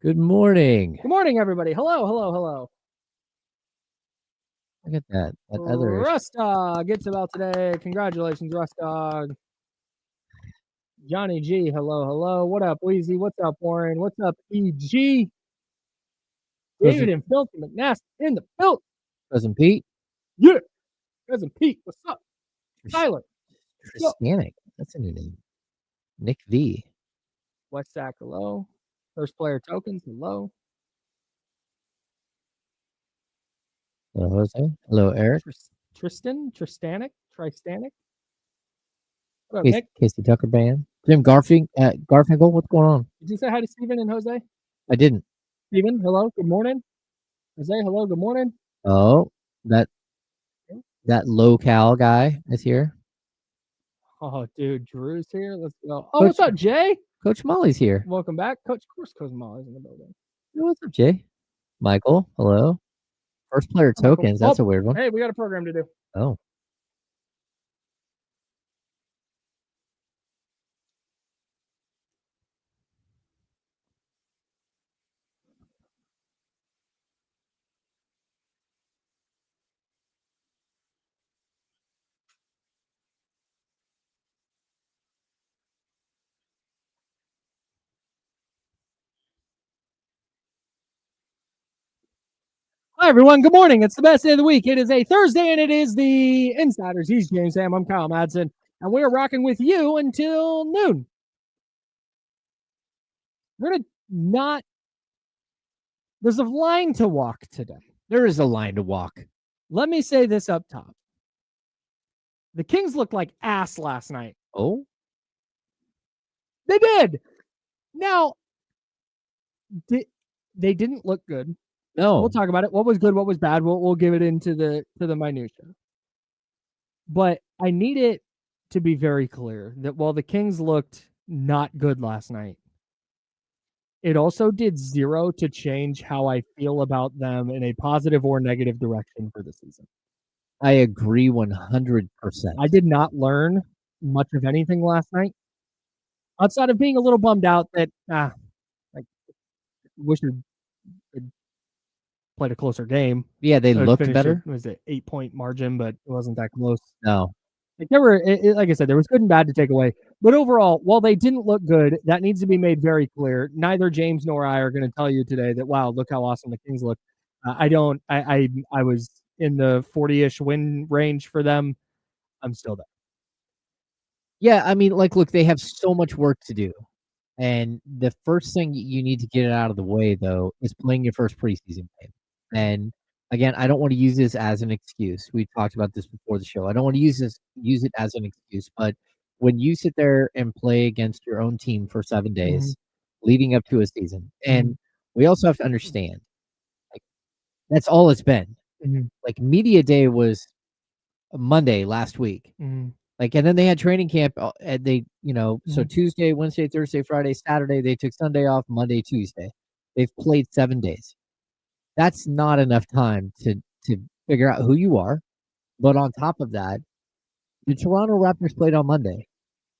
Good morning. Good morning, everybody. Hello. Look at that. That other Rustog gets about today. Congratulations, Rustog. Johnny G, hello. What up, Weezy? What's up, Warren? What's up, EG? David and Filthy McNasty in the build. Cousin Pete. Yeah. Cousin Pete, what's up? Tyler. Christianic. That's a new name. Nick V. West SAK, hello. First player tokens, hello. Hello, Jose. Hello, Eric. Tristanic. What up, Casey, Nick? Casey Tucker Band. Jim Garfinkel, what's going on? Did you say hi to Steven and Jose? I didn't. Steven, hello, good morning. Jose, hello, good morning. Oh, that low-cal guy is here. Oh, dude, Drew's here. Let's go. Oh, what's up, Jay? Coach Molly's here. Welcome back. Of course, Coach Molly's in the building. Hey, what's up, Jay? Michael, hello. First player tokens. That's a weird one. Hey, we got a program to do. Oh. Hi, everyone. Good morning. It's the best day of the week. It is a Thursday, and it is the Insiders. He's James Sam. I'm Kyle Madsen, and we are rocking with you until noon. We're going to not... There's a line to walk today. There is a line to walk. Let me say this up top. The Kings looked like ass last night. Oh? They did. Now, they didn't look good. No. We'll talk about it. What was good, what was bad. We'll give it into the minutia. But I need it to be very clear that while the Kings looked not good last night, it also did zero to change how I feel about them in a positive or negative direction for the season. I agree 100%. I did not learn much of anything last night, outside of being a little bummed out that I wish we played a closer game. Yeah, they looked better. It was an 8-point margin, but it wasn't that close. No. Like there were, like I said, there was good and bad to take away. But overall, while they didn't look good, that needs to be made very clear. Neither James nor I are going to tell you today that, wow, look how awesome the Kings look. I was in the 40-ish win range for them. I'm still there. Yeah, I mean, look, they have so much work to do. And the first thing you need to get it out of the way, though, is playing your first preseason game. And again, I don't want to use this as an excuse. We talked about this before the show. I don't want to use it as an excuse. But when you sit there and play against your own team for 7 days leading up to a season, and we also have to understand, that's all it's been. Like, media day was Monday last week. And then they had training camp, and they, so Tuesday, Wednesday, Thursday, Friday, Saturday, they took Sunday off, Monday, Tuesday. They've played 7 days. That's not enough time to figure out who you are. But on top of that, the Toronto Raptors played on Monday.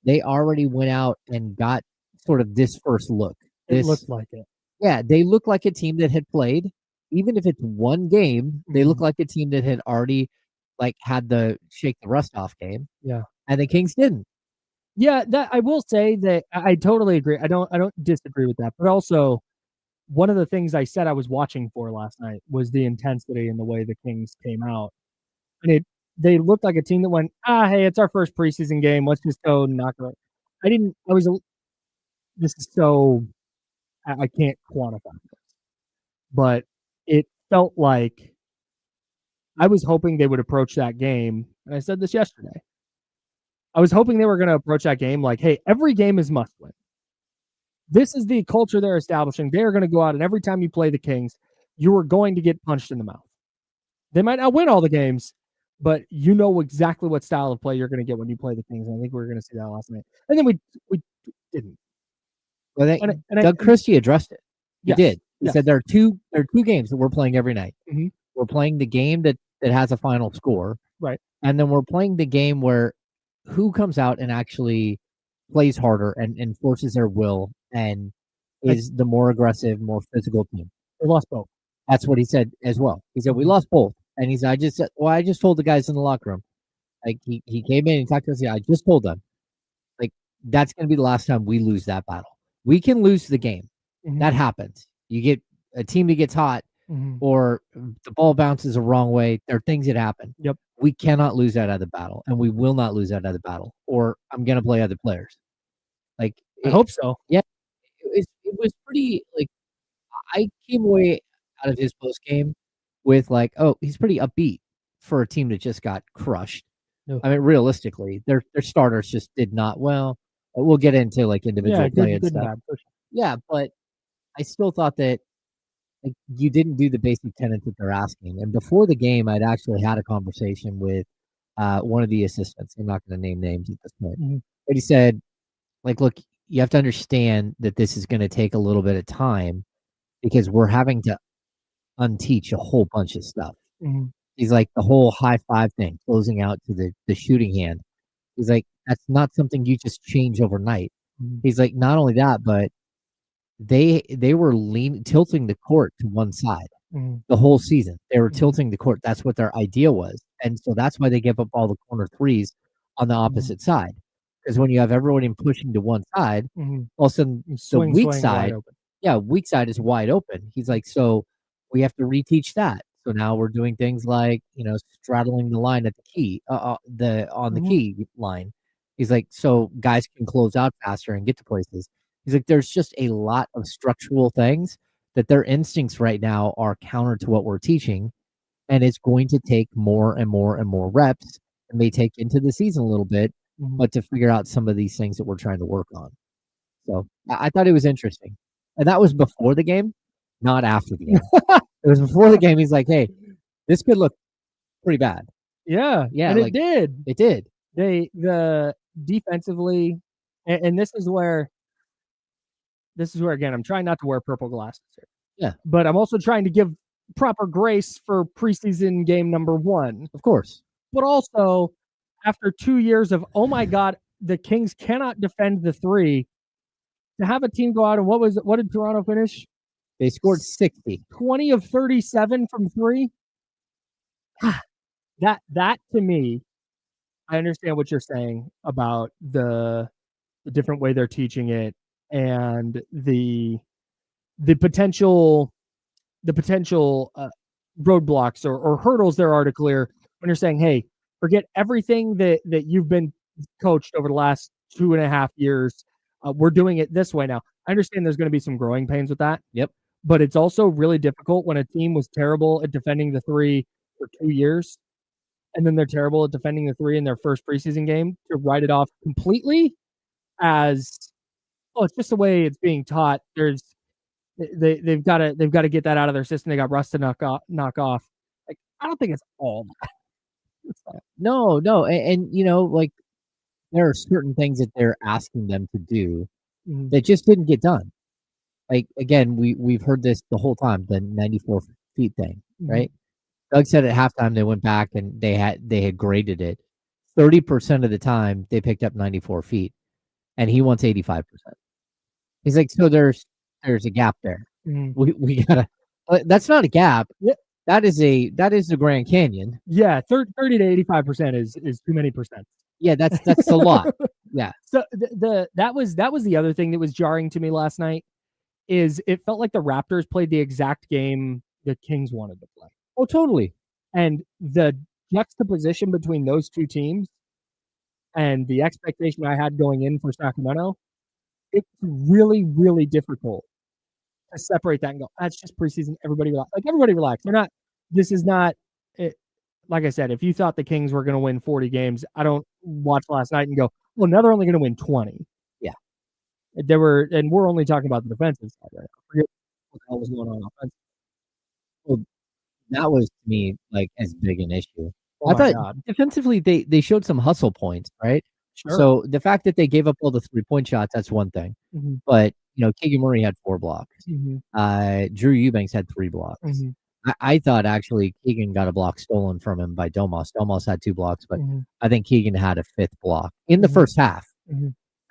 They already went out and got sort of this first look. It looked like it. Yeah, they look like a team that had played. Even if it's one game, they look like a team that had already had the shake the rust off game. Yeah. And the Kings didn't. Yeah, that I will say that I totally agree. I don't disagree with that. But also, one of the things I said I was watching for last night was the intensity and the way the Kings came out. And they looked like a team that went, hey, it's our first preseason game. Let's just go knock it out. This is so, I can't quantify this. But it felt like I was hoping they would approach that game. And I said this yesterday. I was hoping they were going to approach that game like, hey, every game is must win. This is the culture they're establishing. They are going to go out, and every time you play the Kings, you are going to get punched in the mouth. They might not win all the games, but you know exactly what style of play you're going to get when you play the Kings. And I think we were going to see that last night. And then we didn't. Well, Doug Christie addressed it. He did. He said there are two games that we're playing every night. We're playing the game that has a final score. Right. And then we're playing the game where who comes out and actually plays harder and forces their will and is the more aggressive, more physical team. They lost both. That's what he said as well. He said, we lost both. And he's, I just told the guys in the locker room. Like, he came in and talked to us. Yeah, I just told them. Like, that's going to be the last time we lose that battle. We can lose the game. That happens. You get a team that gets hot or the ball bounces the wrong way. There are things that happen. Yep. We cannot lose that out of the battle, and we will not lose that out of the battle, or I'm going to play other players. Like, I hope so. Yeah. It was pretty, like, I came away out of his post game with, like, oh, he's pretty upbeat for a team that just got crushed. No. I mean, realistically, their starters just did not well. We'll get into, like, individual play and stuff. Bad, sure. Yeah, but I still thought that, like, you didn't do the basic tenets that they're asking. And before the game, I'd actually had a conversation with one of the assistants. I'm not going to name names at this point. But he said, like, look, you have to understand that this is going to take a little bit of time because we're having to unteach a whole bunch of stuff. He's like, the whole high five thing, closing out to the shooting hand. He's like, that's not something you just change overnight. He's like, not only that, but they were tilting the court to one side the whole season. They were tilting the court. That's what their idea was. And so that's why they gave up all the corner threes on the opposite side. Because when you have everyone pushing to one side, all of a sudden the weak side, weak side is wide open. He's like, so we have to reteach that. So now we're doing things like, straddling the line at the key, on the key line. He's like, so guys can close out faster and get to places. He's like, there's just a lot of structural things that their instincts right now are counter to what we're teaching. And it's going to take more and more and more reps. It may take into the season a little bit, but to figure out some of these things that we're trying to work on. So I thought it was interesting. And that was before the game, not after the game. It was before the game. He's like, hey, this could look pretty bad. Yeah. And like, it did. It did. The defensively, and this is where, again, I'm trying not to wear purple glasses here. Yeah. But I'm also trying to give proper grace for preseason game number 1. Of course. But also, after 2 years of, oh my God, the Kings cannot defend the three, to have a team go out and what did Toronto finish? They scored 60. 20 of 37 from three. That to me, I understand what you're saying about the different way they're teaching it and the potential roadblocks or hurdles there are to clear when you're saying, hey, forget everything that you've been coached over the last 2.5 years. We're doing it this way now. I understand there's going to be some growing pains with that. Yep. But it's also really difficult when a team was terrible at defending the three for 2 years, and then they're terrible at defending the three in their first preseason game, to write it off completely as, oh, it's just the way it's being taught. They've got to get that out of their system. They got rust to knock off. Like, I don't think it's all that. No, and like, there are certain things that they're asking them to do that just didn't get done. Like, again, we've heard this the whole time, the 94 feet thing, right? Doug said at halftime they went back and they had graded it. 30% of the time they picked up 94 feet, and he wants 85%. He's like, so there's a gap there. We gotta. That's not a gap. That is the Grand Canyon. Yeah, 30 to 85% is too many percent. Yeah, that's a lot. Yeah. So that was the other thing that was jarring to me last night, is it felt like the Raptors played the exact game the Kings wanted to play. Oh, totally. And the juxtaposition between those two teams and the expectation I had going in for Sacramento, it's really, really difficult to separate that and go, that's just preseason. Everybody relax. This is not it. Like I said, if you thought the Kings were going to win 40 games, I don't watch last night and go, well, now they're only going to win 20. Yeah. And we're only talking about the defensive side right now. Forget what the hell was going on offensively. Well, that was, to me, like, as big an issue. Oh, I thought defensively they showed some hustle points, right? Sure. So the fact that they gave up all the 3-point shots, that's one thing. But, Keegan Murray had 4 blocks. Drew Eubanks had 3 blocks. I thought, actually, Keegan got a block stolen from him by Domas. Domas had 2 blocks, but I think Keegan had a 5th block in the first half.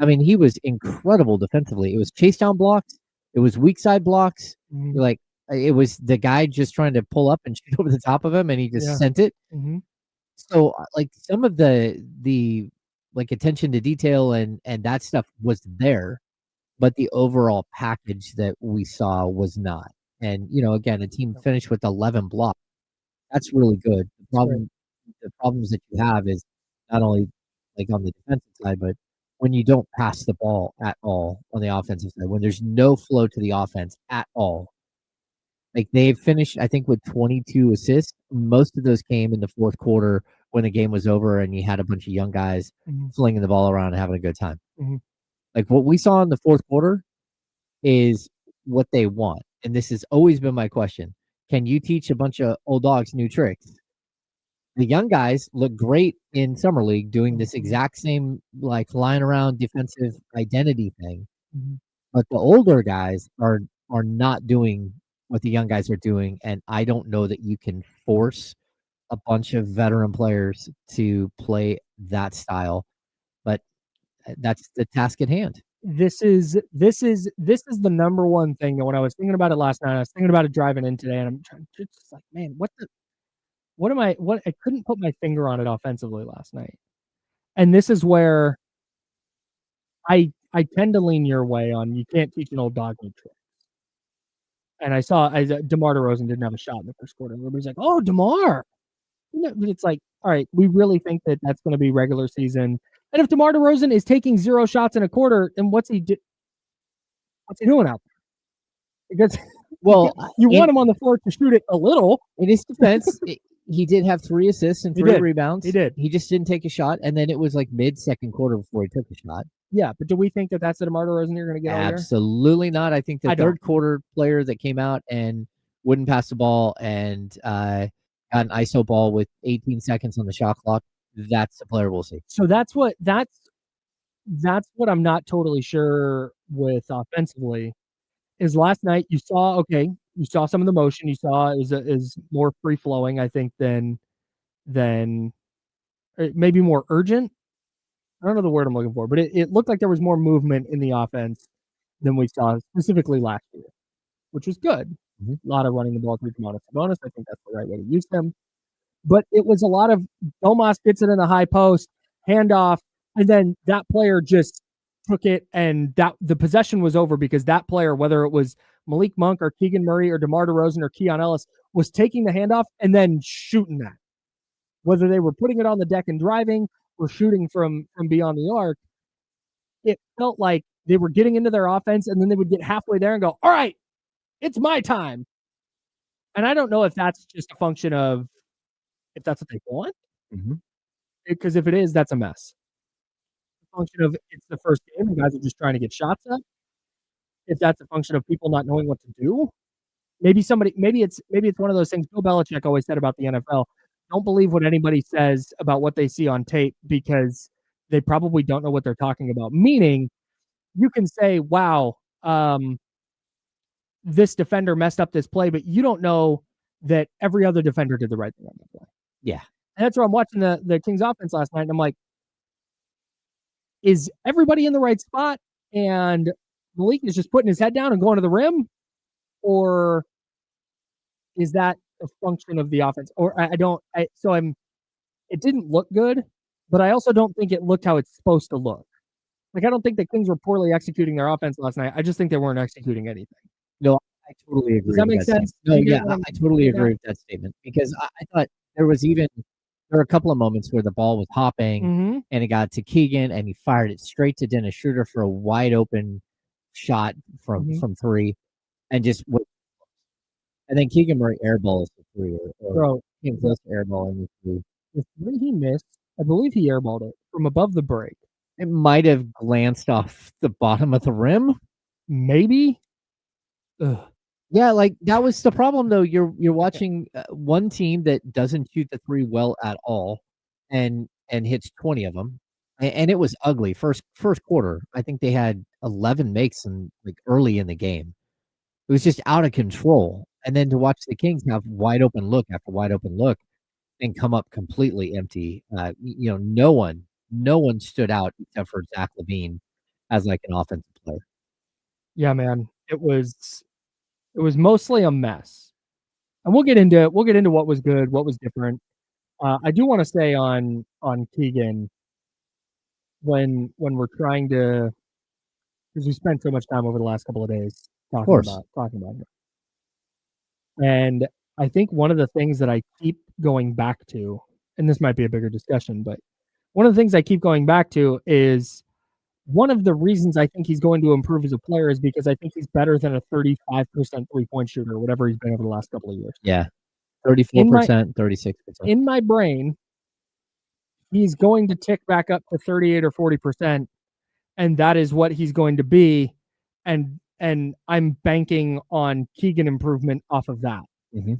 I mean, he was incredible defensively. It was chase down blocks. It was weak side blocks. Mhm. Like, it was the guy just trying to pull up and shoot over the top of him, and he just Yeah. sent it. Mhm. So, like, some of the like, attention to detail and that stuff was there, but the overall package that we saw was not. And, again, a team Yep. finished with 11 blocks. That's really good. That's great. The problems that you have is not only, like, on the defensive side, but when you don't pass the ball at all on the offensive side, when there's no flow to the offense at all. Like, they finished, I think, with 22 assists. Most of those came in the fourth quarter when the game was over and you had a bunch of young guys Mhm. flinging the ball around and having a good time. Mhm. Like, what we saw in the fourth quarter is what they want, and this has always been my question. Can you teach a bunch of old dogs new tricks? The young guys look great in summer league doing this Mhm. exact same, like, flying around defensive identity thing, Mhm. but the older guys are not doing what the young guys are doing, and I don't know that you can force a bunch of veteran players to play that style, but that's the task at hand. This is the number one thing that when I was thinking about it last night, I was thinking about it driving in today, and I'm trying just like, "Man, what I couldn't put my finger on it offensively last night." And this is where I tend to lean your way on you can't teach an old dog new tricks. And DeMar DeRozan didn't have a shot in the first quarter. Everybody's like, "Oh, DeMar." But it's like, all right, we really think that that's gonna be regular season. And if DeMar DeRozan is taking 0 shots in a quarter, then what's he doing out there? Because Well, you in want him on the floor to shoot it a little. in his defense, he did have 3 assists and He 3 did. rebounds. He did. He just didn't take a shot, and then it was, like, mid-second quarter before he took a shot. Yeah, but do we think that that's the DeMar DeRozan you're gonna get all year? Absolutely not. I think the I don't. third quarter player that came out and wouldn't pass the ball and, got an ISO ball with 18 seconds on the shot clock, that's the player we'll see. So that's what I'm not totally sure with offensively, is last night you saw some of the motion, you saw is more free flowing, I think, than maybe more urgent. I don't know the word I'm looking for, but it looked like there was more movement in the offense than we saw specifically last year, which was good. Mhm. A lot of running the ball through Sabonis. I think that's the right way to use him. But it was a lot of Domas gets it in the high post, handoff, and then that player just took it, and that the possession was over because that player, whether it was Malik Monk or Keegan Murray or DeMar DeRozan or Keon Ellis, was taking the handoff and then shooting that. Whether they were putting it on the deck and driving or shooting from beyond the arc, it felt like they were getting into their offense, and then they would get halfway there and go, "All right, it's my time." And I don't know if that's just a function of if that's what they want, Mhm. because if it is, that's a mess. A function of it's the first game and guys are just trying to get shots up. If that's a function of people not knowing what to do, maybe it's one of those things Bill Belichick always said about the NFL. Don't believe what anybody says about what they see on tape because they probably don't know what they're talking about. Meaning, you can say, "Wow, this defender messed up this play," but you don't know that every other defender did the right thing on that play. Yeah. And that's where I'm watching the Kings offense last night, and I'm like, is everybody in the right spot? And Malik is just putting his head down and going to the rim, or is that a function of the offense? Or I don't. It didn't look good, but I also don't think it looked how it's supposed to look. Like, I don't think the Kings were poorly executing their offense last night. I just think they weren't executing anything. No, I totally agree Does that with make that sense? statement. No, You get yeah, what I'm I totally getting agree at? with that statement because I thought there were a couple of moments where the ball was hopping Mhm. and it got to Keegan and he fired it straight to Dennis Schroeder for a wide open shot from Mhm. 3 and and then Keegan Murray airballs the 3 or Bro, came close to airballing the 3. the three he missed, I believe he airballed it from above the break. It might have glanced off the bottom of the rim. Maybe? Ugh. Yeah, like, that was the problem, though. You're watching, one team that doesn't shoot the 3 well at all and hits 20 of them, and it was ugly. First quarter, I think they had 11 makes early in the game. It was just out of control, and then to watch the Kings have wide open look after wide open look and come up completely empty, no one stood out except for Zach LaVine as, like, an offensive player. Yeah, man. It was mostly a mess. And we'll get into what was good, what was different. I do wanna say on Keegan when we're trying to, because we spent so much time over the last couple of days Of course. talking about him. And I think one of the things that I keep going back to, and this might be a bigger discussion, but one of the things I keep going back to is one of the reasons I think he's going to improve as a player is because I think he's better than a 35% three-point shooter, whatever he's been over the last couple of years. Yeah. In my 34%, 36%. in my brain, he's going to tick back up to 38 or 40%, and that is what he's going to be. And I'm banking on Keegan improvement off of that. Mhm.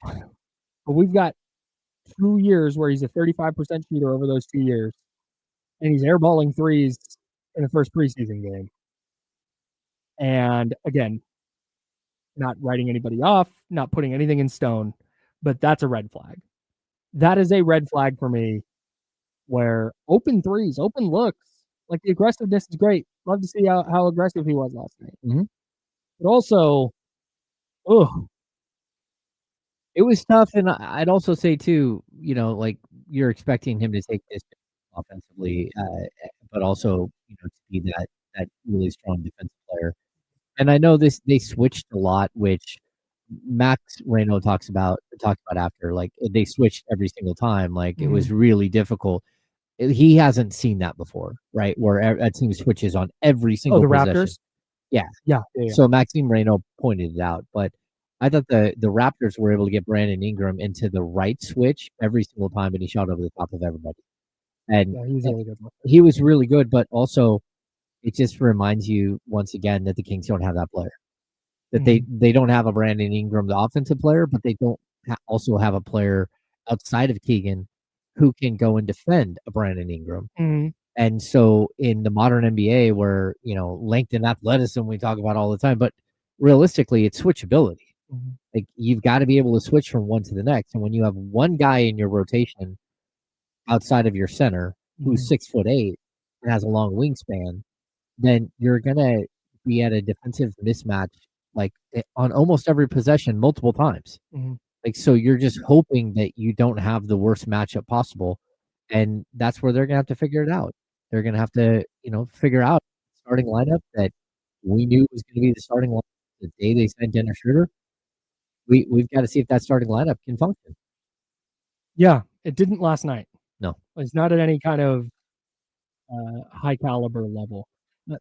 But we've got 2 years where he's a 35% shooter over those 2 years, and he's airballing threes in the first preseason game. And again, not writing anybody off, not putting anything in stone, but that's a red flag. That is a red flag for me where open threes, open looks, like the aggressiveness is great. Love to see how aggressive he was last night. Mhm. But also, ugh, It was tough, and I'd also say too, like, you're expecting him to take this offensively, but also, to be that really strong defensive player. And I know they switched a lot, which Max Reno talked about after, like, they switched every single time, like, it was really difficult. He hasn't seen that before, right? Where a team switches on every oh, single the possession. Raptors? Yeah. Yeah, yeah, yeah. So Maxime Reno pointed it out, but I thought the Raptors were able to get Brandon Ingram into the right switch every single time, and he shot over the top of everybody. And Yeah, he was really good. he was really good, but also it just reminds you once again that the Kings don't have that player. That they don't have a Brandon Ingram, the offensive player, but they don't also have a player outside of Keegan who can go and defend a Brandon Ingram. Mhm. And so in the modern NBA where, length and athleticism we talk about all the time, but realistically it's switchability. Mhm. Like you've got to be able to switch from one to the next. And when you have one guy in your rotation outside of your center who's Mhm. 6'8" and has a long wingspan, then you're gonna be at a defensive mismatch like on almost every possession multiple times. Mhm. Like so you're just hoping that you don't have the worst matchup possible. And that's where they're gonna have to figure it out. They're gonna have to, figure out starting lineup that we knew was gonna be the starting lineup the day they signed Dennis Schroeder. We've got to see if that starting lineup can function. Yeah, it didn't last night. No. It's not at any kind of high caliber level. But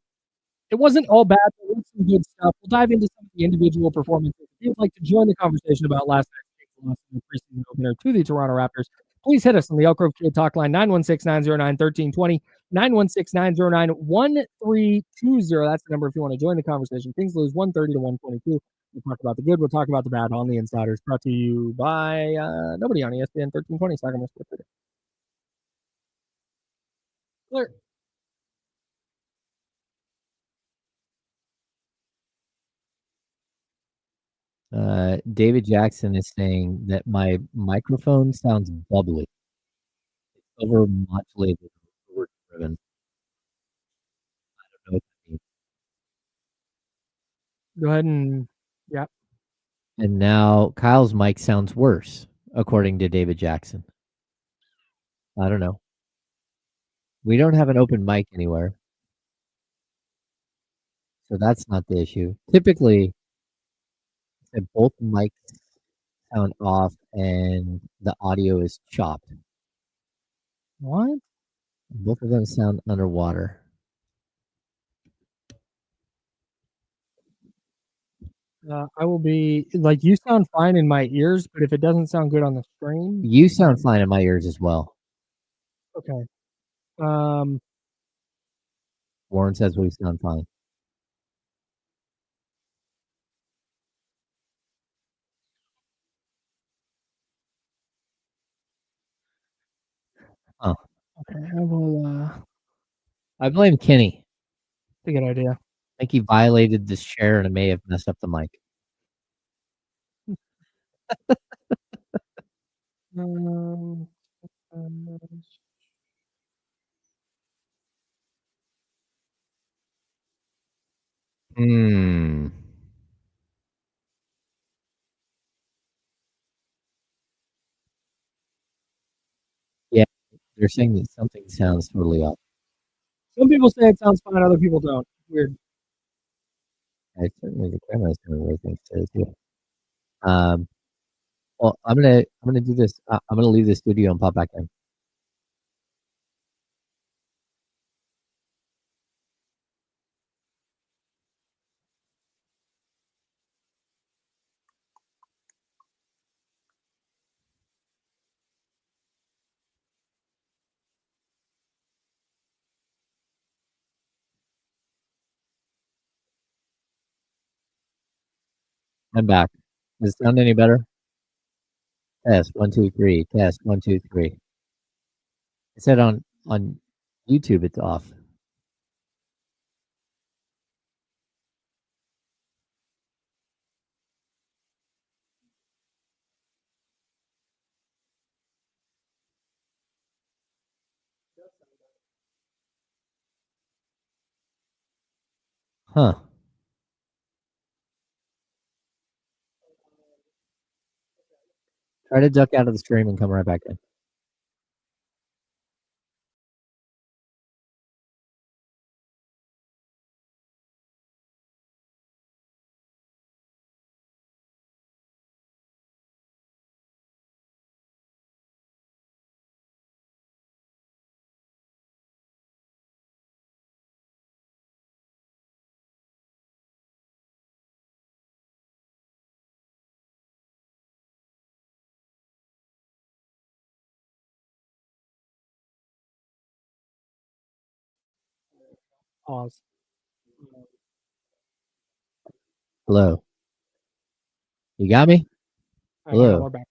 it wasn't all bad. There was some good stuff. We'll dive into some of the individual performances. If you'd like to join the conversation about last night's Kings loss in the preseason opener to the Toronto Raptors, please hit us on the Elk Grove Kid Talk line 916-909-1320, 916-909-1320. That's the number if you want to join the conversation. Kings lose 130 to 122. We'll talk about the good. We'll talk about the bad on the Insiders. Brought to you by nobody on ESPN 1320 Sacramento Sports. Clear. David Jackson is saying that my microphone sounds bubbly. It's overmodulated, overdriven. I don't know what that means. Go ahead and yeah. And now Kyle's mic sounds worse, according to David Jackson. I don't know. We don't have an open mic anywhere, so that's not the issue. Typically, if both mics sound off and the audio is chopped. What? Both of them sound underwater. I will be like you sound fine in my ears, but if it doesn't sound good on the screen, You sound fine in my ears as well. okay. Um, Warren says we sound fine. Oh, okay, I will. I blame Kenny. That's a good idea. I think he violated this chair and it may have messed up the mic. Um, um, Hmm. Yeah, they're saying that something sounds totally off. Some people say it sounds fine, other people don't. Weird. Certainly the camera's doing weird things too. Um, well, I'm gonna do this. I'm gonna leave the studio and pop back in. I'm back. Does it sound any better? Test 1 2 3. Test 1 2 3. It said on YouTube it's off. Huh. Try to duck out of the stream and come right back in. Pause. Hello. You got me? Hello. We're back.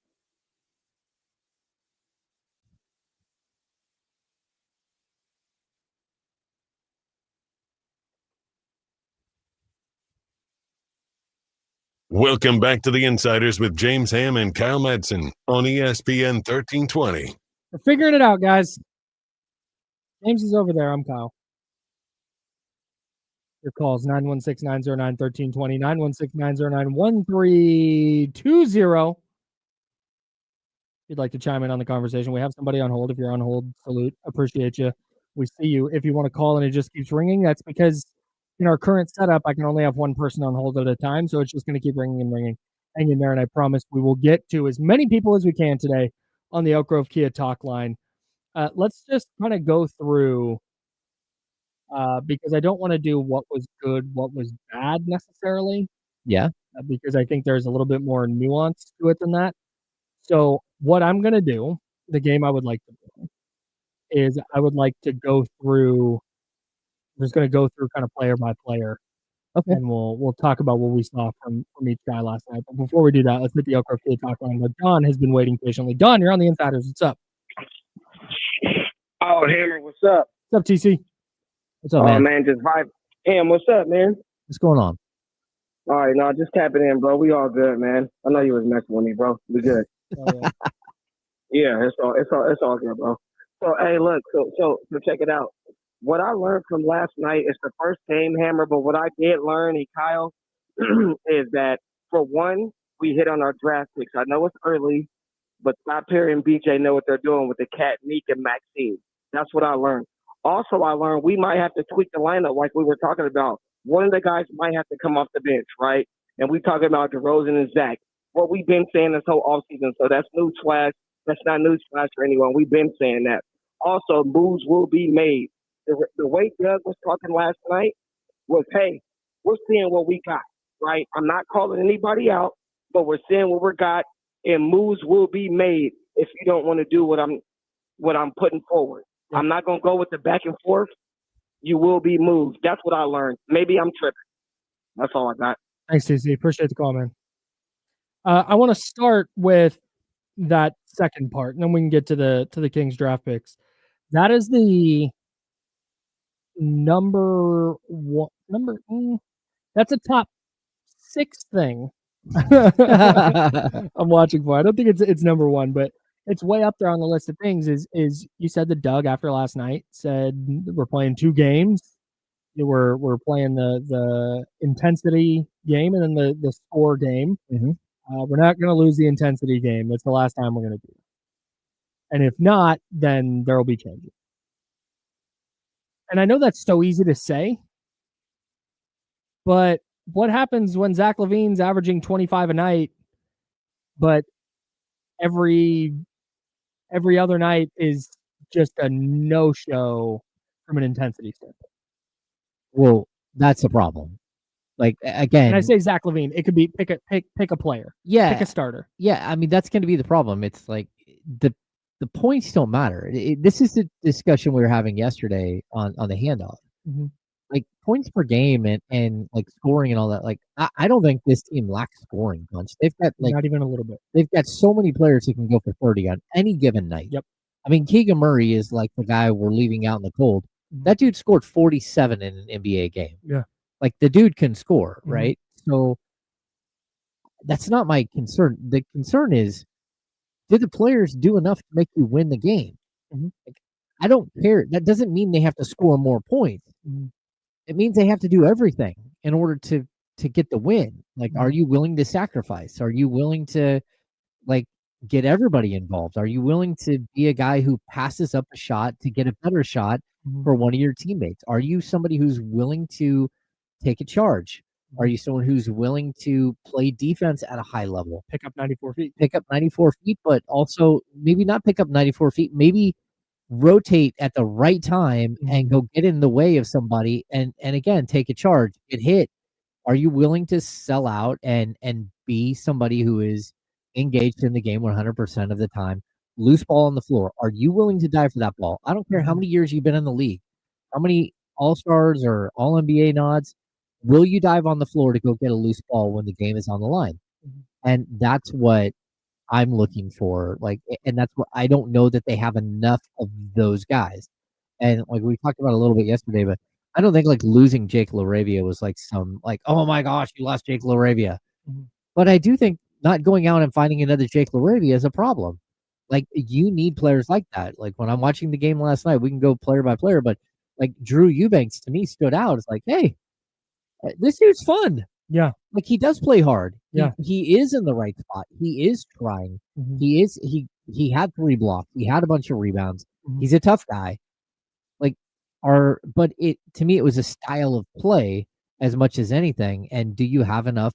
Welcome back to the Insiders with James Ham and Kyle Madsen on ESPN 1320. We're figuring it out, guys. James is over there. I'm Kyle. Your calls 916-909-1320, 916-909-1320. If you'd like to chime in on the conversation, we have somebody on hold. If you're on hold, salute. Appreciate you. We see you. If you want to call and it just keeps ringing, that's because in our current setup, I can only have one person on hold at a time, so it's just going to keep ringing and ringing. Hang in there, and I promise we will get to as many people as we can today on the Elk Grove Kia talk line. Let's just kind of go through because I don't want to do what was good, what was bad necessarily. Yeah. Because I think there's a little bit more nuance to it than that. So what I'm going to do, the game I would like to play, is I would like to go through. I'm just going to go through kind of player by player. Okay. And we'll talk about what we saw from each guy last night. But before we do that, let's hit the Elk Grove Kia talk line. Don has been waiting patiently. Don, you're on the Insiders. What's up? Oh, Hammer, what's up? What's up, TC? What's up, man? Oh, man, just vibe. Ham, what's up, man? What's going on? All right, no, just tapping in, bro. We all good, man. I know you was messing with me, bro. We good. Yeah, it's all good, bro. So, hey, look, so check it out. What I learned from last night is the first game, Hammer, but what I did learn, Kyle, is that, for one, we hit on our draft picks. I know it's early, but Scott Perry and BJ know what they're doing with the Cat, Meek, and Maxine. That's what I learned. Also, I learned we might have to tweak the lineup like we were talking about. One of the guys might have to come off the bench, right? And we talking about DeRozan and Zach. What we've been saying this whole offseason, so that's newsflash. That's not newsflash for anyone. We've been saying that. Also, moves will be made. The way Doug was talking last night was, hey, we're seeing what we got, right? I'm not calling anybody out, but we're seeing what we got, and moves will be made if you don't want to do what I'm putting forward. Yeah. I'm not going to go with the back and forth. You will be moved. That's what I learned. Maybe I'm tripping. That's all I got. Thanks, TC. Appreciate the call, man. I want to start with that second part, and then we can get to the Kings draft picks. That is the number one. That's a top 6 thing I'm watching for. I don't think it's number 1, but it's way up there on the list of things. Is you said that Doug after last night said we're playing 2 games. we're playing the intensity game and then the score game. Mhm. We're not going to lose the intensity game. That's the last time we're going to do it. And if not, then there will be changes. And I know that's so easy to say, but what happens when Zach LaVine's averaging 25 a night, but every other night is just a no-show from an intensity standpoint? Well, that's a problem. Like, again, And I say Zach LaVine, it could be pick a player, yeah, pick a starter. yeah. I mean, that's going to be the problem. It's like the points don't matter. This is the discussion we were having yesterday on the handoff. Mhm. Like points per game and like scoring and all that. Like, I don't think this team lacks scoring punch. They've got like Not even a little bit. they've got so many players who can go for 30 on any given night. Yep. I mean, Keegan Murray is like the guy we're leaving out in the cold. Mhm. That dude scored 47 in an NBA game. Yeah. Like the dude can score, Mhm. right? So that's not my concern. The concern is, did the players do enough to make you win the game? Mhm. Like, I don't care. That doesn't mean they have to score more points. Mhm. It means they have to do everything in order to get the win. Like, Mhm. are you willing to sacrifice? Are you willing to like get everybody involved? Are you willing to be a guy who passes up a shot to get a better shot Mhm. for one of your teammates? Are you somebody who's willing to take a charge? Are you someone who's willing to play defense at a high level? Pick up 94 feet. Pick up 94 feet, but also maybe not pick up 94 feet, maybe rotate at the right time and go get in the way of somebody and again, take a charge, get hit. Are you willing to sell out and be somebody who is engaged in the game 100% of the time? Loose ball on the floor. Are you willing to die for that ball? I don't care how many years you've been in the league, how many All-Stars or All-NBA nods. Will you dive on the floor to go get a loose ball when the game is on the line? And that's what I'm looking for. Like, and that's what I don't know that they have enough of those guys. And like we talked about a little bit yesterday, but I don't think like losing Jake LaRavia was like some like, oh my gosh, you lost Jake LaRavia. Mhm. But I do think not going out and finding another Jake LaRavia is a problem. Like you need players like that. Like when I'm watching the game last night, we can go player by player, but like Drew Eubanks to me stood out. It's like, hey, this dude's fun. Yeah. Like he does play hard. Yeah. He is in the right spot. He is trying. Mhm. He had 3 blocks. He had a bunch of rebounds. Mhm. He's a tough guy. Like but it to me it was a style of play as much as anything. And do you have enough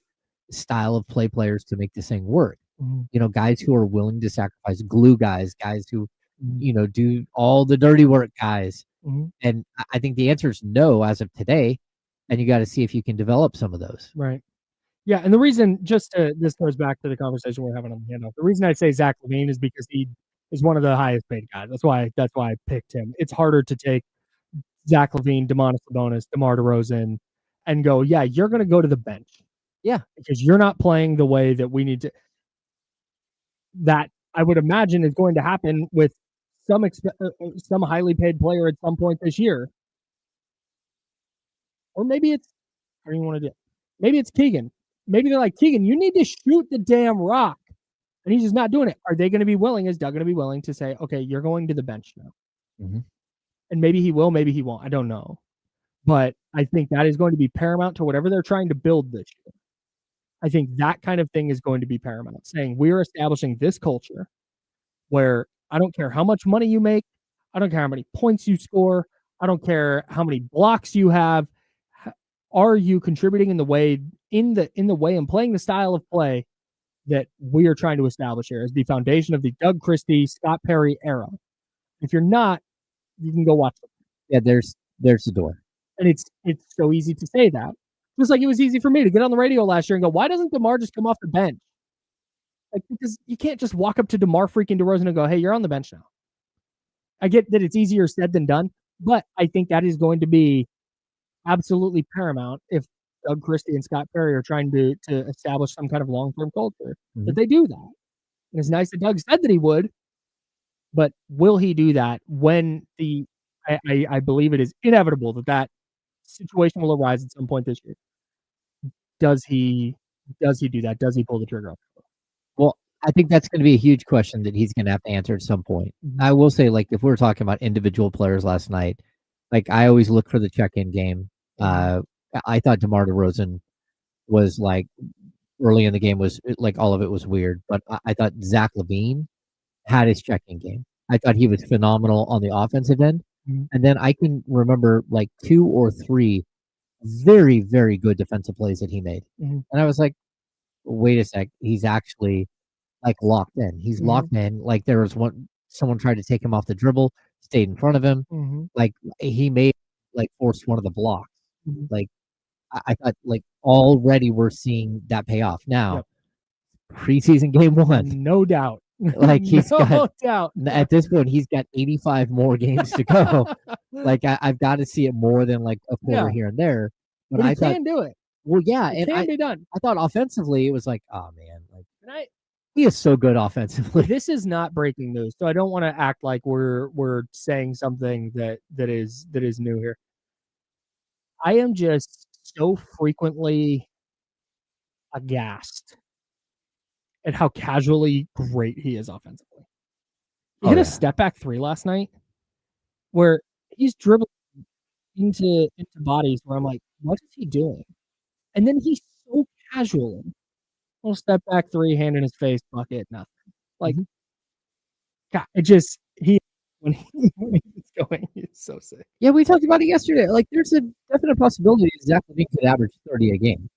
style of play players to make this thing work? Mhm. You know, guys who are willing to sacrifice, glue guys who, Mhm. you know, do all the dirty work guys. Mhm. And I think the answer is no as of today. And you got to see if you can develop some of those. Right. Yeah, and the reason, this goes back to the conversation we're having on the handoff. The reason I say Zach LaVine is because he is one of the highest paid guys. That's why I picked him. It's harder to take Zach LaVine, Domantas Sabonis, DeMar DeRozan, and go, yeah, you're going to go to the bench. Yeah, because you're not playing the way that we need to. That I would imagine is going to happen with some highly paid player at some point this year. Or maybe it's, how do you want to do it? Maybe it's Keegan. Maybe they're like, Keegan, you need to shoot the damn rock. And he's just not doing it. Are they going to be willing? Is Doug going to be willing to say, okay, you're going to the bench now? Mm-hmm. And maybe he will, maybe he won't. I don't know. But I think that is going to be paramount to whatever they're trying to build this year. I think that kind of thing is going to be paramount, saying we're establishing this culture where I don't care how much money you make. I don't care how many points you score. I don't care how many blocks you have. Are you contributing in the way and playing the style of play that we are trying to establish here as the foundation of the Doug Christie, Scott Perry era? If you're not, you can go watch them. Yeah, there's the door. And it's so easy to say that. Just like it was easy for me to get on the radio last year and go, why doesn't DeMar just come off the bench? Like, because you can't just walk up to DeMar freaking DeRozan and go, hey, you're on the bench now. I get that it's easier said than done, but I think that is going to be absolutely paramount if Doug Christie and Scott Perry are trying to establish some kind of long-term culture, that they do that. And it's nice that Doug said that he would, but will he do that when I believe it is inevitable that situation will arise at some point this year. Does he do that? Does he pull the trigger? Well, I think that's going to be a huge question that he's going to have to answer at some point. Mm-hmm. I will say, like, if we're talking about individual players last night, like I always look for the check-in game. I thought DeMar DeRozan was like early in the game was like all of it was weird, but I thought Zach LaVine had his check-in game. I thought he was phenomenal on the offensive end, and then I can remember like 2 or 3 very, very good defensive plays that he made, and I was like, wait a sec, he's actually like locked in. He's locked in. Like there was someone tried to take him off the dribble, stayed in front of him. Like he made like forced one of the blocks. Like I thought like already we're seeing that pay off. Now preseason game 1. No doubt. Like he's got doubt. At this point he's got 85 more games to go. Like I've got to see it more than like a quarter here and there. But I I thought, can do it. Well, yeah, It can be done. I thought offensively it was like, oh man, like he is so good offensively. This is not breaking news, so I don't want to act like we're saying something that is new here. I am just so frequently aghast at how casually great he is offensively. He hit a step back 3 last night where he's dribbling into bodies where I'm like, what is he doing? And then he's so casual. Little step back 3, hand in his face, bucket, nothing. Like, God, it just when he's going, he's so sick. Yeah, we talked about it yesterday. Like, there's a definite possibility Zach LaVine could average 30 a game.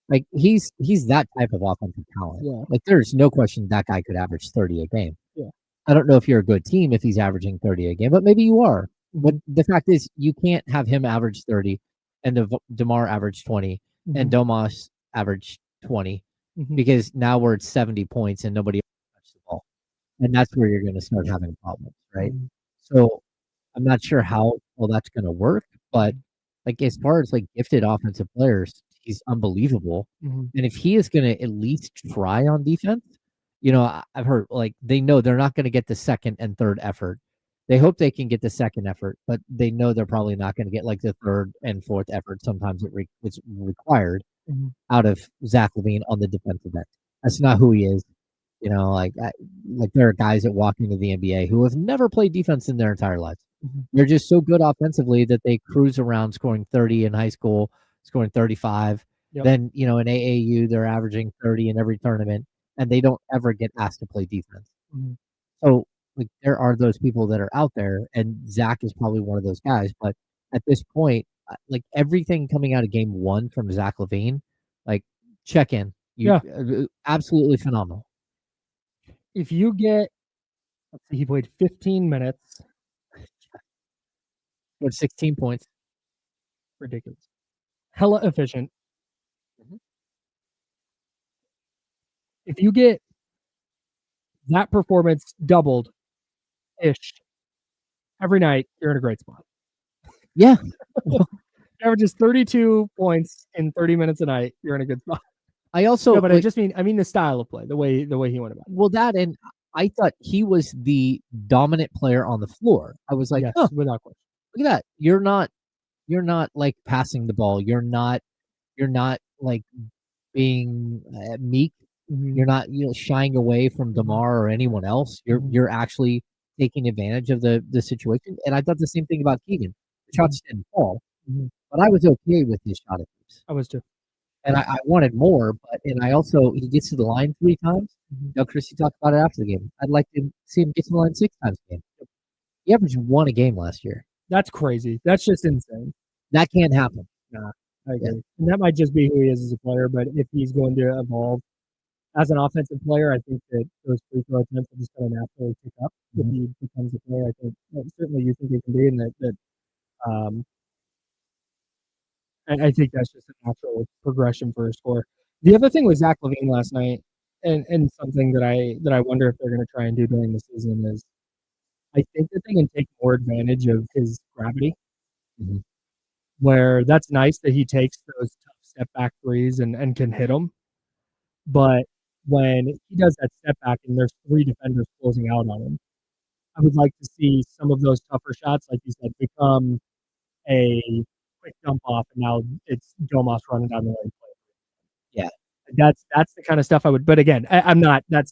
Like, he's that type of offensive talent. Yeah. Like, there's no question that guy could average 30 a game. Yeah. I don't know if you're a good team if he's averaging 30 a game, but maybe you are. But the fact is, you can't have him average 30 and DeMar average 20 and Domas average 20 because now we're at 70 points and nobody touched the ball. And that's where you're going to start having problems, right? So I'm not sure how well that's going to work, but like as far as like gifted offensive players, he's unbelievable. And if he is going to at least try on defense, you know, I've heard like they know they're not going to get the second and third effort. They hope they can get the second effort, but they know they're probably not going to get like the third and fourth effort. Sometimes it's required out of Zach LaVine on the defensive end. That's not who he is. You know, like there are guys that walk into the NBA who have never played defense in their entire lives. They're just so good offensively that they cruise around scoring 30 in high school, scoring 35. Then, you know, in AAU, they're averaging 30 in every tournament, and they don't ever get asked to play defense. So, like, there are those people that are out there, and Zach is probably one of those guys. But at this point, like everything coming out of game 1 from Zach LaVine, like check in. Absolutely phenomenal. If you get, let's see, he played 15 minutes. What, 16 points? Ridiculous. Hella efficient. If you get that performance doubled-ish every night, you're in a great spot. Yeah. Averages 32 points in 30 minutes a night, you're in a good spot. I also, no, but I mean the style of play, the way he went about it. Well, that, and I thought he was the dominant player on the floor. I was like, oh, without question. Look at that. You're not like passing the ball. You're not like being meek. You're not shying away from DeMar or anyone else. You're actually taking advantage of the situation. And I thought the same thing about Keegan. The shots didn't fall, but I was okay with his shot attempts. I was too. And I wanted more, but I also, he gets to the line 3 times. Doug Christie talked about it after the game. I'd like to see him get to the line 6 times a game. He averaged 1 a game last year. That's crazy. That's just insane. That can't happen. Nah, I agree. Yeah. And that might just be who he is as a player, but if he's going to evolve as an offensive player, I think that those free throw attempts are just going to naturally pick up if he becomes a player. I think certainly you think he can be, and I think that's just a natural progression for a score. The other thing with Zach LaVine last night, and something that I wonder if they're going to try and do during the season is, I think that they can take more advantage of his gravity, where that's nice that he takes those tough step back threes and can hit them. But when he does that step back and there's 3 defenders closing out on him, I would like to see some of those tougher shots, like you said, become a quick dump off, and now it's Domas running down the lane. Yeah, that's the kind of stuff I would. But again, I'm not. That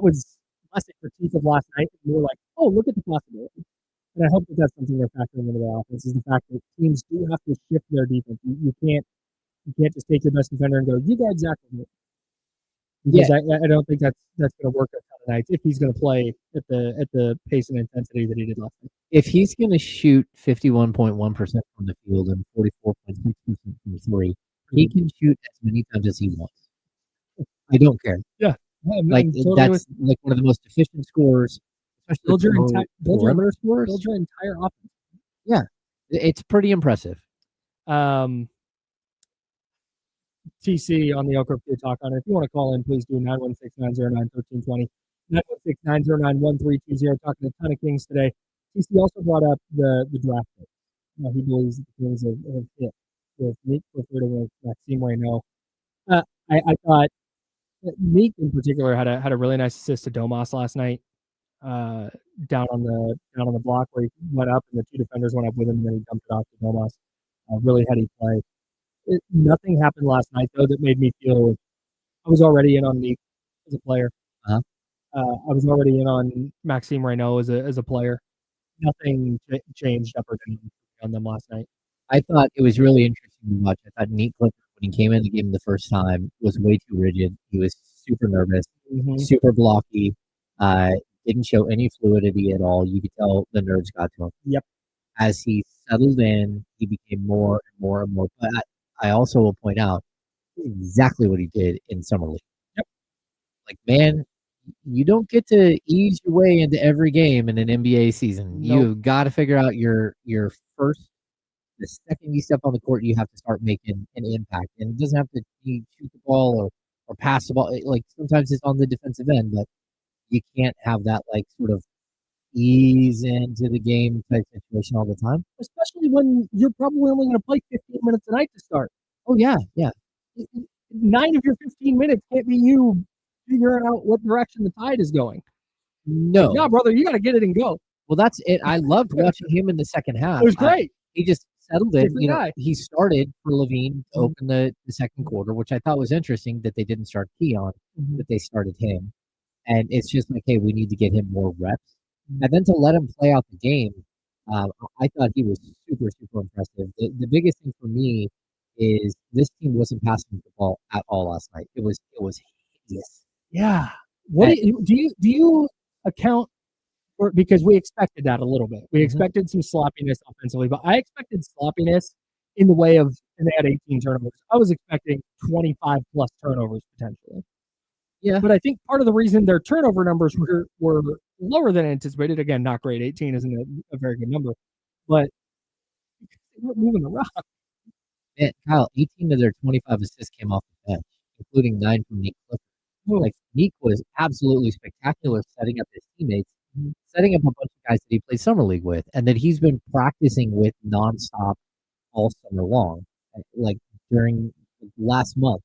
was less a critique of last night, more like, oh, look at the possibility. and I hope that that's something they're factoring into their offense, is the fact that teams do have to shift their defense. You can't just take your best defender and go, you got exactly it. Because I don't think that's going to work a ton of nights if he's going to play at the pace and intensity that he did last night. If he's going to shoot 51.1% from the field and 44.6% from three, he can shoot as many times as he wants. I don't care. Yeah, like that's like one of the most efficient scorers, especially perimeter scorers. Build your entire offense. Yeah, it's pretty impressive. TC on the Elk Grove Talk on it. If you want to call in, please do 916-909-1320, 916-909-1320. Talking a ton of Kings today. TC also brought up the draft pick. He believes the Kings have hit with Meek Clifford and with Maxime Reynaud. I thought Meek in particular had a really nice assist to Domas last night, down on the block where he went up and the two defenders went up with him and then he dumped it off to Domas. Really heady play. Nothing happened last night though that made me feel I was already in on Meek as a player. Uh-huh. I was already in on Maxime Reynaud as a player. Nothing changed up or down on them last night. I thought it was really interesting to watch. I thought Meek Clifford, when he came in the game the first time, was way too rigid. He was super nervous, super blocky, didn't show any fluidity at all. You could tell the nerves got to him. Yep. As he settled in, he became more and more and more. But I also will point out exactly what he did in Summer League. Yep. Like, man, you don't get to ease your way into every game in an NBA season. Nope. You've got to figure out your first. The second you step on the court, you have to start making an impact. And it doesn't have to be shoot the ball or pass the ball. Like, sometimes it's on the defensive end, but you can't have that, like, sort of ease into the game type situation all the time. Especially when you're probably only going to play 15 minutes a night to start. Oh, yeah, yeah. 9 of your 15 minutes can't be you figuring out what direction the tide is going. No. No, brother, you got to get it and go. Well, that's it. I loved watching him in the second half. It was great. He just settled in. Different guy. He started for Levine to open the second quarter, which I thought was interesting that they didn't start Keon, that they started him. And it's just like, hey, we need to get him more reps. And then to let him play out the game, I thought he was super, super impressive. The biggest thing for me is this team wasn't passing the ball at all last night. It was hideous. Yeah. What do you account for? Because we expected that a little bit. We expected some sloppiness offensively, but I expected sloppiness in the way of, and they had 18 turnovers. I was expecting 25 plus turnovers potentially. Yeah. But I think part of the reason their turnover numbers were lower than anticipated, again, not great. 18 isn't a very good number, but they were moving the rock. Man, Kyle, 18 of their 25 assists came off the bench, including 9 from Meek Clifford. Like, Meek was absolutely spectacular setting up his teammates, setting up a bunch of guys that he played Summer League with, and that he's been practicing with nonstop all summer long. Like, during last month,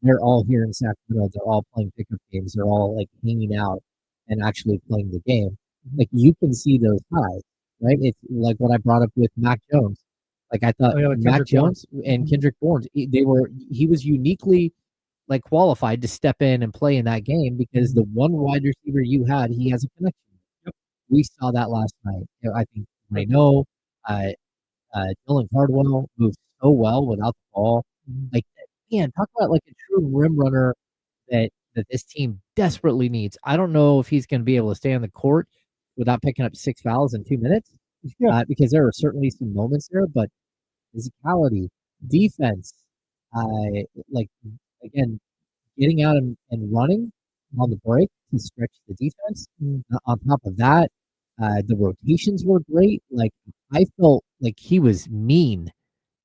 they're all here in Sacramento. They're all playing pickup games. They're all, like, hanging out and actually playing the game. Like, you can see those highs, right? It's like what I brought up with Mac Jones. Like, I thought Mac Jones and Kendrick Bourne, he was uniquely, like, qualified to step in and play in that game because the one wide receiver you had, he has a connection. Yep. We saw that last night. I think Reynaud, Dylan Cardwell moved so well without the ball. Like, man, talk about like a true rim runner that this team desperately needs. I don't know if he's going to be able to stay on the court without picking up 6 fouls in 2 minutes, because there are certainly some moments there, but physicality, defense, like, again, getting out and running on the break to stretch the defense. On top of that, the rotations were great. Like, I felt like he was mean,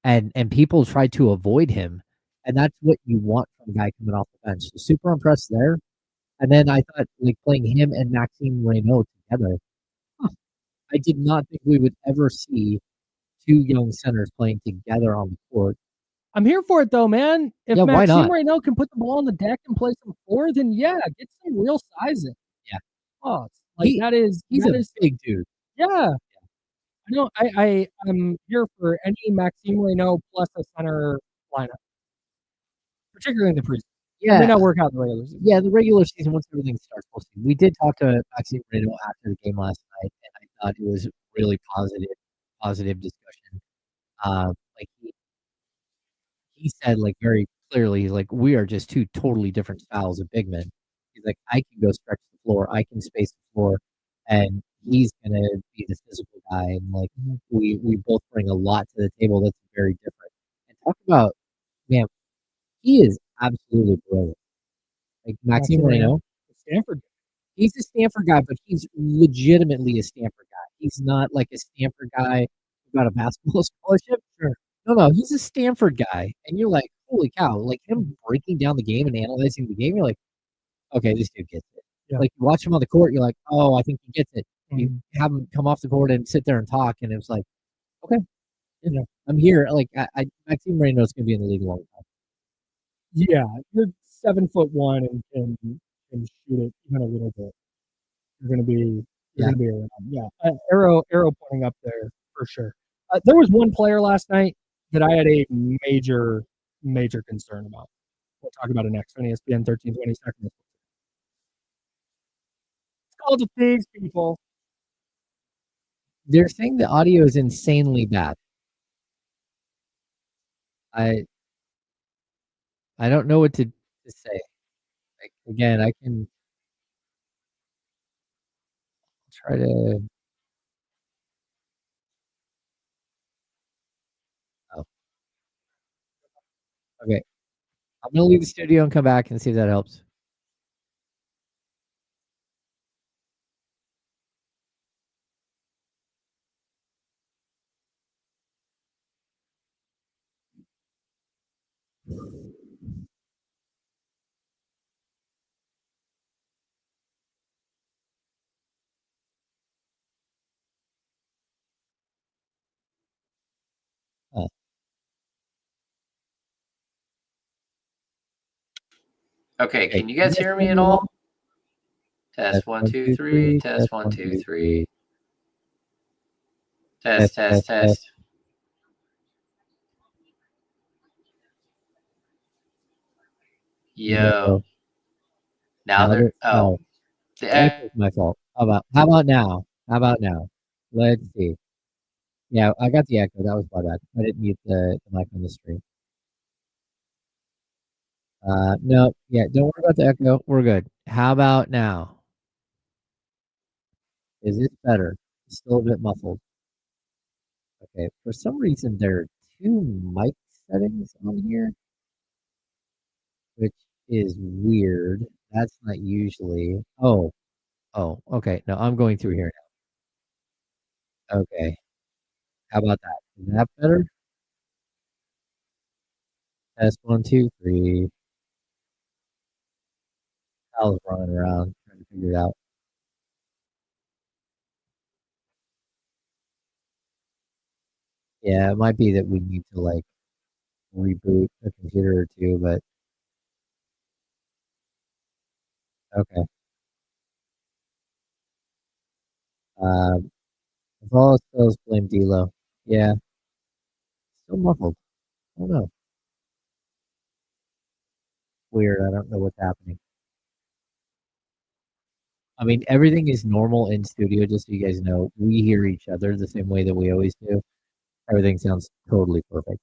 and people tried to avoid him, and that's what you want from a guy coming off the bench. So super impressed there. And then I thought, like, playing him and Maxime Reynaud together, I did not think we would ever see two young centers playing together on the court. I'm here for it though, man. If Maxime Reynaud can put the ball on the deck and play some floor, then get some real size in. Yeah. Oh, like he's a big dude. Yeah. I know. I'm here for any Maxime Reynaud plus a center lineup, particularly in the preseason. Yeah. It may not work out in the regular season. Yeah, the regular season, once everything starts, we'll see. We did talk to Maxime Reynaud after the game last night, and I thought it was really positive discussion. Like he said, like, very clearly, like, we are just two totally different styles of big men. He's like, I can go stretch the floor, I can space the floor, and he's gonna be the physical guy. And like, we both bring a lot to the table that's very different. And talk about, man, he is absolutely brilliant. Like Maxime Moreno, Stanford. he's a Stanford guy, but he's legitimately a Stanford guy. He's not like a Stanford guy who got a basketball scholarship. Sure. No, he's a Stanford guy, and you're like, holy cow! Like him breaking down the game and analyzing the game, you're like, okay, this dude gets it. Yeah. Like you watch him on the court, you're like, oh, I think he gets it. Mhm. You have him come off the court and sit there and talk, and it was like, okay, I'm here. Like Maxime Moreno is going to be in the league a long time. Yeah, you're 7'1" and can shoot it even a little bit. You're gonna be around. Yeah, arrow pointing up there for sure. There was one player last night that I had a major concern about. We'll talk about it next on ESPN 1320 Sacramento. It's called the Thieves, people. They're saying the audio is insanely bad. I don't know what to say. Like, again, I can try to. Oh, okay. I'm gonna leave the studio and come back and see if that helps. Okay, can you guys hear me at all? Test 1, 2, 3. Test 1, 2, 3. Test. Yo. Now they're no. the That's my fault. How about now? Let's see. Yeah, I got the echo. That was my bad. I didn't mute the mic on the stream. No, yeah, don't worry about the echo. We're good. How about now? Is it better? It's still a bit muffled. Okay, for some reason there are two mic settings on here, which is weird. That's not usually. Oh, okay. No, I'm going through here now. Okay. How about that? Is that better? Test 1, 2, 3. I was running around trying to figure it out. Yeah, it might be that we need to like reboot a computer or two, but okay. If all else fails, blame D'Lo. Yeah, still muffled. I don't know. Weird. I don't know what's happening. I mean, everything is normal in studio, just so you guys know. We hear each other the same way that we always do. Everything sounds totally perfect.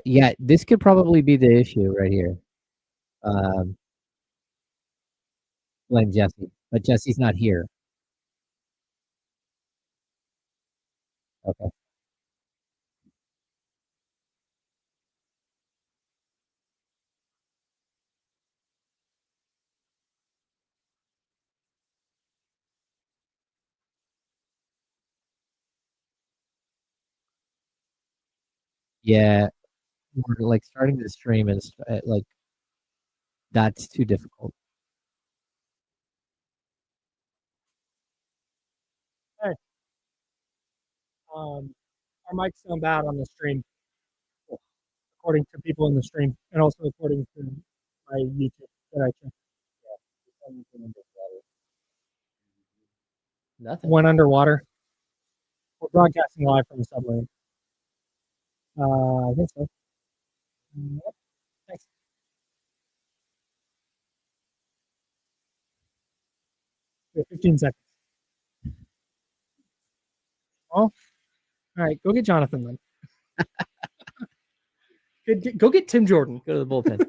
Yeah, this could probably be the issue right here. Blame Jesse, but Jesse's not here. Okay. Yeah, we're like starting the stream is like that's too difficult. Hey, our mics sound bad on the stream, according to people in the stream, and also according to my YouTube that I checked. Nothing. Went underwater. We're broadcasting live from the submarine. I think so. Yep. Thanks. We have 15 seconds. All right, go get Jonathan then. Go get Tim Jordan. Go to the bullpen.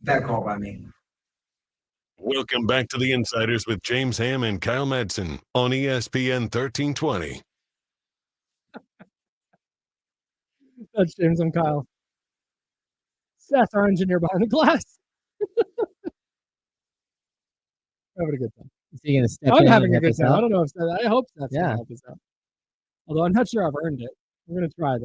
Bad call by me. Welcome back to the Insiders with James Ham and Kyle Madsen on ESPN 1320. That's James and Kyle. Seth, our engineer behind the glass. Having a good time. Is he gonna step I'm in having and a help good us time. out? I don't know if Seth, I hope Seth's Yeah. gonna help us out. Although I'm not sure I've earned it. We're gonna try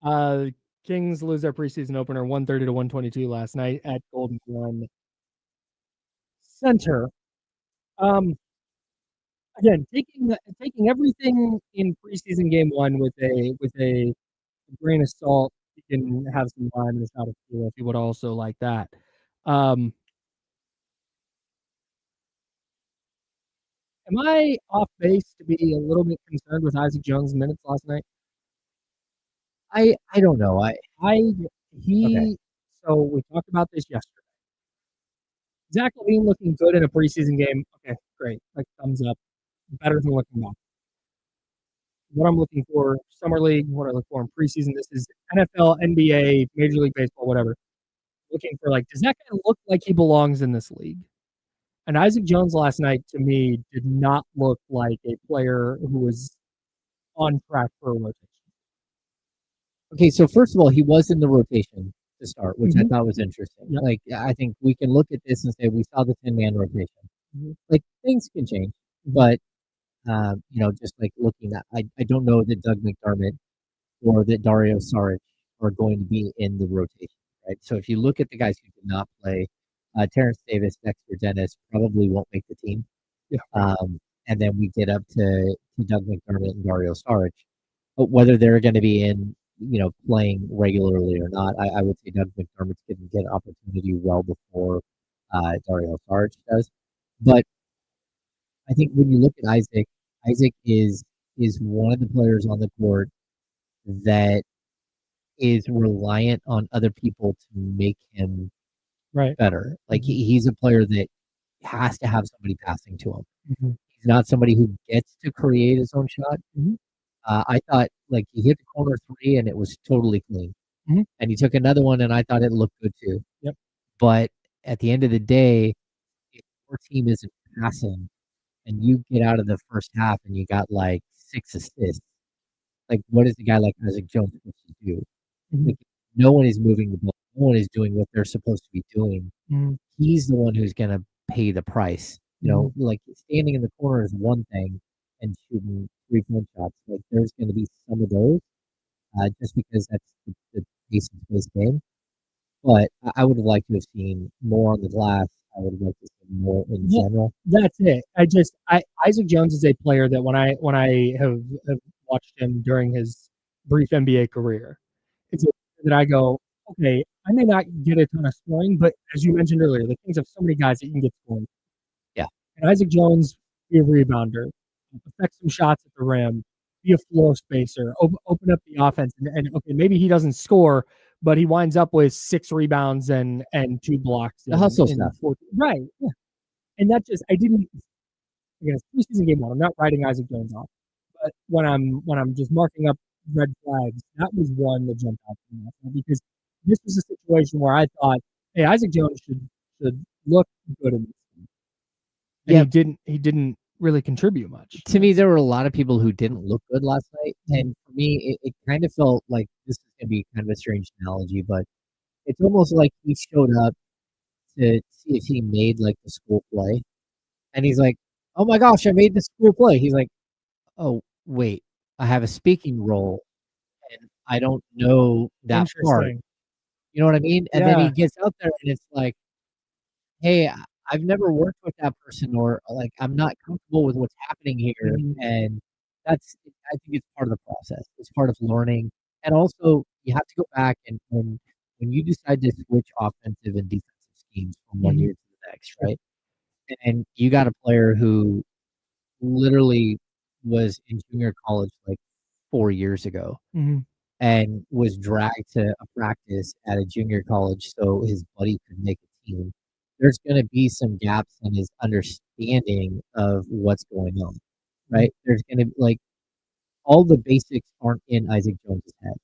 though. Kings lose their preseason opener 130 to 122 last night at Golden One Center. Again, taking everything in preseason game one with a grain of salt. You can have some lime and a shot of tequila if you would also like that. Am I off base to be a little bit concerned with Isaac Jones' minutes last night? I don't know. So we talked about this yesterday. Zach Levine looking good in a preseason game. Okay, great. Like thumbs up. Better than looking back. What I'm looking for, summer league, what I look for in preseason. This is NFL, NBA, Major League Baseball, whatever. Looking for does that guy look like he belongs in this league? And Isaac Jones last night, to me, did not look like a player who was on track for a rotation. Okay, so first of all, he was in the rotation to start, which I thought was interesting. Yep. I think we can look at this and say we saw the 10-man rotation. Things can change, but just looking at, I don't know that Doug McDermott or that Dario Saric are going to be in the rotation, right? So if you look at the guys who did not play, Terrence Davis, Dexter Dennis probably won't make the team. Yeah. And then we get up to Doug McDermott and Dario Saric. But whether they're going to be in, playing regularly or not, I would say Doug McDermott's going to get an opportunity well before Dario Saric does. But I think when you look at Isaac is one of the players on the court that is reliant on other people to make him better. He's a player that has to have somebody passing to him. He's not somebody who gets to create his own shot. I thought he hit the corner three and it was totally clean. And he took another one and I thought it looked good too. Yep. But at the end of the day, if your team isn't passing and you get out of the first half and you got 6 assists, what is the guy like Isaac Jones supposed to do? No one is moving the ball. No one is doing what they're supposed to be doing. He's the one who's going to pay the price. Standing in the corner is one thing and shooting 3-point shots. There's going to be some of those just because that's the pace of this game. But I would have liked to have seen more on the glass. I would have liked to see more in general. That's it. Isaac Jones is a player that when I have watched him during his brief NBA career, it's a player that I go, okay, I may not get a ton of scoring, but as you mentioned earlier, the Kings have so many guys that you can get scoring. Yeah. And Isaac Jones, be a rebounder, affect some shots at the rim, be a floor spacer, open up the offense, and okay, maybe he doesn't score, but he winds up with 6 rebounds and 2 blocks. The hustle stuff. Right. Yeah. And that just, preseason game one, I'm not writing Isaac Jones off. But when I'm just marking up red flags, that was one that jumped out to me because this was a situation where I thought, hey, Isaac Jones should look good in this game. And he didn't really contribute much. To me, there were a lot of people who didn't look good last night. And for me, it kind of felt like this is going to be kind of a strange analogy, but it's almost like he showed up to see if he made the school play. And he's like, oh my gosh, I made the school play. He's like, oh, wait, I have a speaking role and I don't know that part. You know what I mean? And then he gets out there and it's like, hey, I've never worked with that person or I'm not comfortable with what's happening here. And I think it's part of the process. It's part of learning. And also you have to go back and when you decide to switch offensive and defensive schemes from one year to the next, right? And you got a player who literally was in junior college 4 years ago. and was dragged to a practice at a junior college so his buddy could make a team, there's going to be some gaps in his understanding of what's going on, right? There's going to like all the basics aren't in Isaac Jones's head.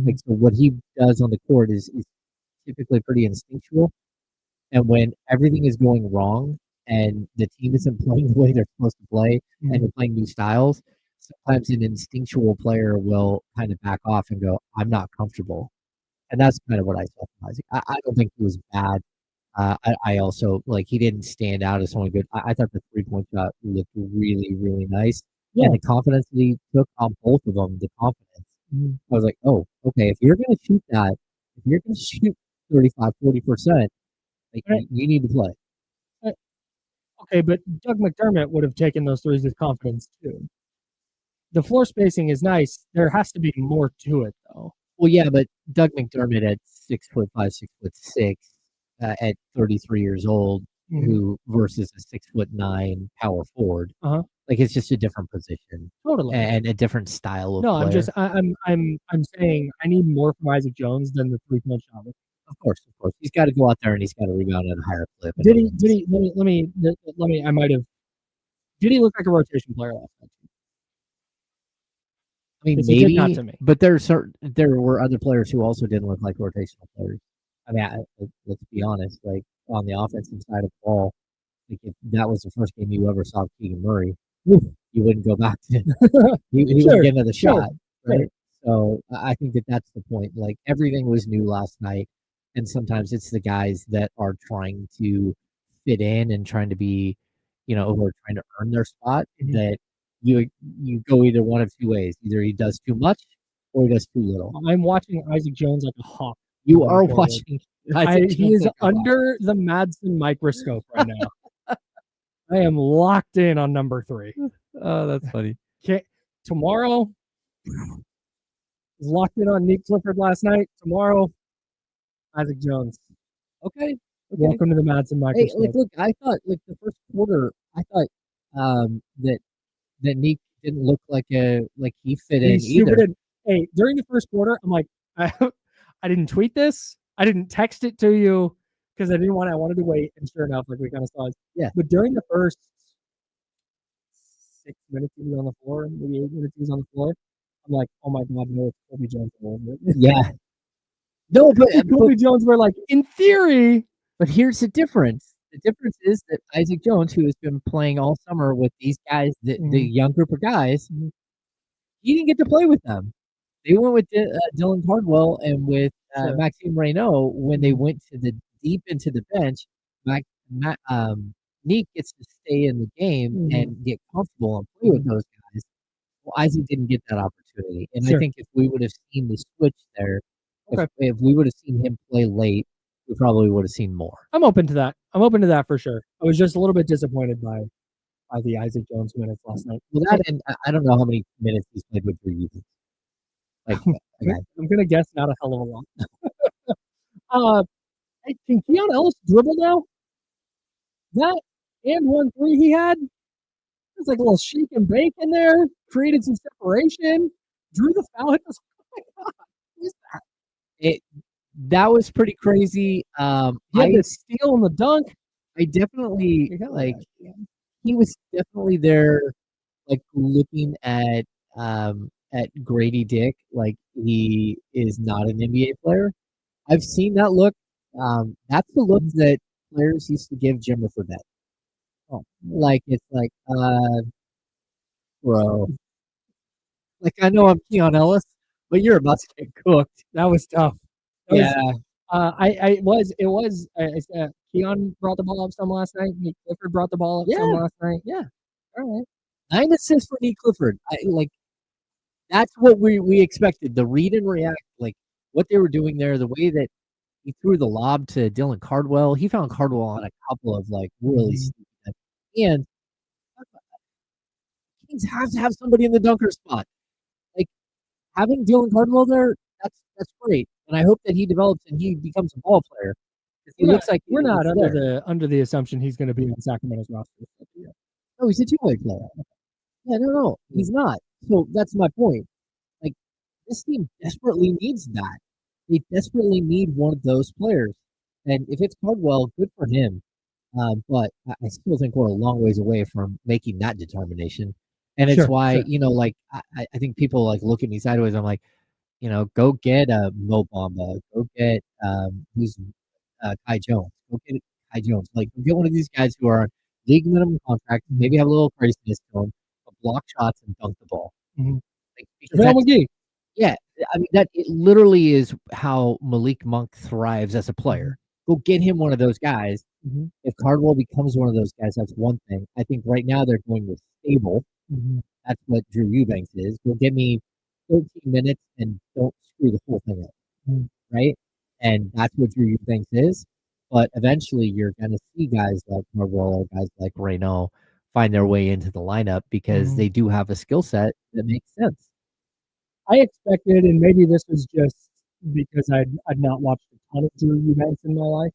Like, so what he does on the court is typically pretty instinctual. And when everything is going wrong and the team isn't playing the way they're supposed to play and they're playing new styles, sometimes an instinctual player will kind of back off and go, I'm not comfortable. And that's kind of what I saw from Isaac. I don't think he was bad. I also, like, he didn't stand out as someone good. I thought the three-point shot looked really, really nice. Yeah. And the confidence that he took on both of them, the confidence. I was like, oh, okay, if you're going to shoot that, if you're going to shoot 35, 40%, like, you need to play. Okay, but Doug McDermott would have taken those threes with confidence too. The floor spacing is nice. There has to be more to it, though. Well, yeah, but Doug McDermott at 6'5", 6'6", at 33 years old, who versus a 6'9" power forward, like, it's just a different position, totally, and a different style of no, player. I'm saying I need more from Isaac Jones than the 3-point shot. Of course, he's got to go out there and he's got to rebound at a higher clip. Did he? Let me. I might have. Did he look like a rotation player last night? I mean, maybe, not to me. But there were other players who also didn't look like rotational players. I mean, let's be honest. Like, on the offensive side of the ball, like, if that was the first game you ever saw Keegan Murray, you wouldn't go back to. he wouldn't get another shot, right? So I think that's the point. Like, everything was new last night. And sometimes it's the guys that are trying to fit in and trying to be, who are trying to earn their spot, that you go either one of two ways. Either he does too much or he does too little. I'm watching Isaac Jones like a hawk. You are watching. He is under the Madsen microscope right now. I am locked in on number 3. Oh, that's funny. Tomorrow, locked in on Nick Clifford last night. Tomorrow, Isaac Jones. Okay. Welcome to the Madsen microscope. Hey, look, I thought, like, the first quarter, that Nick didn't look like he fit in either. Hey, during the first quarter, I'm like, I didn't tweet this. I didn't text it to you because I wanted to wait. And sure enough, like, we kind of saw it. Yeah. But during the first 6 minutes he was on the floor, maybe 8 minutes he was on the floor, I'm like, oh my God, no, it's Kobe Jones. Yeah. No, but Kobe Jones were like, in theory. But here's the difference. The difference is that Isaac Jones, who has been playing all summer with these guys, the young group of guys, he didn't get to play with them. They went with Dylan Cardwell and with Maxime Reynaud when they went to the deep into the bench. Nick gets to stay in the game and get comfortable and play with those guys. Well, Isaac didn't get that opportunity. And I think if we would have seen the switch there, if we would have seen him play late, we probably would have seen more. I'm open to that for sure. I was just a little bit disappointed by the Isaac Jones minutes last night. Well, and I don't know how many minutes he's played with Preseason. Like, I'm gonna guess not a hell of a lot. Hey, can Keon Ellis dribble now? That and 1-3 he had. There's like a little shake and bake in there. Created some separation. Drew the foul. Oh my God, what is that? That was pretty crazy. He had the steal and the dunk. I definitely he was definitely there, like, looking at Grady Dick like he is not an NBA player. I've seen that look. That's the look that players used to give Jimmer Fredette. Oh, like, it's like, bro. Like, I know I'm Keon Ellis, but you're about to get cooked. That was tough. Yeah. Keon brought the ball up some last night. Nick Clifford brought the ball up some last night. Yeah. All right. 9 assists for Nick Clifford. That's what we expected. The read and react, like what they were doing there, the way that he threw the lob to Dylan Cardwell. He found Cardwell on a couple of, like, really stupid. And Kings have to have somebody in the dunker spot. Like, having Dylan Cardwell there, that's great. And I hope that he develops and he becomes a ball player. He looks like we're not under the assumption he's going to be in Sacramento's roster. No, he's a two-way player. Yeah, no, he's not. So that's my point. Like, this team desperately needs that. They desperately need one of those players. And if it's Cardwell, good for him. But I still think we're a long ways away from making that determination. And it's why, like, I think people like look at me sideways. I'm like, go get a Mo Bamba, go get who's Kai Jones, go get Kai Jones. Like, get one of these guys who are league minimum contract, maybe have a little craziness to them, but block shots and dunk the ball. Like, McGee. Yeah, I mean that it literally is how Malik Monk thrives as a player. Go get him one of those guys. If Cardwell becomes one of those guys, that's one thing. I think right now they're going with stable. That's what Drew Eubanks is. Go get me 13 minutes and don't screw the whole thing up, right? And that's what Drew Eubanks is. But eventually, you're going to see guys like Cardwell or guys like Reynaud find their way into the lineup because they do have a skill set that makes sense. I expected, and maybe this was just because I'd not watched a ton of Drew Eubanks in my life.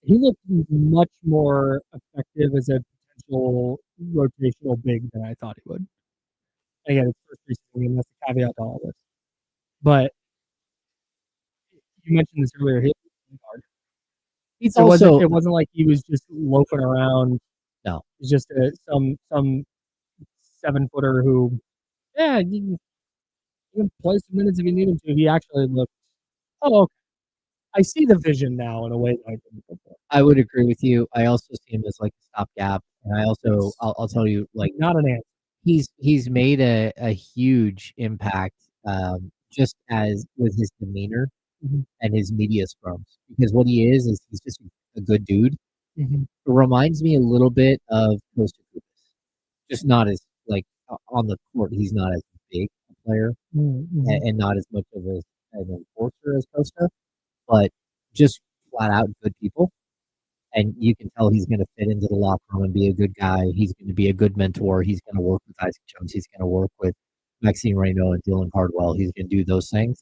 He looked much more effective as a potential rotational big than I thought he would. And again, it's first preseason game, that's the caveat to all this. But you mentioned this earlier, he was hard. It wasn't like he was just loafing around. No, he's just some 7-footer who, you can play some minutes if you need him to. He actually looked. Oh, okay. I see the vision now in a way that I didn't before. I would agree with you. I also see him as like a stopgap, and I also I'll tell you, like, not an answer. He's made a huge impact just as with his demeanor and his media scrums, because what he is he's just a good dude. It reminds me a little bit of Costa Cooper, just not as like on the court. He's not as big a player and not as much of an enforcer as Costa, but just flat out good people. And you can tell he's going to fit into the locker room and be a good guy. He's going to be a good mentor. He's going to work with Isaac Jones. He's going to work with Maxine Reynaud and Dylan Cardwell. He's going to do those things.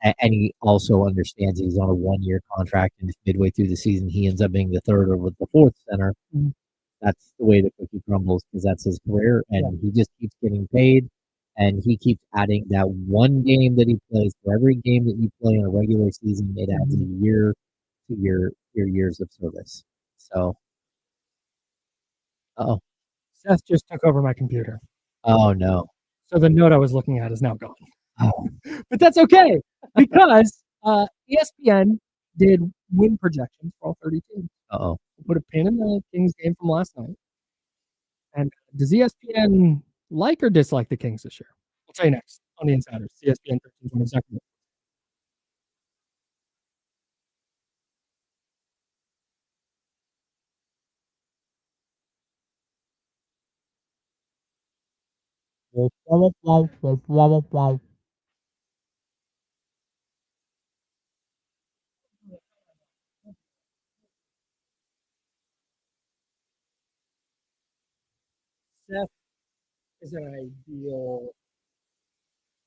And he also understands he's on a 1-year contract, and if midway through the season he ends up being the third or the fourth center, that's the way the cookie crumbles, because that's his career, and he just keeps getting paid, and he keeps adding that one game that he plays. For every game that you play in a regular season, it adds a year to your years of service. So, Seth just took over my computer. Oh no! So the note I was looking at is now gone. Oh, but that's okay because ESPN did win projections for all 30 teams. We'll put a pin in the Kings game from last night. And does ESPN like or dislike the Kings this year? I'll tell you next on the Insiders. ESPN 1320 Sacramento. Seth is an ideal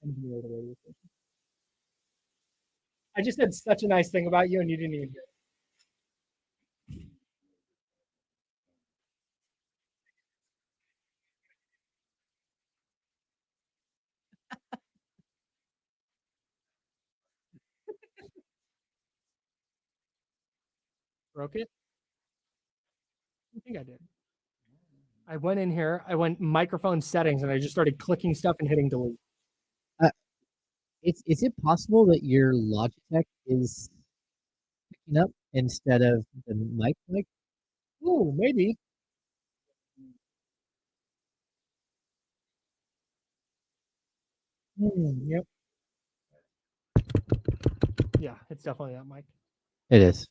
NBA radio station. I just said such a nice thing about you, and you didn't even hear it. Broke it? I think I did. I went in here, I went microphone settings, and I just started clicking stuff and hitting delete. Is it possible that your Logitech is picking up instead of the mic? Oh, maybe. Yep. Yeah, it's definitely that mic. It is.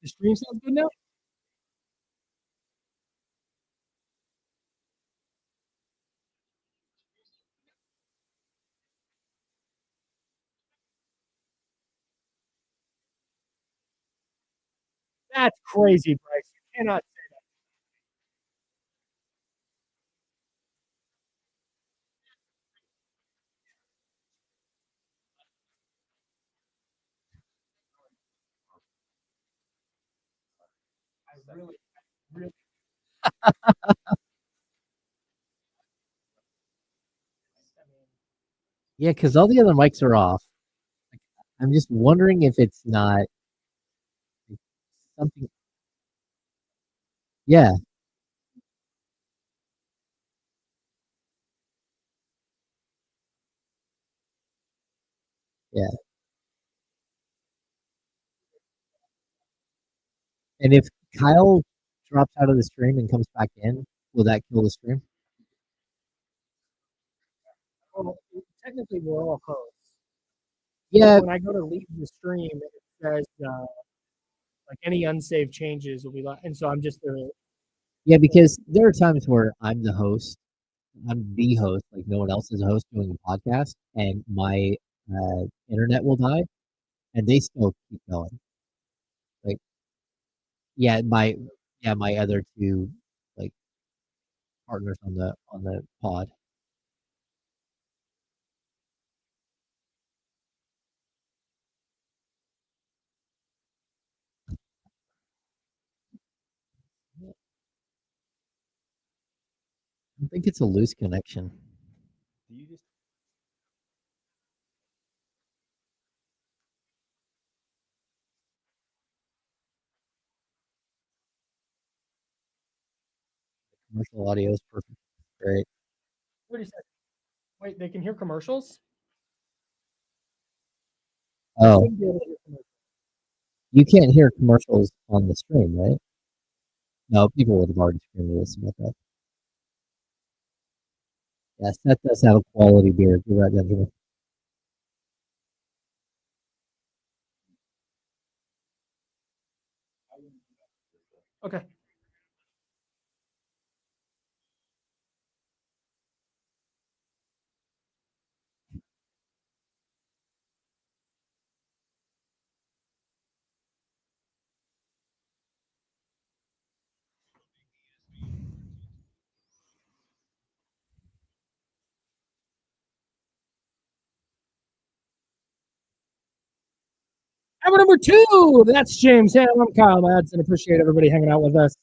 The stream sounds good now? That's crazy, Bryce. You cannot say that. I really Yeah, because all the other mics are off. I'm just wondering if it's not something. Yeah. Yeah. And if Kyle drops out of the stream and comes back in, will that kill the stream? Well, technically, we're all hosts. Yeah. When I go to leave the stream, it says like any unsaved changes will be and so I'm just Yeah, because there are times where I'm the host. I'm the host, like no one else is a host doing a podcast, and my internet will die, and they still keep going. Like, yeah, my other two like partners on the pod. I think it's a loose connection. Commercial audio is perfect. Great. What do you say? Wait, they can hear commercials? Oh, you can't hear commercials on the stream, right? No, people would have already screamed this about that. Yes, that does have a quality beer. You're right, Benjamin. Okay. Hour number 2. That's James Ham. I'm Kyle Madsen. Appreciate everybody hanging out with us.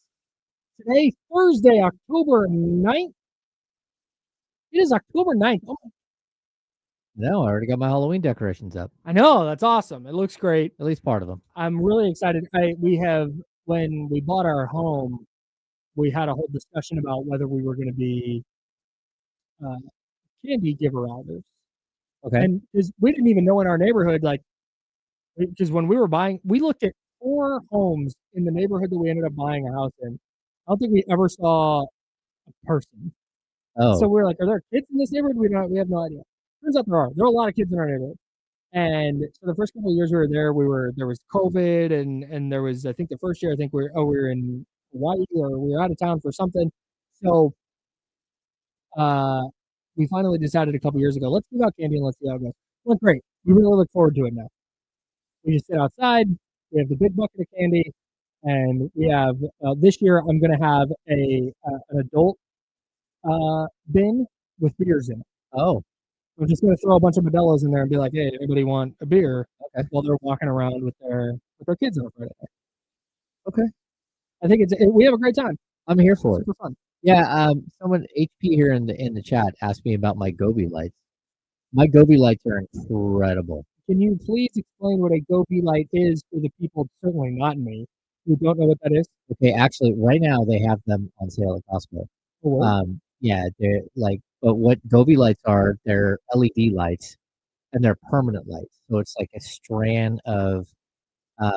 Today, Thursday, October 9th. It is October 9th. Oh, no, I already got my Halloween decorations up. I know. That's awesome. It looks great. At least part of them. I'm really excited. When we bought our home, we had a whole discussion about whether we were going to be candy giver outers. Okay. And because we didn't even know in our neighborhood, because when we were buying, we looked at 4 homes in the neighborhood that we ended up buying a house in. I don't think we ever saw a person. Oh. So we're like, are there kids in this neighborhood? We have no idea. Turns out there are. There are a lot of kids in our neighborhood. And so the first couple of years we were there, there was COVID, and there was, I think the first year, I think we were in Hawaii, or we were out of town for something. So we finally decided a couple years ago, let's give out candy and let's see how it goes. Well, great. We really look forward to it now. We just sit outside. We have the big bucket of candy, and we have this year. I'm going to have an adult bin with beers in it. Oh, I'm just going to throw a bunch of Modelo's in there and be like, "Hey, anybody want a beer?" Okay. While they're walking around with their kids on Friday. Okay. I think we have a great time. I'm here for Super fun. Yeah. Someone HP here in the chat asked me about my Gobi lights. My Gobi lights are incredible. Can you please explain what a Gobi light is for the people, certainly not me, who don't know what that is? Okay, actually, right now they have them on sale at Costco. Oh, yeah, they're like, but what Gobi lights are, they're LED lights, and they're permanent lights. So it's like a strand of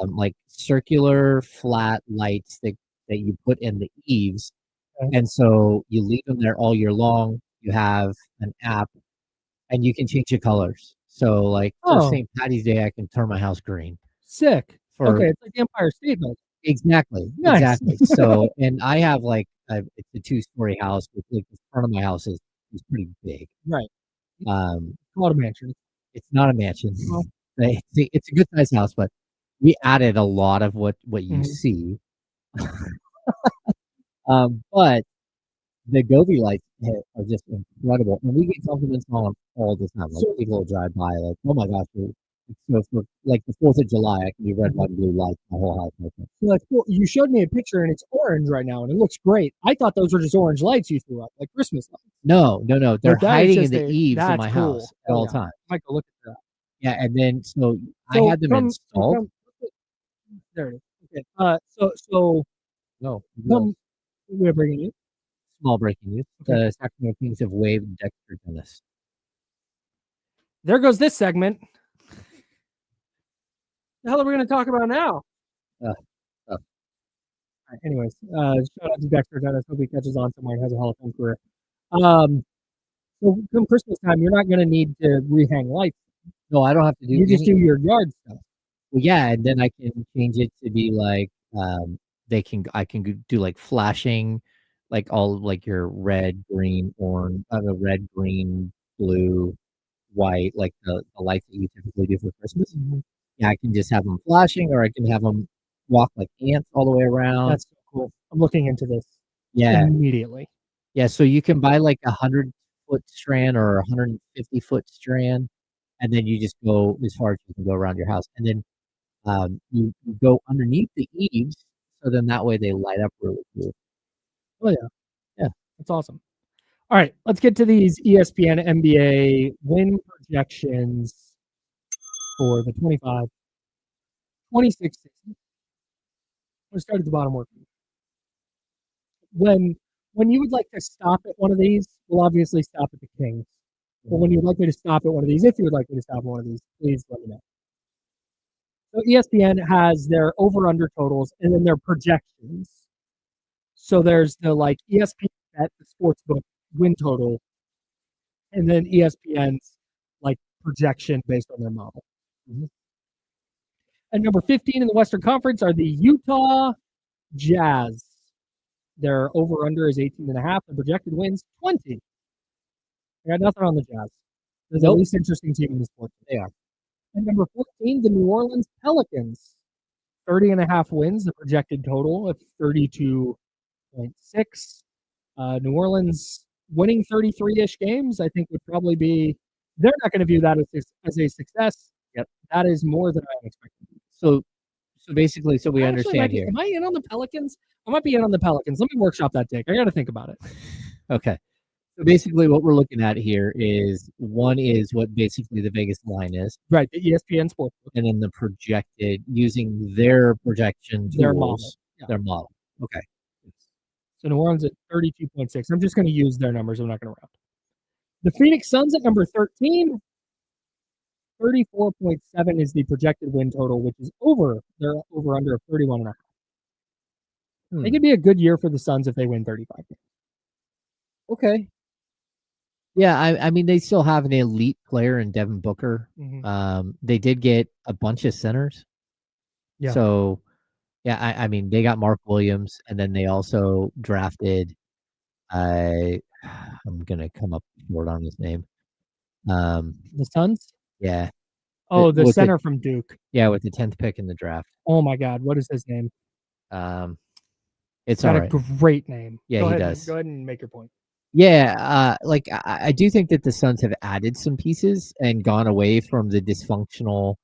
like circular flat lights that you put in the eaves, okay. And so you leave them there all year long. You have an app, and you can change the colors. So like for St. Patty's Day, I can turn my house green. Sick. Okay, it's like the Empire State Building. Exactly. Nice. Exactly. So, and I have it's a 2-story house, but like the front of my house is pretty big. Right. Not a mansion. It's not a mansion. Well, it's a good sized house, but we added a lot of what you see. But the Gobi lights are just incredible, and we get compliments on them all the time. Like people will drive by, like, "Oh my gosh, So for like the 4th of July, I can do red, white, and blue lights my whole house. Open. Like, well, you showed me a picture and it's orange right now and it looks great. I thought those were just orange lights you threw up, like Christmas lights. No. They're But that is hiding in just the eaves of my cool. house at all times. Michael, look at that. Yeah, and then so I So had them installed. There it is. Okay. So No, we're bringing you. small breaking news. Okay. The Sacramento Kings have waived Dexter Dennis. There goes this segment. The hell are we going to talk about now? All right, anyways, shout out to Dexter Dennis. Hope he catches on somewhere and has a Hall of Fame career. So come Christmas time, you're not going to need to rehang lights. No, I don't have to do. You just do your yard stuff. Well, yeah, and then I can change it to be like I can do like flashing, like all of like your red, green, orange, red, green, blue, white, like the lights that you typically do for Christmas. Mm-hmm. Yeah, I can just have them flashing, or I can have them walk like ants all the way around. That's so cool. I'm looking into this. Yeah, immediately. Yeah, so you can buy like 100-foot strand or 150-foot strand, and then you just go as far as you can go around your house, and then you go underneath the eaves, so then that way they light up really cool. Oh yeah, that's awesome. All right, let's get to these ESPN NBA win projections for the 25-26 season. We'll start at the bottom working. When you would like to stop at one of these, we'll obviously stop at the Kings. But when you'd like me to stop at one of these, if you would like me to stop at one of these, please let me know. So ESPN has their over-under totals and then their projections. So there's the like ESPN bet, the sportsbook win total, and then ESPN's like projection based on their model. Mm-hmm. At number 15 in the Western Conference are the Utah Jazz. Their over-under is 18.5. The projected wins 20. I got nothing on the Jazz. They're the least interesting team in the sport. They are. And number 14, the New Orleans Pelicans. 30.5 wins. The projected total of 32.6. New Orleans winning 33-ish games, I think, would probably be. They're not going to view that as a success. Yep. That is more than I'm expecting. So basically, we understand here. Am I in on the Pelicans? I might be in on the Pelicans. Let me workshop that take. I got to think about it. Okay. So basically what we're looking at here is one is what basically the Vegas line is. Right, the ESPN Sports. And then the projected, using their projection tools, their model. Okay. So New Orleans at 32.6. I'm just going to use their numbers. I'm not going to round. The Phoenix Suns at number 13. 34.7 is the projected win total, which is over their over-under of 31.5. I think it'd be a good year for the Suns if they win 35 games. Okay. Yeah, I mean, they still have an elite player in Devin Booker. Mm-hmm. They did get a bunch of centers. Yeah. So, yeah, I mean, they got Mark Williams, and then they also drafted, I'm going to come up short on his name. The Suns? Yeah. Oh, the center from Duke. Yeah, with the 10th pick in the draft. Oh, my God. What is his name? It's got all right. a great name. Yeah, he does. Go ahead and make your point. Yeah, like I do think that the Suns have added some pieces and gone away from the dysfunctional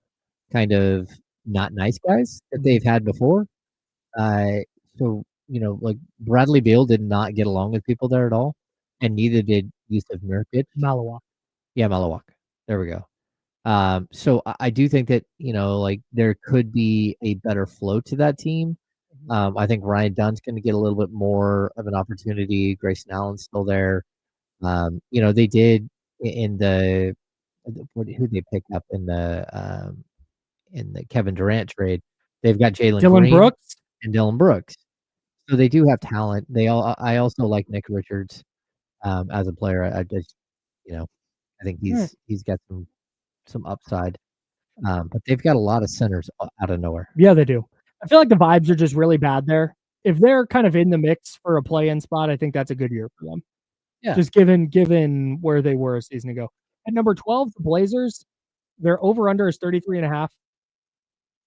kind of not nice guys that they've had before. So, like Bradley Beal did not get along with people there at all, and neither did Yusuf Nurkic. Malawak. Yeah, Malawak. There we go. So I do think that, like there could be a better flow to that team. I think Ryan Dunn's going to get a little bit more of an opportunity. Grayson Allen's still there. They did in who they pick up in the Kevin Durant trade. They've got Dylan Brooks and Dylan Brooks. So they do have talent. I also like Nick Richards as a player. I just, I think he's got some upside. But they've got a lot of centers out of nowhere. Yeah, they do. I feel like the vibes are just really bad there. If they're kind of in the mix for a play-in spot, I think that's a good year for them. Yeah. Just given where they were a season ago. At number 12, the Blazers, their over-under is 33.5.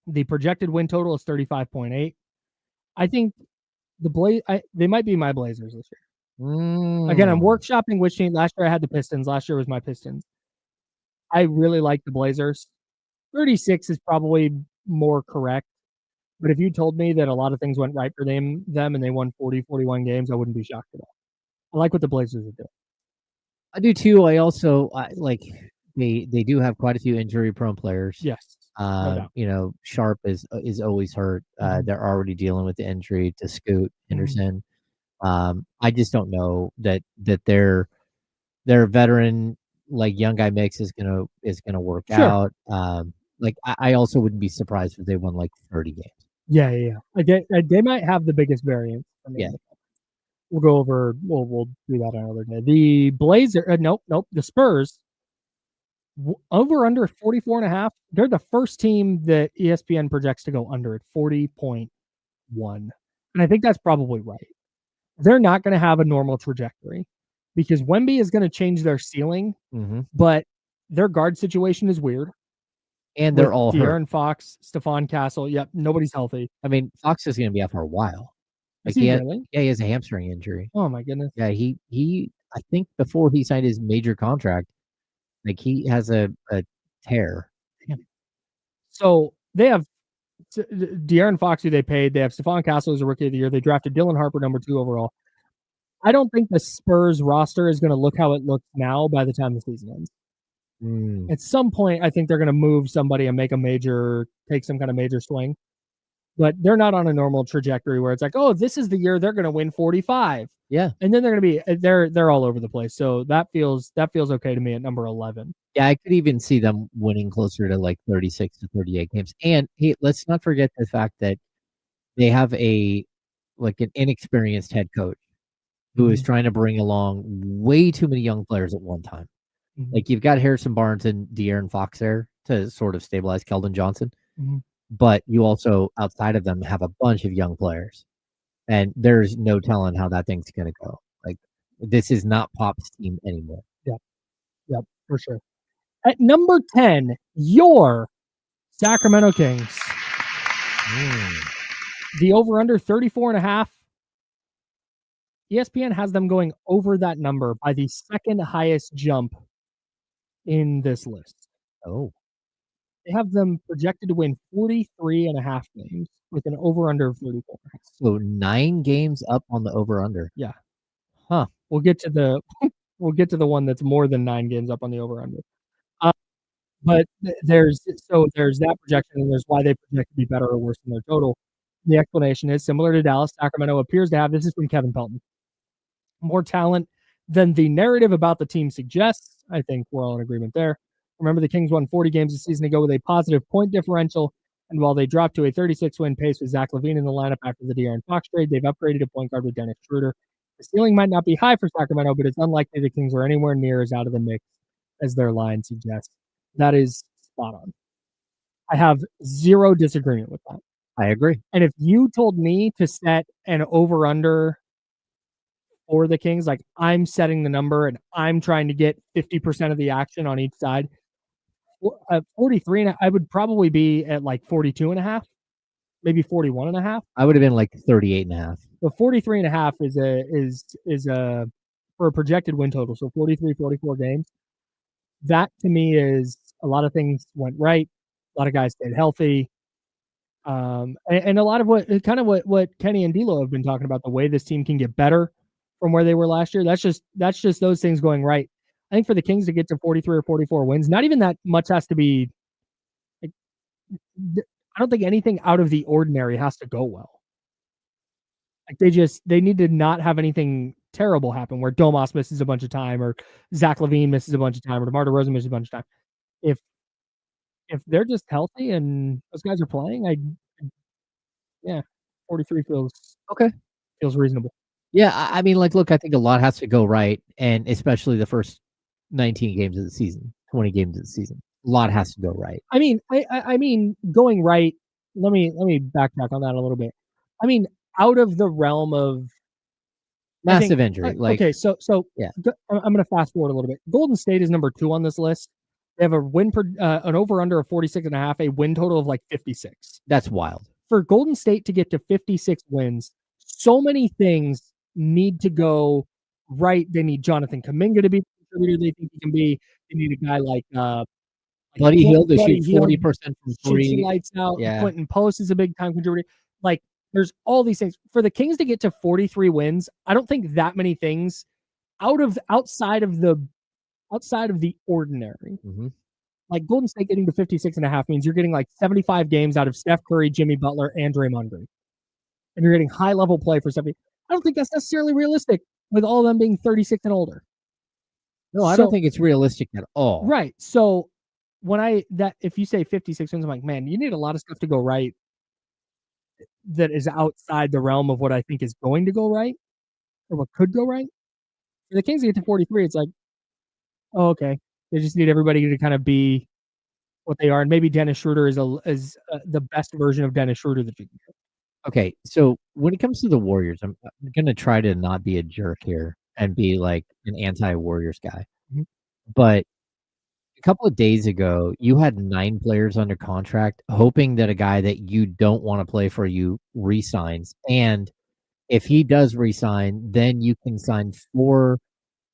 The projected win total is 35.8. I think they might be my Blazers this year. Again, I'm workshopping which team. Last year I had the Pistons. Last year was my Pistons. I really like the Blazers. 36 is probably more correct. But if you told me that a lot of things went right for them and they won 40, 41 games, I wouldn't be shocked at all. I like what the Blazers are doing. I do too. I also like they do have quite a few injury-prone players. Yes. No doubt. Sharp is always hurt. They're already dealing with the injury to Scoot Henderson. I just don't know that their veteran young guy mix is gonna work out. I also wouldn't be surprised if they won 30 games. Yeah. They might have the biggest variance. Yeah. We'll go over. We'll do that another day. The Blazers. Nope. The Spurs. Over under 44.5. They're the first team that ESPN projects to go under at 40.1, and I think that's probably right. They're not going to have a normal trajectory because Wemby is going to change their ceiling, but their guard situation is weird. And they're all hurt. De'Aaron Fox, Stephon Castle. Yep, nobody's healthy. I mean, Fox is going to be out for a while. Really? Yeah, he has a hamstring injury. Oh my goodness. Yeah, he I think before he signed his major contract, he has a tear. So they have De'Aaron Fox, who they paid. They have Stephon Castle as a rookie of the year. They drafted Dylan Harper, number 2 overall. I don't think the Spurs roster is going to look how it looks now by the time the season ends. At some point, I think they're going to move somebody and take some kind of major swing. But they're not on a normal trajectory where it's like, oh, this is the year they're going to win 45. Yeah. And then they're going to be they're all over the place. So that feels okay to me at number 11. Yeah, I could even see them winning closer to 36 to 38 games. And hey, let's not forget the fact that they have an inexperienced head coach who is trying to bring along way too many young players at one time. You've got Harrison Barnes and De'Aaron Fox there to sort of stabilize Keldon Johnson. But you also, outside of them, have a bunch of young players. And there's no telling how that thing's going to go. This is not Pop's team anymore. Yep, for sure. At number 10, your Sacramento Kings. The over-under 34.5. ESPN has them going over that number by the second highest jump in this list. Oh. They have them projected to win 43.5 games with an over-under of 34. So 9 games up on the over-under. Yeah. Huh. We'll get to the one that's more than 9 games up on the over-under. But there's that projection, and there's why they project to be better or worse than their total. The explanation is similar to Dallas. Sacramento appears to have, this is from Kevin Pelton, more talent than the narrative about the team suggests. I think we're all in agreement there. Remember, the Kings won 40 games a season ago with a positive point differential, and while they dropped to a 36-win pace with Zach LaVine in the lineup after the De'Aaron Fox trade, they've upgraded a point guard with Dennis Schroeder. The ceiling might not be high for Sacramento, but it's unlikely the Kings are anywhere near as out of the mix as their line suggests. That is spot on. I have zero disagreement with that. I agree. And if you told me to set an over-under for the Kings, I'm setting the number and I'm trying to get 50% of the action on each side, 43, and I would probably be at 42.5, maybe 41.5. I would have been 38.5. So 43.5 is a for a projected win total. So 43, 44 games. That to me is a lot of things went right. A lot of guys stayed healthy. And a lot of what Kenny and D'Lo have been talking about, the way this team can get better from where they were last year. That's just those things going right. I think for the Kings to get to 43 or 44 wins, not even that much has to be. I don't think anything out of the ordinary has to go well. They need to not have anything terrible happen where Domas misses a bunch of time or Zach LaVine misses a bunch of time or DeMar DeRozan misses a bunch of time. If they're just healthy and those guys are playing, 43 feels reasonable. Yeah, I mean, look, I think a lot has to go right, and especially the first 19 games of the season, 20 games of the season. A lot has to go right. I mean, going right. Let me backtrack on that a little bit. I mean, out of the realm of massive injury. Okay, so yeah, I'm going to fast forward a little bit. Golden State is number 2 on this list. They have an over-under of 46.5, a win total of 56. That's wild. For Golden State to get to 56 wins, so many things need to go right. They need Jonathan Kuminga to be the contributor they think he can be. They need a guy like Buddy Hield to Buddy shoot Hield 40% from shoots three. lights out. Yeah. Quentin Post is a big time contributor. Like, there's all these things. For the Kings to get to 43 wins, I don't think that many things outside of the ordinary. Mm-hmm. Like Golden State getting to 56.5 means you're getting like 75 games out of Steph Curry, Jimmy Butler, and Draymond Green. And you're getting high level play for 70. I don't think that's necessarily realistic with all of them being 36 and older. No, I don't think it's realistic at all. Right. So if you say 56 wins, I'm like, man, you need a lot of stuff to go right that is outside the realm of what I think is going to go right or what could go right. For the Kings to get to 43, it's like, oh, okay. They just need everybody to kind of be what they are. And maybe Dennis Schroeder is the best version of Dennis Schroeder that you can get. Okay, so when it comes to the Warriors, I'm going to try to not be a jerk here and be like an anti-Warriors guy. Mhm. But a couple of days ago, you had 9 players under contract, hoping that a guy that you don't want to play for you resigns. And if he does resign, then you can sign 4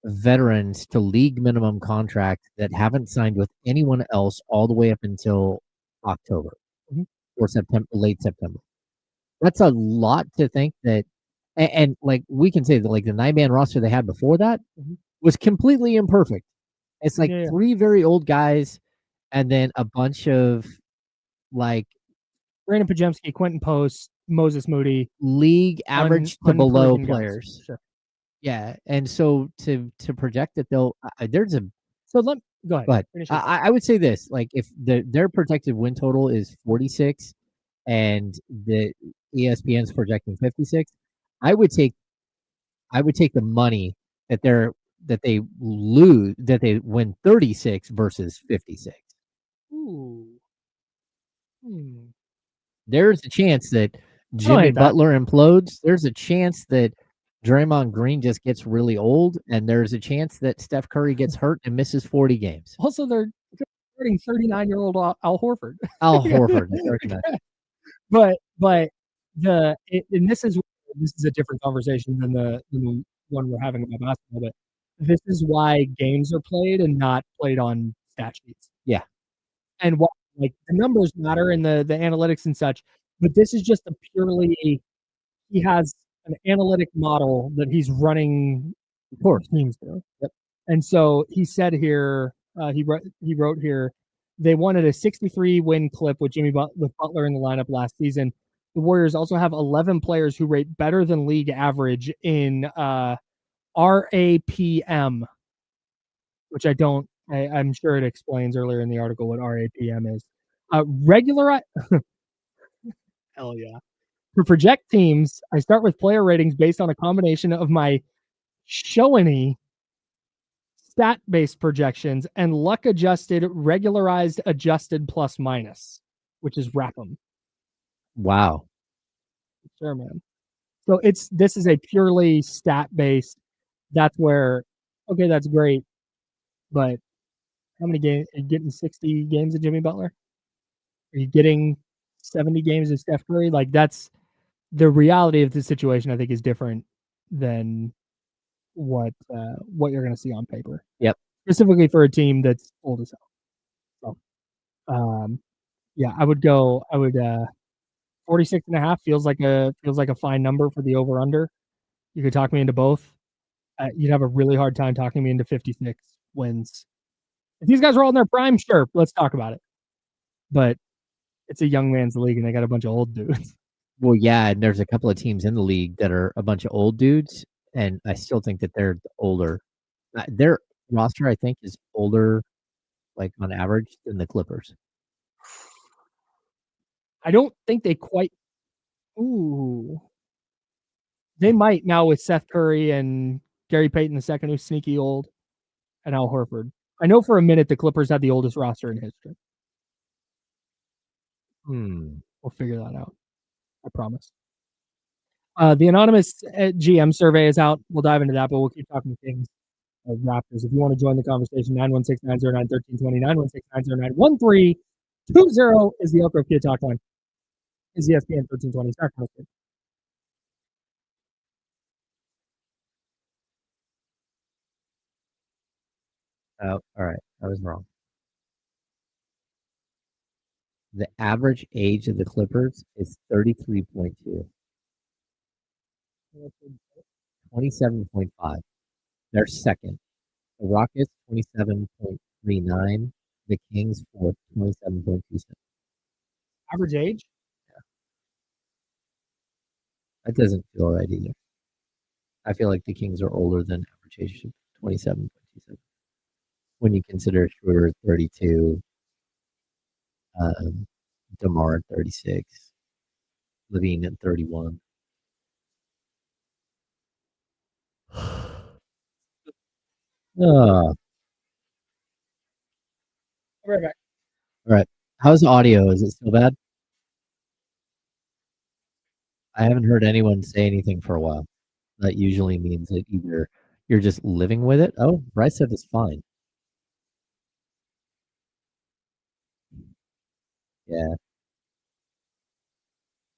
veterans to league minimum contracts that haven't signed with anyone else all the way up until October or September, late September. That's a lot to think that, and like we can say that like the 9-man roster they had before that was completely imperfect. It's like 3 very old guys and then a bunch of like Brandon Pajemski, Quentin Post, Moses Moody, league average to below players. Sure. Yeah, and so to project that they'll there's a so let go ahead. But I would say this: like if their projected win total is 46, and the ESPN's projecting 56, I would take the money that they win 36 versus 56. Ooh. There's a chance that Jimmy Butler implodes. There's a chance that Draymond Green just gets really old, and there's a chance that Steph Curry gets hurt and misses 40 games. Also, they're starting 39-year-old Al Horford. Al Horford. But this is a different conversation than the one we're having about basketball. But this is why games are played and not played on stat sheets. Yeah, and why like the numbers matter and the analytics and such. But this is just a purely he has an analytic model that he's running teams through. Yep. And so he said here, he wrote here, they wanted a 63 win clip with with Butler in the lineup last season. The Warriors also have 11 players who rate better than league average in RAPM, which I'm sure it explains earlier in the article what RAPM is. Hell yeah. For project teams, I start with player ratings based on a combination of my Showaney stat-based projections and luck-adjusted, regularized, adjusted plus minus, which is RAPM. Wow. Sure, man. So this is a purely stat-based. That's where, okay, that's great, but how many games? Are you getting 60 games of Jimmy Butler? Are you getting 70 games of Steph Curry? Like that's the reality of the situation. I think is different than what you're going to see on paper. Yep. Specifically for a team that's old as hell. So, yeah, I would 46.5 feels like a fine number for the over under. You could talk me into both. You'd have a really hard time talking me into 56 wins. If these guys are all in their prime, sure, let's talk about it. But it's a young man's league, and they got a bunch of old dudes. Well, yeah, and there's a couple of teams in the league that are a bunch of old dudes, and I still think that they're older. Their roster, I think, is older, like on average, than the Clippers. I don't think they quite. Ooh, they might now with Seth Curry and Gary Payton II, who's sneaky old, and Al Horford. I know for a minute the Clippers had the oldest roster in history. We'll figure that out. I promise. The anonymous GM survey is out. We'll dive into that, but we'll keep talking Kings Raptors. If you want to join the conversation, 916-909-1320, 916-909-1320 is the Elk Grove Kid Talk line. Is ESPN 1320. Sacramento Kings. Oh, all right. I was wrong. The average age of the Clippers is 33.2. 27.5. They're second. The Rockets, 27.39. The Kings, fourth, 27.27. Average age? That doesn't feel right either. I feel like the Kings are older than average age of 27.27. When you consider Schroeder at 32, DeMar at 36, Levine at 31. Oh, Right back. all right. How's the audio? Is it still bad? I haven't heard anyone say anything for a while. That usually means that either you're just living with it. Oh, Bryce said it's fine. Yeah.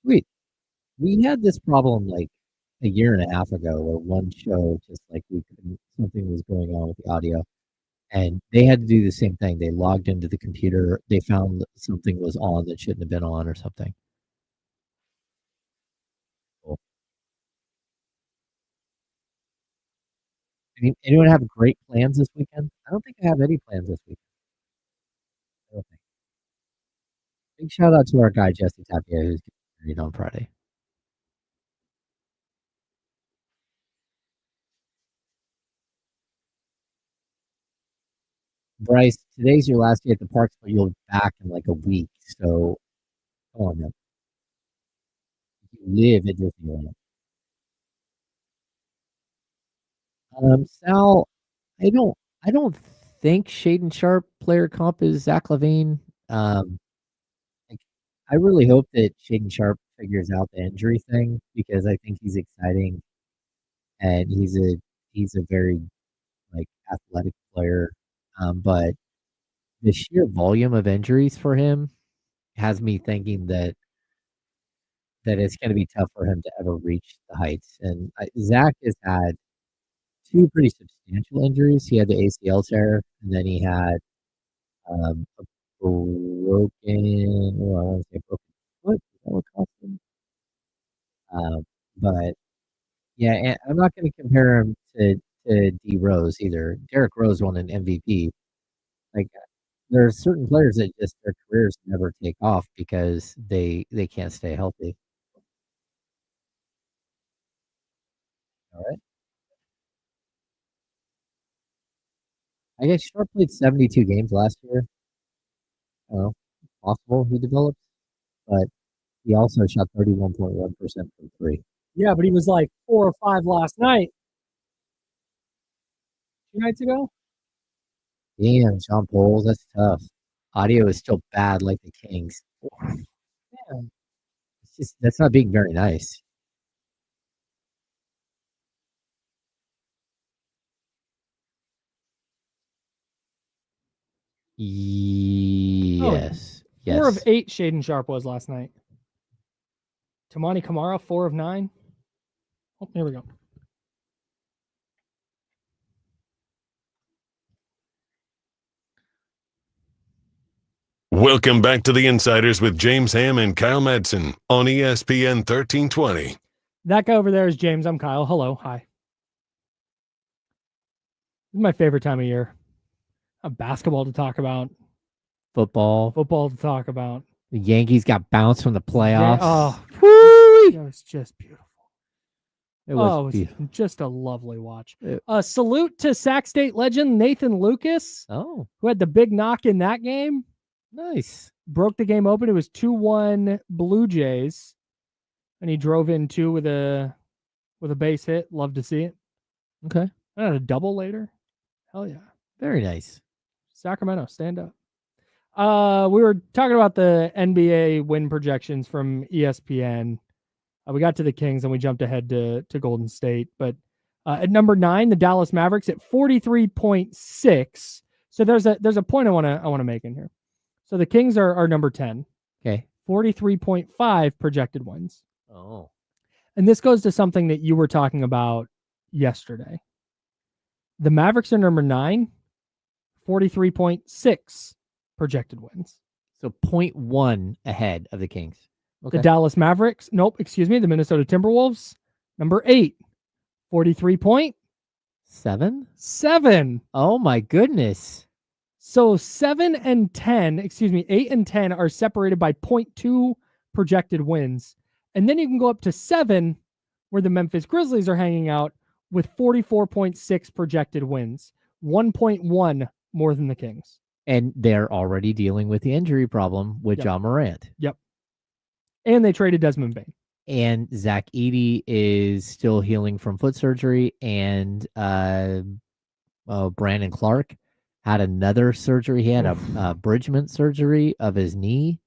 Sweet. We had this problem like a year and a half ago where one show just like something was going on with the audio. And they had to do the same thing. They logged into the computer. They found that something was on that shouldn't have been on or something. Cool. Anyone have great plans this weekend? I don't think I have any plans this weekend. I don't think. Big shout out to our guy Jesse Tapia who's getting married on Friday. Bryce, today's your last day at the parks, but you'll be back in like a week. So come on, man. You live at Disneyland. Sal, I don't think Shaden Sharp player comp is Zach LaVine. Like, I really hope that Shaden Sharp figures out the injury thing because I think he's exciting and he's a very like athletic player. But the sheer volume of injuries for him has me thinking that it's going to be tough for him to ever reach the heights. And Zach has had two pretty substantial injuries. He had the ACL tear, and then he had a broken, I want to say broken foot. Is that what cost him? But yeah, and I'm not going to compare him to D Rose either. Derrick Rose won an MVP. Like there are certain players that just their careers never take off because they can't stay healthy. All right. I guess Sharp played 72 games last year. I don't know, possible he develops, but he also shot 31.1% from three. Yeah, but he was like 4 or 5 last night. 2 nights ago? Damn, John Poles, that's tough. Audio is still bad like the Kings. Yeah. It's just that's not being very nice. Yes. Yes. 4 of 8 Shaden Sharp was last night. Tamani Kamara, 4 of 9. Oh, here we go. Welcome back to the Insiders with James Ham and Kyle Madsen on ESPN 1320. That guy over there is James. I'm Kyle. Hello. Hi. This is my favorite time of year. Basketball to talk about. Football to talk about. The Yankees got bounced from the playoffs. It was just beautiful. It was beautiful. Just a lovely watch. Salute to SAK State legend Nathan Lucas. Oh, who had the big knock in that game. Nice. Broke the game open. It was 2-1 Blue Jays, and he drove in 2 with a base hit. Love to see it. Okay. And a double later. Hell yeah. Very nice. Sacramento, stand up. We were talking about the NBA win projections from ESPN. We got to the Kings and we jumped ahead to Golden State. But at number 9, the Dallas Mavericks at 43.6. So there's a point I want to make in here. So the Kings are number 10. Okay. 43.5 projected wins. Oh. And this goes to something that you were talking about yesterday. The Mavericks are number 9, 43.6 projected wins. So 0.1 ahead of the Kings. The Dallas Mavericks. Nope, excuse me. The Minnesota Timberwolves. Number 8. 43.7. Oh my goodness. So 7 and 10, 8 and 10 are separated by 0.2 projected wins. And then you can go up to 7, where the Memphis Grizzlies are hanging out with 44.6 projected wins, 1.1 more than the Kings. And they're already dealing with the injury problem with Ja Morant. Yep. And they traded Desmond Bane. And Zach Edey is still healing from foot surgery. And Brandon Clark had another surgery. He had a abridgment surgery of his knee.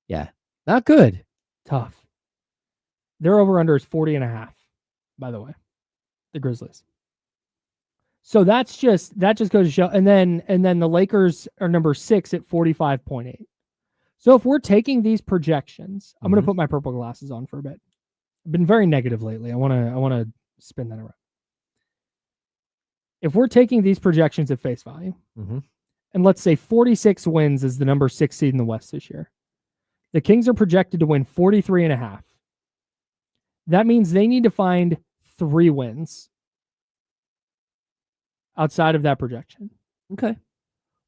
Yeah, not good. Tough. Their over-under is 40.5, by the way, the Grizzlies. So that just goes to show. And then the Lakers are number 6 at 45.8. So if we're taking these projections, I'm going to put my purple glasses on for a bit. I've been very negative lately. I want to spin that around. If we're taking these projections at face value, and let's say 46 wins is the number 6 seed in the West this year, the Kings are projected to win 43.5. That means they need to find 3 wins outside of that projection. Okay.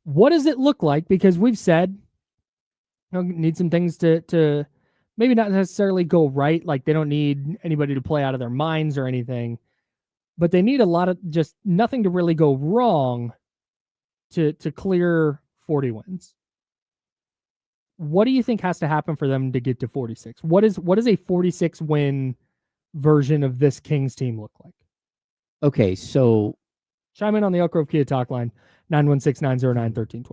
What does it look like? Because we've said, need some things to maybe not necessarily go right. Like they don't need anybody to play out of their minds or anything, but they need a lot of just nothing to really go wrong to clear 40 wins. What do you think has to happen for them to get to 46? What is a 46 win version of this Kings team look like? Okay, so chime in on the Elk Grove Kia talk line, 916-909-1320.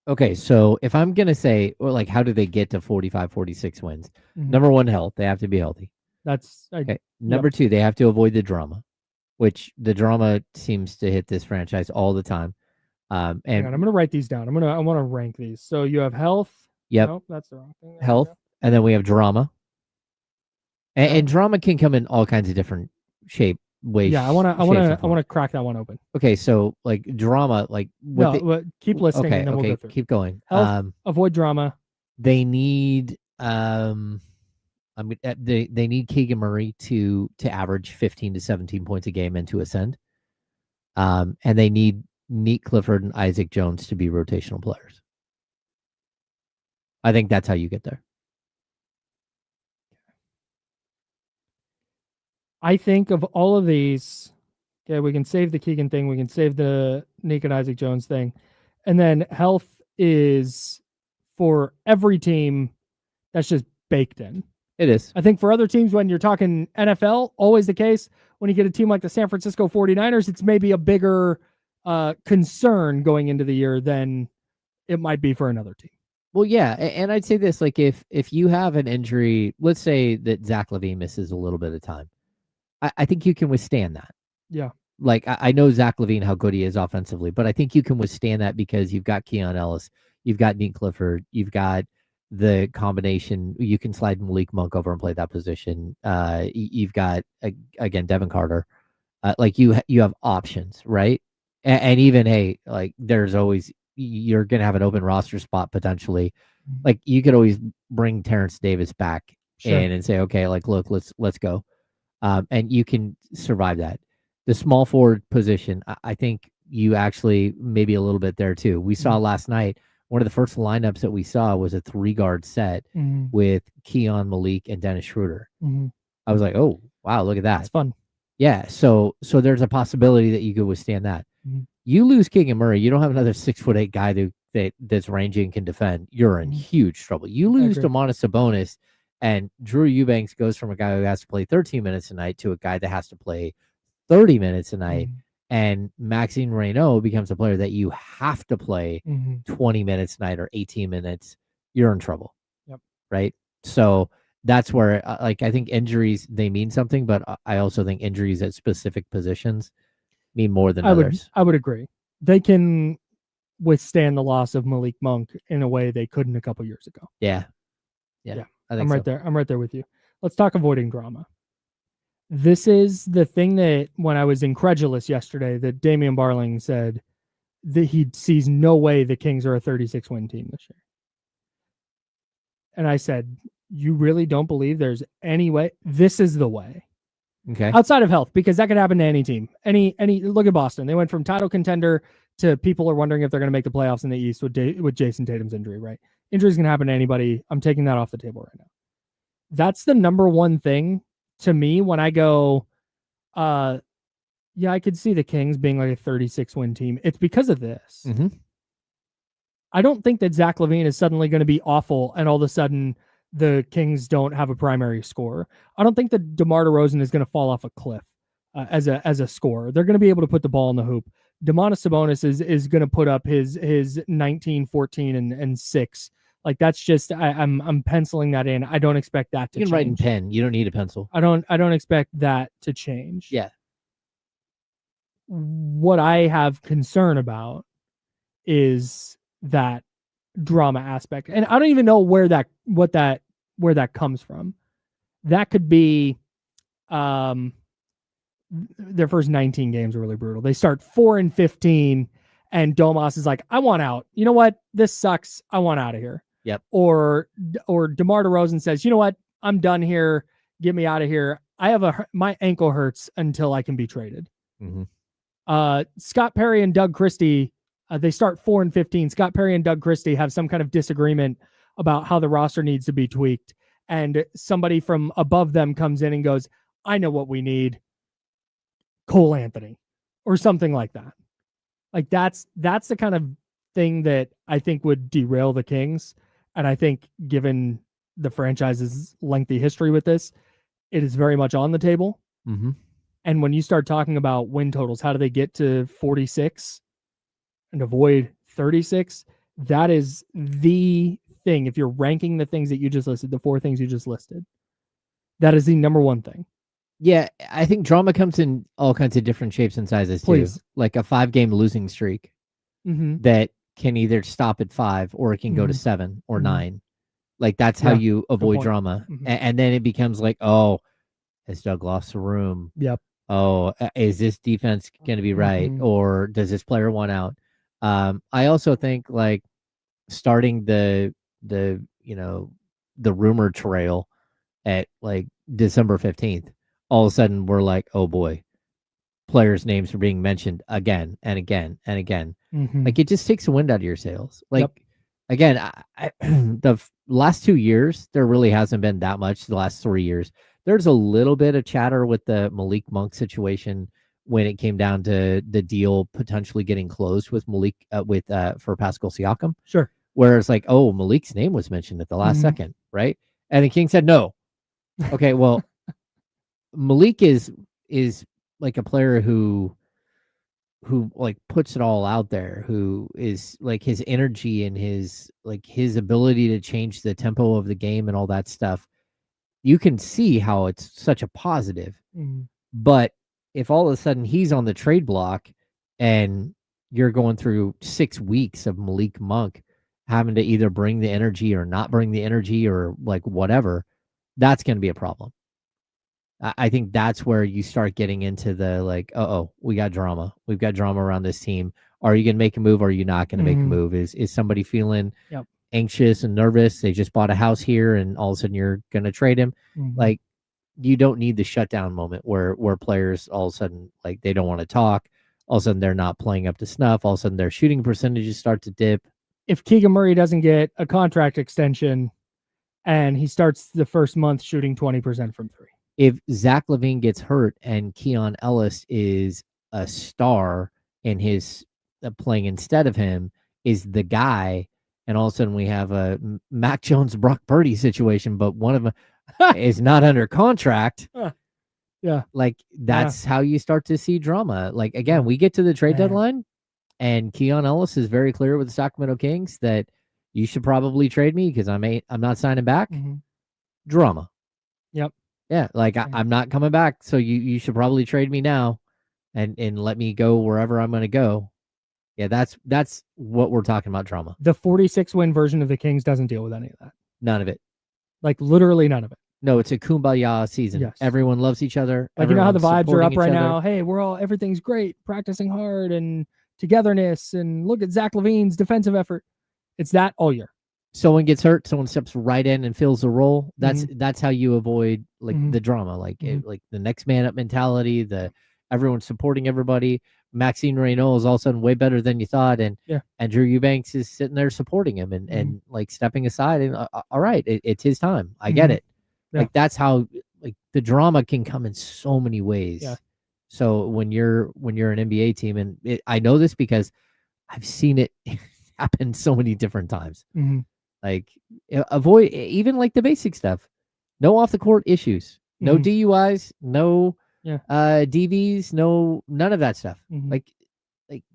Okay, so if I'm going to say, or like, how do they get to 45, 46 wins? Number 1, health. They have to be healthy. That's okay. Number 2, they have to avoid the drama, which the drama seems to hit this franchise all the time. And I'm going to write these down. I want to rank these. So you have health. Yep. Nope, that's the wrong thing. Health. And then we have drama. And drama can come in all kinds of different ways. Yeah, I want to crack that one open. Okay, so like drama, like keep listening and then we'll go through. Keep going. Health, avoid drama. They need they need Keegan Murray to average 15 to 17 points a game and to ascend. And they need Neat Clifford and Isaac Jones to be rotational players. I think that's how you get there. I think of all of these, okay, we can save the Keegan thing. We can save the Nick and Isaac Jones thing. And then health is for every team that's just baked in. It is. I think for other teams, when you're talking NFL, always the case. When you get a team like the San Francisco 49ers, it's maybe a bigger concern going into the year than it might be for another team. Well, yeah, and I'd say this, like if you have an injury, let's say that Zach LaVine misses a little bit of time, I think you can withstand that. Yeah. Like, I know Zach LaVine, how good he is offensively, but I think you can withstand that because you've got Keon Ellis, you've got Neat Clifford, you've got the combination. You can slide Malik Monk over and play that position. You've got, again, Devin Carter. Like, you have options, right? And even, hey, like, there's always, you're going to have an open roster spot potentially. Like, you could always bring Terrence Davis back in and say, okay, like, look, let's go. And you can survive that. The small forward position, I think you actually maybe a little bit there too. We saw last night, one of the first lineups that we saw was a 3-guard set with Keon, Malik, and Dennis Schroeder. I was like, oh, wow, look at that. That's fun. Yeah, so there's a possibility that you could withstand that. You lose Keegan Murray, you don't have another 6'8" guy that's rangy and can defend. You're in huge trouble. You lose Domantas Sabonis, and Drew Eubanks goes from a guy who has to play 13 minutes a night to a guy that has to play 30 minutes a night. And Maxine Reynaud becomes a player that you have to play 20 minutes a night or 18 minutes. You're in trouble. Yep. Right? So that's where, like, I think injuries, they mean something, but I also think injuries at specific positions mean more than others. I would agree. They can withstand the loss of Malik Monk in a way they couldn't a couple years ago. Yeah. I'm right there. I'm right there with you. Let's talk avoiding drama. This is the thing that when I was incredulous yesterday, that Damian Barling said that he sees no way the Kings are a 36-win team this year. And I said, you really don't believe there's any way? This is the way. Okay. Outside of health, because that could happen to any team. Any look at Boston. They went from title contender to people are wondering if they're going to make the playoffs in the East with Jason Tatum's injury, right? Injuries can happen to anybody. I'm taking that off the table right now. That's the number one thing to me when I go, yeah, I could see the Kings being like a 36-win team. It's because of this. Mm-hmm. I don't think that Zach LaVine is suddenly going to be awful and all of a sudden the Kings don't have a primary scorer. I don't think that DeMar DeRozan is going to fall off a cliff as a scorer. They're going to be able to put the ball in the hoop. Domantas Sabonis is going to put up his 19, 14, and 6. Like that's just I'm penciling that in. I don't expect that to change. You can write in pen. You don't need a pencil. I don't expect that to change. Yeah. What I have concern about is that drama aspect. And I don't even know where that comes from. That could be their first 19 games are really brutal. They start 4-15 and Domas is like, I want out. You know what? This sucks. I want out of here. Yep. Or DeMar DeRozan says, you know what? I'm done here. Get me out of here. My ankle hurts until I can be traded. Mm-hmm. Scott Perry and Doug Christie, they start 4-15. Scott Perry and Doug Christie have some kind of disagreement about how the roster needs to be tweaked. And somebody from above them comes in and goes, I know what we need. Cole Anthony or something like that. Like that's the kind of thing that I think would derail the Kings. And I think given the franchise's lengthy history with this, it is very much on the table. Mm-hmm. And when you start talking about win totals, how do they get to 46 and avoid 36? That is the thing. If you're ranking the things that you just listed, the 4 things you just listed, that is the number one thing. Yeah, I think drama comes in all kinds of different shapes and sizes too. Like a 5-game losing streak that can either stop at 5 or it can go to 7 or 9. Like that's how you avoid drama. And then it becomes like, oh, has Doug lost the room? Yep. Oh, is this defense going to be right? Or does this player want out? I also think like starting the rumor trail at like December 15th, all of a sudden we're like, oh boy, players' names are being mentioned again and again and again. Like it just takes the wind out of your sails. Like again, the last 2 years, there really hasn't been that much. The last 3 years, there's a little bit of chatter with the Malik Monk situation when it came down to the deal potentially getting closed with Malik for Pascal Siakam. Sure. Where it's like, oh, Malik's name was mentioned at the last second, right? And the King said no. Okay, well, Malik is like a player who like puts it all out there, who is like his energy and his ability to change the tempo of the game and all that stuff. You can see how it's such a positive. But if all of a sudden he's on the trade block and you're going through 6 weeks of Malik Monk having to either bring the energy or not bring the energy or like whatever, that's going to be a problem. I think that's where you start getting into the like, we got drama. We've got drama around this team. Are you going to make a move or are you not going to make a move? Is somebody feeling anxious and nervous? They just bought a house here and all of a sudden you're going to trade him. Like you don't need the shutdown moment where players all of a sudden, like they don't want to talk. All of a sudden they're not playing up to snuff. All of a sudden their shooting percentages start to dip. If Keegan Murray doesn't get a contract extension and he starts the first month shooting 20% from 3. If Zach LaVine gets hurt and Keon Ellis is a star and his playing instead of him is the guy, and all of a sudden we have a Mac Jones, Brock Purdy situation, but one of them is not under contract. Like that's how you start to see drama. Like again, we get to the trade deadline and Keon Ellis is very clear with the Sacramento Kings that you should probably trade me because I'm not signing back. Drama. Yep. Yeah, like I'm not coming back, so you should probably trade me now, and let me go wherever I'm going to go. Yeah, that's what we're talking about. Drama. The 46-win version of the Kings doesn't deal with any of that. None of it. Like literally none of it. No, it's a kumbaya season. Yes. Everyone loves each other. Like you know how the vibes are up right now. Hey, everything's great, practicing hard and togetherness, and look at Zach LaVine's defensive effort. It's that all year. someone gets hurt, someone steps right in and fills the role. That's how you avoid the drama, like the next man up mentality, everyone supporting everybody. Maxine Renault is all of a sudden way better than you thought, and Drew Eubanks is sitting there supporting him and like stepping aside and all right, it's his time. I get it. Like that's how the drama can come in so many ways. Yeah. So when you're an NBA team, and I know this because I've seen it happen so many different times. Like avoid even like the basic stuff. No off the court issues. No DUIs. No DVs. No, none of that stuff. Like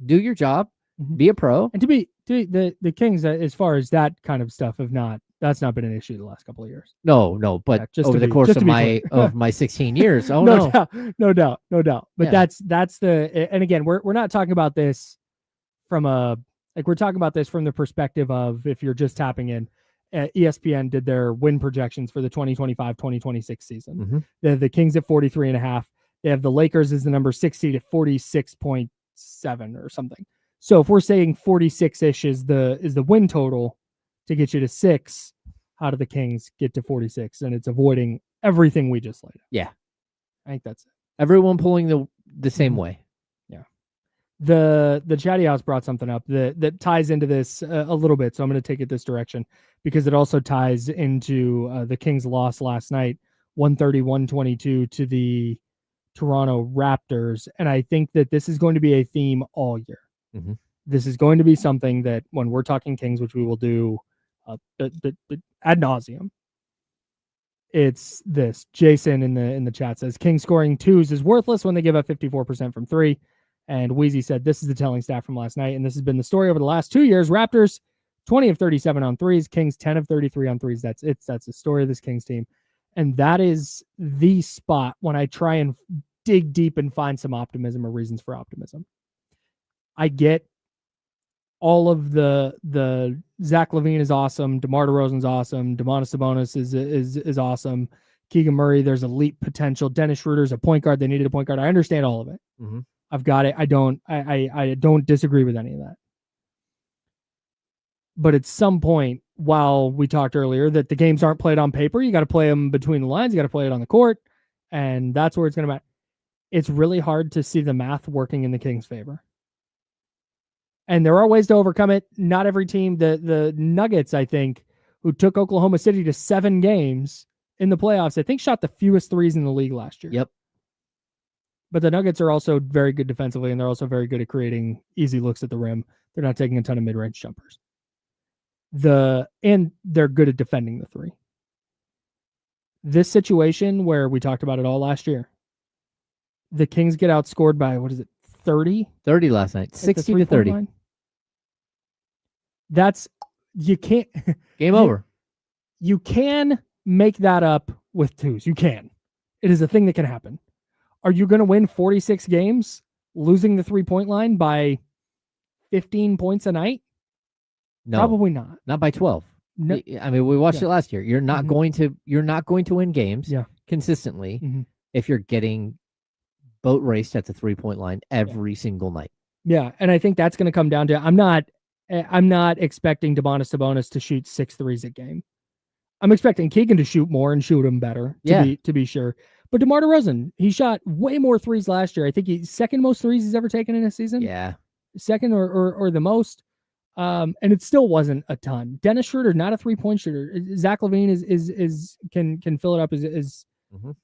do your job. Be a pro. And to be the Kings, as far as that kind of stuff, that's not been an issue the last couple of years. No, but over the course of my 16 years, no doubt. But that's and again, we're not talking about this from we're talking about this from the perspective of if you're just tapping in. ESPN did their win projections for the 2025-2026 season. The Kings at 43.5. They have the Lakers as the number 60 at 46.7 or something. So if we're saying 46-ish is the win total to get you to 6, how do the Kings get to 46? And it's avoiding everything we just laid out. Yeah. I think that's it. Everyone pulling the same way. Yeah. The Chatty House brought something up that ties into this a little bit. So I'm going to take it this direction because it also ties into the Kings' loss last night, 130-122 to the Toronto Raptors. And I think that this is going to be a theme all year. This is going to be something that when we're talking Kings, which we will do ad nauseum, it's this. Jason in the chat says Kings scoring 2s is worthless when they give up 54% from 3. And Wheezy said this is the telling stat from last night, and this has been the story over the last 2 years. Raptors 20 of 37 on 3s, Kings 10 of 33 on 3s. That's the story of this Kings team, and that is the spot when I try and dig deep and find some optimism or reasons for optimism. I get all of the Zach LaVine is awesome, DeMar DeRozan's awesome, Domantas Sabonis is awesome, Keegan Murray, there's elite potential, Dennis Schroeder's a point guard, they needed a point guard. I understand all of it. I've got it. I don't disagree with any of that. But at some point, while we talked earlier that the games aren't played on paper, you got to play them between the lines, you got to play it on the court, and that's where it's going to matter. It's really hard to see the math working in the Kings' favor. And there are ways to overcome it. Not every team, the Nuggets, I think, who took Oklahoma City to 7 games in the playoffs, I think shot the fewest threes in the league last year. Yep. But the Nuggets are also very good defensively, and they're also very good at creating easy looks at the rim. They're not taking a ton of mid-range jumpers. And they're good at defending the 3. This situation where we talked about it all last year, the Kings get outscored by, 30? 30 last night. 60 to 30. Line? You can't. Game over. You can make that up with 2s. You can. It is a thing that can happen. Are you going to win 46 games losing the 3-point line by 15 points a night? No. Probably not. Not by 12. No. I mean, we watched it last year. You're not going to win games consistently if you're getting boat raced at the 3-point line every single night. Yeah, and I think that's going to come down to I'm not expecting Domantas Sabonis to shoot 6 threes a game. I'm expecting Keegan to shoot more and shoot them better to be sure. But DeMar DeRozan, he shot way more threes last year. I think he's second most threes he's ever taken in a season. Yeah. Second or the most. And it still wasn't a ton. Dennis Schroeder, not a 3-point shooter. Zach LaVine is can fill it up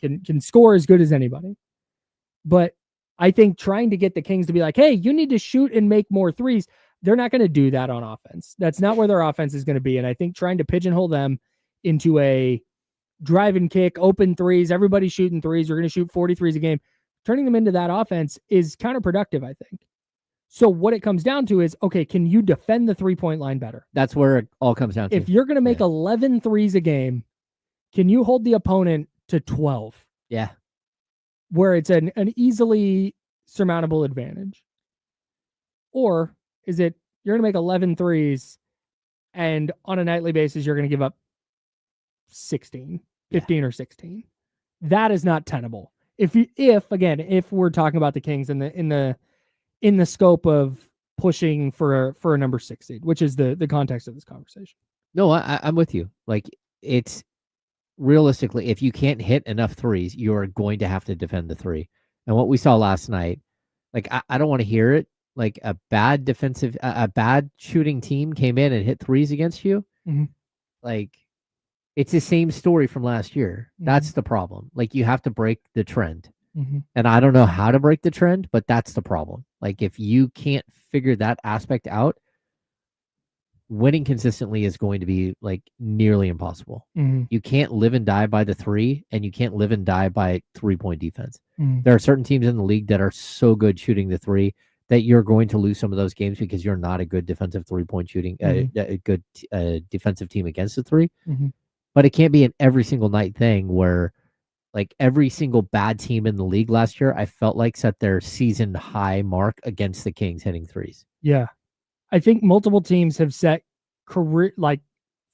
can score as good as anybody. But I think trying to get the Kings to be like, hey, you need to shoot and make more threes. They're not going to do that on offense. That's not where their offense is going to be. And I think trying to pigeonhole them into a drive and kick, open threes, everybody shooting threes, you're going to shoot 40 threes a game, turning them into that offense is counterproductive, I think. So what it comes down to is, okay, can you defend the 3-point line better? That's where it all comes down to. If you're going to make 11 threes a game, can you hold the opponent to 12? Yeah. Where it's an easily surmountable advantage? Or is it you're going to make 11 threes and on a nightly basis, you're going to give up 15 or 16. That is not tenable. If we're talking about the Kings in the scope of pushing for a number 6 seed, which is the context of this conversation. No, I'm with you. Like, it's realistically, if you can't hit enough threes, you're going to have to defend the three. And what we saw last night, like, I don't want to hear it. Like, a bad shooting team came in and hit threes against you. Mhm. Like, it's the same story from last year. That's the problem. Like, you have to break the trend. And I don't know how to break the trend, but that's the problem. Like, if you can't figure that aspect out, winning consistently is going to be like nearly impossible. You can't live and die by the three, and you can't live and die by 3-point defense. There are certain teams in the league that are so good shooting the three that you're going to lose some of those games because you're not a good defensive 3-point shooting, a good defensive team against the three. But it can't be an every single night thing where, like, every single bad team in the league last year, I felt like set their season high mark against the Kings hitting threes. Yeah. I think multiple teams have set career, like,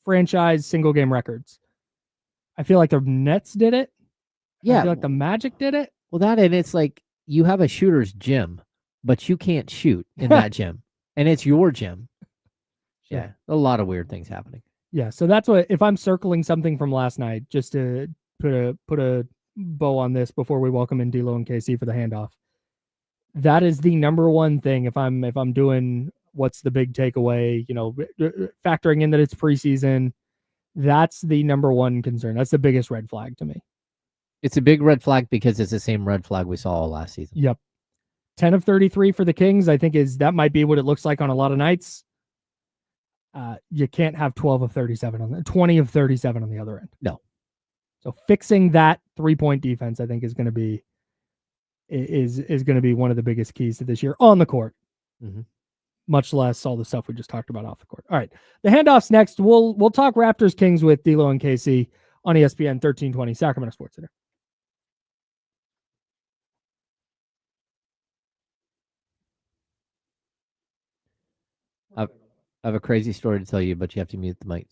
franchise single game records. I feel like the Nets did it. Yeah. I feel like the Magic did it. Well, that, and it's like you have a shooter's gym, but you can't shoot in that gym, and it's your gym. Sure. Yeah, a lot of weird things happening. Yeah, so that's what, if I'm circling something from last night, just to put a bow on this before we welcome in D'Lo and KC for the handoff. That is the number one thing. If I'm doing what's the big takeaway, factoring in that it's preseason, that's the number one concern. That's the biggest red flag to me. It's a big red flag because it's the same red flag we saw all last season. Yep. 10 of 33 for the Kings, I think that might be what it looks like on a lot of nights. You can't have 12 of 37 on the 20 of 37 on the other end. No. So fixing that 3-point defense, I think, is going to be one of the biggest keys to this year on the court. Much less all the stuff we just talked about off the court. All right, the handoff's next. We'll talk Raptors Kings with D'Lo and KC on ESPN 1320 Sacramento Sports Center. I have a crazy story to tell you, but you have to mute the mics.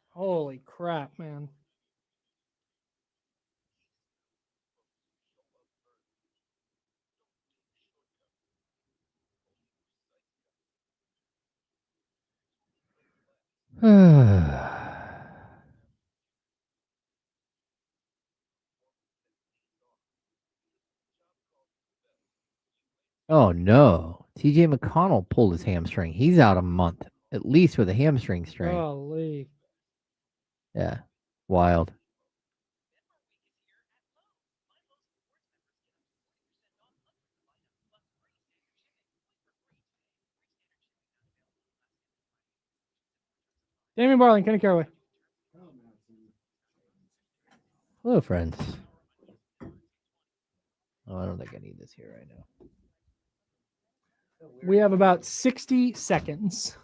Holy crap, man. Oh no. TJ McConnell pulled his hamstring. He's out a month, at least with a hamstring strain. Golly. Yeah. Wild. Damian Barling, Kenny Caraway. Hello, friends. Oh, I don't think I need this here right now. We have about 60 seconds.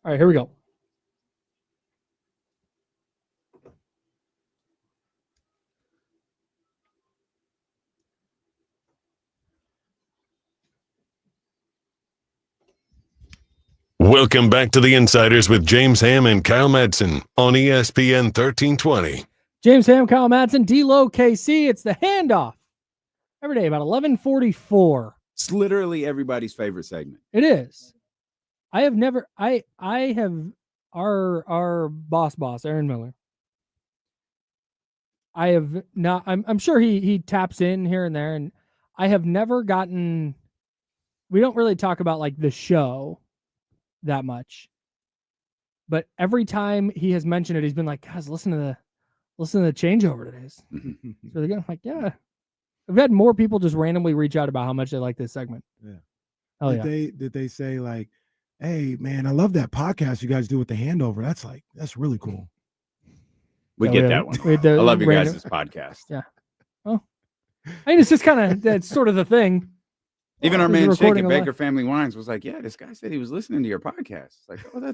All right, here we go. Welcome back to the Insiders with James Ham and Kyle Madsen on ESPN 1320. James Ham, Kyle Madsen, D-Lo, KC. It's the handoff. Every day about 11:44. It's literally everybody's favorite segment. It is. I have never. I have our boss Aaron Miller. I have not. I'm sure he taps in here and there, and I have never gotten. We don't really talk about like the show that much, but every time he has mentioned it, he's been like, "Guys, listen to the changeover today." So they're like, "Yeah." I've had more people just randomly reach out about how much they like this segment. Yeah. Oh yeah. Did they say like, "Hey man, I love that podcast you guys do with the handover. That's really cool." We get that one. I love your guys' podcast. Yeah. Well, I mean, it's just kind of that's sort of the thing. Even our man Jake at Baker Family Wines was like, "Yeah, this guy said he was listening to your podcast." It's like, oh,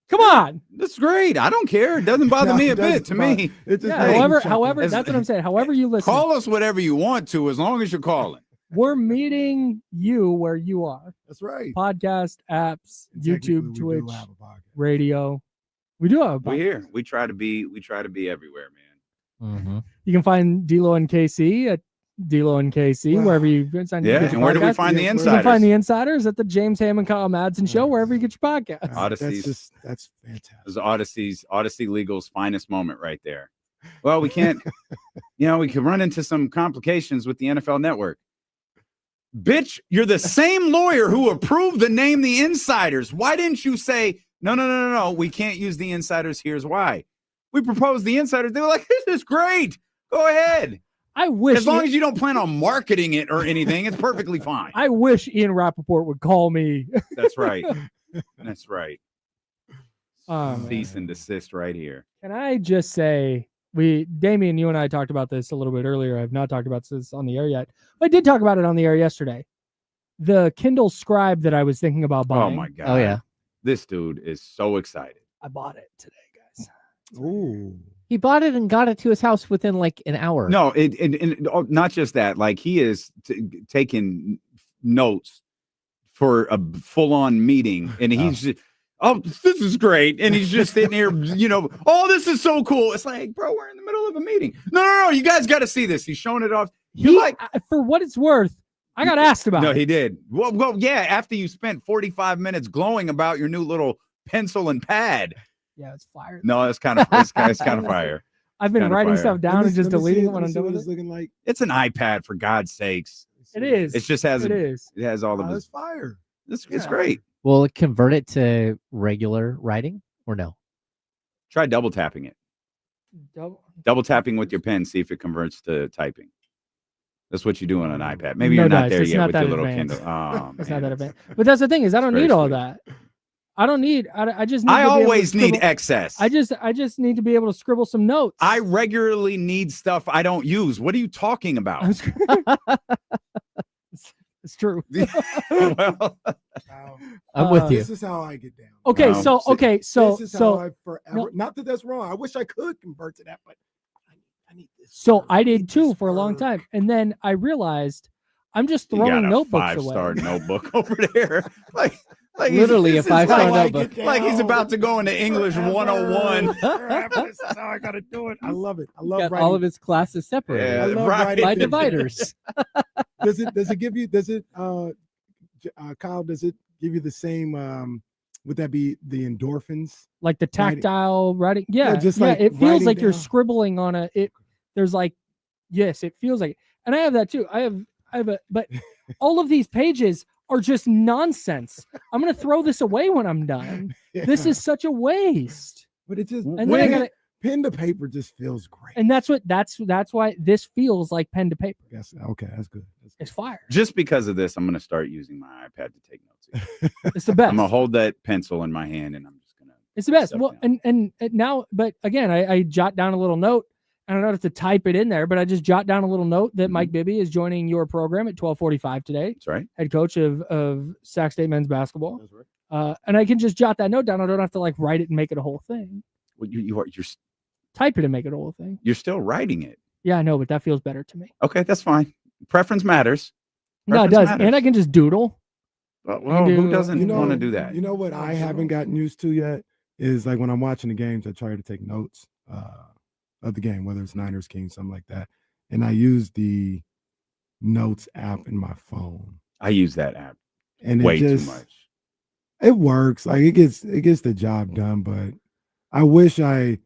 come on. That's great. I don't care. It doesn't bother me a bit. To me, however, that's what I'm saying. However you listen, call us whatever you want to, as long as you're calling. We're meeting you where you are. That's right. Podcast, apps, YouTube, Twitch, radio. We do have a podcast. We're here. We try to be everywhere, man. Mm-hmm. You can find D-Lo and KC at D-Lo and KC, wherever you find your podcast. And where do we find the insiders? You can find the insiders at the James Ham and Kyle Madsen show, wherever you get your podcast. That's fantastic. This is Odyssey Legal's finest moment right there. Well, we can't, we can run into some complications with the NFL Network. Bitch, you're the same lawyer who approved the name the Insiders. Why didn't you say, no, we can't use the Insiders. Here's why. We proposed the Insiders. They were like, this is great. Go ahead. I wish, as long as you don't plan on marketing it or anything, it's perfectly fine. I wish Ian Rappaport would call me. That's right. That's right. Cease and desist right here. Can I just say, Damien, you and I talked about this a little bit earlier. I've not talked about this on the air yet. But I did talk about it on the air yesterday. The Kindle Scribe that I was thinking about buying. Oh my God. Oh yeah. This dude is so excited. I bought it today, guys. Ooh. He bought it and got it to his house within like an hour. No, not just that. Like he is taking notes for a full-on meeting, and he's just, oh, this is great, and he's just sitting here, oh, this is so cool. It's like, bro, we're in the middle of a meeting. No, you guys got to see this. He's showing it off. For what it's worth, I got asked about it. No, he did. Well, yeah. After you spent 45 minutes glowing about your new little pencil and pad. Yeah, it's fire. No, it's kind of fire. I've been writing stuff down and just deleting it when I'm doing it. Looking like. It's an iPad, for God's sakes. It is. It just has. It has all of this fire. It's great. Will it convert it to regular writing or no? Try double tapping it. Double tapping with your pen. See if it converts to typing. That's what you do on an iPad. Maybe you're not there yet with your little Kindle. Oh, it's not that advanced. But that's the thing is, I don't need all that. I don't need. I just. Need I always need excess. I just need to be able to scribble some notes. I regularly need stuff I don't use. What are you talking about? It's true. Well, I'm with you. This is how I get down. Okay, so this is how I forever. Not that that's wrong. I wish I could convert to that, but I need this. So I did too for a long time. And then I realized I'm just You got throwing a notebooks 5-star away. notebook over there. Like Literally a this is 5-star like- notebook. Like he's about to go into English 101. This is how I gotta do it. I love it. I love Got writing. all of his classes separated Yeah, I love right. writing by things. dividers. Does it give you? Does it, Kyle? Does it give you the same? Would that be the endorphins? Like the Writing. tactile writing. Yeah. just like it feels writing like you're down. scribbling on there's like, yes, it feels like, and I have that too. I have but all of these pages are just nonsense. I'm going to throw this away when I'm done. This Yeah. is such a waste. But it just And then when I it- gotta, pen to paper just feels great. and that's why this feels like pen to paper. Yes. Okay, that's good. That's good. It's fire. Just because of this, I'm going to start using my iPad to take notes. It's the best. I'm going to hold that pencil in my hand and I'm just going to. It's the best. stuff Well, down. and now, but again, I jot down a little note. I don't have to type it in there, but I just jot down a little note that Mike Bibby is joining your program at 12:45 today. That's right. Head coach of SAK State men's basketball. That's right. And I can just jot that note down. I don't have to like write it and make it a whole thing. Well, you're Type it and make it a whole thing. you're still writing it. Yeah, I know, but that feels better to me. Okay, that's fine. Preference matters. No, it Preference does. matters. And I can just doodle. Well, do- who doesn't You know- want to do that? You know what I haven't gotten used to yet is like when I'm watching the games, I try to take notes of the game, whether it's Niners, Kings, something like that, and I use the notes app in my phone, I use that app and way it just, too much. It works. Like it gets the job done, but I wish I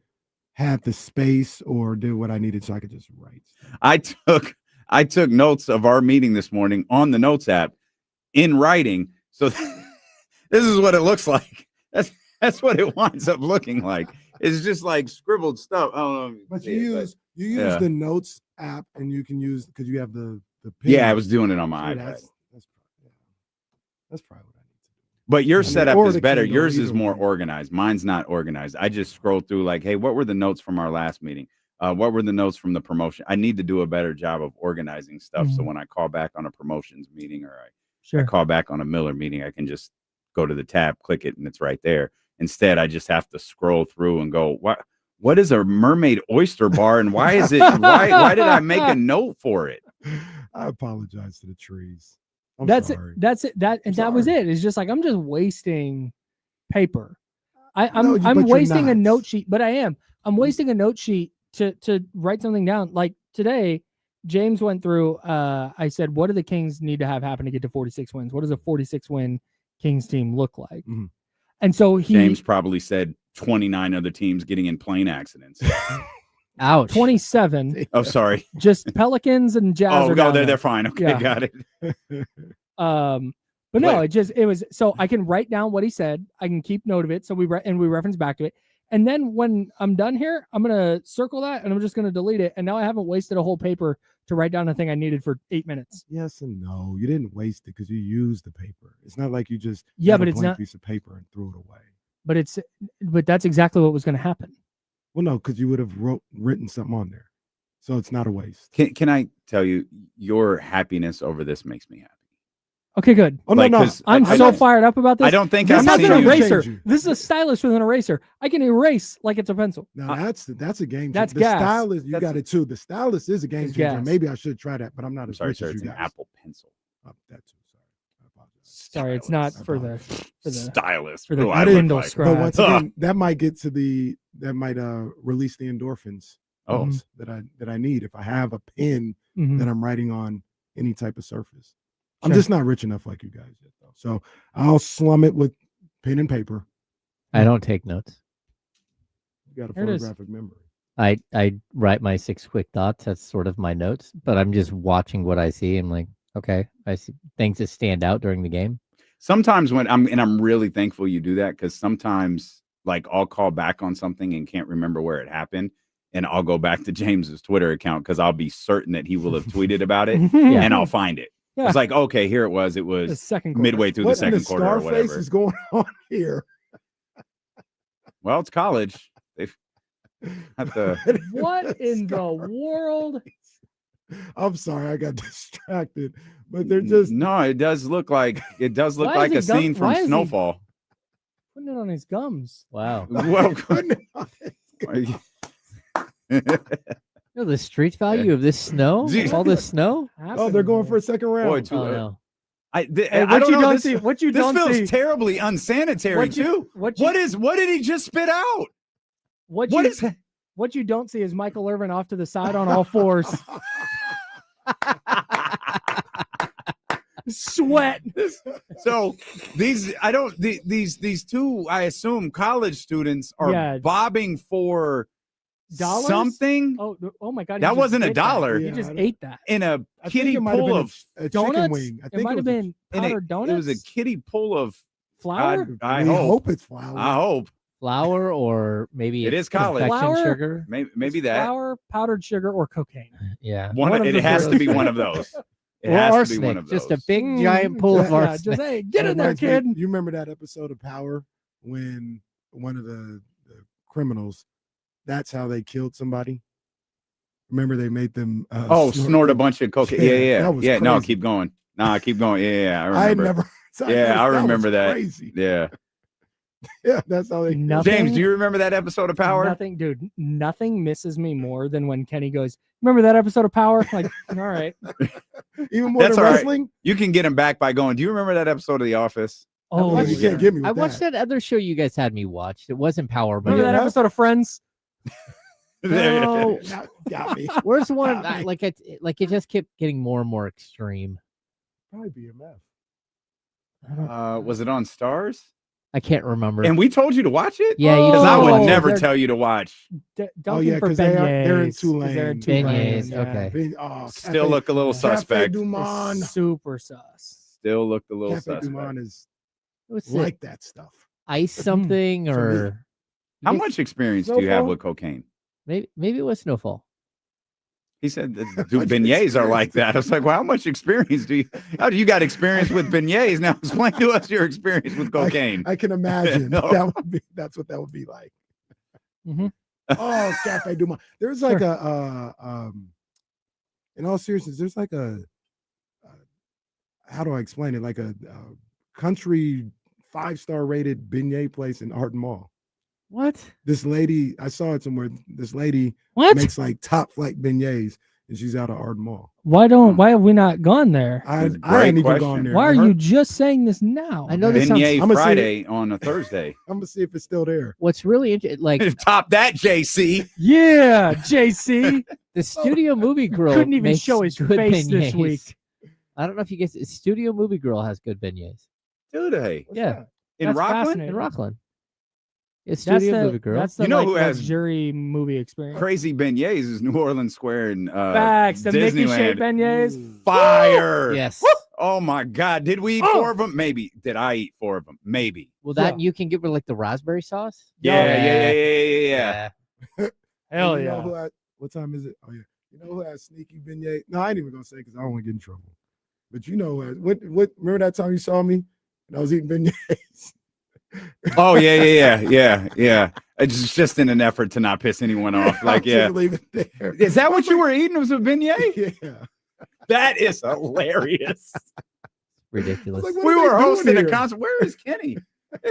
had the space or did what I needed so I could just write. I took notes of our meeting this morning on the notes app in writing. So this is what it looks like. That's what it winds up looking like. It's just like scribbled stuff. I don't know. if But see you it, use yeah. the notes app, and you can use because you have the pen. yeah, I was doing it on my So iPad. that's probably what I need to do. But your I mean, setup or is the better. Kindle, Yours is either more one. organized. Mine's not organized. I just scroll through like, hey, what were the notes from our last meeting? What were the notes from the promotion? I need to do a better job of organizing stuff. So when I call back on a promotions meeting or I call back on a Miller meeting, I can just go to the tab, click it, and it's right there. Instead, I just have to scroll through and go, what is a mermaid oyster bar and why is it why did I make a note for it? I apologize to the trees. I'm That's sorry. it. That's it. That was it. It's just like I'm just wasting paper. I'm but you're wasting a not. note sheet, but I am. I'm wasting a note sheet to write something down. Like today, James went through. I said, "What do the Kings need to have happen to get to 46 wins? What does a 46 win Kings team look like?" Mhm. And so James probably said 29 other teams getting in plane accidents. Ouch. 27. Oh, sorry. Just Pelicans and Jazz. Oh, are no, down they're there. fine. Okay, Yeah. got it. But no, it was so I can write down what he said. I can keep note of it. So we reference back to it. And then when I'm done here, I'm going to circle that and I'm just going to delete it. And now I haven't wasted a whole paper to write down the thing I needed for 8 minutes. Yes and no. You didn't waste it because you used the paper. It's not like you just Yeah, had but a it's blank not- piece of paper and threw it away. But that's exactly what was going to happen. Well, no, because you would have written something on there, so it's not a waste. Can I tell you, your happiness over this makes me happy. Okay, good. Oh Like, no, 'cause I'm I so don't- fired up about this. I don't think This I've is seen an you. eraser. Change you. This is a stylus with an eraser. I can erase like it's a pencil. Now that's a game. That's changer. The gas. stylus, you That's- got it too. The stylus is a game It's changer. gas. Maybe I should try that, but I'm not I'm as sorry, rich sir. as It's you an guys. Apple Pencil. That too. Sorry, I apologize. Sorry, it's not Stylus. for the Stylus. for the Who I Kindle look like. scribe. But once again, that might release the endorphins Oh. that I need if I have a pen Mhm. that I'm writing on any type of surface. I'm Sure. just not rich enough like you guys yet, though. So I'll slum it with pen and paper. I don't take notes. You got a There it is. photographic memory. I write my 6 quick thoughts. That's sort of my notes, but I'm just watching what I see. I'm like, okay, I see things that stand out during the game. Sometimes I'm really thankful you do that because sometimes like I'll call back on something and can't remember where it happened. And I'll go back to James's Twitter account because I'll be certain that he will have tweeted about it Yeah. and I'll find it. Yeah. It's like, okay, here it was. It The was second quarter. midway through What the in second quarter or Scarface whatever. is going on here? Well, it's college. They've had the What in the world? I'm sorry, I got distracted, but they're just no. It does look like Why a is he scene from why is he- Snowfall. Putting it on his gums. Wow. Well, You know the street value of this snow? Jeez. All this snow? Oh, they're going for a second round. Boy, Oh, no. I Hey, I what don't you know. don't This, see, what you this don't feels see, terribly unsanitary what you- too. what you- What did he just spit out? what What you, is that? what you don't see is Michael Irvin off to the side on all fours, sweat. So these these two, I assume, college students are Yeah. bobbing for Dollars? something Oh my God! he That just wasn't a ate that. dollar. He Yeah, just I ate that. in a I think kiddie it might have pool been of a chicken Donuts? wing. I It think might have was a- been and powdered donuts. it was a kiddie pool of flour. I we hope. it's flour. I hope Flour or maybe It it's is college. confection Flour? sugar? maybe It's that flour, powdered sugar, or cocaine. Yeah. one. one of It the has to three. be one of those. It Or has arsenic. to be one of those. Just a big giant pool of Yeah, Yeah, arsenic. just hey, get That in there, reminds me, kid. You remember that episode of Power when one of the criminals, that's how they killed somebody? Remember they made them snort a bunch of cocaine. Yeah, that was Yeah. No, crazy. keep going. Nah, keep going. Yeah, I I remember. never Yeah, I remember was that. Crazy. Yeah. Yeah, that's how they Nothing, James, do you remember that episode of Power? Nothing, dude. Nothing misses me more than when Kenny goes, "Remember that episode of Power?" Like, all right. even more That's than all right. wrestling. You can get him back by going, do you remember that episode of The Office? Oh, You yeah. can't get me with I watched that other show you guys had me watch. It wasn't Power, but Remember it, that episode of Friends? no. Got me. Where's the one Got me. like it just kept getting more and more extreme. Probably BMF. Was it on Stars? I can't remember. And we told you to watch it? Yeah, you Because I told would me. never they're- tell you to watch. Dunking yeah, for 'cause they're in beignets, 'cause they're in Tulane. Beignets, yeah. okay. Still look a little Cafe suspect. Dumont. Super sus. Still looked a little Cafe suspect. Dumont is What's it? like that stuff. Ice something So or How you guys- much experience do you have Snowfall? with cocaine? maybe it was Snowfall. He said, "Dude, beignets are like that." I was like, "Well, how much experience do you? How do you got experience with beignets? Now explain to us your experience with cocaine." I can imagine No. that's what that would be like. Mhm. Oh, Cafe Dumont. There's like in all seriousness, there's like how do I explain it? Like a country 5-star rated beignet place in Arden Mall. What? This lady, I saw it somewhere. This lady What? makes like top flight beignets, and she's out of Arden Mall. Why have we not gone there? I That's a I ain't great even question. gone there. Why are Her- you just saying this now? I know this sounds. Beignet I'ma see Friday on a Thursday. I'm gonna see if it's still there. What's really interesting, like Top that, JC. Yeah, JC. the Studio Movie Grill Couldn't even makes show his good face this beignets. week. I don't know if you guys. Studio Movie Grill has good beignets Do they? What's Yeah. that? In That's Rockland? fascinating. in Rockland. It's That's Studio the, Movie Grill. that's the You know like, who has luxury movie experience. Crazy beignets is New Orleans Square and Facts. The Mickey shaped Disneyland. beignets. Fire. Yes. Oh my God. Did we eat 4 of them? Maybe. Did I eat 4 of them? Maybe. Well, that you can get with like the raspberry sauce. Yeah. Hell You know yeah. who what time is it? Oh yeah. You know who has sneaky beignet? No, I ain't even gonna say because I don't want to get in trouble. But you know what? Remember that time you saw me and I was eating beignets? Oh yeah. It's just in an effort to not piss anyone off. Like, I yeah. can't leave it there. Is that what you were eating? Was a beignet? Yeah. That is hilarious. Ridiculous. Like, what We are they were doing hosting a here? concert. Where is Kenny?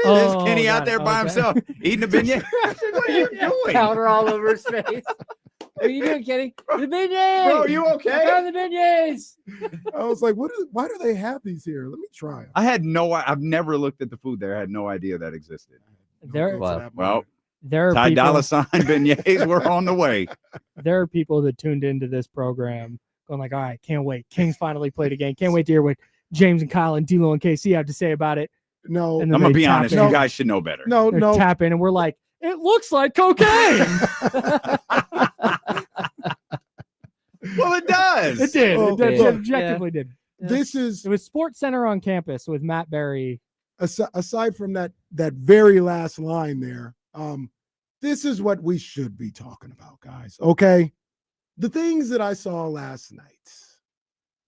Oh, Is Kenny out God. there by Okay. himself eating a beignet? What are you doing? Powder all over his face. What are you doing, Kenny? The beignets. Bro, you I okay? found the beignets. I was like, why do they have these here? Let me try them. I had I've never looked at the food there. I had no idea that existed. There- Well, There are Ty people, Dolla Sign beignets were on the way. there are people that tuned into this program going like, all right, can't wait. Kings finally played a game. Can't wait to hear what James and Kyle and D'Lo and KC have to say about it. No, And I'm then gonna they be tap honest. in. You guys should know better. no, They're no. tapping, and we're like, it looks like cocaine. Well, it does. It did. Oh, It did. yeah. It objectively did. This is It was Sports Center on campus with Matt Berry. aside from that very last line there. This is what we should be talking about, guys. Okay, the things that I saw last night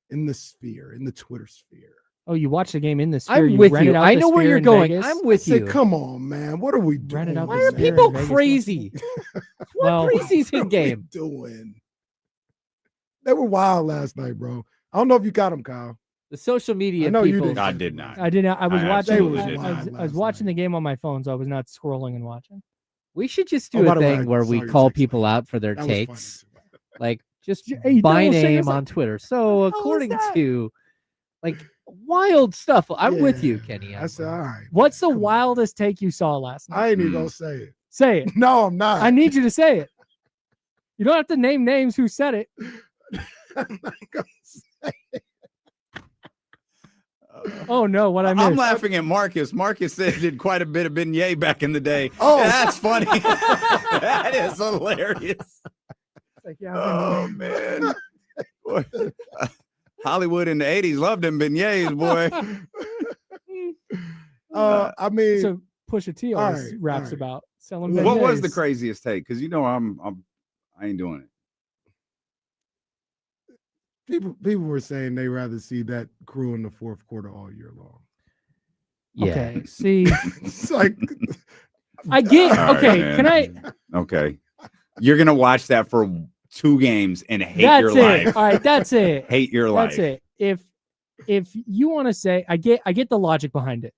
in the Twitter sphere. Oh, you watched the game in the sphere. I'm with rented you. out I the know where Sphere you're in going. Vegas? I'm with Say, you. come on, man. What are we doing? Rented out the Why are Sphere in people Vegas. crazy? Well, What preseason What are we game? doing? They were wild last night, bro. I don't know if you got them, Kyle. The social media I know you people. did. I did not. I didn't. I was I watching. absolutely I, did I was, not. I was watching the game on my phone, so I was not scrolling and watching. We should just Oh, do by a the way, thing I where saw we your call text people message. out for their That was funny, takes, too. Like, just Hey, by Daryl Singer name said- on Twitter. So What the hell is according that? to like wild stuff. I'm with you, Yeah. Kenny. I said, all right. What's the man, come on. wildest take you saw last night? I ain't even gonna say it. Say it. No, I'm not. I need you to say it. You don't have to name names who said it. I'm not gonna say it. Oh no, what I missed. I'm laughing at Marcus. Marcus said did quite a bit of beignet back in the day. Oh. That's funny. That is hilarious. It's like, yeah, Oh man. Boy, Hollywood in the 80s loved them beignets, boy. I mean, so Pusha T always right, raps all right. about selling What What was the beignets. craziest take? Because I ain't doing it. people were saying they rather see that crew in the fourth quarter all year long. Yeah. Okay, see, It's like I get. All right, Okay, man. can I? Okay. You're gonna watch that for 2 games and hate That's your it. life. All right, that's it. Hate your life. That's it. If you want to say, I get the logic behind it.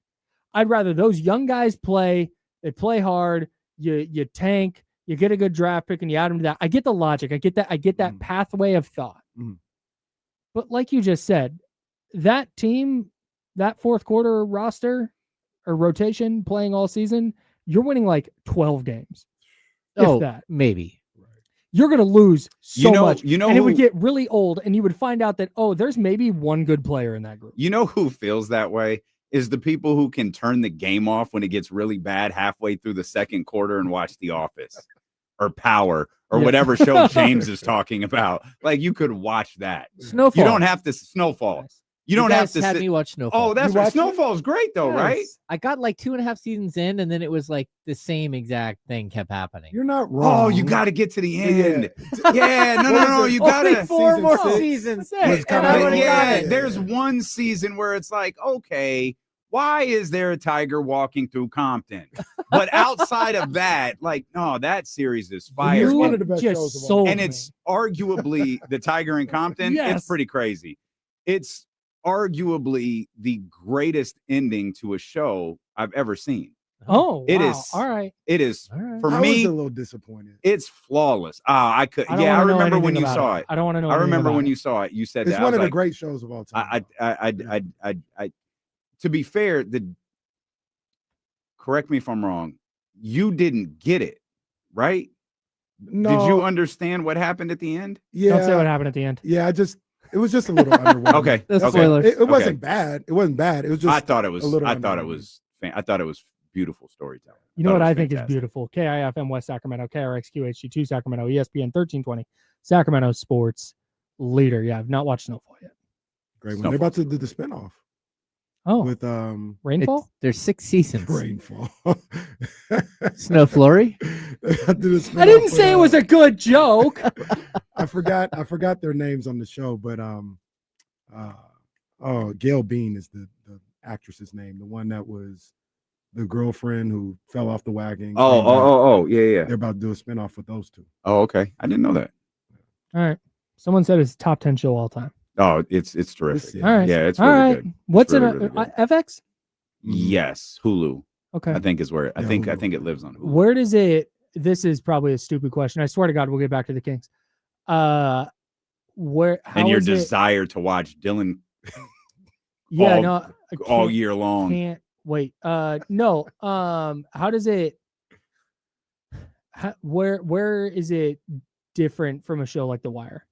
I'd rather those young guys play. They play hard. You tank. You get a good draft pick and you add them to that. I get the logic. I get that. I get that pathway of thought. But like you just said, that team, that fourth quarter roster or rotation playing all season, you're winning like 12 games. If that. Maybe. You're going to lose so much. You know and it would who- get really old, and you would find out that, oh, there's maybe one good player in that group. You know who feels that way? Is the people who can turn the game off when it gets really bad halfway through the second quarter and watch The Office or Power or Yeah. whatever show James is talking about. Like, you could watch that. Snowfall. You don't have to Snowfall. Nice. You don't have to had sit. me watch Snowfall. Oh, that's You right. watched it? Snowfall's great though, right? Yes. I got like 2.5 seasons in, and then it was like the same exact thing kept happening. you're not wrong. Oh, you got to get to the Yeah. end. Yeah, no, What no, no. was it? You Only gotta. 4 season more 6 seasons, That's it. was and I coming would've out. got Yeah, it. there's one season where it's like, okay, why is there a tiger walking through Compton? But outside of that, like, no, that series is fire. It's one of And, the best just shows of all sold time. and it's arguably the Tiger in Compton. Yes. It's pretty crazy. It's arguably the greatest ending to a show I've ever seen. Oh, wow. It is- All right. It is All right. for I was me. a little disappointed. It's flawless. I could. I don't Yeah, I wanna know remember when anything you about saw it. I don't want to know. I anything remember about when it. you saw it. You said It's that. one I of was the like, great shows of all time. I to be fair, correct me if I'm wrong. You didn't get it, right? no, Did you understand what happened at the end? yeah, Don't say what happened at the end. yeah. It was just a little underwhelming. Okay. The okay. spoilers. It Okay. wasn't bad. It wasn't bad. It was just. I thought it was. a little I thought it underwhelming. was. I thought it was beautiful storytelling. You know thought what it was I think is fantastic. beautiful? KIFM West Sacramento, KRXQHD2 Sacramento, ESPN 1320, Sacramento sports leader. Yeah, I've not watched Snowfall yet. Great one. Snowfall. They're about to do the spinoff Oh, with Rainfall? There's 6 seasons. Rainfall. Snow Flurry. I I didn't say it was a good joke. I forgot their names on the show, but Gail Bean is the actress's name, the one that was the girlfriend who fell off the wagon. came back. Yeah. They're about to do a spinoff with those two. Oh, okay. I didn't know that. All right. Someone said it's top 10 show all time. Oh, it's terrific. Yeah. All right. Yeah, it's all really right. good. What's really, in really good. FX? Yes, Hulu. Okay. I think is where I Yeah, think Hulu. it lives on Hulu. Where does it? This is probably a stupid question. I swear to God, we'll get back to the Kings. Where? How And your is it- desire to watch Dylan Yeah, all- no, I all can't- year long. Can't wait. No. How does it? Where is it different from a show like The Wire?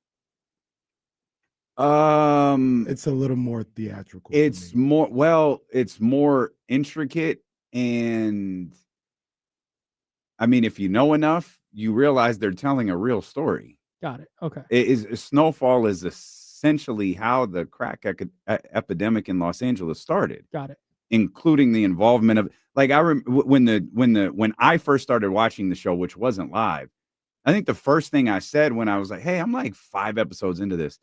It's a little more theatrical. for It's me. it's more intricate, and I mean, if you know enough, you realize they're telling a real story. Got it. Okay. Snowfall is essentially how the crack epidemic in Los Angeles started, Got it. including the involvement of, like, I when I first started watching the show, which wasn't live. I think the first thing I said when I was like, "Hey, I'm like 5 episodes into this.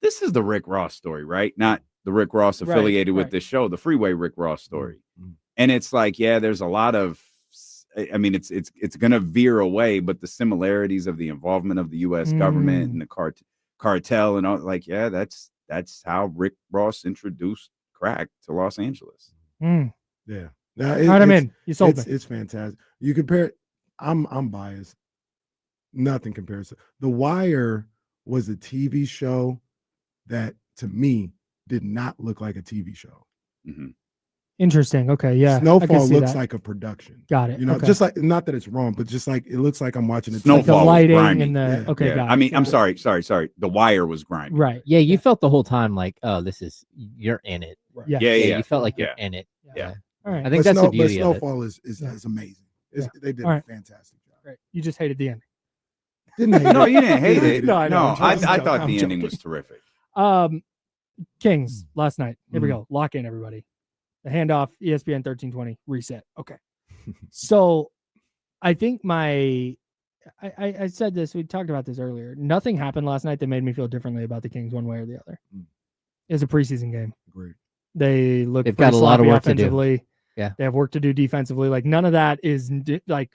This is the Rick Ross story, right? Not the Rick Ross Right, affiliated with right. this show, the Freeway Rick Ross story." Mhm. And it's like, yeah, there's a lot of, I mean, it's going to veer away, but the similarities of the involvement of the U.S. government and the cartel and all, like, yeah, that's how Rick Ross introduced crack to Los Angeles. Mm. Yeah. All right, I'm in. You sold me. It's fantastic. You compare. I'm biased. Nothing compares to The Wire. was a TV show that to me did not look like a TV show. Mhm. Interesting. Okay, yeah. I can Snowfall see looks that. like a production. Got it. You know, okay. just like, not that it's wrong, but just like it looks like I'm watching a like the Snowfall was lighting grimy. and the Yeah. okay, Yeah. got I it. mean, I'm Got it. sorry. The Wire was grimy. Right. Yeah, you felt the whole time like, oh, you're in it. Yeah. Yeah. You felt like you're in it. Yeah. All right. I think that's the beauty of it. Snowfall is amazing. They did All a right. fantastic job. Great. You just hated the ending. Didn't hate No, it. you didn't hate it. No, I know. I I'm joking. thought I'm the ending joking. was terrific. Kings last night. Here we go. Lock in, everybody. The handoff, ESPN 1320 reset. Okay. So I think I said this, we talked about this earlier. Nothing happened last night that made me feel differently about the Kings one way or the other. It's a preseason game. Agreed. They look They've got a lot of work to do. offensively. Yeah. They have work to do defensively. Like none of that is like,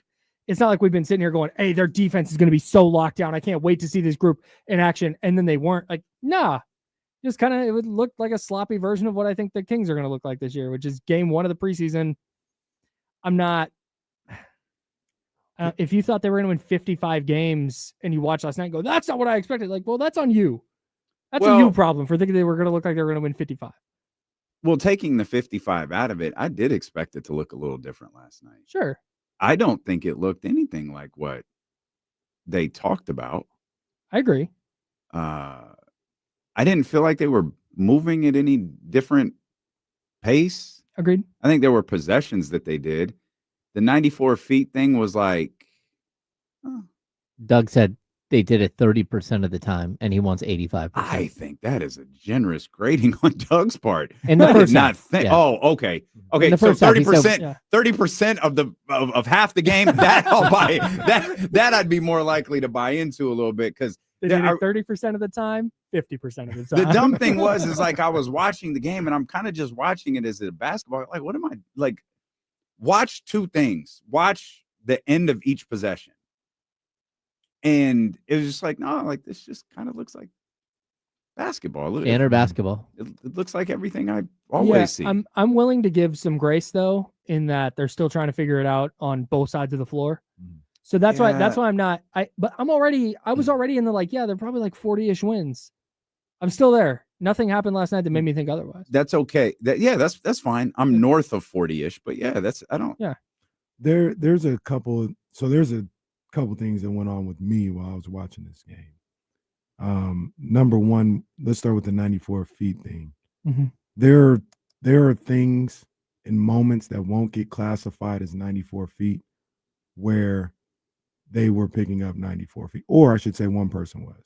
it's not like we've been sitting here going, hey, their defense is going to be so locked down. I can't wait to see this group in action. And then they weren't. Like, nah. Just kind of, it would look like a sloppy version of what I think the Kings are going to look like this year, which is game one of the preseason. I'm not. If you thought they were going to win 55 games and you watched last night and go, that's not what I expected. Like, well, that's on you. That's a you problem for thinking they were going to look like they were going to win 55. Well, taking the 55 out of it, I did expect it to look a little different last night. Sure. I don't think it looked anything like what they talked about. I agree. I didn't feel like they were moving at any different pace. Agreed. I think there were possessions that they did. The 94 feet thing was like, Doug said they did it 30% of the time, and he wants 85%. I think that is a generous grading on Doug's part. In the I first did not half, think. yeah. Oh, okay. Okay, In the so first half, he said- 30% of half the game, that I'll buy. That I'd be more likely to buy into a little bit because They did it 30% of the time, 50% of the time. the dumb thing is like I was watching the game and I'm kind of just watching it as a basketball. Like, what am I like? Watch two things. Watch the end of each possession. And it was just like, no, like this just kind of looks like basketball. Banter basketball. It looks like everything I always see. I'm willing to give some grace though, in that they're still trying to figure it out on both sides of the floor. So that's why I'm not. But I was already in the like, yeah, they're probably like 40-ish wins. I'm still there. Nothing happened last night that made me think otherwise. That's okay. That's fine. I'm north of 40-ish, but yeah, There's a couple. So there's a couple things that went on with me while I was watching this game. Number one, let's start with the 94 feet thing. Mm-hmm. There are things and moments that won't get classified as 94 feet where they were picking up 94 feet, or I should say one person was.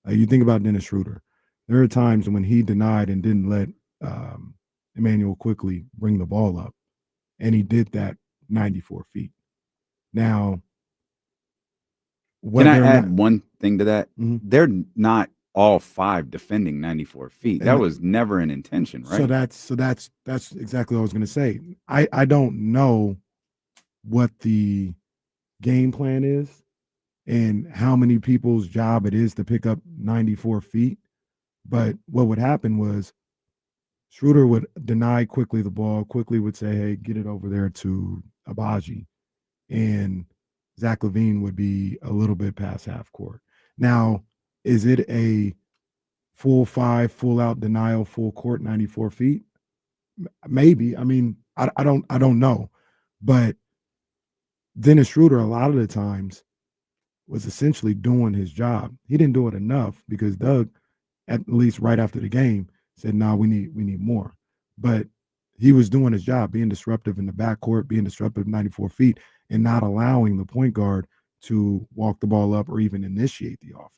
You think about Dennis Schroeder. There are times when he denied and didn't let Emmanuel quickly bring the ball up, and he did that 94 feet. Now, can I add one thing to that? Mm-hmm. They're not all five defending 94 feet. That was never an intention, right? So that's exactly what I was going to say. I don't know what the game plan is and how many people's job it is to pick up 94 feet. But what would happen was Schroeder would deny quickly the ball, quickly would say, hey, get it over there to Abaji. And Zach LaVine would be a little bit past half court. Now, is it a full five, full out denial, full court, 94 feet? Maybe. I mean, I don't know. But Dennis Schroeder, a lot of the times, was essentially doing his job. He didn't do it enough because Doug, at least right after the game, said, "No, we need more." But he was doing his job, being disruptive in the backcourt, being disruptive 94 feet, and not allowing the point guard to walk the ball up or even initiate the offense.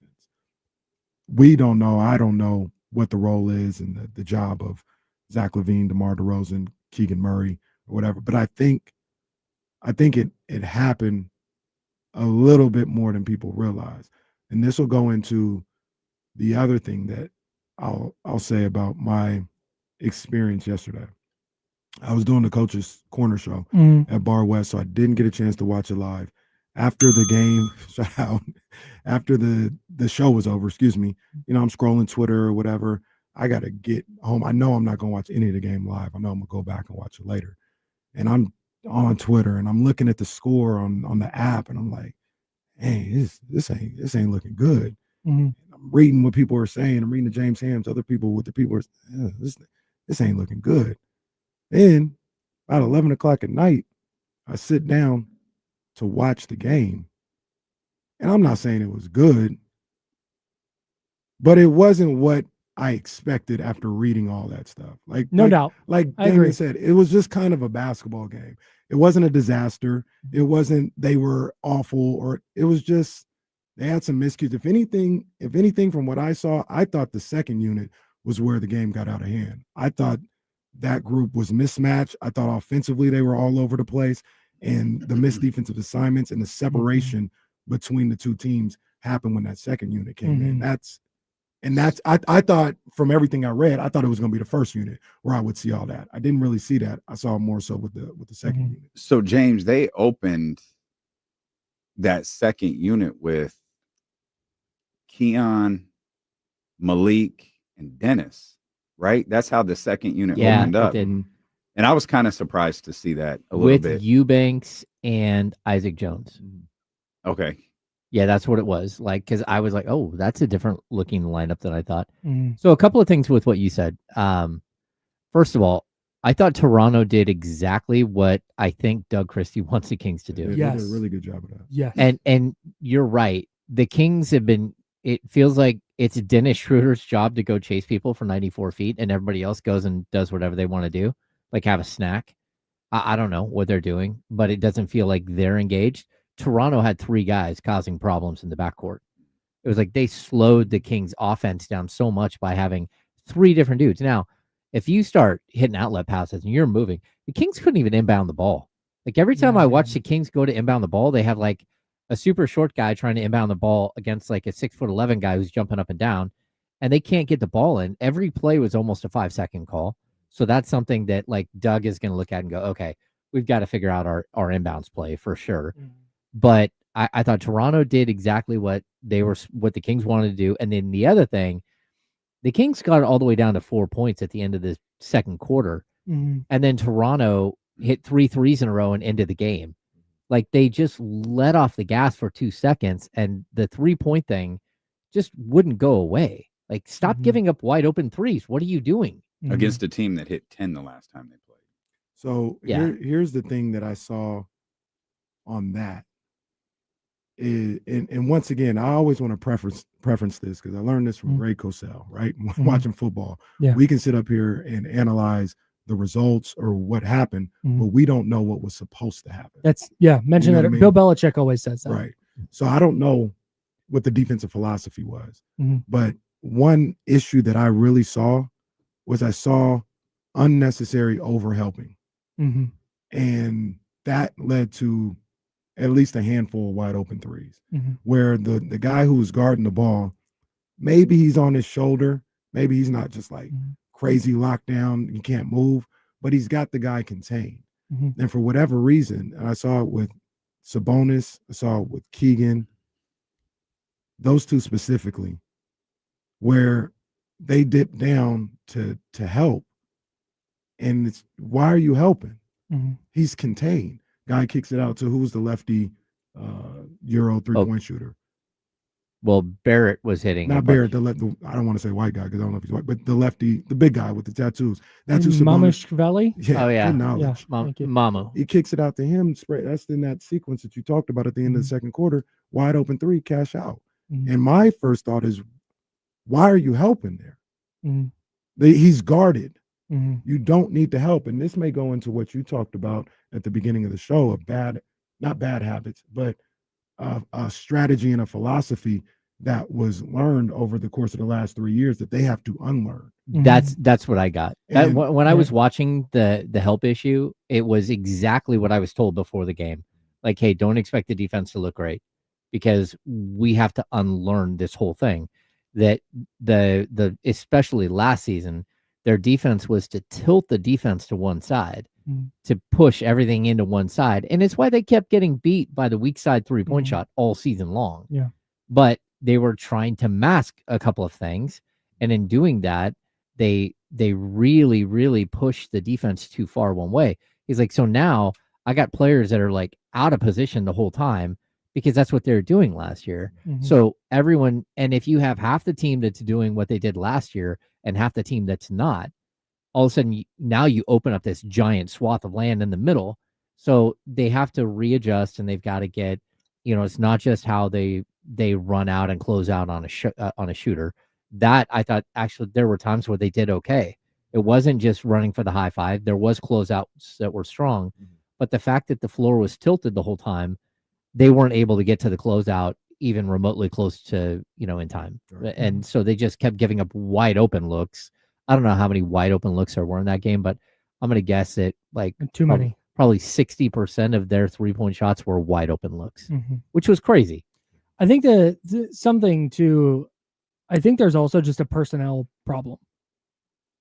We don't know. I don't know what the role is and the job of Zach LaVine, DeMar DeRozan, Keegan Murray, or whatever. But I think it happened a little bit more than people realize. And this will go into the other thing that I'll say about my experience yesterday. I was doing the Coach's Corner show at Bar West, so I didn't get a chance to watch it live. After the game, shout out, after the show was over, I'm scrolling Twitter or whatever. I got to get home. I know I'm not going to watch any of the game live. I know I'm going to go back and watch it later. And I'm on Twitter and I'm looking at the score on the app and I'm like, hey, this ain't looking good. Mm-hmm. I'm reading what people are saying. I'm reading the James Hams, other people, what the people are this ain't looking good. Then about 11 o'clock at night, I sit down to watch the game. And I'm not saying it was good, but it wasn't what I expected after reading all that stuff. No doubt. Like Damon said, it was just kind of a basketball game. It wasn't a disaster. It wasn't they were awful, or it was just they had some miscues. If anything from what I saw, I thought the second unit was where the game got out of hand. I thought that group was mismatched. I thought offensively they were all over the place, and the missed defensive assignments and the separation between the two teams happened when that second unit came in. I thought from everything I read, I thought it was going to be the first unit where I would see all that. I didn't really see that. I saw more so with the second unit. So James, they opened that second unit with Keon, Malik, and Dennis, right? That's how the second unit opened up. And I was kind of surprised to see that a little bit. With Eubanks and Isaac Jones. Okay. Yeah, that's what it was. Like, because I was like, oh, that's a different looking lineup than I thought. So a couple of things with what you said. First of all, I thought Toronto did exactly what I think Doug Christie wants the Kings to do. They did a really good job of that. Yes. And you're right. The Kings have been, it feels like it's Dennis Schroeder's job to go chase people for 94 feet, and everybody else goes and does whatever they want to do, like have a snack. I don't know what they're doing, but it doesn't feel like they're engaged. Toronto had 3 guys causing problems in the backcourt. It was like they slowed the Kings offense down so much by having 3 different dudes. Now, if you start hitting outlet passes and you're moving, the Kings couldn't even inbound the ball. Like every time I watch the Kings go to inbound the ball, they have like a super short guy trying to inbound the ball against like a 6'11" guy who's jumping up and down, and they can't get the ball in. Every play was almost a 5-second call. So that's something that like Doug is going to look at and go, okay, we've got to figure out our inbounds play for sure. But I thought Toronto did exactly what the Kings wanted to do. And then the other thing, the Kings got all the way down to 4 points at the end of the second quarter. And then Toronto hit 3 threes in a row and ended the game. Like they just let off the gas for 2 seconds, and the 3-point thing just wouldn't go away. Like, stop giving up wide open threes. What are you doing? Against a team that hit 10 the last time they played. So here's the thing that I saw on that. And once again, I always want to preference this because I learned this from Greg Cosell, right? Watching football. We can sit up here and analyze the results or what happened, but we don't know what was supposed to happen. Mention that. Bill Belichick always says that. Right. So I don't know what the defensive philosophy was, but one issue that I really saw was I saw unnecessary overhelping. And that led to at least a handful of wide open threes where the guy who was guarding the ball, maybe he's on his shoulder. Maybe he's not just like crazy locked down. He can't move, but he's got the guy contained. And for whatever reason, and I saw it with Sabonis, I saw it with Keegan, those two specifically, where they dipped down to help. And it's, why are you helping? He's contained. Guy kicks it out to who's the lefty Euro 3-point shooter. Well, Barrett was hitting. Not Barrett. I don't want to say white guy because I don't know if he's white, but the lefty, the big guy with the tattoos. That's who Sabonis. Valley. Yeah. Oh yeah. Good knowledge. Mamu. He kicks it out to him. That's in that sequence that you talked about at the end of the second quarter. Wide open 3, cash out. And my first thought is, why are you helping there? He's guarded. You don't need to help. And this may go into what you talked about at the beginning of the show of not bad habits, but a strategy and a philosophy that was learned over the course of the last 3 years that they have to unlearn. That's what I got. When I was watching the help issue, it was exactly what I was told before the game. Like, hey, don't expect the defense to look great because we have to unlearn this whole thing. That the especially last season, their defense was to tilt the defense to one side, to push everything into one side. And it's why they kept getting beat by the weak side 3-point shot all season long. Yeah. But they were trying to mask a couple of things. And in doing that, they really, really pushed the defense too far one way. He's like, so now I got players that are like out of position the whole time because that's what they're doing last year. Mhm. So everyone, and if you have half the team that's doing what they did last year and half the team that's not, all of a sudden now you open up this giant swath of land in the middle. So they have to readjust, and they've got to get, it's not just how they run out and close out on a shooter. That I thought actually there were times where they did okay. It wasn't just running for the high five. There was closeouts that were strong, but the fact that the floor was tilted the whole time, they weren't able to get to the closeout even remotely close to, in time. Right. And so they just kept giving up wide open looks. I don't know how many wide open looks there were in that game, but I'm going to guess that like Too many. probably 60% of their 3-point shots were wide open looks, Mhm. which was crazy. I think something to, I think there's also just a personnel problem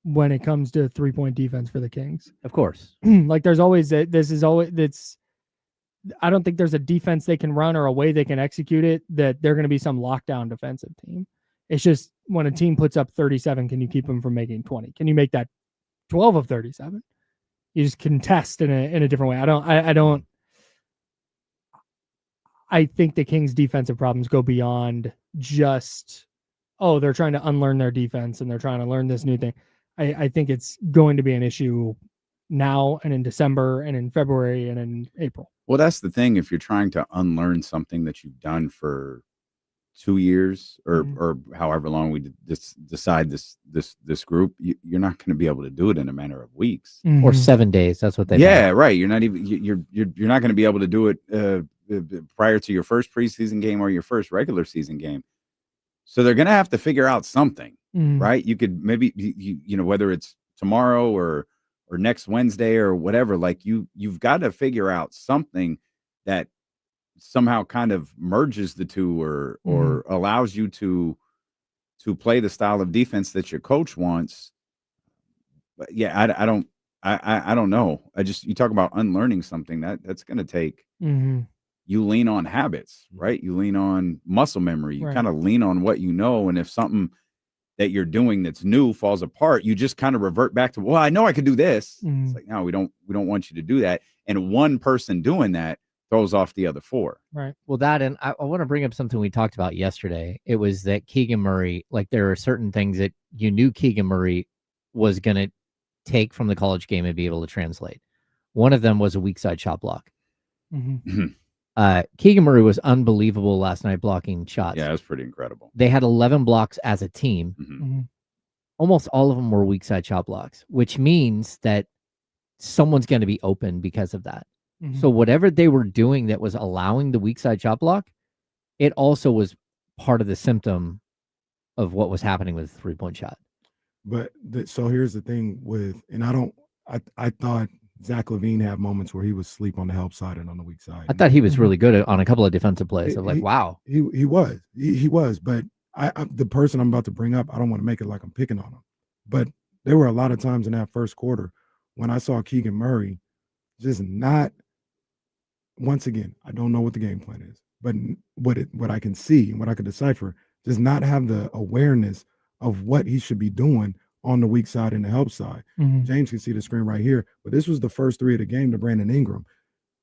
when it comes to 3-point defense for the Kings. Of course. Like there's always I don't think there's a defense they can run or a way they can execute it that they're going to be some lockdown defensive team. It's just when a team puts up 37, can you keep them from making 20? Can you make that 12 of 37? You just contest in a different way. I think the Kings' defensive problems go beyond just, they're trying to unlearn their defense and they're trying to learn this new thing. I think it's going to be an issue now and in December and in February and in April. Well, that's the thing. If you're trying to unlearn something that you've done for 2 years or however long we decide this group, you're not going to be able to do it in a matter of weeks or 7 days. That's what they meant. Right. You're not even you're not going to be able to do it prior to your first preseason game or your first regular season game. So they're going to have to figure out something, right? You could maybe whether it's tomorrow or next Wednesday or whatever, like you've got to figure out something that somehow kind of merges the two or allows you to play the style of defense that your coach wants. But yeah, I don't know. You talk about unlearning something that's going to take, you lean on habits, right? You lean on muscle memory. You kind of lean on what you know. And if something that you're doing that's new falls apart, you just kind of revert back to, well, I know I could do this. It's like, no, we don't want you to do that. And one person doing that throws off the other four. Right. Well, that, and I want to bring up something we talked about yesterday. It was that Keegan Murray, like there are certain things that you knew Keegan Murray was going to take from the college game and be able to translate. One of them was a weak side shot block. Keegan Murray was unbelievable last night blocking shots. Yeah, it was pretty incredible. They had 11 blocks as a team. Almost all of them were weak side shot blocks, which means that someone's going to be open because of that. So whatever they were doing that was allowing the weak side shot block, it also was part of the symptom of what was happening with the 3-point shot. But so here's the thing with, and I thought Zach LaVine had moments where he was asleep on the help side and on the weak side. I thought he was really good on a couple of defensive plays. I'm like, wow. He was. But the person I'm about to bring up, I don't want to make it like I'm picking on him. But there were a lot of times in that first quarter when I saw Keegan Murray just not, once again, I don't know what the game plan is, but what I can see and what I can decipher does not have the awareness of what he should be doing on the weak side and the help side. James can see the screen right here, but this was the first 3 of the game to Brandon Ingram.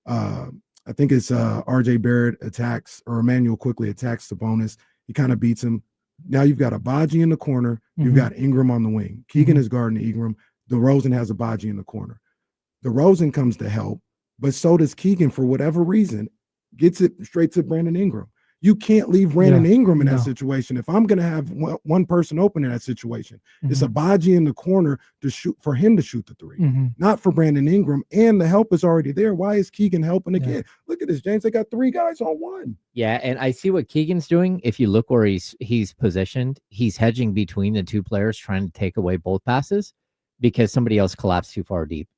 I think it's RJ Barrett attacks, or Emmanuel quickly attacks Sabonis. He kind of beats him. Now you've got Abaji in the corner. You've got Ingram on the wing. Keegan is guarding Ingram. DeRozan has Abaji in the corner. DeRozan comes to help, but so does Keegan for whatever reason, gets it straight to Brandon Ingram. You can't leave Brandon Ingram in that situation. If I'm going to have one person open in that situation, it's Abaji in the corner to shoot, for him to shoot the 3, not for Brandon Ingram. And the help is already there. Why is Keegan helping again? Look at this, James. They got 3 guys on 1. Yeah, and I see what Keegan's doing. If you look where he's positioned, he's hedging between the 2 players, trying to take away both passes because somebody else collapsed too far deep.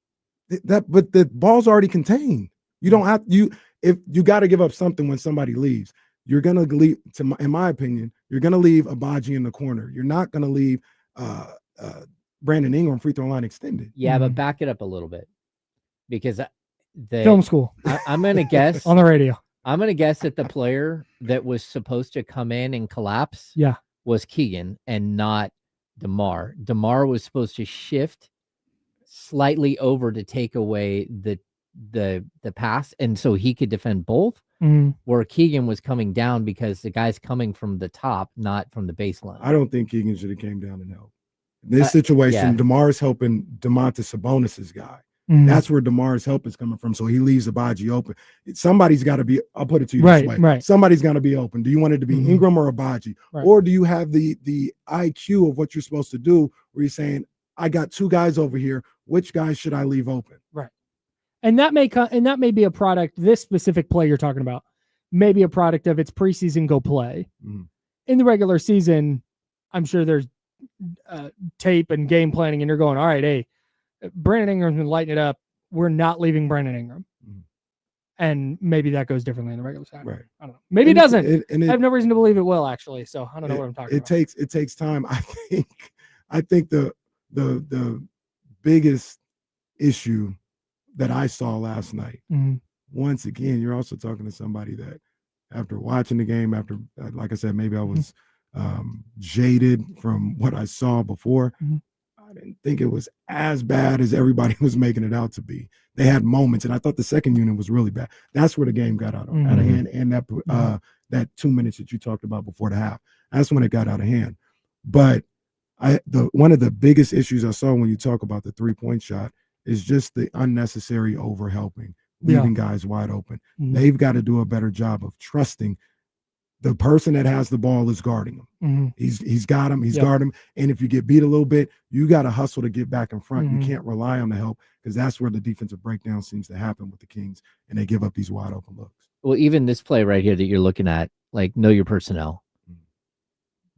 But the ball's already contained. You don't have if you got to give up something when somebody leaves. You're going to leave, in my opinion, you're going to leave Abaji in the corner. You're not going to leave Brandon Ingram free throw line extended. Yeah, but back it up a little bit because film school. I'm going to guess on the radio. I'm going to guess that the player that was supposed to come in and collapse was Keegan and not DeMar. DeMar was supposed to shift slightly over to take away the the pass, and so he could defend both. Mhm. Where Keegan was coming down because the guy's coming from the top, not from the baseline. I don't think Keegan should have came down and helped. In this Yeah. situation, DeMar's helping Domantas Sabonis's guy. Mhm. That's where DeMar's help is coming from. So he leaves Abaji open. Somebody's got to be, I'll put it to you Right, this way. right. Somebody's got to be open. Do you want it to be Mhm. Ingram or Abaji? Right. Or do you have the IQ of what you're supposed to do where you're saying, I got two guys over here. Which guys should I leave open? Right. And that may be a product, this specific play you're talking about, may be a product of its preseason go play. Mhm. In the regular season, I'm sure there's tape and game planning, and you're going, all right, hey, Brandon Ingram's been lighting it up. We're not leaving Brandon Ingram. Mhm. And maybe that goes differently in the regular season. Right. I don't know. Maybe it doesn't. And I have no reason to believe it will, actually. So I don't know what I'm talking about. It takes time. I think the biggest issue that I saw last night, Mhm. once again, you're also talking to somebody that after watching the game, after, like I said, maybe I was jaded from what I saw before. Mhm. I didn't think it was as bad as everybody was making it out to be. They had moments, and I thought the second unit was really bad. That's where the game got out of hand, and that 2 minutes that you talked about before the half. That's when it got out of hand. But one of the biggest issues I saw when you talk about the 3-point shot is just the unnecessary overhelping, leaving guys wide open. Mhm. They've got to do a better job of trusting the person that has the ball is guarding him. Mhm. He's got him. He's guarding him. And if you get beat a little bit, you got to hustle to get back in front. Mhm. You can't rely on the help, because that's where the defensive breakdown seems to happen with the Kings, and they give up these wide open looks. Well, even this play right here that you're looking at, like, know your personnel.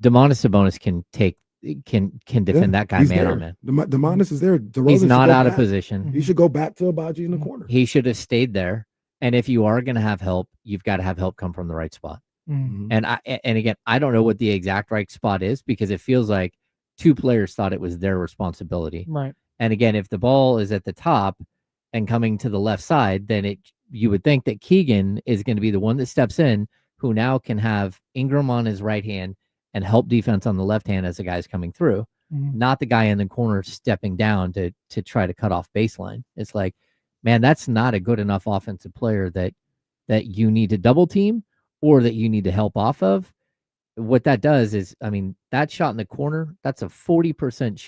Domantas Sabonis can defend that guy He's man there. on man. Domantas is there. DeRozan He's should not go out of back. position. He should go back to Abaji in the corner. He should have stayed there. And if you are going to have help, you've got to have help come from the right spot. Mhm. And again, I don't know what the exact right spot is, because it feels like two players thought it was their responsibility. Right. And again, if the ball is at the top and coming to the left side, then you would think that Keegan is going to be the one that steps in, who now can have Ingram on his right hand and help defense on the left hand as the guy's coming through, Mhm. not the guy in the corner stepping down to try to cut off baseline. It's like, man, that's not a good enough offensive player that you need to double team or that you need to help off of. What that does is, I mean, that shot in the corner, that's a 40%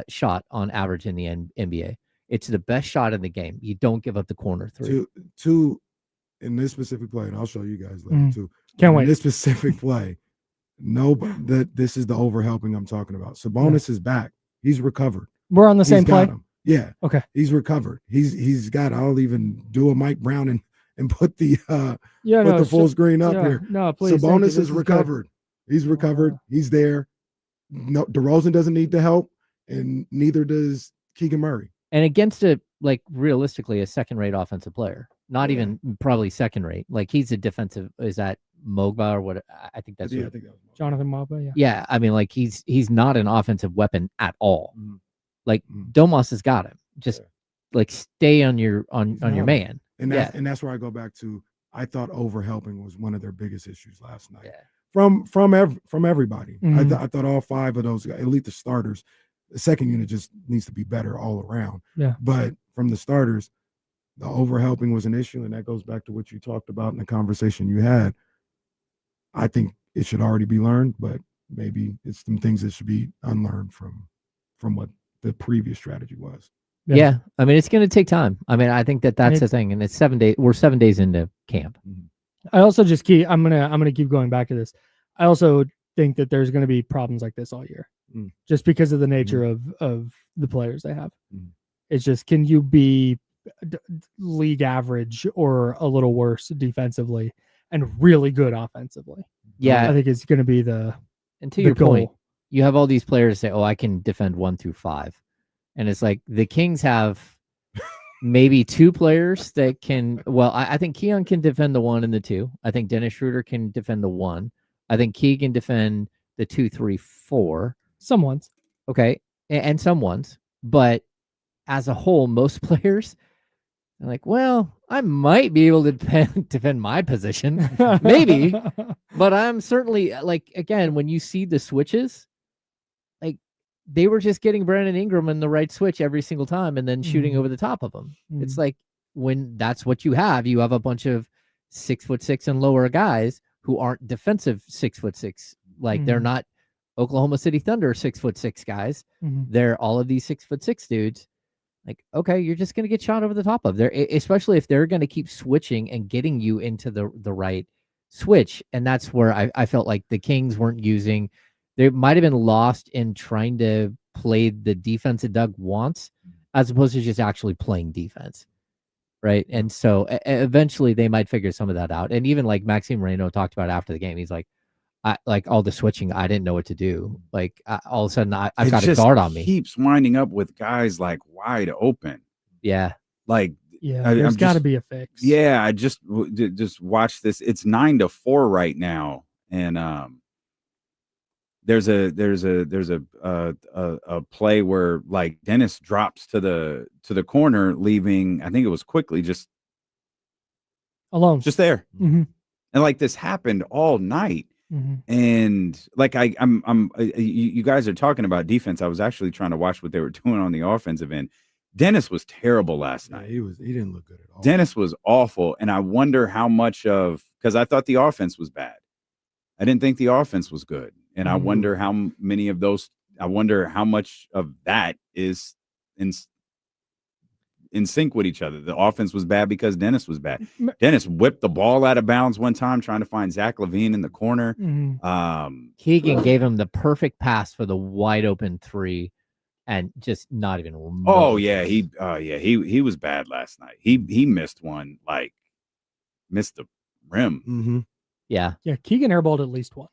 shot on average in the NBA. It's the best shot in the game. You don't give up the corner three. Two in this specific play, and I'll show you guys later too. Can't in wait. This specific play, this is the overhelping I'm talking about. Sabonis is back. He's recovered. We're on the same He's got play. him. Yeah. Okay. He's recovered. He's got. I'll even do a Mike Brown and put the full screen up here. No, please. Sabonis is recovered. He's recovered. He's there. No, DeRozan doesn't need the help, and neither does Keegan Murray. And against realistically, a second-rate offensive player, not even probably second-rate. Like, he's a defensive. Is that Mogba or what? I think that's I think that was Jonathan Mogba. Yeah. Yeah, I mean, like, he's not an offensive weapon at all. Mhm. Like, Domas has got him. Just like stay on your man. And that's where I go back to. I thought overhelping was one of their biggest issues last night. Yeah. From everybody. Mhm. I thought all five of those, at least the starters, the second unit just needs to be better all around. Yeah. But from the starters, the overhelping was an issue, and that goes back to what you talked about in the conversation you had. I think it should already be learned, but maybe it's some things that should be unlearned from what the previous strategy was. Yeah. I mean, it's going to take time. I mean, I think that's the thing, and it's 7 days. We're 7 days into camp. I also I'm gonna keep going back to this. I also think that there's going to be problems like this all year, just because of the nature of the players they have. It's just, can you be league average or a little worse defensively and really good offensively? Yeah, I think it's going to be the. And to your point, you have all these players say, "Oh, I can defend 1 through 5," and it's like the Kings have maybe 2 players that can. Well, I think Keon can defend the 1 and the 2. I think Dennis Schroeder can defend the 1. I think Keegan defend the 2, 3, 4. Some ones. Okay, and some ones, but as a whole, most players are like, well, I might be able to defend my position, maybe, but I'm certainly, like, again, when you see the switches, like, they were just getting Brandon Ingram in the right switch every single time and then shooting over the top of him. It's like, when that's what you have a bunch of 6'6" and lower guys who aren't defensive 6'6". Like they're not Oklahoma City Thunder 6'6" guys. They're all of these 6'6" dudes. Like, okay, you're just going to get shot over the top of there, especially if they're going to keep switching and getting you into the right switch. And that's where I felt like the Kings weren't using. They might have been lost in trying to play the defense that Doug wants, as opposed to just actually playing defense. Right. And so eventually they might figure some of that out. And even like Maxime Moreno talked about after the game, he's like, like all the switching, I didn't know what to do. Like all of a sudden I've got a guard on me. Keeps winding up with guys like wide open. Yeah. Like, there's got to be a fix. Yeah. I just watched this. It's 9-4 right now. And, there's a play where like Dennis drops to the corner, leaving, I think it was quickly just alone, just there. And like this happened all night. And like you guys are talking about defense. I was actually trying to watch what they were doing on the offensive end. Dennis was terrible last night. He didn't look good at all. Dennis was awful. And I wonder how much because I thought the offense was bad. I didn't think the offense was good. And I wonder how many of those, I wonder how much of that is in sync with each other. The offense was bad because Dennis was bad. Dennis whipped the ball out of bounds one time trying to find Zach LaVine in the corner. Keegan gave him the perfect pass for the wide open three and just not even remote. Oh yeah, he was bad last night. He missed one, like missed the rim. Yeah. Keegan airballed at least one.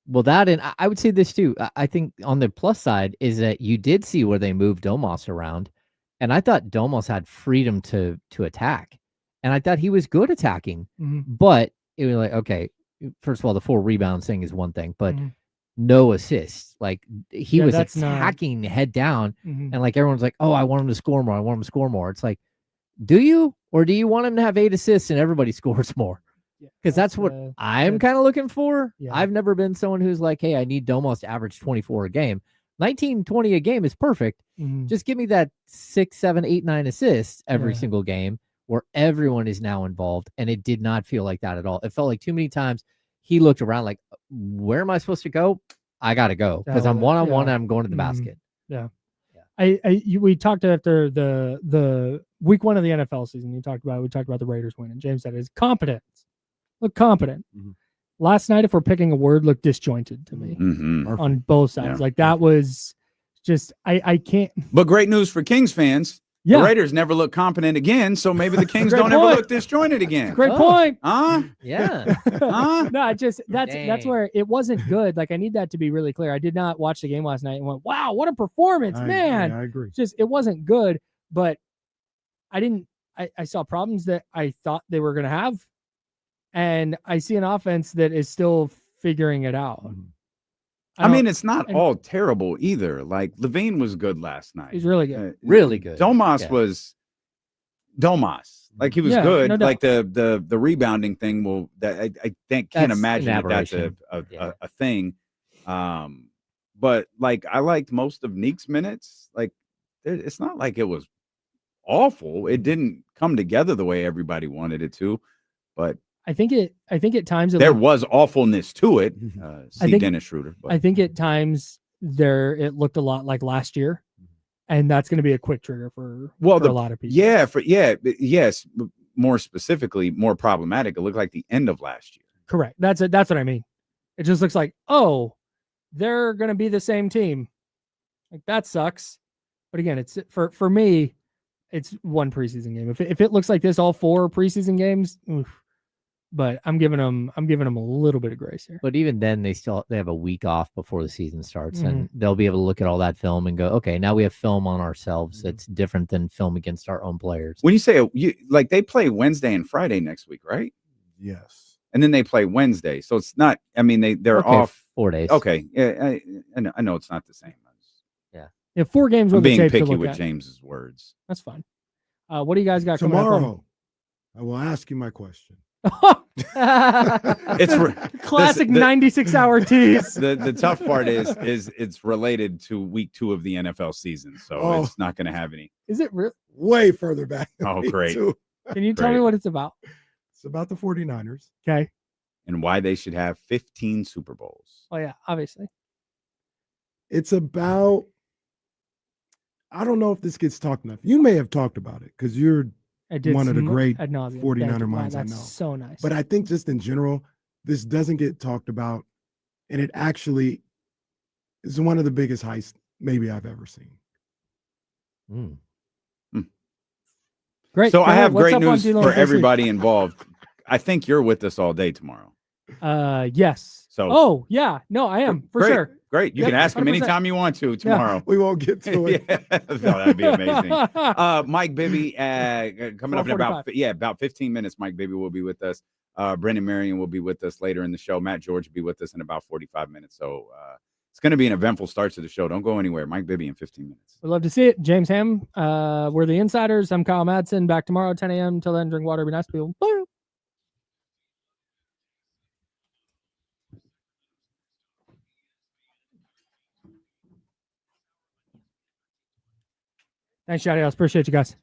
Well, that, and I would say this too. I think on the plus side is that you did see where they moved Domas around, and I thought Domas had freedom to attack, and I thought he was good attacking. But it was like, okay, first of all, the 4 rebounds thing is one thing, but no assists. Like he was attacking head down, and like everyone's like, oh, I want him to score more. I want him to score more. It's like, do you, or do you want him to have 8 assists and everybody scores more? Because that's what I'm kind of looking for. I've never been someone who's like, hey, I need Domas to average 24 a game. 19, 20 a game is perfect. Just give me that 6, 7, 8, 9 assists every single game where everyone is now involved. And it did not feel like that at all. It felt like too many times he looked around like, where am I supposed to go? I got to go because I'm one-on-one and I'm going to the basket. We talked after the week 1 of the NFL season. We talked about the Raiders winning. James said his competence. Look competent. Last night, if we're picking a word, looked disjointed to me on both sides. Like that was just, I can't. But great news for Kings fans. The Raiders never look competent again, so maybe the Kings don't ever look disjointed again. Great point. Yeah. No, that's where it wasn't good. Like I need that to be really clear. I did not watch the game last night and went, wow, what a performance, man. I agree. Just it wasn't good, but I saw problems that I thought they were going to have. And I see an offense that is still figuring it out. I mean, it's not all terrible either. Like LaVine was good last night. He's really good. Really good. Domas was Domas. Like he was good. No like the rebounding thing will that I can't imagine that's a thing. But like I liked most of Neek's minutes. Like it's not like it was awful. It didn't come together the way everybody wanted it to, but I think at times there was awfulness to it. Dennis Schroeder. But. I think at times it looked a lot like last year, and that's going to be a quick trigger for a lot of people. Yes. More specifically, more problematic. It looked like the end of last year. Correct. That's what I mean. It just looks like, oh, they're going to be the same team. Like that sucks. But again, it's for me, it's one preseason game. If it looks like this, all 4 preseason games. Oof. But I'm giving them a little bit of grace here. But even then, they have a week off before the season starts, and they'll be able to look at all that film and go, okay, now we have film on ourselves that's different than film against our own players. When you say like they play Wednesday and Friday next week, right? Yes. And then they play Wednesday, so it's not. I mean, they're off 4 days. Okay, yeah, I know it's not the same. Yeah, 4 games. I'm being picky with James's words. That's fine. What do you guys got tomorrow? I will ask you my question. It's classic 96-hour tease. The tough part is it's related to week 2 of the NFL season, so it's not going to have any. Is it real? way further back. Oh, great. Too. Can you tell me what it's about? It's about the 49ers. Okay. And why they should have 15 Super Bowls. Oh, yeah, obviously. It's about, I don't know if this gets talked enough. You may have talked about it because you're one of the great 49er minds I know. That's so nice. But I think just in general, this doesn't get talked about. And it actually is one of the biggest heists maybe I've ever seen. Great. So I have what's great up on news D-Lo for and KC? everybody involved. I think you're with us all day tomorrow. Yes. So Oh, yeah. No, I am for great, sure. Great. You Yep, can ask him 100%. anytime you want to tomorrow. We won't get to it. Yeah. No, that'd be amazing. Mike Bibby coming up in about 15 minutes. Mike Bibby will be with us. Brendan Marion will be with us later in the show. Matt George will be with us in about 45 minutes. So it's going to be an eventful start to the show. Don't go anywhere. Mike Bibby in 15 minutes. We'd love to see it. James Ham, we're the Insiders. I'm Kyle Madsen. Back tomorrow, 10 a.m. Till then, drink water. Be nice to people. Bye. Thanks, Shotty. I appreciate you guys.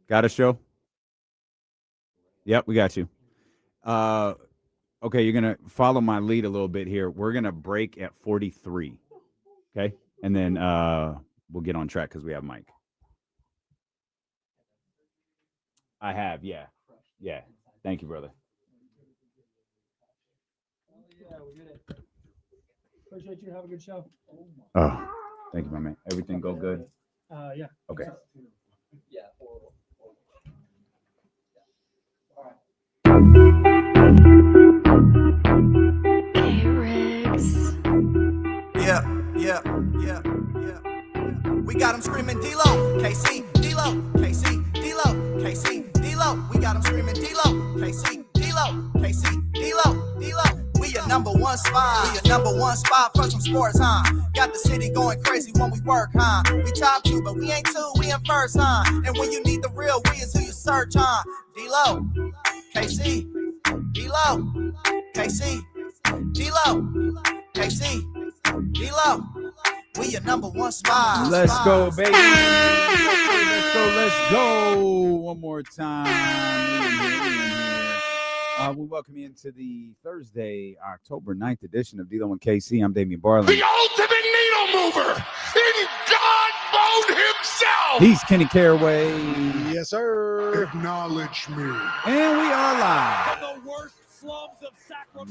Got a show? Yep, we got you. Okay, you're going to follow my lead a little bit here. We're going to break at 43. Okay? And then we'll get on track because we have Mike. I have, yeah. Yeah. Thank you, brother. Yeah, we did it. Appreciate you. Have a good show. Oh, thank you, my man. Everything go good? Yeah. Okay. Yeah. Horrible. We got them screaming D-Lo, KC, D-Lo, KC, D-Lo, KC, D-Lo. We got them screaming D-Lo, KC, D-Lo, KC, D-Lo, D-Lo. We your number one spot. We your number one spot for some sports, huh? Got the city going crazy when we work, huh? We top two, but we ain't two, we in first, huh? And when you need the real, we is who you search, huh? D-Lo, KC, D-Lo, KC, D-Lo, KC, D-Lo. We your number one spot. Let's go, baby. Let's go. One more time. We welcome you into the Thursday, October 9th edition of D-Lo and KC. I'm Damian Barlin. The ultimate needle mover. He's Kenny Caraway. Yes, sir. Acknowledge me. And we are live. The worst slums of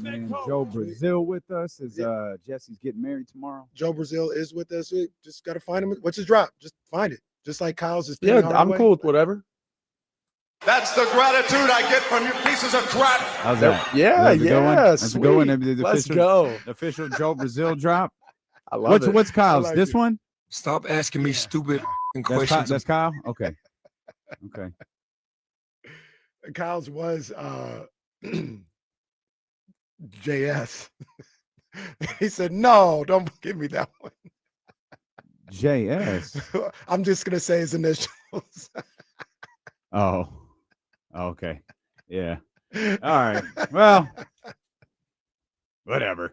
And Sacramento. Joe Brazil with us as Jesse's getting married tomorrow. Joe Brazil is with us. We just got to find him. What's his drop? Just find it. Just like Kyle's is. Yeah, I'm cool with whatever. That's the gratitude I get from you pieces of crap. How's that? Yeah, That's a good one? yeah. That's a good one. Sweet. The Let's official- go. The official Joe Brazil drop. I love it. What's Kyle's? like This it. one? Stop asking me stupid That's Kyle? Okay. Okay. Kyle's was JS. He said, "No, don't give me that one." JS. I'm just gonna say his initials. Oh. Okay. Yeah. All right. Well, whatever.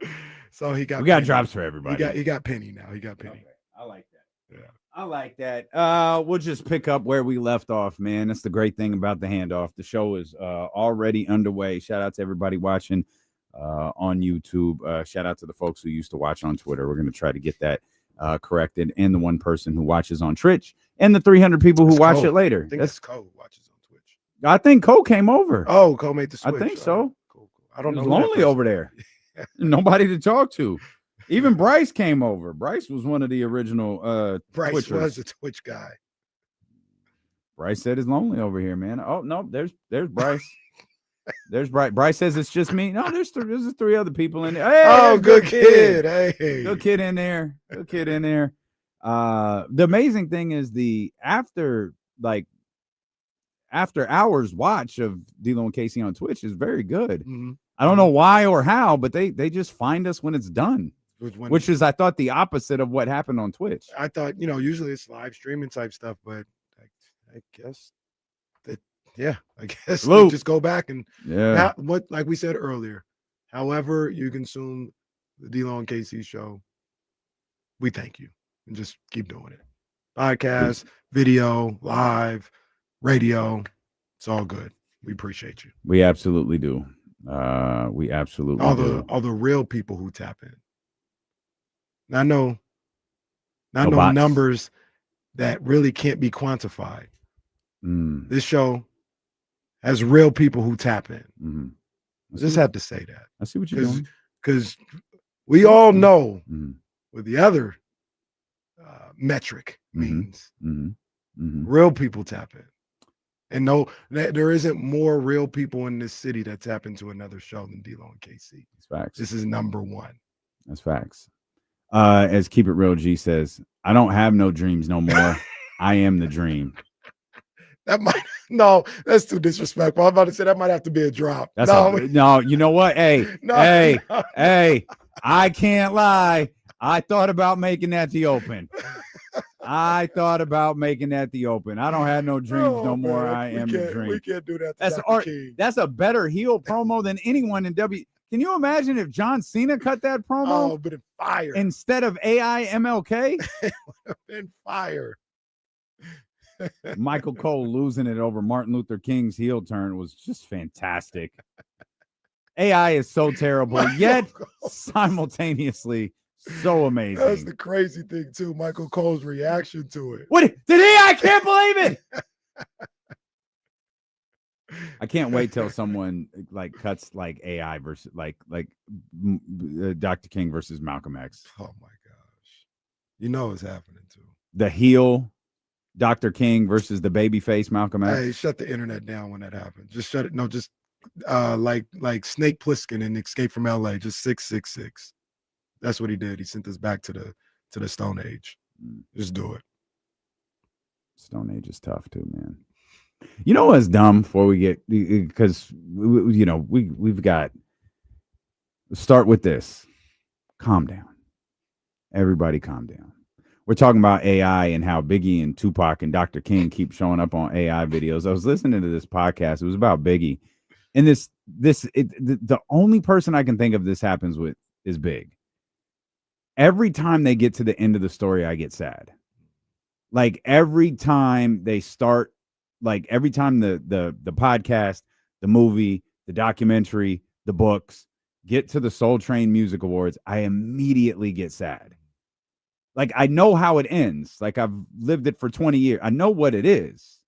So he got. We got Penny. drops for everybody. He got Penny now. He got Penny. Okay. I like that. Yeah. I like that. We'll just pick up where we left off, man. That's the great thing about the handoff. The show is already underway. Shout out to everybody watching on YouTube. Shout out to the folks who used to watch on Twitter. We're going to try to get that corrected, and the one person who watches on Twitch, and the 300 people who watch it later. I think that's Cole watches on Twitch. I think Cole came over. Oh, Cole made the switch. I think so. Cool. I don't It know. was who that lonely person over there. Nobody to talk to. Even Bryce came over. Bryce was one of the original Bryce Twitchers. was a Twitch guy. Bryce said it's lonely over here, man. Oh no, there's Bryce. There's Bryce. Bryce says it's just me. No, there's three other people in there. Hey, Oh, good kid. Hey. Good kid in there. Good kid in there. The amazing thing is the after hours watch of D'Lo and Casey on Twitch is very good. Mm-hmm. I don't know why or how, but they just find us when it's done, When- which is, I thought, the opposite of what happened on Twitch. I thought, usually it's live streaming type stuff, but I guess that, I guess they Salute. just go back and Yeah. like we said earlier, however you consume the D'Lo and KC show, we thank you and just keep doing it. Podcast, video, live, radio, it's all good. We appreciate you. We absolutely do. We absolutely do. All the real people who tap in. Now, I know No bots. numbers that really can't be quantified. Mm, This show has real people who tap in. mhm. I just had to say that I see what you're doing. because we all know Mhm, what the other metric Mhm. means. mhm, mhm. Real people tap in. And no, there isn't more real people in this city that tap into another show than D'Lo and KC. That's facts. This is number one. That's facts. As Keep It Real G says, I don't have no dreams no more. I am the dream. That might that's too disrespectful. I'm about to say that might have to be a drop. That's no, you know what? Hey, No, hey, no. hey, I can't lie. I thought about making that the open. I thought about making that the open. I don't have no dreams no more. man. I am the dream. We can't do that. To That's Dr. art. King. That's a better heel promo than anyone in W. Can you imagine if John Cena cut that promo Oh, but it's fire. instead of AI MLK? Been fire. Michael Cole losing it over Martin Luther King's heel turn was just fantastic. AI is so terrible, yet simultaneously so amazing. That's the crazy thing too. Michael Cole's reaction to it. What did he? I can't believe it. I can't wait till someone cuts AI versus Dr. King versus Malcolm X. Oh my gosh, it's happening too. The heel Dr. King versus the babyface Malcolm X. Hey, shut the internet down when that happens. Just shut it. No, just like Snake Plissken in Escape from LA. Just 666. That's what he did. He sent us back to the Stone Age. Just do it. Stone Age is tough too, man. You know what's dumb before we get, because we've got, start with this. Calm down. Everybody calm down. We're talking about AI and how Biggie and Tupac and Dr. King keep showing up on AI videos. I was listening to this podcast. It was about Biggie. And the only person I can think of this happens with is Big. Every time they get to the end of the story, I get sad. Like every time they start, like every time the podcast, the movie, the documentary, the books get to the Soul Train Music Awards, I immediately get sad. Like, I know how it ends. Like, I've lived it for 20 years. I know what it is.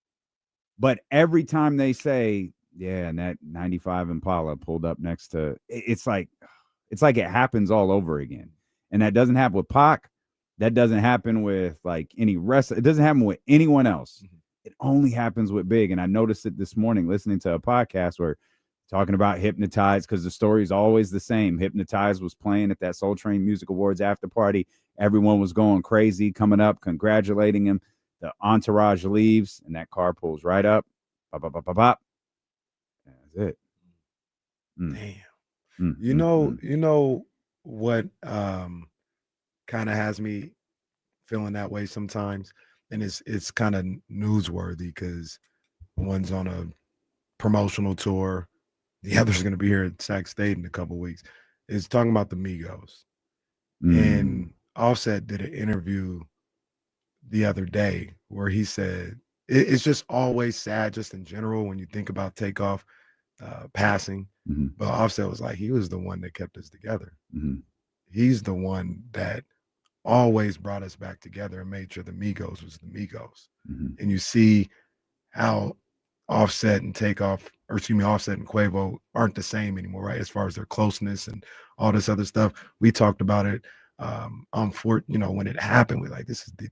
But every time they say, yeah, and that 95 Impala pulled up next to, it's like it happens all over again. And that doesn't happen with Pac. That doesn't happen with like any rest. It doesn't happen with anyone else. It only happens with Big. And I noticed it this morning listening to a podcast where talking about Hypnotized, because the story is always the same. Hypnotized was playing at that Soul Train Music Awards after party. Everyone was going crazy, coming up, congratulating him. The entourage leaves, and that car pulls right up. Bop, bop, bop, bop, bop. That's it. Damn. You know what kind of has me feeling that way sometimes, and it's kind of newsworthy because one's on a promotional tour, the other's going to be here at SAK State in a couple of weeks. Is talking about the Migos, and Offset did an interview the other day where he said it's just always sad, just in general, when you think about Takeoff passing. But Offset was like, he was the one that kept us together. He's the one that always brought us back together and made sure the Migos was the Migos. And you see how Offset and Takeoff, or excuse me, Offset and Quavo aren't the same anymore, right? As far as their closeness and all this other stuff. We talked about it when it happened. We're like, this is the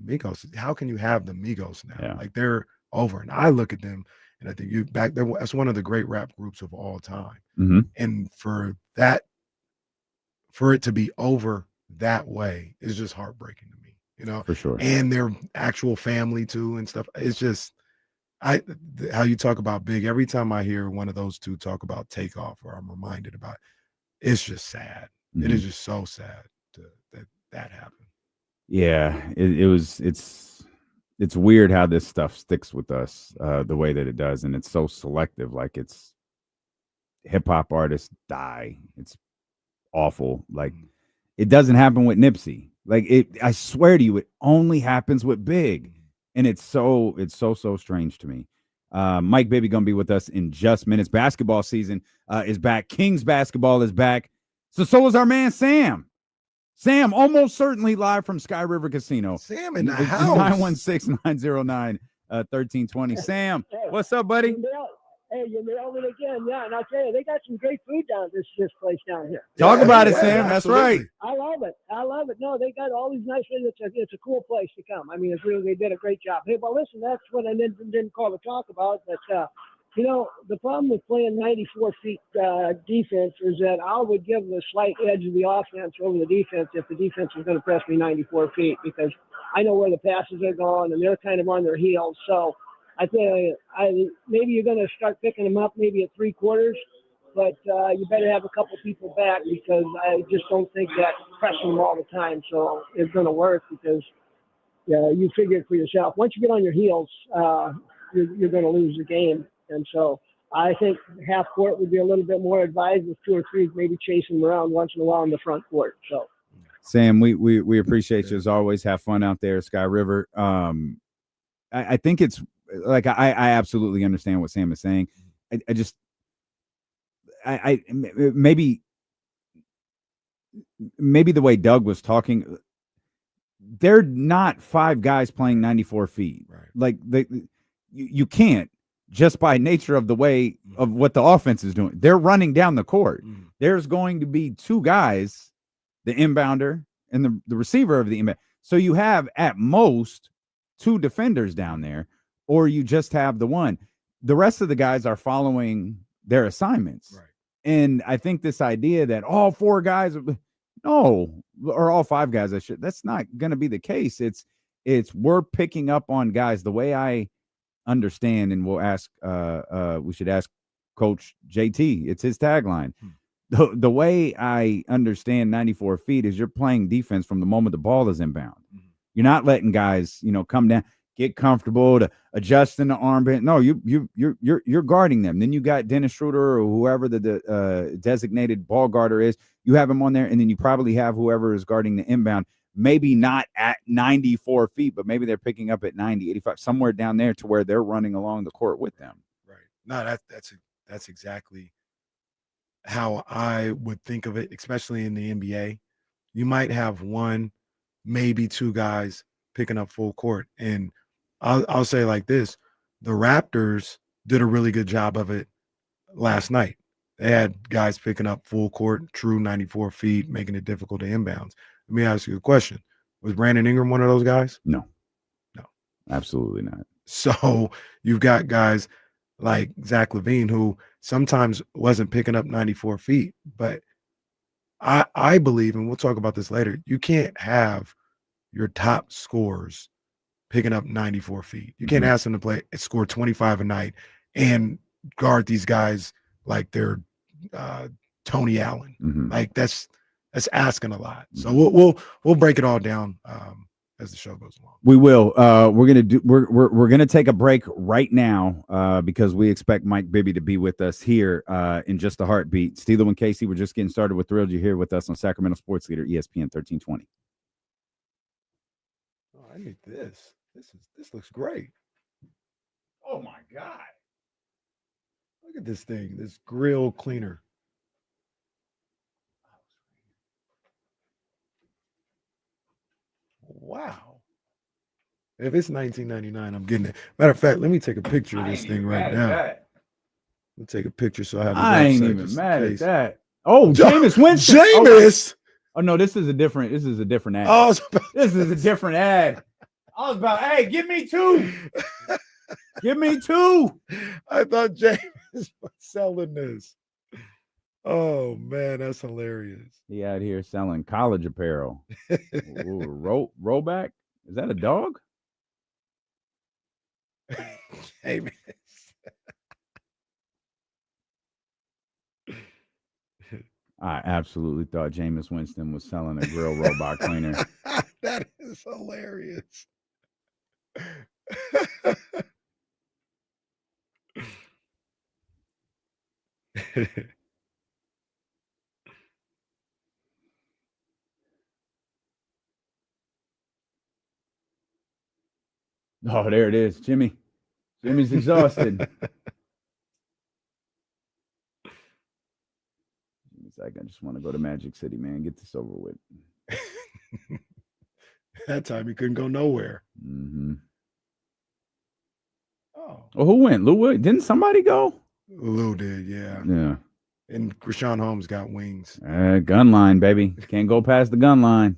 Migos. How can you have the Migos now? Yeah. Like, they're over. And I look at them and I think back there, that's one of the great rap groups of all time. And for it to be over that way is just heartbreaking to me, you know, for sure. And their actual family too and stuff. It's just, how you talk about Big, every time I hear one of those two talk about Takeoff, or I'm reminded about it, it's just sad. It is just so sad that happened. Yeah, it's weird how this stuff sticks with us the way that it does, and it's so selective. Like, it's hip hop artists die. It's awful. Like, it doesn't happen with Nipsey. Like, I swear to you, it only happens with Big. And it's so strange to me. Mike Bibby gonna be with us in just minutes. Basketball season is back. Kings basketball is back. So is our man Sam. Sam, almost certainly live from Sky River Casino. Sam in the house. 916-909-1320. Sam, what's up, buddy? Hey, you nailed it again. Yeah, and I'll tell you, they got some great food down this place down here. Talk about it, Sam. That's right. I love it. No, they got all these nice things. It's a cool place to come. I mean, they did a great job. Hey, well, listen, that's what I didn't call to talk about. But, the problem with playing 94 feet defense is that I would give the slight edge of the offense over the defense if the defense is going to press me 94 feet, because I know where the passes are going and they're kind of on their heels. So, I think maybe you're going to start picking them up maybe at 3/4, but you better have a couple people back, because I just don't think that pressing them all the time so it's going to work, because you figure it for yourself. Once you get on your heels, you're going to lose the game. And so I think half court would be a little bit more advised, with 2 or 3 maybe chasing them around once in a while in the front court. So, Sam, we appreciate you as always. Have fun out there, Sky River. I think it's like, I absolutely understand what Sam is saying. Maybe the way Doug was talking, they're not 5 guys playing 94 feet. Right. Like, you can't, just by nature of the way of what the offense is doing. They're running down the court. There's going to be 2 guys, the inbounder and the receiver of the inbound. So you have at most 2 defenders down there, or you just have the one. The rest of the guys are following their assignments. Right. And I think this idea that all 4 guys, or all 5 guys, that's not going to be the case. It's we're picking up on guys the way I understand, and we should ask Coach JT. It's his tagline. The way I understand 94 feet is you're playing defense from the moment the ball is inbound. You're not letting guys, come down, get comfortable to adjust in the armband. No, you're guarding them. Then you got Dennis Schroeder or whoever the designated ball guarder is. You have him on there, and then you probably have whoever is guarding the inbound. Maybe not at 94 feet, but maybe they're picking up at 90, 85, somewhere down there to where they're running along the court with them. Right. No, that's exactly how I would think of it, especially in the NBA. You might have one maybe 2 guys picking up full court. And I'll say like this, the Raptors did a really good job of it last night. They had guys picking up full court, true 94 feet, making it difficult to inbounds. Let me ask you a question. Was Brandon Ingram one of those guys? No. No. Absolutely not. So you've got guys like Zach LaVine who sometimes wasn't picking up 94 feet. But I believe, and we'll talk about this later, you can't have your top scorers picking up 94 feet. You can't ask them to score 25 a night and guard these guys like they're Tony Allen. Like that's asking a lot. So we'll break it all down as the show goes along. We will. We're gonna take a break right now because we expect Mike Bibby to be with us here in just a heartbeat. Steeler and Casey, we're just getting started. We're thrilled you're here with us on Sacramento Sports Leader ESPN 1320. Oh, I need this. This looks great. Oh my God. Look at this thing, this grill cleaner. Wow. If it's $19.99, I'm getting it. Matter of fact, let me take a picture of this thing right now. We'll take a picture so I have. I ain't even mad at that. Oh, Jameis Winston. Jameis. Oh no, this is a different ad. Oh, this is a different ad. I was about, hey, give me 2. Give me 2. I thought James was selling this. Oh man, that's hilarious. He out here selling college apparel. Rollback? Is that a dog? Jameis. I absolutely thought Jameis Winston was selling a grill robot cleaner. That is hilarious. Oh, there it is. Jimmy's exhausted. He's like, I just want to go to Magic City, man. Get this over with. That time he couldn't go nowhere. Oh, who went? Lou? Didn't somebody go? Lou did, yeah. Yeah. And Rashawn Holmes got wings. Gun line, baby. Can't go past the gun line.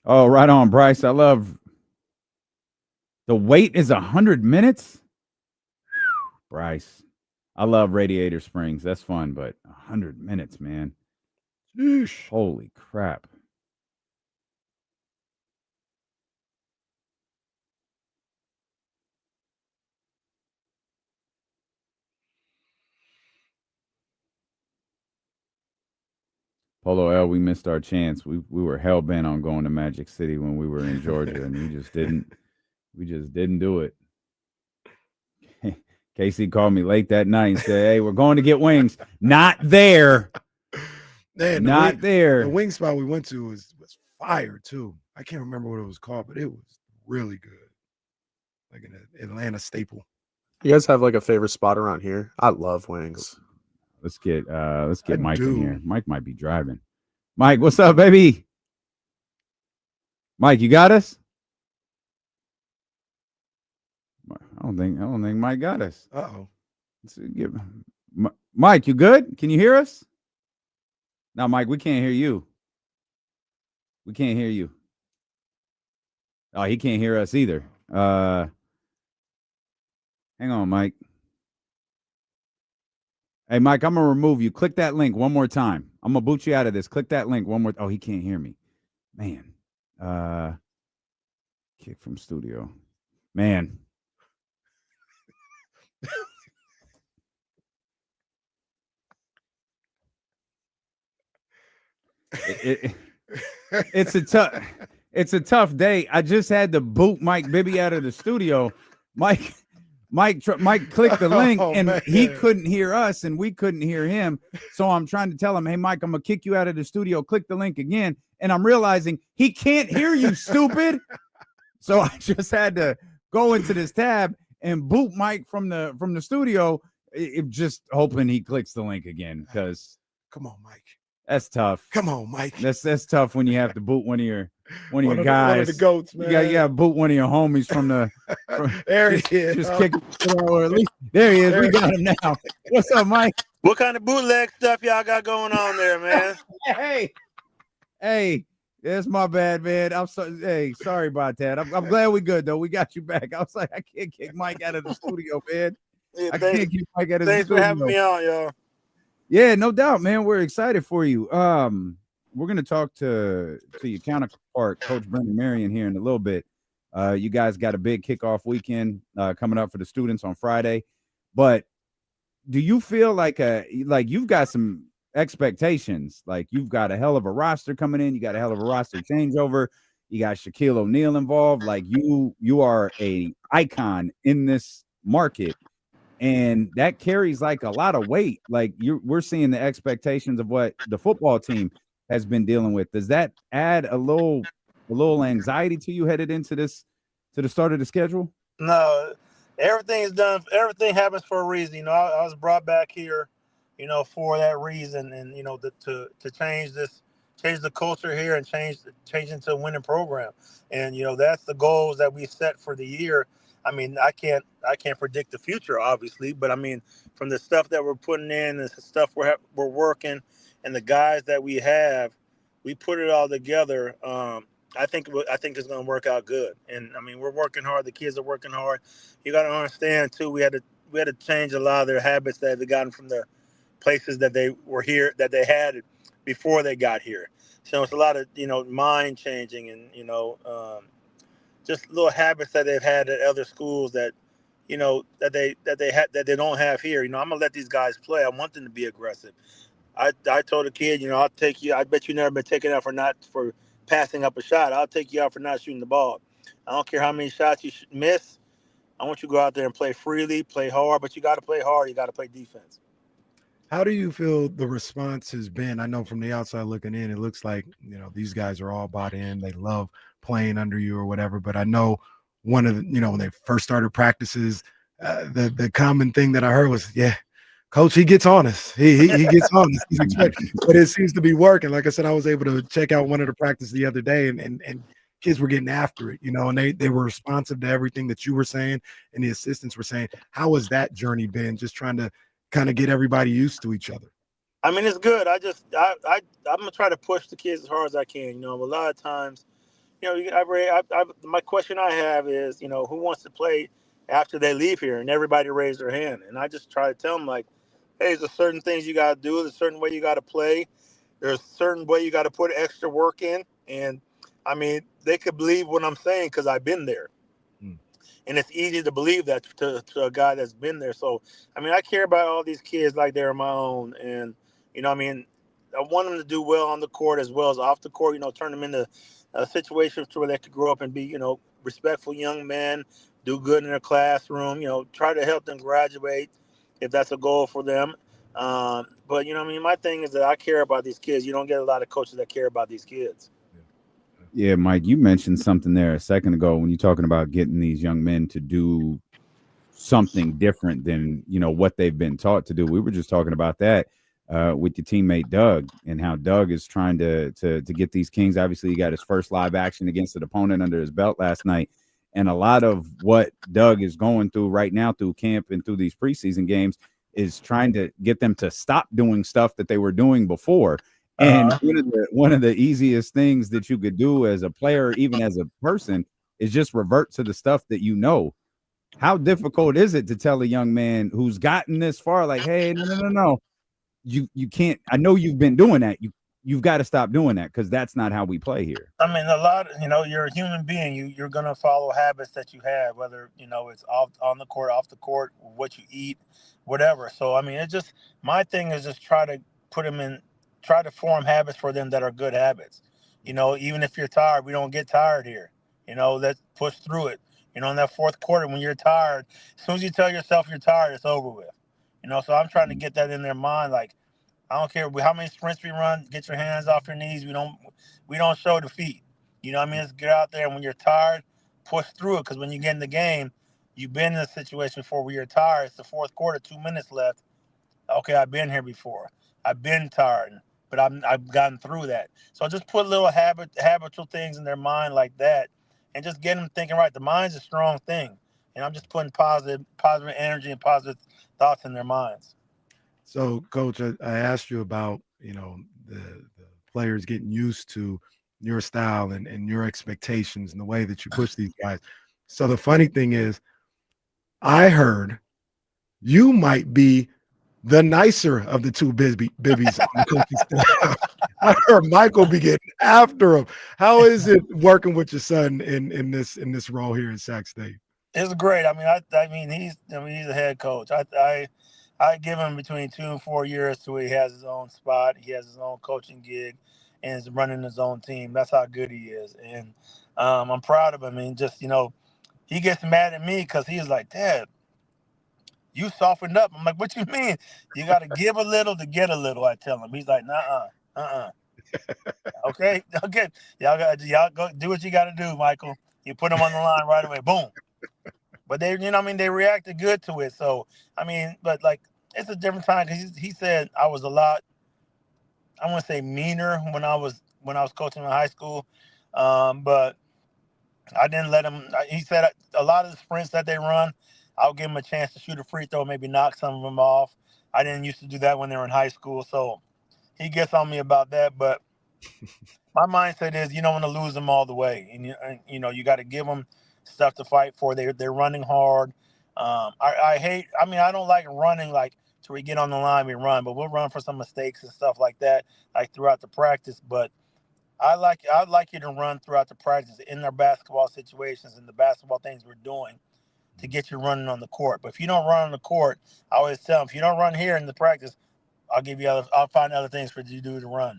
Oh, right on, Bryce. I love the wait is 100 minutes. Bryce, I love Radiator Springs. That's fun, but 100 minutes, man. Sheesh. Holy crap. Polo L, we missed our chance. We were hell bent on going to Magic City when we were in Georgia, and we just didn't do it. Casey called me late that night and said, "Hey, we're going to get wings." Not there. Man, not there. The wing spot we went to was fire too. I can't remember what it was called, but it was really good. Like an Atlanta staple. You guys have like a favorite spot around here? I love wings. Let's get Mike in here. Mike might be driving. Mike, what's up, baby? Mike, you got us? I don't think Mike got us. Uh-oh. Mike, you good? Can you hear us? No, Mike, we can't hear you. We can't hear you. Oh, he can't hear us either. Hang on, Mike. Hey, Mike, I'm going to remove you. Click that link one more time. I'm going to boot you out of this. Click that link one more. Oh, he can't hear me. Man. Kick from studio. Man. It's a tough day. I just had to boot Mike Bibby out of the studio. Mike clicked the link and he couldn't hear us and we couldn't hear him. So I'm trying to tell him, hey, Mike, I'm going to kick you out of the studio. Click the link again. And I'm realizing he can't hear you, stupid. So I just had to go into this tab and boot Mike from the studio. just hoping he clicks the link again because come on, Mike. That's tough. Come on, Mike. That's tough when you have to boot one of your one guys. One of the goats, man. You got to boot one of your homies from the. There he is. Just kick or at least there he is. We got him now. What's up, Mike? What kind of bootleg stuff y'all got going on there, man? Hey, that's my bad, man. I'm so sorry about that. I'm glad we good though. We got you back. I was like, I can't kick Mike out of the studio, man. Yeah, I can't kick Mike out of the studio. Thanks for having me on, y'all. Yeah, no doubt, man. We're excited for you. We're gonna talk to your counterpart, Coach Brendan Marion, here in a little bit. You guys got a big kickoff weekend coming up for the students on Friday, but do you feel like you've got some expectations? Like you've got a hell of a roster coming in, you got a hell of a roster changeover, you got Shaquille O'Neal involved. Like you are a icon in this market. And that carries like a lot of weight. Like we're seeing the expectations of what the football team has been dealing with. Does that add a little anxiety to you headed into the start of the schedule? No, everything is done. Everything happens for a reason. You know, I was brought back here, you know, for that reason, and you know, to change the culture here and change into a winning program. And you know, that's the goals that we set for the year. I mean, I can't predict the future, obviously, but I mean, from the stuff that we're putting in, and the stuff we're working, and the guys that we have, we put it all together. I think it's going to work out good. And I mean, we're working hard. The kids are working hard. You got to understand too. We had to change a lot of their habits that they've gotten from the places that they were here, that they had before they got here. So it's a lot of, you know, mind changing and, you know, just little habits that they've had at other schools that, you know, that they don't have here. You know, I'm gonna let these guys play. I want them to be aggressive. I told a kid, you know, I'll take you. I bet you never been taken out for passing up a shot. I'll take you out for not shooting the ball. I don't care how many shots you miss. I want you to go out there and play freely, play hard. But you got to play hard. You got to play defense. How do you feel the response has been? I know from the outside looking in, it looks like, you know, these guys are all bought in. They love playing under you or whatever. But I know one of the, you know, when they first started practices, the common thing that I heard was, yeah, Coach, he gets on us. He gets on us. He's expected. But it seems to be working. Like I said, I was able to check out one of the practices the other day, and kids were getting after it, you know, and they were responsive to everything that you were saying and the assistants were saying. How has that journey been, just trying to kind of get everybody used to each other? I mean, it's good. I'm gonna try to push the kids as hard as I can. You know, a lot of times, you know, my question I have is, you know, who wants to play after they leave here? And everybody raised their hand, and I just try to tell them, like, hey, there's certain things you got to do. There's a certain way you got to play. There's a certain way you got to put extra work in. And I mean, they could believe what I'm saying because I've been there. And it's easy to believe that to a guy that's been there. So, I mean, I care about all these kids like they're my own. And, you know, I mean, I want them to do well on the court as well as off the court, you know, turn them into situations where they could grow up and be, you know, respectful young men, do good in their classroom, you know, try to help them graduate if that's a goal for them. But, you know, I mean, my thing is that I care about these kids. You don't get a lot of coaches that care about these kids. Yeah, Mike, you mentioned something there a second ago when you're talking about getting these young men to do something different than, you know, what they've been taught to do. We were just talking about that with your teammate Doug, and how Doug is trying to get these Kings. Obviously, he got his first live action against an opponent under his belt last night. And a lot of what Doug is going through right now through camp and through these preseason games is trying to get them to stop doing stuff that they were doing before. And one of the easiest things that you could do as a player, even as a person, is just revert to the stuff that you know. How difficult is it to tell a young man who's gotten this far, like, hey, no, you can't. I know you've been doing that. You've got to stop doing that, because that's not how we play here. I mean, you know, you're a human being. You're going to follow habits that you have, whether, you know, it's on the court, off the court, what you eat, whatever. So, I mean, my thing is just try to form habits for them that are good habits. You know, even if you're tired, we don't get tired here. You know, let's push through it. You know, in that fourth quarter, when you're tired, as soon as you tell yourself you're tired, it's over with. You know, so I'm trying to get that in their mind, like, I don't care how many sprints we run. Get your hands off your knees. We don't show defeat. You know what I mean? Let's get out there, and when you're tired, push through it. Because when you get in the game, you've been in a situation before where you're tired. It's the fourth quarter, 2 minutes left. Okay, I've been here before. I've been tired, but I've gotten through that. So just put little habitual things in their mind like that, and just get them thinking right. The mind's a strong thing, and I'm just putting positive energy and positive thoughts in their minds. So, Coach, I asked you about the players getting used to your style and your expectations and the way that you push these guys. So the funny thing is, I heard you might be the nicer of the two Bibbies on the coaching staff. I heard Michael be getting after him. How is it working with your son in this role here in SAK State? It's great. I mean, he's a head coach. I give him between 2 and 4 years till he has his own spot. He has his own coaching gig, and is running his own team. That's how good he is, and I'm proud of him. And just he gets mad at me because he's like, Dad, you softened up. I'm like, what you mean? You got to give a little to get a little. I tell him. He's like, nah, Okay. Y'all go do what you got to do, Michael. You put them on the line right away. Boom. But they, they reacted good to it. So, but like, it's a different time because he said I was a lot, I want to say meaner when I was coaching in high school. But I didn't let him. He said a lot of the sprints that they run, I'll give them a chance to shoot a free throw, maybe knock some of them off. I didn't used to do that when they were in high school. So he gets on me about that. But my mindset is you don't want to lose them all the way. And you got to give them stuff to fight for. They're running hard. I don't like running like till we get on the line, we run. But we'll run for some mistakes and stuff like that, like throughout the practice. But I'd like you to run throughout the practice in their basketball situations and the basketball things we're doing to get you running on the court. But if you don't run on the court, I always tell them, if you don't run here in the practice, I'll find other things for you to do to run.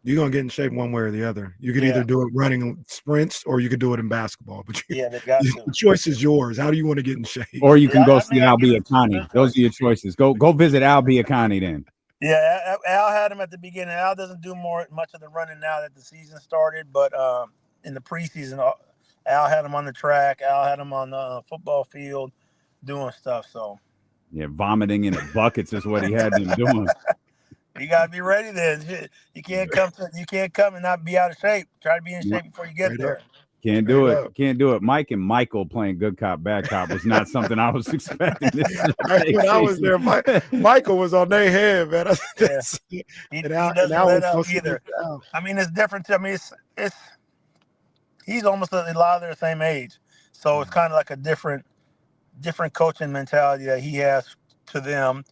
You're gonna get in shape one way or the other. You could either do it running sprints or you could do it in basketball. But they got to. The choice is yours. How do you want to get in shape? Or you can go see Al Biacani. Those are your choices. Go visit Al Biacani then. Yeah, Al had him at the beginning. Al doesn't do much of the running now that the season started, but in the preseason, Al had him on the track. Al had him on the football field doing stuff. So yeah, vomiting in buckets is what he had him doing. You gotta be ready then. You can't come and not be out of shape. Try to be in shape before you get there. Can't do it. Can't do it. Mike and Michael playing good cop, bad cop was not something I was expecting. When I was there, Michael was on their head, man. He doesn't let up either. It's different. He's almost a lot of their same age, so it's kind of like a different coaching mentality that he has to them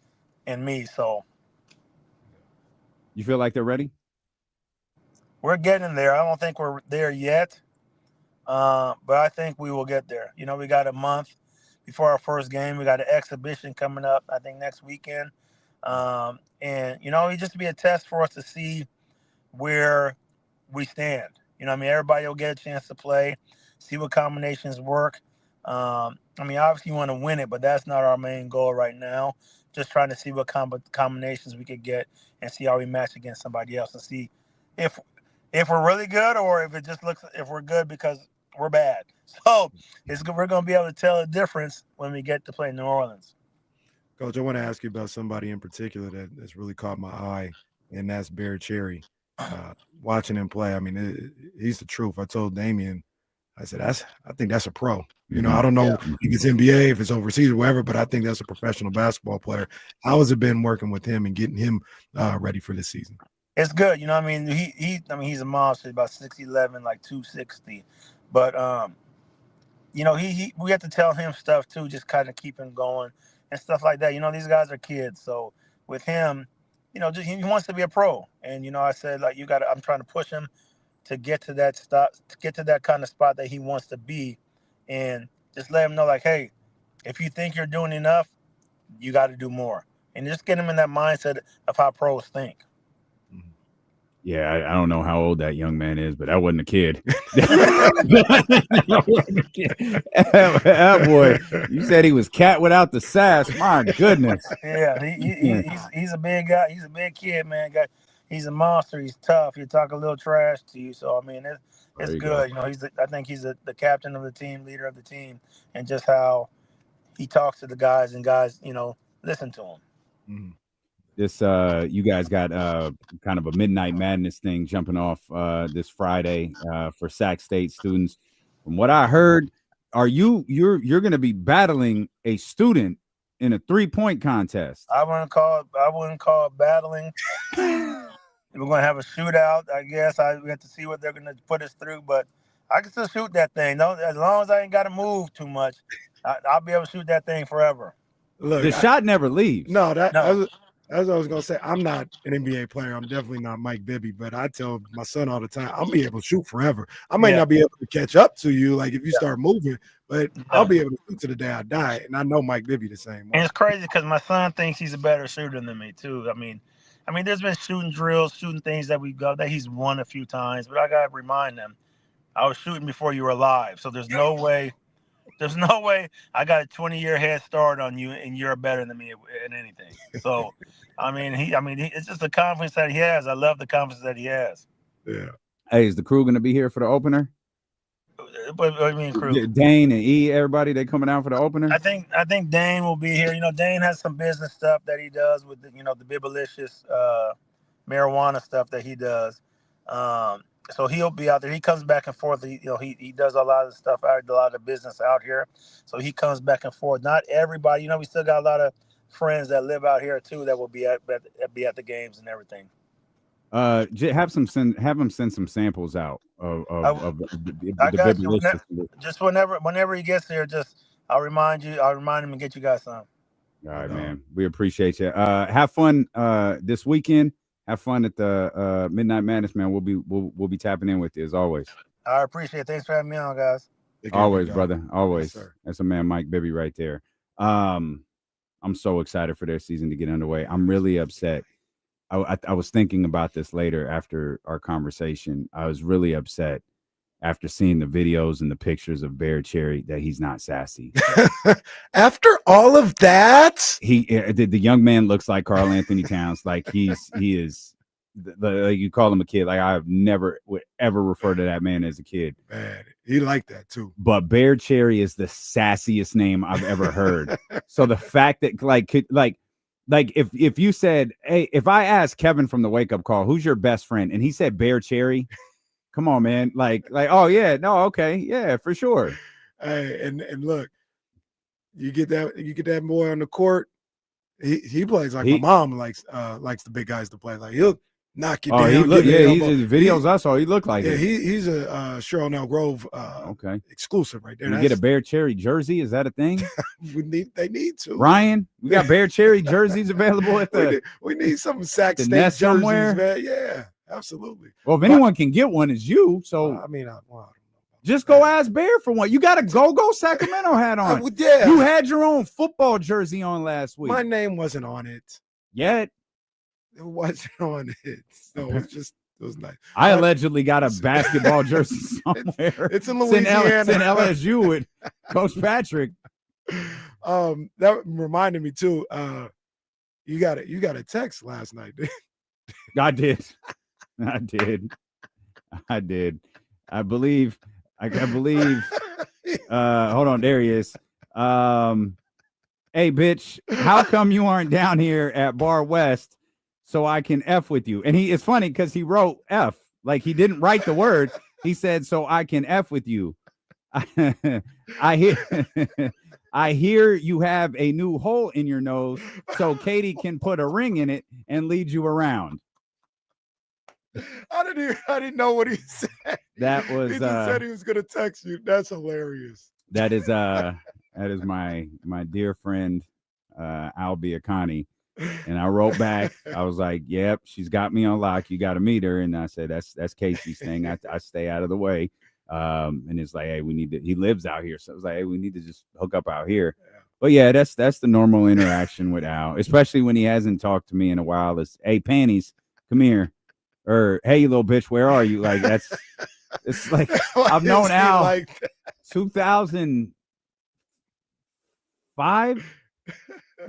and me. So, you feel like they're ready? We're getting there. I don't think we're there yet. But I think we will get there. We got a month before our first game. We got an exhibition coming up, I think, next weekend. And, it just be a test for us to see where we stand. Everybody will get a chance to play, see what combinations work. Obviously you want to win it, but that's not our main goal right now. Just trying to see what combinations we could get and see how we match against somebody else and see if we're really good or if it just looks if we're good because we're bad. So we're going to be able to tell the difference when we get to play New Orleans. Coach, I want to ask you about somebody in particular that's really caught my eye, and that's Bear Cherry. Watching him play, he's the truth. I told Damian, I said, I think that's a pro. I don't know if it's NBA, if it's overseas or wherever, but I think that's a professional basketball player. How has it been working with him and getting him ready for this season? It's good. He's a monster, about 6'11", like 260. But we have to tell him stuff too, just kind of keep him going and stuff like that. These guys are kids, so with him, just he wants to be a pro. And I said I'm trying to push him to get to that kind of spot that he wants to be, and just let him know hey, if you think you're doing enough, you got to do more, and just get him in that mindset of how pros think. Yeah, I don't know how old that young man is, but that wasn't a kid. That boy, you said he was cat without the sass. My goodness. Yeah, he's a big guy. He's a big kid, man. He's a monster. He's tough. He talk a little trash to you. So it's good. I think he's the captain of the team, leader of the team, and just how he talks to the guys, and guys, listen to him. Mm-hmm. This you guys got kind of a midnight madness thing jumping off this Friday for SAK State students. From what I heard, you're going to be battling a student in a 3-point contest. I wouldn't call it battling. We're gonna have a shootout. I guess we have to see what they're gonna put us through, but I can still shoot that thing. No, as long as I ain't got to move too much, I'll be able to shoot that thing forever. Look, the shot never leaves. No, as I was gonna say, I'm not an NBA player. I'm definitely not Mike Bibby, but I tell my son all the time, I'll be able to shoot forever. I might not be able to catch up to you, like if you start moving, but I'll be able to shoot to the day I die. And I know Mike Bibby the same way. And it's crazy because my son thinks he's a better shooter than me too. I mean, there's been shooting drills, shooting things that he's won a few times, but I gotta remind them, I was shooting before you were alive, so there's no way. There's no way I got a 20-year head start on you, and you're better than me at anything. So, it's just the confidence that he has. I love the confidence that he has. Yeah. Hey, is the crew going to be here for the opener? What do you mean, crew? Dane and E, everybody, they coming out for the opener? I think Dane will be here. Dane has some business stuff that he does with the Bibbalicious marijuana stuff that he does. So he'll be out there. He comes back and forth. He does a lot of stuff out, a lot of business out here. So he comes back and forth. Not everybody, we still got a lot of friends that live out here too that will be at the games and everything. Have them send some samples out of I got you. Just whenever he gets here, I'll remind him and get you guys some. All right, man. We appreciate you. Have fun this weekend. Have fun at the Midnight Madness, man. We'll be tapping in with you as always. I appreciate it. Thanks for having me on, guys. Always, brother. Always. Yes, that's a man, Mike Bibby, right there. I'm so excited for their season to get underway. I'm really upset. I was thinking about this later after our conversation. I was really upset after seeing the videos and the pictures of Bear Cherry that he's not sassy. After all of that, the young man looks like Karl Anthony Towns. Like he is like you call him a kid. Like I've never would ever refer to that man as a kid. Man, he liked that too. But Bear Cherry is the sassiest name I've ever heard. So the fact that like if you said, hey, if I asked Kevin from the Wake Up Call, who's your best friend, and he said Bear Cherry. Come on, man. Like, oh yeah, no, okay, yeah, for sure. Hey, and look, you get that boy on the court. He plays like my mom likes the big guys to play. Like he'll knock you down. His videos I saw. He looked like it. He's a Cheryl Nell Grove exclusive right there. You get a Bear Cherry jersey? Is that a thing? They need to. Ryan, we got Bear Cherry jerseys available at the. We need some SAK State jerseys, somewhere, man. Yeah. Absolutely. Well, if anyone can get one, it's you. So just go ask Bear for one. You got a go Sacramento hat on. Yeah. You had your own football jersey on last week. My name wasn't on it yet. It wasn't on it. So it was nice. I allegedly got a basketball jersey somewhere. It's in Louisiana. It's in LSU with Coach Patrick. That reminded me too. You got a text last night. I did. I believe. Hold on, there he is. Hey, bitch, how come you aren't down here at Bar West so I can F with you? And it's funny because he wrote F, like he didn't write the word. He said, so I can F with you. I hear you have a new hole in your nose so Katie can put a ring in it and lead you around. I didn't know what he said. That was he just said he was gonna text you. That's hilarious. That is my dear friend Al Biacani. And I wrote back, I was like, yep, she's got me on lock. You gotta meet her. And I said, that's Casey's thing. I stay out of the way. And it's like, hey, he lives out here. So I was like, hey, we need to just hook up out here. Yeah. But yeah, that's the normal interaction with Al, especially when he hasn't talked to me in a while. It's, hey, panties, come here. Or, hey, you little bitch, where are you? Like, it's like, I've known Al like 2005.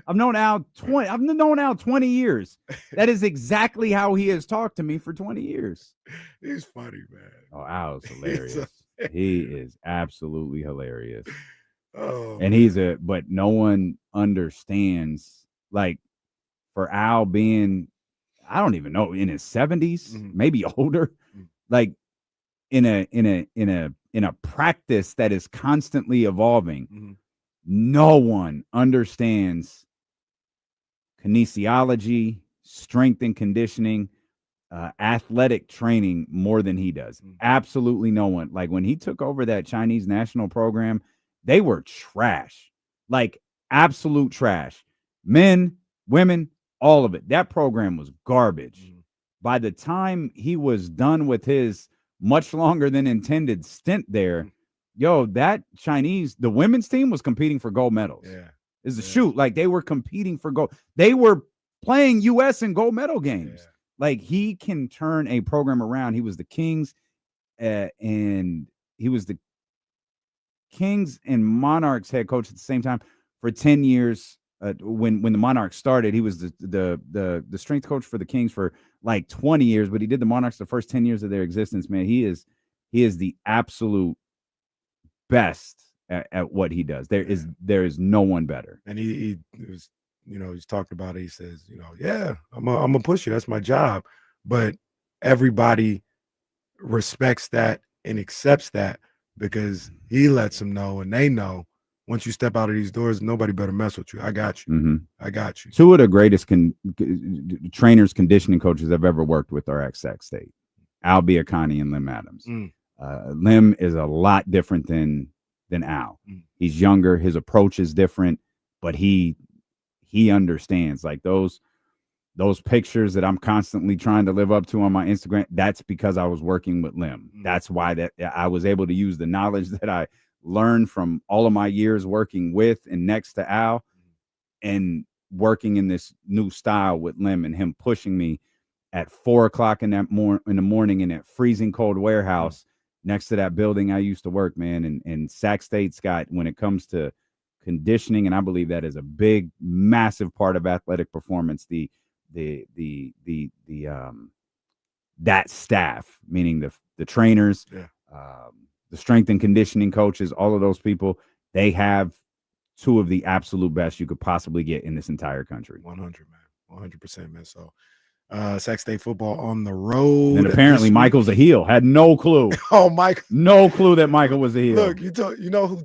I've known Al 20 years. That is exactly how he has talked to me for 20 years. He's funny, man. Oh, Al's hilarious. He is absolutely hilarious. Oh, and but no one understands, like, for Al being, I don't even know, in his 70s, maybe older, like in a practice that is constantly evolving. No one understands kinesiology, strength and conditioning, athletic training more than he does. Absolutely no one. Like, when he took over that Chinese national program, they were trash, like absolute trash. Men, women, all of it. That program was garbage. By the time he was done with his much longer than intended stint there, that the women's team was competing for gold medals. Yeah. Is the shoot. Like, they were competing for gold. They were playing U.S. in gold medal games. Yeah. Like, he can turn a program around. He was the Kings and Monarchs head coach at the same time for 10 years. When the Monarchs started, he was the strength coach for the Kings for like 20 years, but he did the Monarchs the first 10 years of their existence. Man, he is the absolute best at what he does. There is no one better. And he was, he's talked about it. He says, I'm gonna push you. That's my job. But everybody respects that and accepts that because he lets them know, and they know once you step out of these doors, nobody better mess with you. I got you. I got you. Two of the greatest trainers, conditioning coaches I've ever worked with are at SAK State, Al Biacani and Lim Adams. Lim is a lot different than Al. He's younger. His approach is different, but he understands. Like, those pictures that I'm constantly trying to live up to on my Instagram, that's because I was working with Lim. That's why that I was able to use the knowledge that I learned from all of my years working with and next to Al and working in this new style with Lim, and him pushing me at 4:00 in the morning in that freezing cold warehouse next to that building I used to work, man. And SAK State's got, when it comes to conditioning, and I believe that is a big, massive part of athletic performance, that staff, meaning the trainers, the strength and conditioning coaches, all of those people, they have two of the absolute best you could possibly get in this entire country. 100, man. 100%, man. So SAK State football on the road. And apparently Michael's a heel. Had no clue. Oh, Mike. No clue that Michael was a heel. Look, you know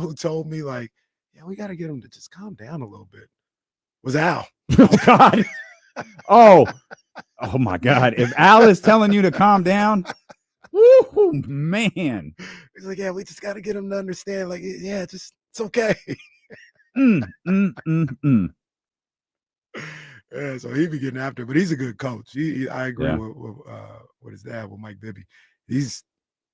who told me, like, yeah, we got to get him to just calm down a little bit. Was Al. Oh, God. Oh my God. If Al is telling you to calm down, woo, man. He's like, yeah, we just got to get him to understand. Like, yeah, just, it's okay. Yeah, so he be getting after it, but he's a good coach. I agree with his dad, with Mike Bibby. He's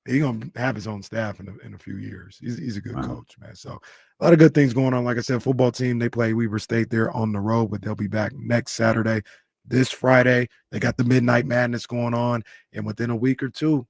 gonna have his own staff in a few years. He's a good coach, man. So a lot of good things going on. Like I said, football team, they play Weber State. They're on the road, but they'll be back next Saturday. This Friday, they got the Midnight Madness going on, and within a week or two,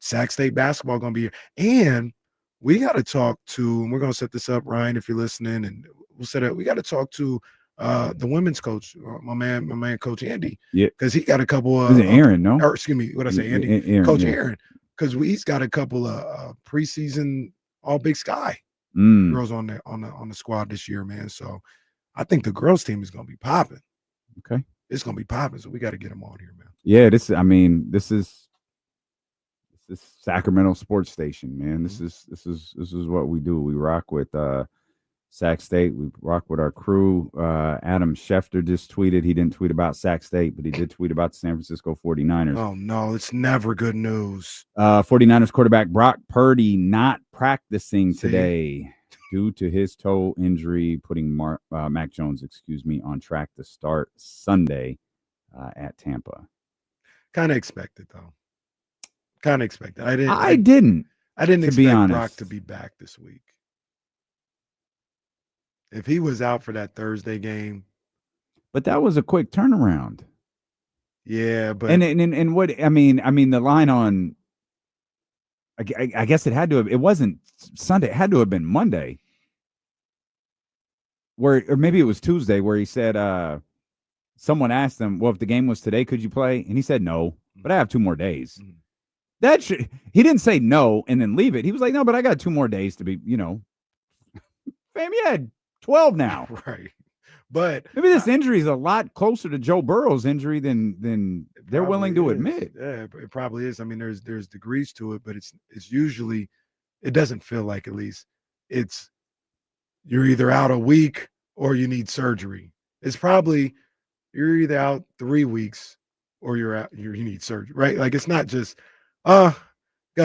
SAK State basketball gonna be here. And we got to talk to, and we're gonna set this up, Ryan, if you're listening, and we'll set it. We got to talk to the women's coach, my man, Coach Andy. Yeah, because he got a couple of Aaron, no? Or excuse me, what I say, Andy, Aaron, Coach Aaron, because he's got a couple of preseason All Big Sky girls on the squad this year, man. So I think the girls team is gonna be popping. Okay, it's gonna be popping. So we got to get them on here, man. Yeah, this is Sacramento Sports Station, man. This is what we do. We rock with SAK State. We rock with our crew. Adam Schefter just tweeted. He didn't tweet about SAK State, but he did tweet about the San Francisco 49ers. Oh, no, it's never good news. 49ers quarterback Brock Purdy not practicing today due to his toe injury, putting Mac Jones, on track to start Sunday at Tampa. Kind of expected, though. Kind of expected. I didn't expect Brock to be back this week. If he was out for that Thursday game. But that was a quick turnaround. Yeah, but and what I mean the line on I guess it had to have, it wasn't Sunday, it had to have been Monday. Or maybe it was Tuesday where he said someone asked him, well, if the game was today, could you play? And he said no, but I have 2 more days. He didn't say no and then leave it. He was like, no, but I got 2 more days to be, Fam, you had 12 now. Right. But maybe this injury is a lot closer to Joe Burrow's injury than they're willing to admit. Yeah, it probably is. I mean, there's degrees to it, but it's usually, it doesn't feel like, at least it's, you're either out a week or you need surgery. It's probably you're either out 3 weeks or you need surgery, right? Like, it's not just got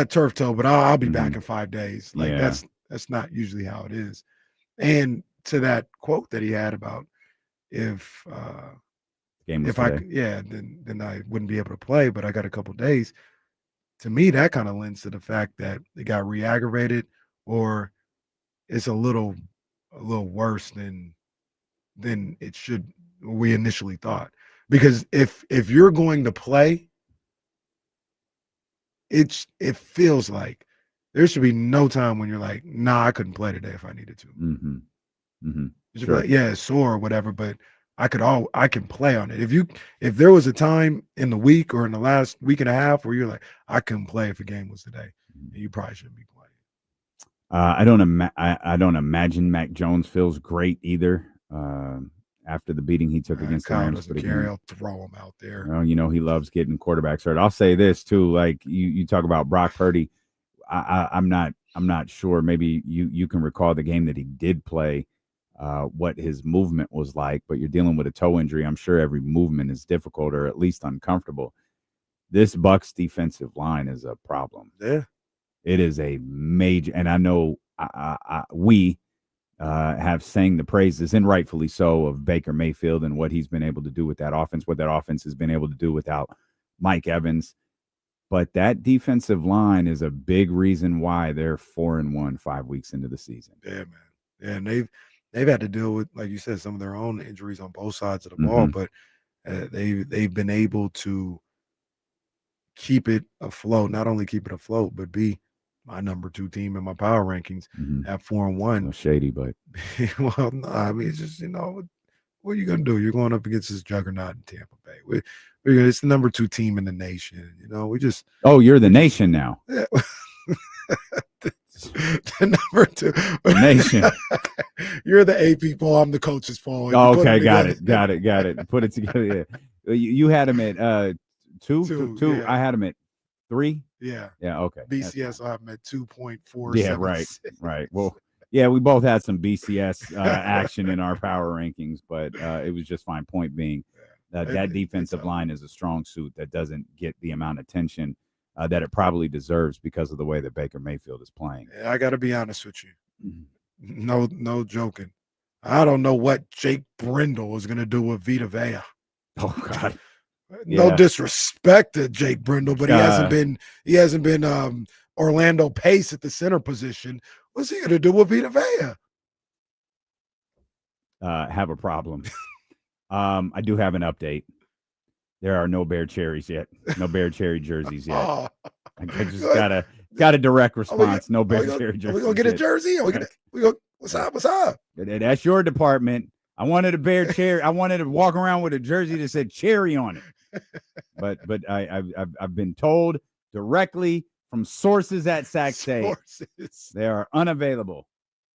turf toe, but I'll be back in 5 days. Like, that's not usually how it is. And to that quote that he had about if then I wouldn't be able to play, but I got a couple days. To me, that kind of lends to the fact that it got re-aggravated, or it's a little worse than it should, we initially thought. Because if you're going to play, it feels like there should be no time when you're like, nah, I couldn't play today if I needed to. Mm-hmm. Mm-hmm. Sure. Like, yeah, it's sore or whatever, but I can play on it. If there was a time in the week or in the last week and a half where you're like, I couldn't play if a game was today, you probably shouldn't be playing. I don't imagine Mac Jones feels great either. After the beating he took against the Rams, I'll throw him out there. Well, you know, he loves getting quarterbacks hurt. I'll say this too, like you talk about Brock Purdy. I'm not sure. Maybe you can recall the game that he did play. What his movement was like, but you're dealing with a toe injury. I'm sure every movement is difficult or at least uncomfortable. This Bucs defensive line is a problem. Yeah, it is a major, and I know we have sang the praises, and rightfully so, of Baker Mayfield and what he's been able to do with that offense, what that offense has been able to do without Mike Evans. But that defensive line is a big reason why they're 4-1 5 weeks into the season. Yeah, man. Yeah, and they've had to deal with, like you said, some of their own injuries on both sides of the ball, but they've been able to keep it afloat. Not only keep it afloat, but be my number 2 team in my power rankings at 4-1. Shady, but well, no, I mean, it's just, what are you gonna do? You're going up against this juggernaut in Tampa Bay. It's the number 2 team in the nation. We just you're the nation now. Yeah. The number 2 nation. You're the AP poll. I'm the coach's poll. Okay, got it. Put it together. Yeah. You had him at 2. Yeah. I had him at 3. Yeah. Okay. BCS, I have him at 2.4. Yeah, right. Well, yeah, we both had some BCS action in our power rankings, but it was just fine. Point being, that defensive line is a strong suit that doesn't get the amount of attention that it probably deserves because of the way that Baker Mayfield is playing. I got to be honest with you. No joking. I don't know what Jake Brindle is going to do with Vita Vea. Oh God. No disrespect to Jake Brindle, but he hasn't been Orlando Pace at the center position. What's he going to do with Vita Vea? Have a problem. I do have an update. There are no Bear Cherries yet. No Bear Cherry jerseys yet. I just got a direct response. No Bear Cherry jerseys. Are we gonna get a jersey? What's up? That's your department. I wanted a Bear Cherry. I wanted to walk around with a jersey that said cherry on it. But I've been told directly from sources at SAK State they are unavailable.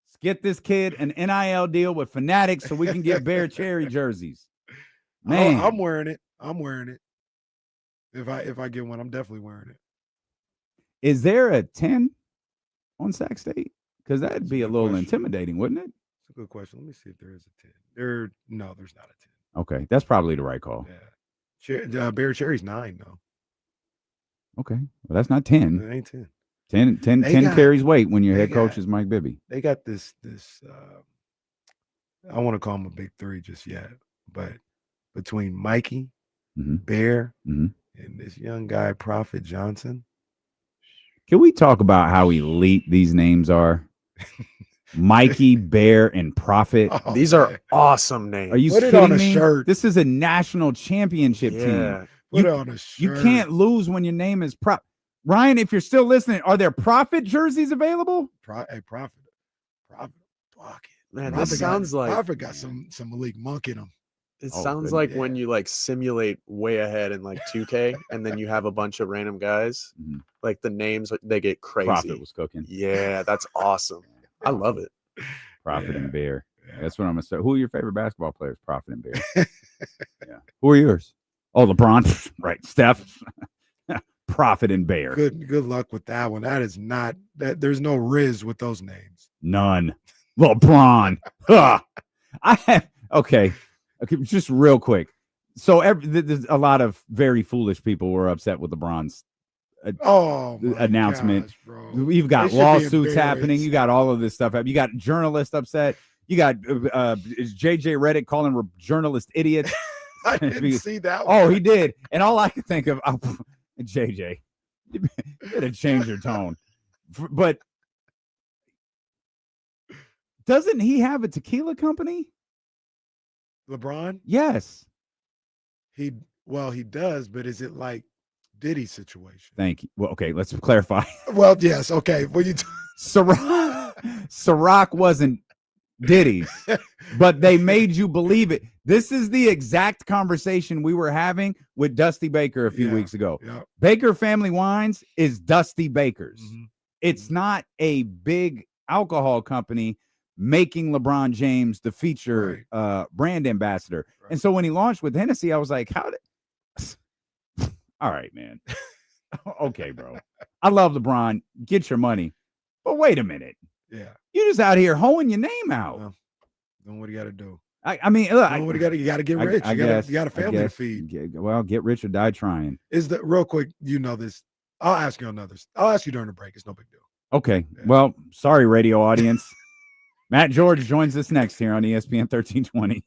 Let's get this kid an NIL deal with Fanatics so we can get Bear Cherry jerseys. Man, I'm wearing it. If I get one, I'm definitely wearing it. Is there a 10 on SAK State? Because that'd be a little intimidating, wouldn't it? It's a good question. Let me see if there is a 10. No, there's not a 10. Okay, that's probably the right call. Yeah, Bear Cherry's 9 though. Okay, well that's not 10. It ain't 10. 10 carries weight when your head coach is Mike Bibby. They got this. I want to call him a big 3 just yet, but between Mikey, Bear, and this young guy, Prophet Johnson. Can we talk about how elite these names are? Mikey, Bear, and Prophet. These are awesome names. Are you Put kidding it on a me? shirt. This is a national championship team. Put it on a shirt. You can't lose when your name is Prophet. Ryan, if you're still listening, are there Prophet jerseys available? Prophet. Man, this sounds like Prophet got some Malik Monk in him. It sounds like when you simulate way ahead in 2K and then you have a bunch of random guys, like the names, they get crazy. Prophet was cooking. Yeah, that's awesome. I love it. Prophet and Bear. That's what I'm gonna start. Who are your favorite basketball players? Prophet and Bear. Yeah. Who are yours? Oh, LeBron. Right. Steph. Prophet and Bear. Good luck with that one. That is not that. There's no Riz with those names. None. LeBron. Okay. Just real quick. So there's a lot of very foolish people were upset with LeBron's announcement. Gosh, bro. You've got lawsuits happening. You got all of this stuff. You got journalists upset. You got JJ Redick calling journalists idiots. I didn't see that one. Oh, he did. And all I could think of, JJ, you better change your tone. But doesn't he have a tequila company? LeBron? Yes. He does, but is it like Diddy's situation? Thank you. Well, okay, let's clarify. Well, yes, okay. Well, Ciroc wasn't Diddy's, but they made you believe it. This is the exact conversation we were having with Dusty Baker a few weeks ago. Yeah. Baker Family Wines is Dusty Baker's. Mm-hmm. It's not a big alcohol company making LeBron James the feature brand ambassador. Right. And so when he launched with Hennessy, I was like, all right, man. Okay, bro. I love LeBron. Get your money. But wait a minute. Yeah. You're just out here hoeing your name out. Well, then what do you got to do? I mean, look, what do you got to get rich. You got a family to feed. Get rich or die trying. Is the real quick, this. I'll ask you during the break. It's no big deal. Okay. Yeah. Well, sorry, radio audience. Matt George joins us next here on ESPN 1320.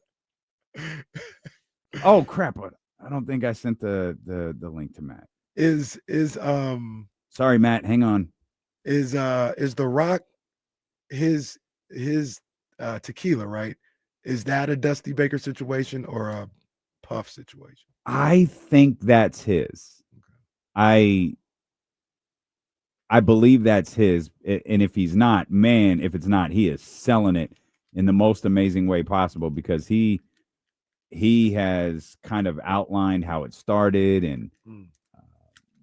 Oh crap! I don't think I sent the link to Matt. Sorry, Matt. Hang on. Is the Rock his tequila, right? Is that a Dusty Baker situation or a Puff situation? I think that's his. Okay. I believe that's his, and if he's not, man, if it's not, he is selling it in the most amazing way possible because he has kind of outlined how it started and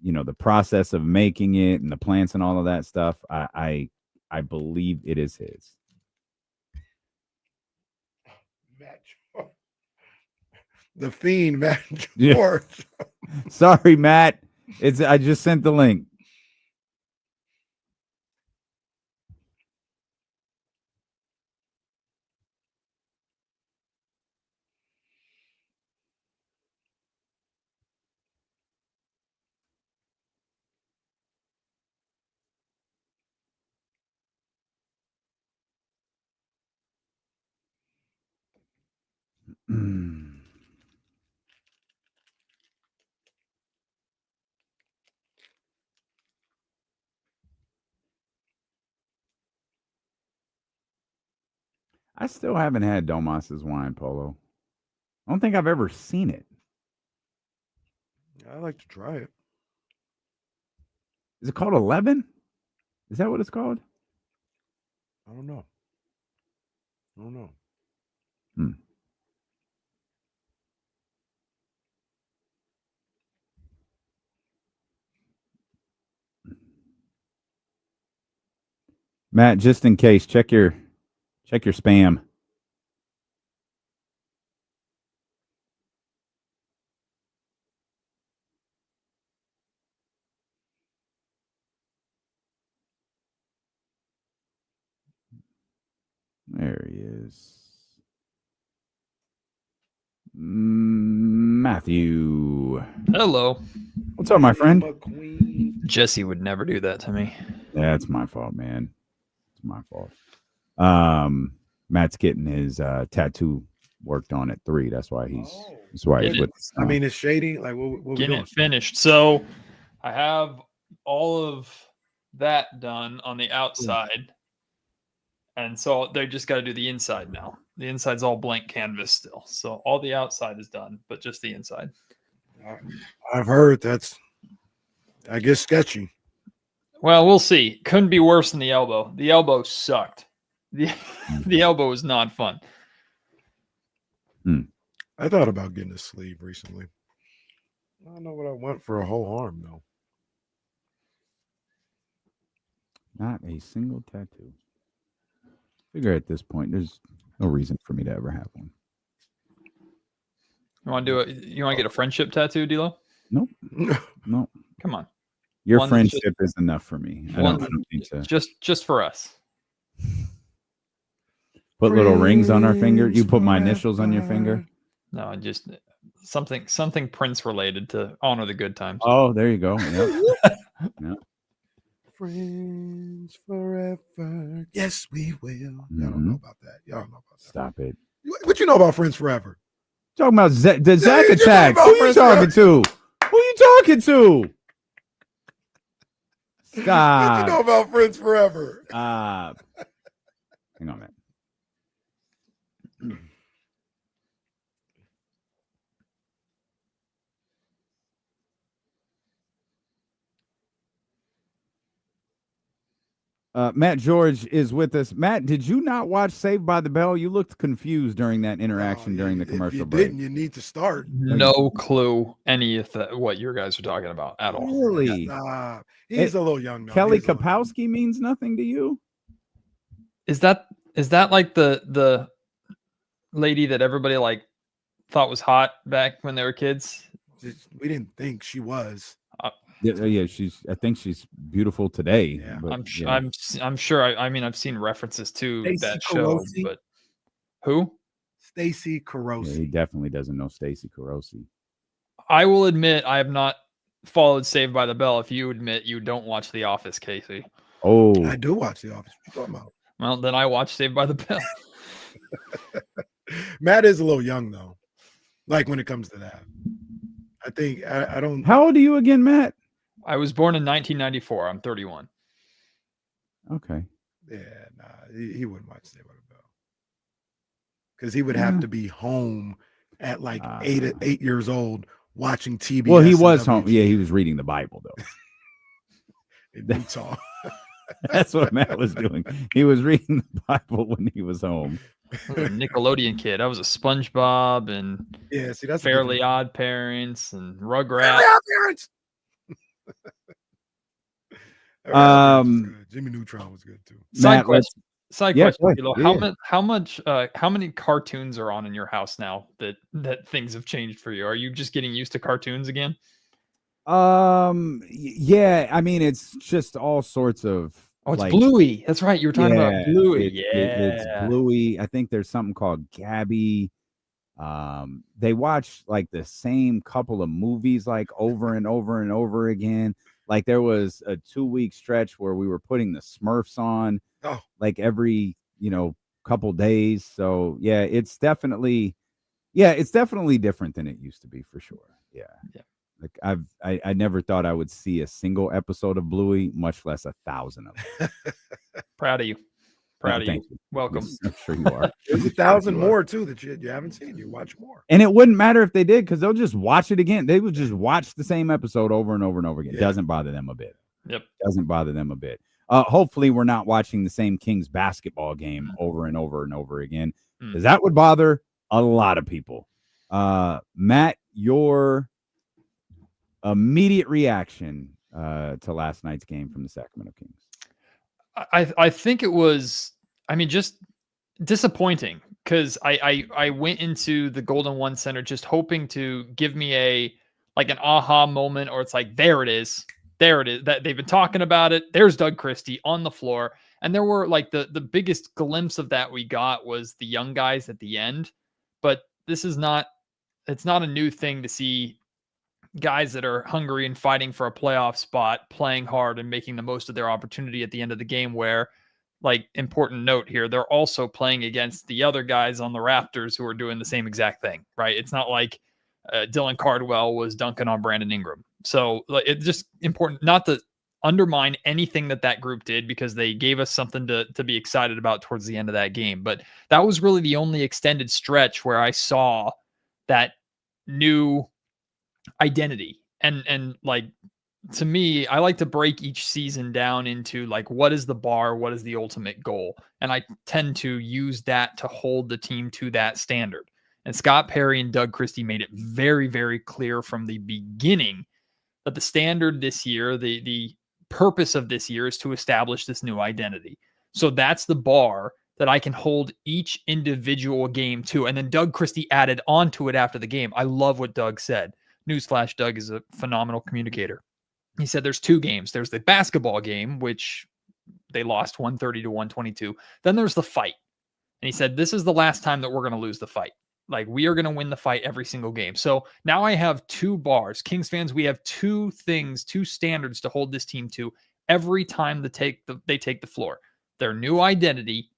the process of making it and the plants and all of that stuff. I believe it is his. The Fiend, Matt George. Yeah. Sorry, Matt. I just sent the link. I still haven't had Domas's wine, Polo. I don't think I've ever seen it. I'd like to try it. Is it called 11? Is that what it's called? I don't know. Matt, just in case, check your spam. There he is. Matthew. Hello. What's up, my friend? Jesse would never do that to me. Yeah, it's my fault, man. It's my fault. Matt's getting his tattoo worked on at 3. That's why he's with. I mean, it's shady. Like what getting it finished. So I have all of that done on the outside. And so they just got to do the inside now. The inside's all blank canvas still. So all the outside is done, but just the inside. I've heard that's, I guess, sketchy. Well, we'll see. Couldn't be worse than the elbow. The elbow sucked. The elbow was not fun. I thought about getting a sleeve recently. I don't know what I want for a whole arm, though. Not a single tattoo. Figure at this point, there's no reason for me to ever have one. You want to do it? You want to get a friendship tattoo, D'Lo? Nope. No. Come on. Your One that's friendship is enough for me. I One don't need to just for us. put little rings on our finger. You put my initials on your finger. No, just something Prince related to honor the good times. Oh, there you go. Yep. Yep. Friends forever. Yes, we will. Y'all don't know about that. Y'all don't know about that. Stop it. What you know about Friends Forever? Talking about the Zach you know attack. about Who you Friends talking to? Who you talking to? Stop. What you know about Friends Forever? Hang on, man. Matt George is with us. Matt, did you not watch Saved by the Bell? You looked confused during that interaction during the commercial break. Didn't you need to start? No clue any of what you guys are talking about at all. Really? Nah, he's a little young now. Kelly Kapowski means nothing to you? Is that like the lady that everybody like thought was hot back when they were kids? We didn't think she was. Yeah, I think she's beautiful today. Yeah. But, I'm sure. I mean, I've seen references to Stacey that show, Carosi? but who? Stacey Carosi. Yeah, he definitely doesn't know Stacey Carosi. I will admit I have not followed Saved by the Bell. If you admit you don't watch The Office, Casey. Oh, I do watch The Office. What you talking about? Well, then I watch Saved by the Bell. Matt is a little young though. Like when it comes to that, I think I don't. How old are you again, Matt? I was born in 1994. I'm 31. Okay. Yeah, nah, he wouldn't watch Saved by the Bell because he would have to be home at like 8 years old watching TBS. Well, he was home. Yeah, he was reading the Bible though. In Utah. That's what Matt was doing. He was reading the Bible when he was home. I was a Nickelodeon kid. I was a SpongeBob and Yeah, see that's Fairly Odd Parents and Rugrats. Fairly Odd Parents. Jimmy Neutron was good too. Side Matt, question, Yeah, go ahead. Kilo. Yeah. How many cartoons are on in your house now that things have changed for you? Are you just getting used to cartoons again? Yeah, I mean, it's just all sorts of. Oh, it's like, Bluey. That's right. You were talking about Bluey. It's Bluey. I think there's something called Gabby. They watch like the same couple of movies like over and over and over again. Like there was a 2-week stretch where we were putting the Smurfs on like every, couple days. So yeah, it's definitely different than it used to be for sure. Yeah. Like I never thought I would see a single episode of Bluey, much less 1,000 of them. Proud of you. Proud of you. Thank you. Welcome. Yes, I'm sure you are. There's 1,000 more too that you haven't seen. You watch more. And it wouldn't matter if they did because they'll just watch it again. They would just watch the same episode over and over and over again. Doesn't bother them a bit. Yep. Doesn't bother them a bit. Hopefully we're not watching the same Kings basketball game over and over and over again because that would bother a lot of people. Matt, your immediate reaction to last night's game from the Sacramento Kings? I think it was, just disappointing because I went into the Golden One Center just hoping to give me an aha moment, or it's like, there it is. That they've been talking about it. There's Doug Christie on the floor. And there were like the biggest glimpse of that we got was the young guys at the end. But it's not a new thing to see guys that are hungry and fighting for a playoff spot, playing hard and making the most of their opportunity at the end of the game where, like, important note here, they're also playing against the other guys on the Raptors who are doing the same exact thing, right? It's not like Dylan Cardwell was dunking on Brandon Ingram. So it's just important not to undermine anything that group did because they gave us something to be excited about towards the end of that game. But that was really the only extended stretch where I saw that new identity. And like, to me, I like to break each season down into like, what is the bar? What is the ultimate goal? And I tend to use that to hold the team to that standard. And Scott Perry and Doug Christie made it very, very clear from the beginning that the standard this year, the purpose of this year is to establish this new identity. So that's the bar that I can hold each individual game to. And then Doug Christie added onto it after the game. I love what Doug said. Newsflash, Doug is a phenomenal communicator. He said there's 2 games. There's the basketball game, which they lost 130 to 122. Then there's the fight. And he said, this is the last time that we're going to lose the fight. Like, we are going to win the fight every single game. So now I have 2 bars. Kings fans, we have 2 things, 2 standards to hold this team to every time they take the floor. Their new identity,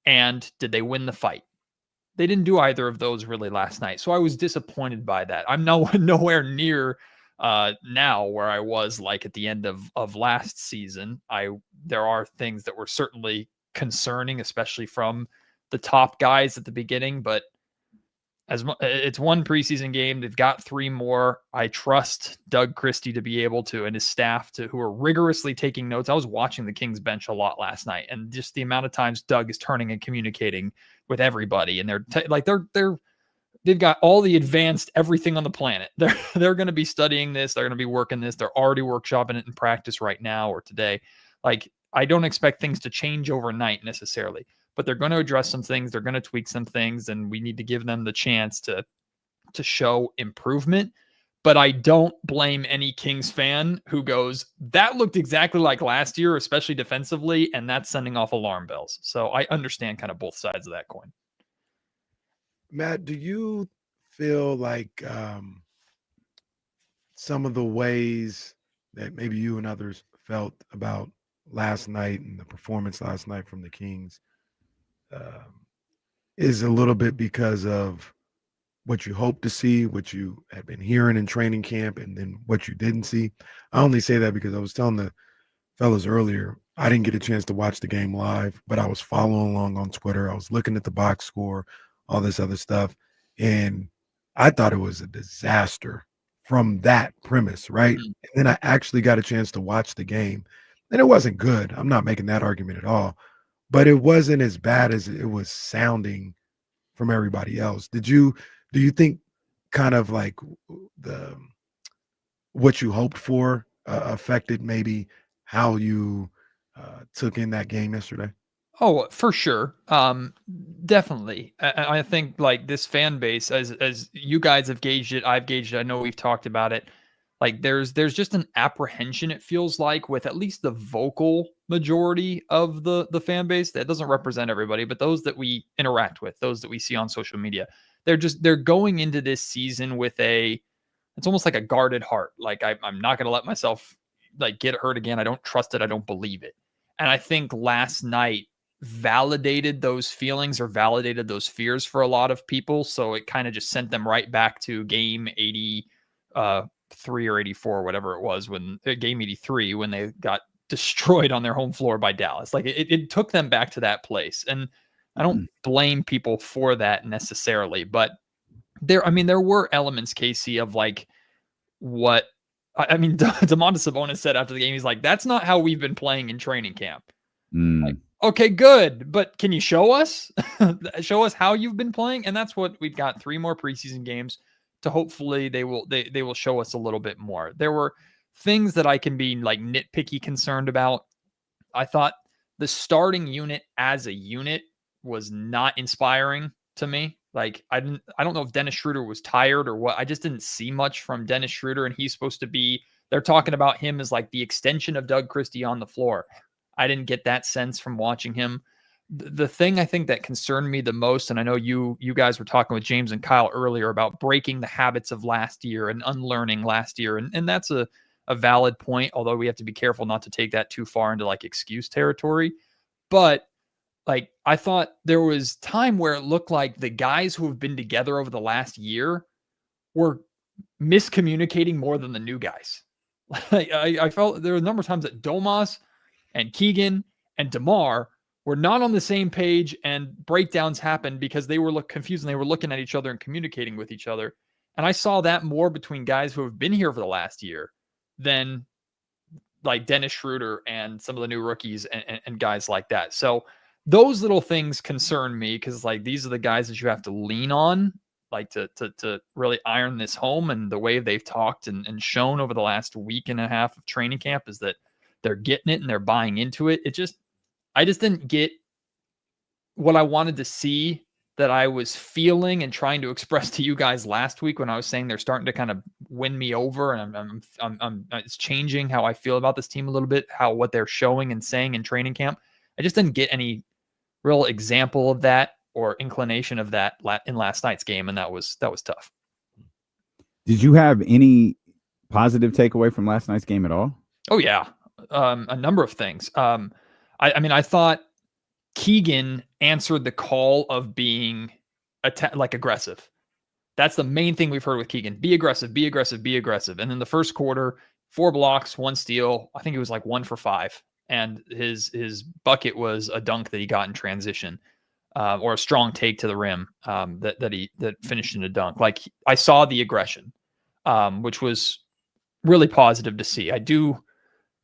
and did they win the fight? They didn't do either of those really last night. So I was disappointed by that. I'm nowhere near now where I was like at the end of last season. There are things that were certainly concerning, especially from the top guys at the beginning, but it's one preseason game. They've got 3 more. I trust Doug Christie to be able to, and his staff who are rigorously taking notes. I was watching the Kings bench a lot last night, and just the amount of times Doug is turning and communicating with everybody, and they've got all the advanced everything on the planet. They're going to be studying this. They're going to be working this. They're already workshopping it in practice right now or today. Like, I don't expect things to change overnight necessarily, but they're going to address some things. They're going to tweak some things, and we need to give them the chance to show improvement. But I don't blame any Kings fan who goes, that looked exactly like last year, especially defensively, and that's sending off alarm bells. So I understand kind of both sides of that coin. Matt, do you feel like some of the ways that maybe you and others felt about last night and the performance last night from the Kings is a little bit because of what you hope to see, what you had been hearing in training camp, and then what you didn't see? I only say that because I was telling the fellas earlier, I didn't get a chance to watch the game live, but I was following along on Twitter. I was looking at the box score, all this other stuff, and I thought it was a disaster from that premise, right? And then I actually got a chance to watch the game, and it wasn't good. I'm not making that argument at all, but it wasn't as bad as it was sounding from everybody else. Do you think kind of like what you hoped for affected maybe how you took in that game yesterday? Oh, for sure. Definitely. I think like this fan base, as you guys have gauged it, I've gauged it. I know we've talked about it. Like there's just an apprehension, it feels like, with at least the vocal majority of the fan base. That doesn't represent everybody, but those that we interact with, those that we see on social media, they're going into this season with it's almost like a guarded heart. Like I'm not going to let myself like get hurt again. I don't trust it. I don't believe it. And I think last night validated those feelings or validated those fears for a lot of people. So it kind of just sent them right back to game 83 or 84, whatever it was, when game 83, when they got destroyed on their home floor by Dallas. Like it took them back to that place. And I don't blame people for that necessarily, but there were elements, Casey, of like what, Domantas Sabonis said after the game, he's like, that's not how we've been playing in training camp. Like, okay, good. But can you show us, how you've been playing? And that's what we've got 3 more preseason games to hopefully they will show us a little bit more. There were things that I can be like nitpicky concerned about. I thought the starting unit as a unit was not inspiring to me. Like I don't know if Dennis Schroeder was tired or what. I just didn't see much from Dennis Schroeder, and he's supposed to be, they're talking about him as like the extension of Doug Christie on the floor. I didn't get that sense from watching him. The thing I think that concerned me the most, and I know you guys were talking with James and Kyle earlier about breaking the habits of last year and unlearning last year. And that's a valid point, although we have to be careful not to take that too far into like excuse territory. But like, I thought there was time where it looked like the guys who have been together over the last year were miscommunicating more than the new guys. Like, I felt there were a number of times that Domas and Keegan and DeMar were not on the same page, and breakdowns happened because they were confused and they were looking at each other and communicating with each other. And I saw that more between guys who have been here for the last year than like Dennis Schroeder and some of the new rookies and guys like that. So those little things concern me, because like these are the guys that you have to lean on, like to really iron this home. And the way they've talked and shown over the last week and a half of training camp is that they're getting it and they're buying into it. I just didn't get what I wanted to see that I was feeling and trying to express to you guys last week when I was saying they're starting to kind of win me over, and it's changing how I feel about this team a little bit, what they're showing and saying in training camp. I just didn't get any real example of that or inclination of that in last night's game, and that was tough. Did you have any positive takeaway from last night's game at all? Oh yeah, a number of things. I mean, I thought Keegan answered the call of being aggressive. That's the main thing we've heard with Keegan. Be aggressive, be aggressive, be aggressive. And in the first quarter, 4 blocks, 1 steal. I think it was like 1 for 5. And his bucket was a dunk that he got in transition, or a strong take to the rim that finished in a dunk. Like, I saw the aggression, which was really positive to see. I do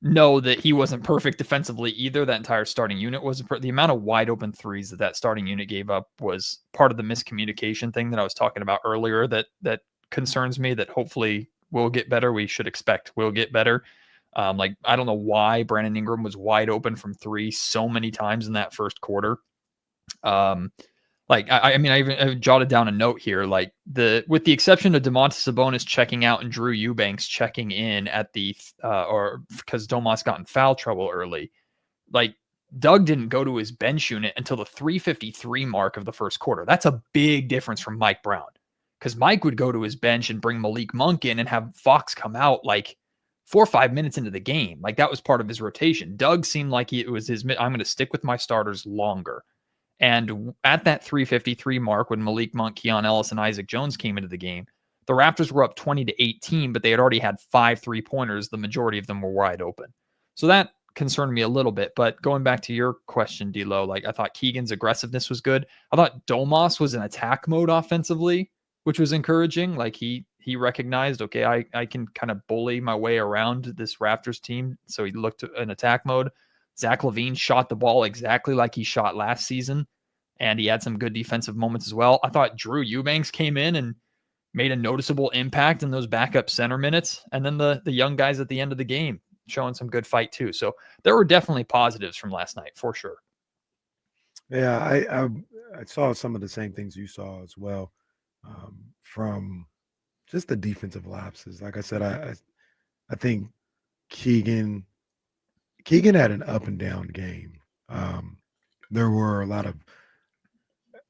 know that he wasn't perfect defensively either. That entire starting unit wasn't. The amount of wide open threes that starting unit gave up was part of the miscommunication thing that I was talking about earlier. That concerns me. That hopefully will get better. We should expect will get better. Like, I don't know why Brandon Ingram was wide open from 3 so many times in that first quarter. I mean, I jotted down a note here, like with the exception of Domantas Sabonis checking out and Drew Eubanks checking in at or because Domas got in foul trouble early, like Doug didn't go to his bench unit until the 3:53 mark of the first quarter. That's a big difference from Mike Brown, because Mike would go to his bench and bring Malik Monk in and have Fox come out like 4 or 5 minutes into the game. Like, that was part of his rotation. Doug seemed like it was I'm going to stick with my starters longer. And at that 3:53 mark, when Malik Monk, Keon Ellis, and Isaac Jones came into the game, the Raptors were up 20-18, but they had already had 5 3-pointers. The majority of them were wide open. So that concerned me a little bit. But going back to your question, D'Lo, like, I thought Keegan's aggressiveness was good. I thought Domas was in attack mode offensively, which was encouraging. Like, he recognized, okay, I can kind of bully my way around this Raptors team. So he looked in attack mode. Zach LaVine shot the ball exactly like he shot last season, and he had some good defensive moments as well. I thought Drew Eubanks came in and made a noticeable impact in those backup center minutes, and then the young guys at the end of the game showing some good fight too. So there were definitely positives from last night for sure. Yeah, I saw some of the same things you saw as well, from just the defensive lapses. Like I said, I think Keegan had an up and down game. There were a lot of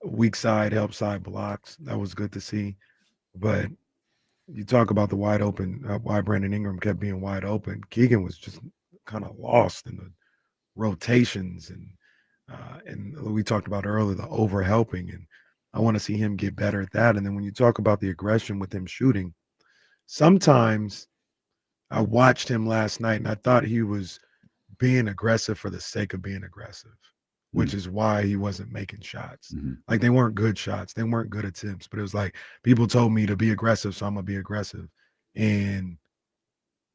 weak side, help side blocks. That was good to see. But you talk about the wide open, why Brandon Ingram kept being wide open. Keegan was just kind of lost in the rotations, and we talked about earlier, the over helping, and I want to see him get better at that. And then when you talk about the aggression with him shooting, sometimes I watched him last night and I thought he was being aggressive for the sake of being aggressive, which is why he wasn't making shots. Like, they weren't good shots. They weren't good attempts, but it was like, people told me to be aggressive, so I'm going to be aggressive. And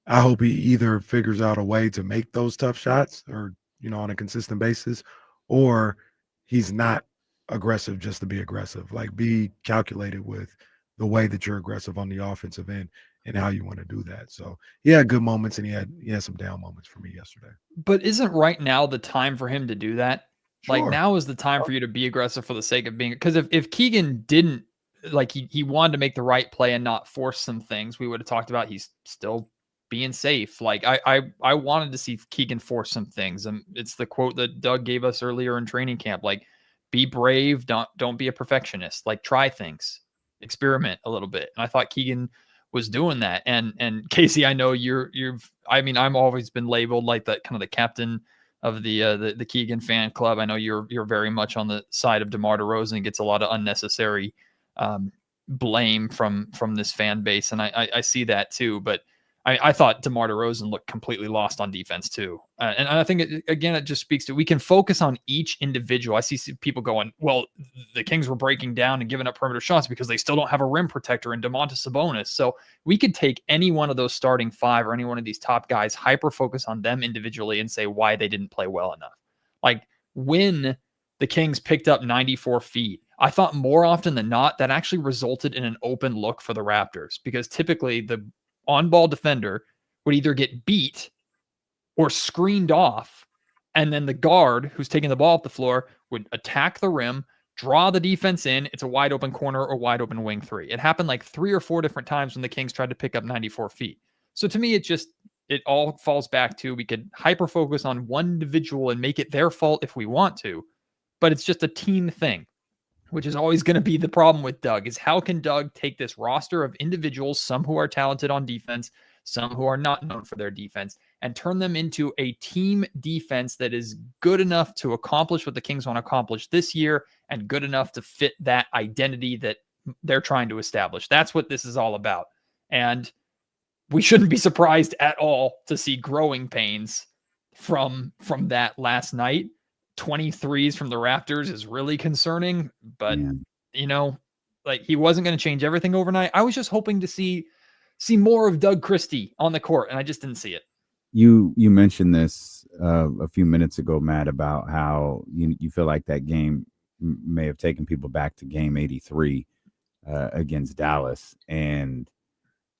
I hope he either figures out a way to make those tough shots, or, on a consistent basis, or he's not aggressive just to be aggressive. Like, be calculated with the way that you're aggressive on the offensive end and how you want to do that. So he had good moments, and he had some down moments for me yesterday. But isn't right now the time for him to do that? Sure. Like, now is the time for you to be aggressive for the sake of being, because if Keegan didn't, like, he wanted to make the right play and not force some things, we would have talked about he's still being safe. Like, I wanted to see Keegan force some things. And it's the quote that Doug gave us earlier in training camp, like, be brave, don't be a perfectionist, like, try things, experiment a little bit. And I thought Keegan was doing that. And Casey, I know I've always been labeled like that, kind of the captain of the Keegan fan club. I know you're very much on the side of DeMar DeRozan. He gets a lot of unnecessary blame from this fan base, and I see that too. But I thought DeMar DeRozan looked completely lost on defense too. And I think, it just speaks to, we can focus on each individual. I see people going, well, the Kings were breaking down and giving up perimeter shots because they still don't have a rim protector in Domantas Sabonis. So we could take any one of those starting 5 or any one of these top guys, hyper focus on them individually, and say why they didn't play well enough. Like, when the Kings picked up 94 feet, I thought more often than not that actually resulted in an open look for the Raptors, because typically the on-ball defender would either get beat or screened off And then the guard who's taking the ball off the floor would attack the rim, draw the defense in. It's a wide open corner or wide open wing three. It happened like 3 or 4 different times when the Kings tried to pick up 94 feet. So to me, it all falls back to, we could hyper focus on one individual and make it their fault if we want to, but it's just a team thing, which is always going to be the problem with Doug, is how can Doug take this roster of individuals, some who are talented on defense, some who are not known for their defense, and turn them into a team defense that is good enough to accomplish what the Kings want to accomplish this year and good enough to fit that identity that they're trying to establish. That's what this is all about. And we shouldn't be surprised at all to see growing pains from that last night. 23s from the Raptors is really concerning, but like, he wasn't going to change everything overnight. I was just hoping to see more of Doug Christie on the court, and I just didn't see it. You mentioned this a few minutes ago, Matt, about how you feel like that game may have taken people back to game 83 against Dallas. And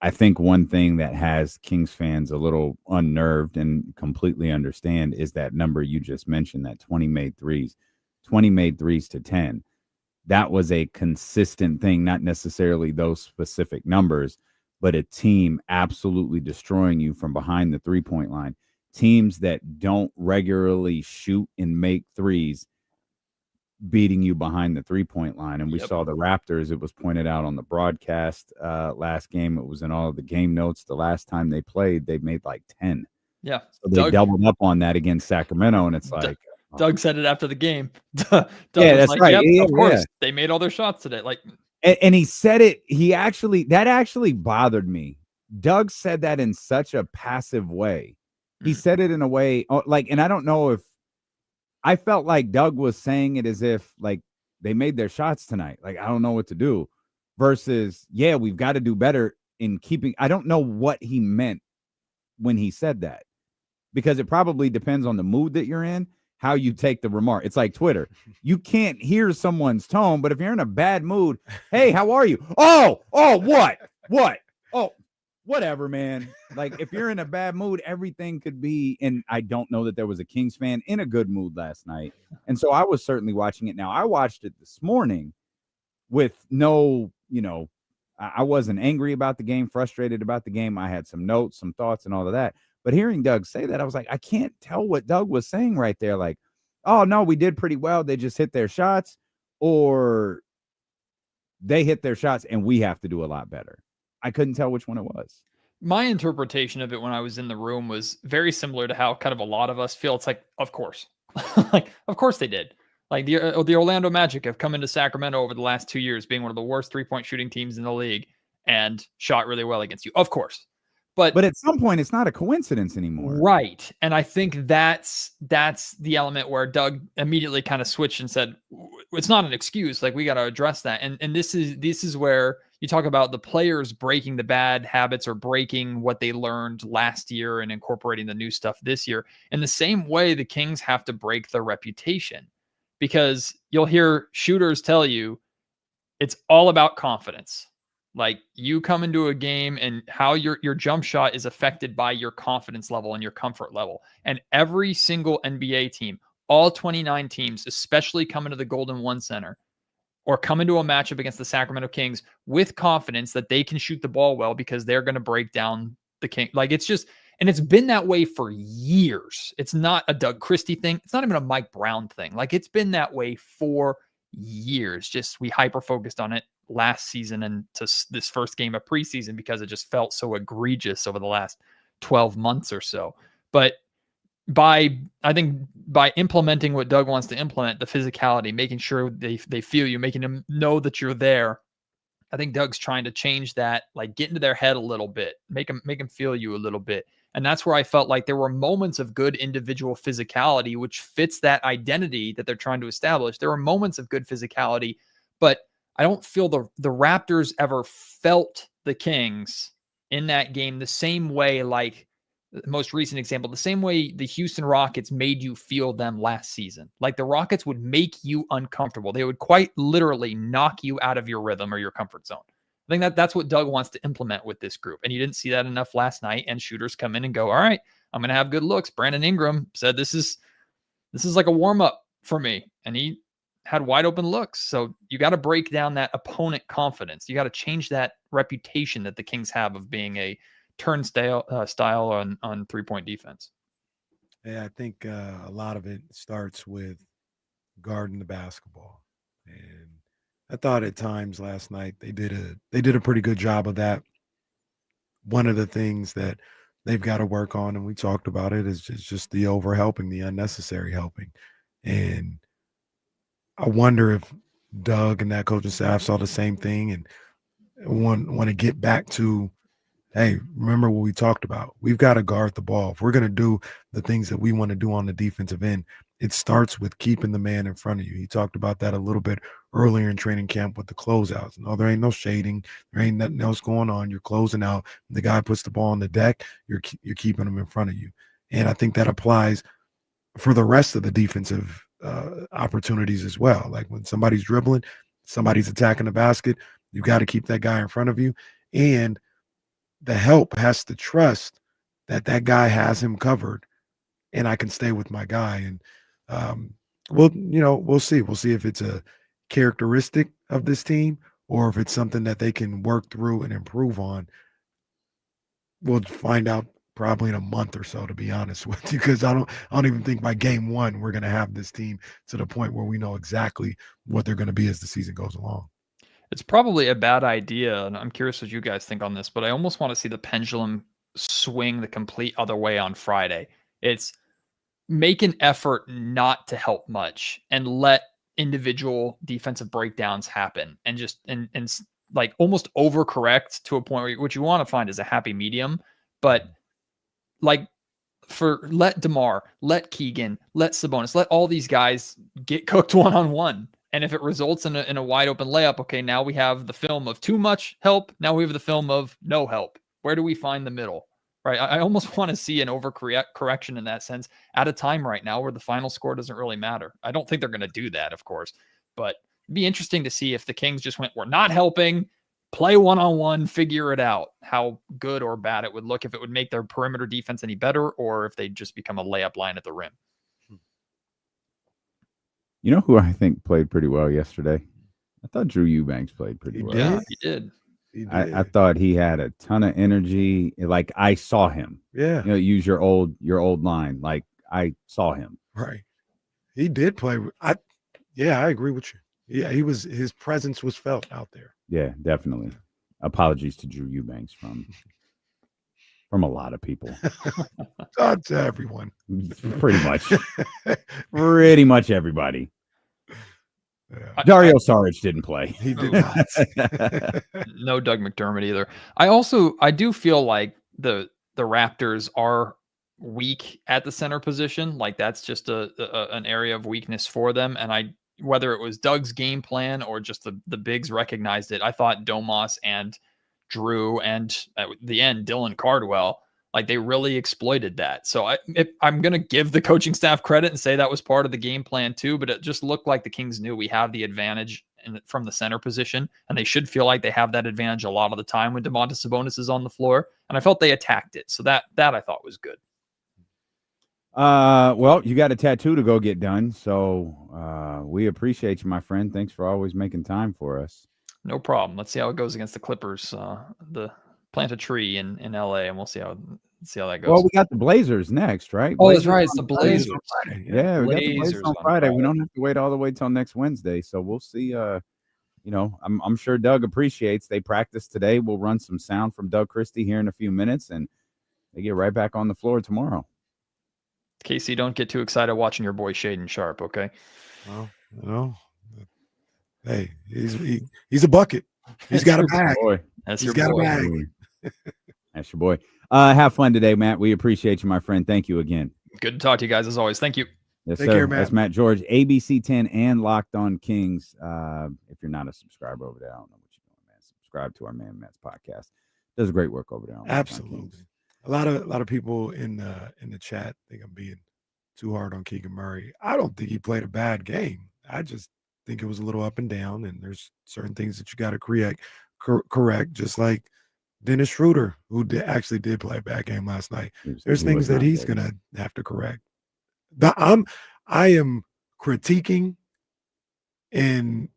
I think one thing that has Kings fans a little unnerved and completely understand is that number you just mentioned, that 20 made threes to 10. That was a consistent thing, not necessarily those specific numbers, but a team absolutely destroying you from behind the 3-point line. Teams that don't regularly shoot and make threes beating you behind the 3-point line. And we saw the Raptors, it was pointed out on the broadcast last game. It was in all of the game notes. The last time they played, they made like 10. Yeah. So they doubled up on that against Sacramento. And it's like, Doug said it after the game. Doug was that's like, right. Yep, of course. They made all their shots today. Like, and he said it, that actually bothered me. Doug said that in such a passive way. He said it in a way like, and I don't know if, I felt like Doug was saying it as if like they made their shots tonight. Like, I don't know what to do, versus, yeah, we've got to do better in keeping. I don't know what he meant when he said that, because it probably depends on the mood that you're in, how you take the remark. It's like Twitter. You can't hear someone's tone, but if you're in a bad mood, hey, how are you? Oh, what? Oh, whatever, man. Like, if you're in a bad mood, everything could be. And I don't know that there was a Kings fan in a good mood last night. And so I was certainly watching it. Now, I watched it this morning with no, I wasn't angry about the game, frustrated about the game. I had some notes, some thoughts, and all of that. But hearing Doug say that, I was like, I can't tell what Doug was saying right there. Like, oh, no, we did pretty well. They just hit their shots, or they hit their shots and we have to do a lot better. I couldn't tell which one it was. My interpretation of it when I was in the room was very similar to how kind of a lot of us feel. It's like, of course, like, of course they did. Like the Orlando Magic have come into Sacramento over the last 2 years, being one of the worst 3-point shooting teams in the league, and shot really well against you. Of course. But at some point, it's not a coincidence anymore. Right. And I think that's the element where Doug immediately kind of switched and said, it's not an excuse. Like, we got to address that. And this is where you talk about the players breaking the bad habits or breaking what they learned last year and incorporating the new stuff this year. In the same way, the Kings have to break their reputation, because you'll hear shooters tell you it's all about confidence. Like, you come into a game and how your jump shot is affected by your confidence level and your comfort level. And every single NBA team, all 29 teams, especially coming to the Golden One Center or come into a matchup against the Sacramento Kings with confidence that they can shoot the ball well because they're going to break down the King. Like, it's just, and it's been that way for years. It's not a Doug Christie thing. It's not even a Mike Brown thing. Like, it's been that way for years. Just, we hyper focused on it last season and to this first game of preseason because it just felt so egregious over the last 12 months or so. But by implementing what Doug wants to implement, the physicality, making sure they feel you, making them know that you're there, I think Doug's trying to change that, like, get into their head a little bit, make them feel you a little bit. And that's where I felt like there were moments of good individual physicality, which fits that identity that they're trying to establish. There were moments of good physicality, but I don't feel the Raptors ever felt the Kings in that game the same way, like the most recent example, the same way the Houston Rockets made you feel them last season. Like, the Rockets would make you uncomfortable. They would quite literally knock you out of your rhythm or your comfort zone. I think that's what Doug wants to implement with this group. And you didn't see that enough last night, and shooters come in and go, all right, I'm going to have good looks. Brandon Ingram said this is this is like a warm up for me. And he had wide open looks. So you got to break down that opponent confidence. You got to change that reputation that the Kings have of being a turnstile style on 3-point defense. Yeah, I think a lot of it starts with guarding the basketball, and I thought at times last night they did a pretty good job of that. One of the things that they've got to work on, and we talked about it, is just the overhelping, the unnecessary helping, and I wonder if Doug and that coaching staff saw the same thing and want to get back to, hey, remember what we talked about. We've got to guard the ball. If we're going to do the things that we want to do on the defensive end, it starts with keeping the man in front of you. He talked about that a little bit earlier in training camp with the closeouts. No, there ain't no shading. There ain't nothing else going on. You're closing out. The guy puts the ball on the deck. You're keeping him in front of you. And I think that applies for the rest of the defensive opportunities as well. Like when somebody's dribbling, somebody's attacking the basket, you got to keep that guy in front of you. And the help has to trust that that guy has him covered and I can stay with my guy. And we'll see. We'll see if it's a characteristic of this team or if it's something that they can work through and improve on. We'll find out probably in a month or so, to be honest with you, because I don't even think by game one we're going to have this team to the point where we know exactly what they're going to be as the season goes along. It's probably a bad idea, and I'm curious what you guys think on this, but I almost want to see the pendulum swing the complete other way on Friday. It's make an effort not to help much and let individual defensive breakdowns happen and just and like almost overcorrect to a point where what you want to find is a happy medium, but like let DeMar, let Keegan, let Sabonis, let all these guys get cooked one-on-one. And if it results in a wide open layup, okay, now we have the film of too much help. Now we have the film of no help. Where do we find the middle? Right? I almost want to see an overcorrection in that sense at a time right now where the final score doesn't really matter. I don't think they're going to do that, of course, but it'd be interesting to see if the Kings just went, we're not helping, play one-on-one, figure it out, how good or bad it would look, if it would make their perimeter defense any better, or if they just become a layup line at the rim. You know who I think played pretty well yesterday? I thought Drew Eubanks played pretty well. Yeah, he did. I thought he had a ton of energy. Like I saw him. Yeah. Use your old line. Like I saw him. Right. He did play. I agree with you. Yeah, his presence was felt out there. Yeah, definitely. Apologies to Drew Eubanks from a lot of people. To everyone. Pretty much. Pretty much everybody. Yeah. Dario Saric didn't play. He did not. No Doug McDermott either. I do feel like the Raptors are weak at the center position. Like that's just an area of weakness for them. And whether it was Doug's game plan or just the bigs recognized it, I thought Domas and Drew and at the end Dylan Cardwell, like they really exploited that. So I'm going to give the coaching staff credit and say that was part of the game plan too, but it just looked like the Kings knew we have the advantage from the center position, and they should feel like they have that advantage a lot of the time when Domantas Sabonis is on the floor, and I felt they attacked it. So that I thought was good. Well, you got a tattoo to go get done, so we appreciate you, my friend. Thanks for always making time for us. No problem. Let's see how it goes against the Clippers. Plant a tree in LA, and we'll see how that goes. Well, we got the Blazers next, right? Oh, that's right. It's the Blazers. Yeah, we got the Blazers on Friday. We don't have to wait all the way till next Wednesday, so we'll see. I'm sure Doug appreciates. They practiced today. We'll run some sound from Doug Christie here in a few minutes, and they get right back on the floor tomorrow. Casey, don't get too excited watching your boy Shaden Sharp, okay? Well, hey, he's a bucket. He's got a bag. That's your boy. That's your boy. Have fun today, Matt. We appreciate you, my friend. Thank you again. Good to talk to you guys as always. Thank you. Yes, Take sir. care, Matt. That's Matt George, ABC 10 and Locked On Kings. If you're not a subscriber over there, I don't know what you're doing, man. Subscribe to our man Matt's podcast. Does great work over there. Absolutely. A lot of people in the chat think I'm being too hard on Keegan Murray. I don't think he played a bad game. I just think it was a little up and down, and there's certain things that you got to correct, just like Dennis Schroeder, who actually did play a bad game last night. There's things that he's going to have to correct I am critiquing and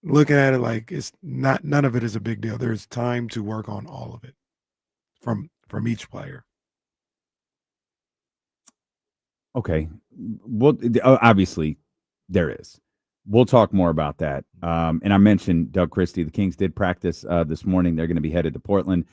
looking at it like it's not, none of it is a big deal. There's time to work on all of it from each player. Okay. Well, obviously there is. We'll talk more about that. And I mentioned Doug Christie. The Kings did practice this morning. They're going to be headed to Portland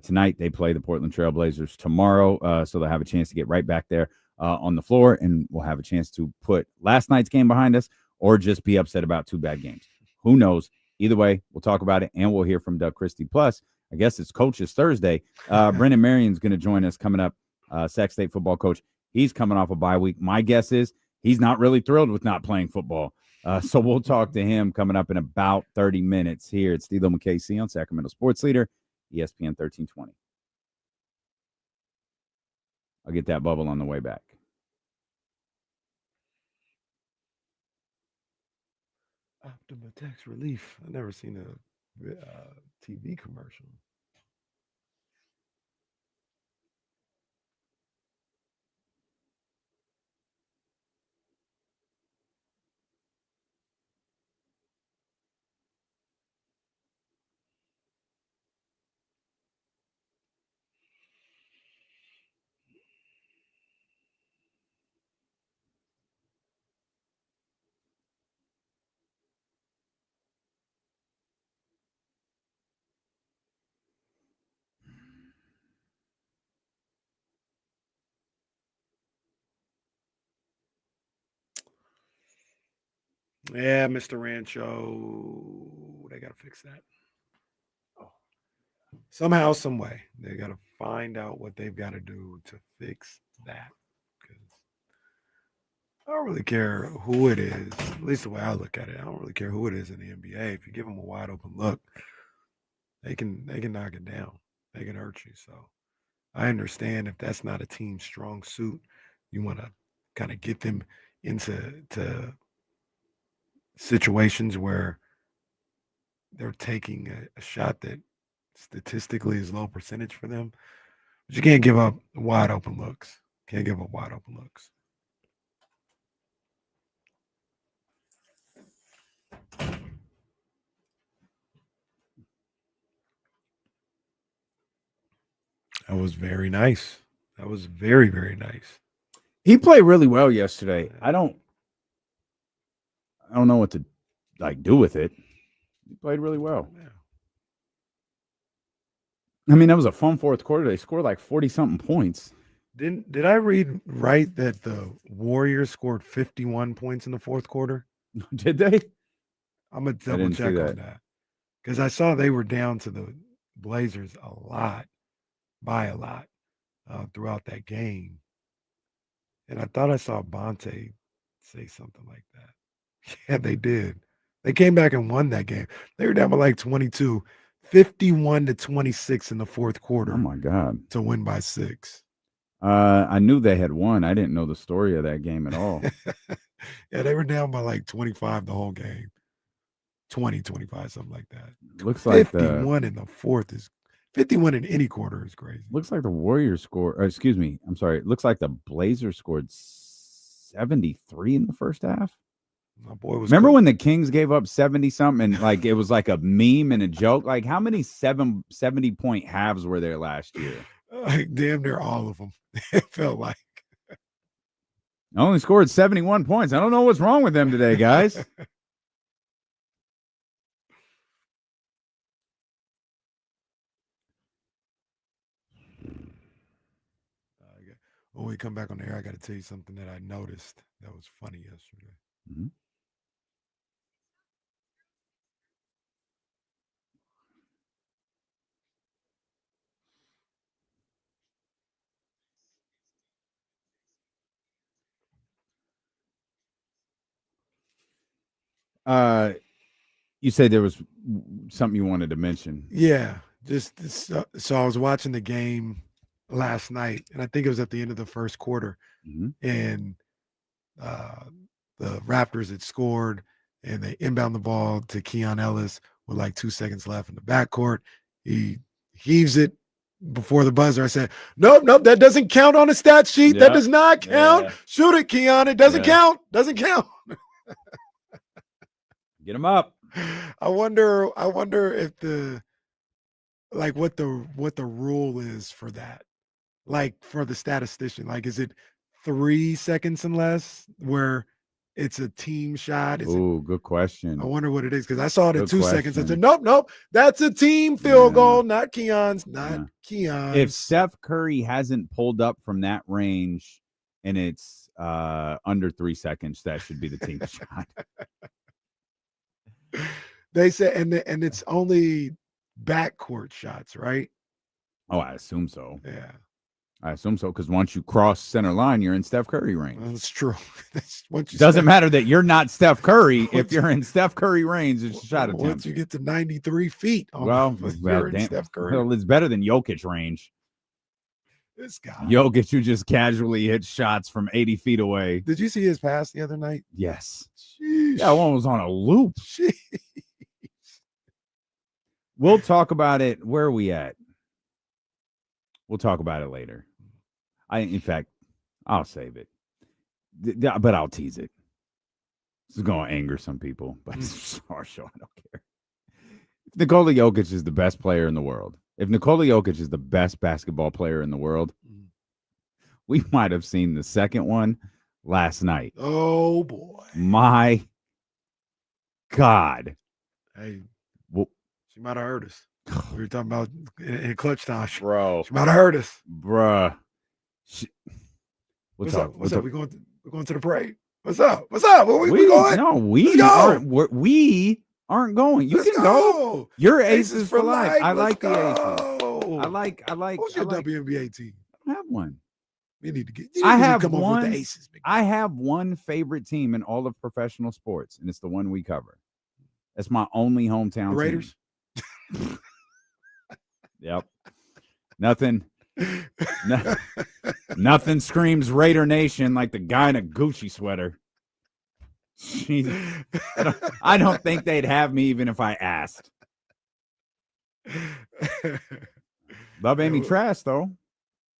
tonight. They play the Portland Trailblazers tomorrow, so they'll have a chance to get right back there on the floor, and we'll have a chance to put last night's game behind us or just be upset about 2 bad games. Who knows? Either way, we'll talk about it, and we'll hear from Doug Christie. Plus, I guess it's Coaches Thursday. Brendan Marion's going to join us coming up, SAK State football coach. He's coming off a bye week. My guess is he's not really thrilled with not playing football. So we'll talk to him coming up in about 30 minutes here at Steve and KC on Sacramento Sports Leader, ESPN 1320. I'll get that bubble on the way back. Optima Tax Relief. I've never seen a TV commercial. Yeah, Mr. Rancho, they got to fix that. Somehow, some way, they got to find out what they've got to do to fix that. Because I don't really care who it is. At least the way I look at it, I don't really care who it is in the NBA. If you give them a wide open look, they can knock it down. They can hurt you. So I understand if that's not a team's strong suit, you want to kind of get them into situations where they're taking a shot that statistically is low percentage for them. But you can't give up wide open looks. Can't give up wide open looks. That was very nice. That was very, very nice. He played really well yesterday. I don't know what to do with it. He played really well. Yeah. I mean, that was a fun fourth quarter. They scored like 40-something points. Did I read right that the Warriors scored 51 points in the fourth quarter? Did they? I'm going to double check on that. Because I saw they were down to the Blazers by a lot throughout that game. And I thought I saw Bonte say something like that. Yeah, they did. They came back and won that game. They were down by like 22, 51-26 in the fourth quarter. Oh, my God. To win by 6. I knew they had won. I didn't know the story of that game at all. Yeah, they were down by like 25 the whole game. 20, 25, something like that. Looks like 51 in the fourth is 51 in any quarter is crazy. Looks like the Warriors scored. Excuse me. I'm sorry. It looks like the Blazers scored 73 in the first half. My boy was. Remember when the Kings gave up 70-something and like it was like a meme and a joke? Like how many 70-point halves were there last year? Damn near all of them. It felt like. I only scored 71 points. I don't know what's wrong with them today, guys. When we come back on the air, I got to tell you something that I noticed that was funny yesterday. Mm-hmm. You said there was something you wanted to mention. Yeah, just so I was watching the game last night, and I think it was at the end of the first quarter, and the Raptors had scored, and they inbound the ball to Keon Ellis with like 2 seconds left in the backcourt. He heaves it before the buzzer, I said, nope, that doesn't count on the stat sheet. That does not count. Yeah. Shoot it, Keon. It doesn't count. Doesn't count. Get him up. I wonder if what the rule is for that. Like for the statistician. Like, is it 3 seconds and less where it's a team shot? Ooh, good question. I wonder what it is, because I saw it at Good 2 seconds. I question. said, nope, that's a team field goal, not Keon's, Keon's. If Steph Curry hasn't pulled up from that range and it's under 3 seconds, that should be the team shot. They said, and it's only backcourt shots, right? Oh, I assume so. Yeah. I assume so, because once you cross center line, you're in Steph Curry range. That's true. Doesn't matter that you're not Steph Curry. If you're in Steph Curry range, it's a shot attempt. Once you get to 93 feet, you're in Steph Curry. Well, it's better than Jokic range. This guy. Jokic, who just casually hit shots from 80 feet away. Did you see his pass the other night? Yes. Sheesh. That one was on a loop. Jeez. We'll talk about it. Where are we at? We'll talk about it later. In fact, I'll save it. But I'll tease it. This is going to anger some people, but it's our show. I don't care. If Nikola Jokic is the best player in the world, if Nikola Jokic is the best basketball player in the world, we might have seen the second one last night. Oh, boy. My God. Hey, she might have heard us. We were talking about in clutch time. Bro. She might have heard us. Bruh. What's up? We're going to the parade. What's up? Where we going? No, we aren't going. You can go. You're aces for life. I like the aces. I like. Who's your WNBA team? I don't have one. We need to get. I have come one. over with the aces. I have one favorite team in all of professional sports, and it's the one we cover. That's my only hometown. The Raiders. Team. Yep. Nothing. Nothing screams Raider Nation like the guy in a Gucci sweater. I don't think they'd have me even if I asked. Love Amy Trask, though.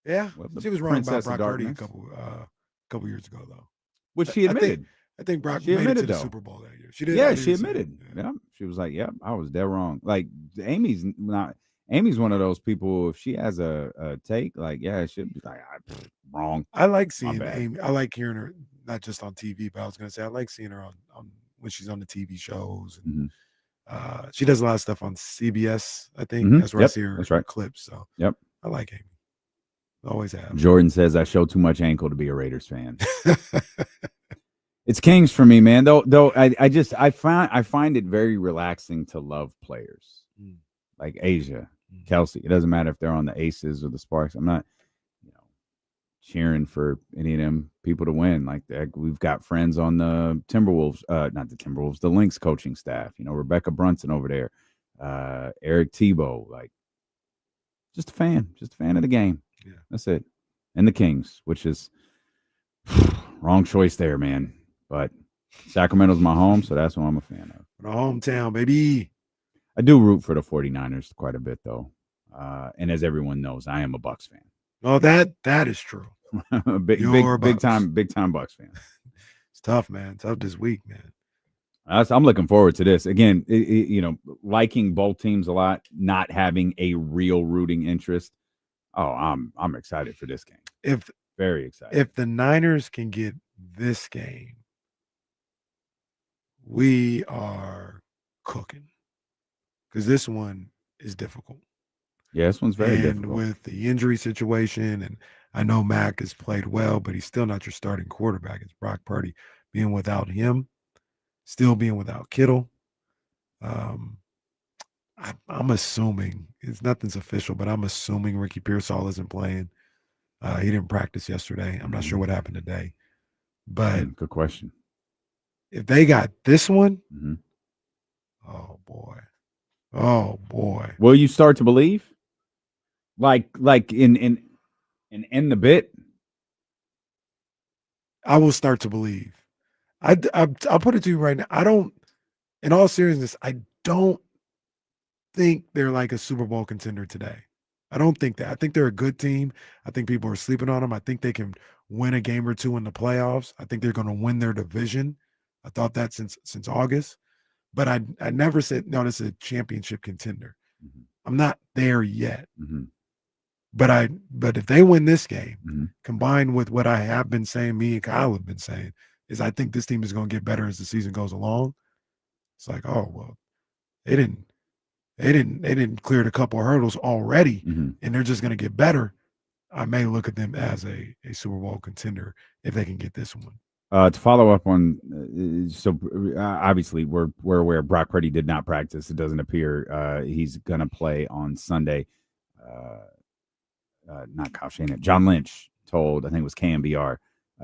Yeah, she was wrong about Brock Purdy a couple years ago, though. Which she admitted. I think Brock she made it to the though. Super Bowl that year. She did. Yeah, she admitted. Yeah, she was like, "Yep, I was dead wrong." Like Amy's not. Amy's one of those people. If she has a take, like, yeah, she'd be like, wrong. I like seeing Amy. I like hearing her, not just on TV, but I was going to say I like seeing her on when she's on the TV shows. And, she does a lot of stuff on CBS. I think that's where I see her clips. So I like Amy. Always have. Jordan says I show too much ankle to be a Raiders fan. It's Kings for me, man. Though I find it very relaxing to love players like Asia. Kelsey, it doesn't matter if they're on the Aces or the Sparks. I'm not, cheering for any of them people to win. Like we've got friends on the Timberwolves, not the Timberwolves, the Lynx coaching staff. Rebecca Brunson over there, Eric Tebow. Like, just a fan of the game. Yeah, that's it. And the Kings, which is wrong choice there, man. But Sacramento's my home, so that's what I'm a fan of. The hometown, baby. I do root for the 49ers quite a bit, though. And as everyone knows, I am a Bucks fan. Oh, that is true. big time Bucks fan. It's tough, man. Tough this week, man. I'm looking forward to this. Again, liking both teams a lot, not having a real rooting interest. Oh, I'm excited for this game. Very excited. If the Niners can get this game, we are cooking. Because this one is difficult. Yeah, this one's very difficult. And with the injury situation, and I know Mac has played well, but he's still not your starting quarterback. It's Brock Purdy. Being without him, still being without Kittle. I'm assuming, nothing's official, but I'm assuming Ricky Pearsall isn't playing. He didn't practice yesterday. I'm not sure what happened today. But good question. If they got this one, oh boy. Will you start to believe? Like in the bit? I will start to believe. I'll put it to you right now. In all seriousness, I don't think they're like a Super Bowl contender today. I don't think that. I think they're a good team. I think people are sleeping on them. I think they can win a game or two in the playoffs. I think they're going to win their division. I thought that since August. But I never said, no, this is a championship contender. Mm-hmm. I'm not there yet. Mm-hmm. But if they win this game, mm-hmm. combined with what I have been saying, me and Kyle have been saying, is I think this team is going to get better as the season goes along. It's like, oh, well, they didn't clear a couple of hurdles already, mm-hmm. and they're just going to get better. I may look at them as a Super Bowl contender if they can get this one. To follow up on, obviously we're aware Brock Purdy did not practice. It doesn't appear he's going to play on Sunday. Not Kyle Shanahan. John Lynch told, I think it was KMBR,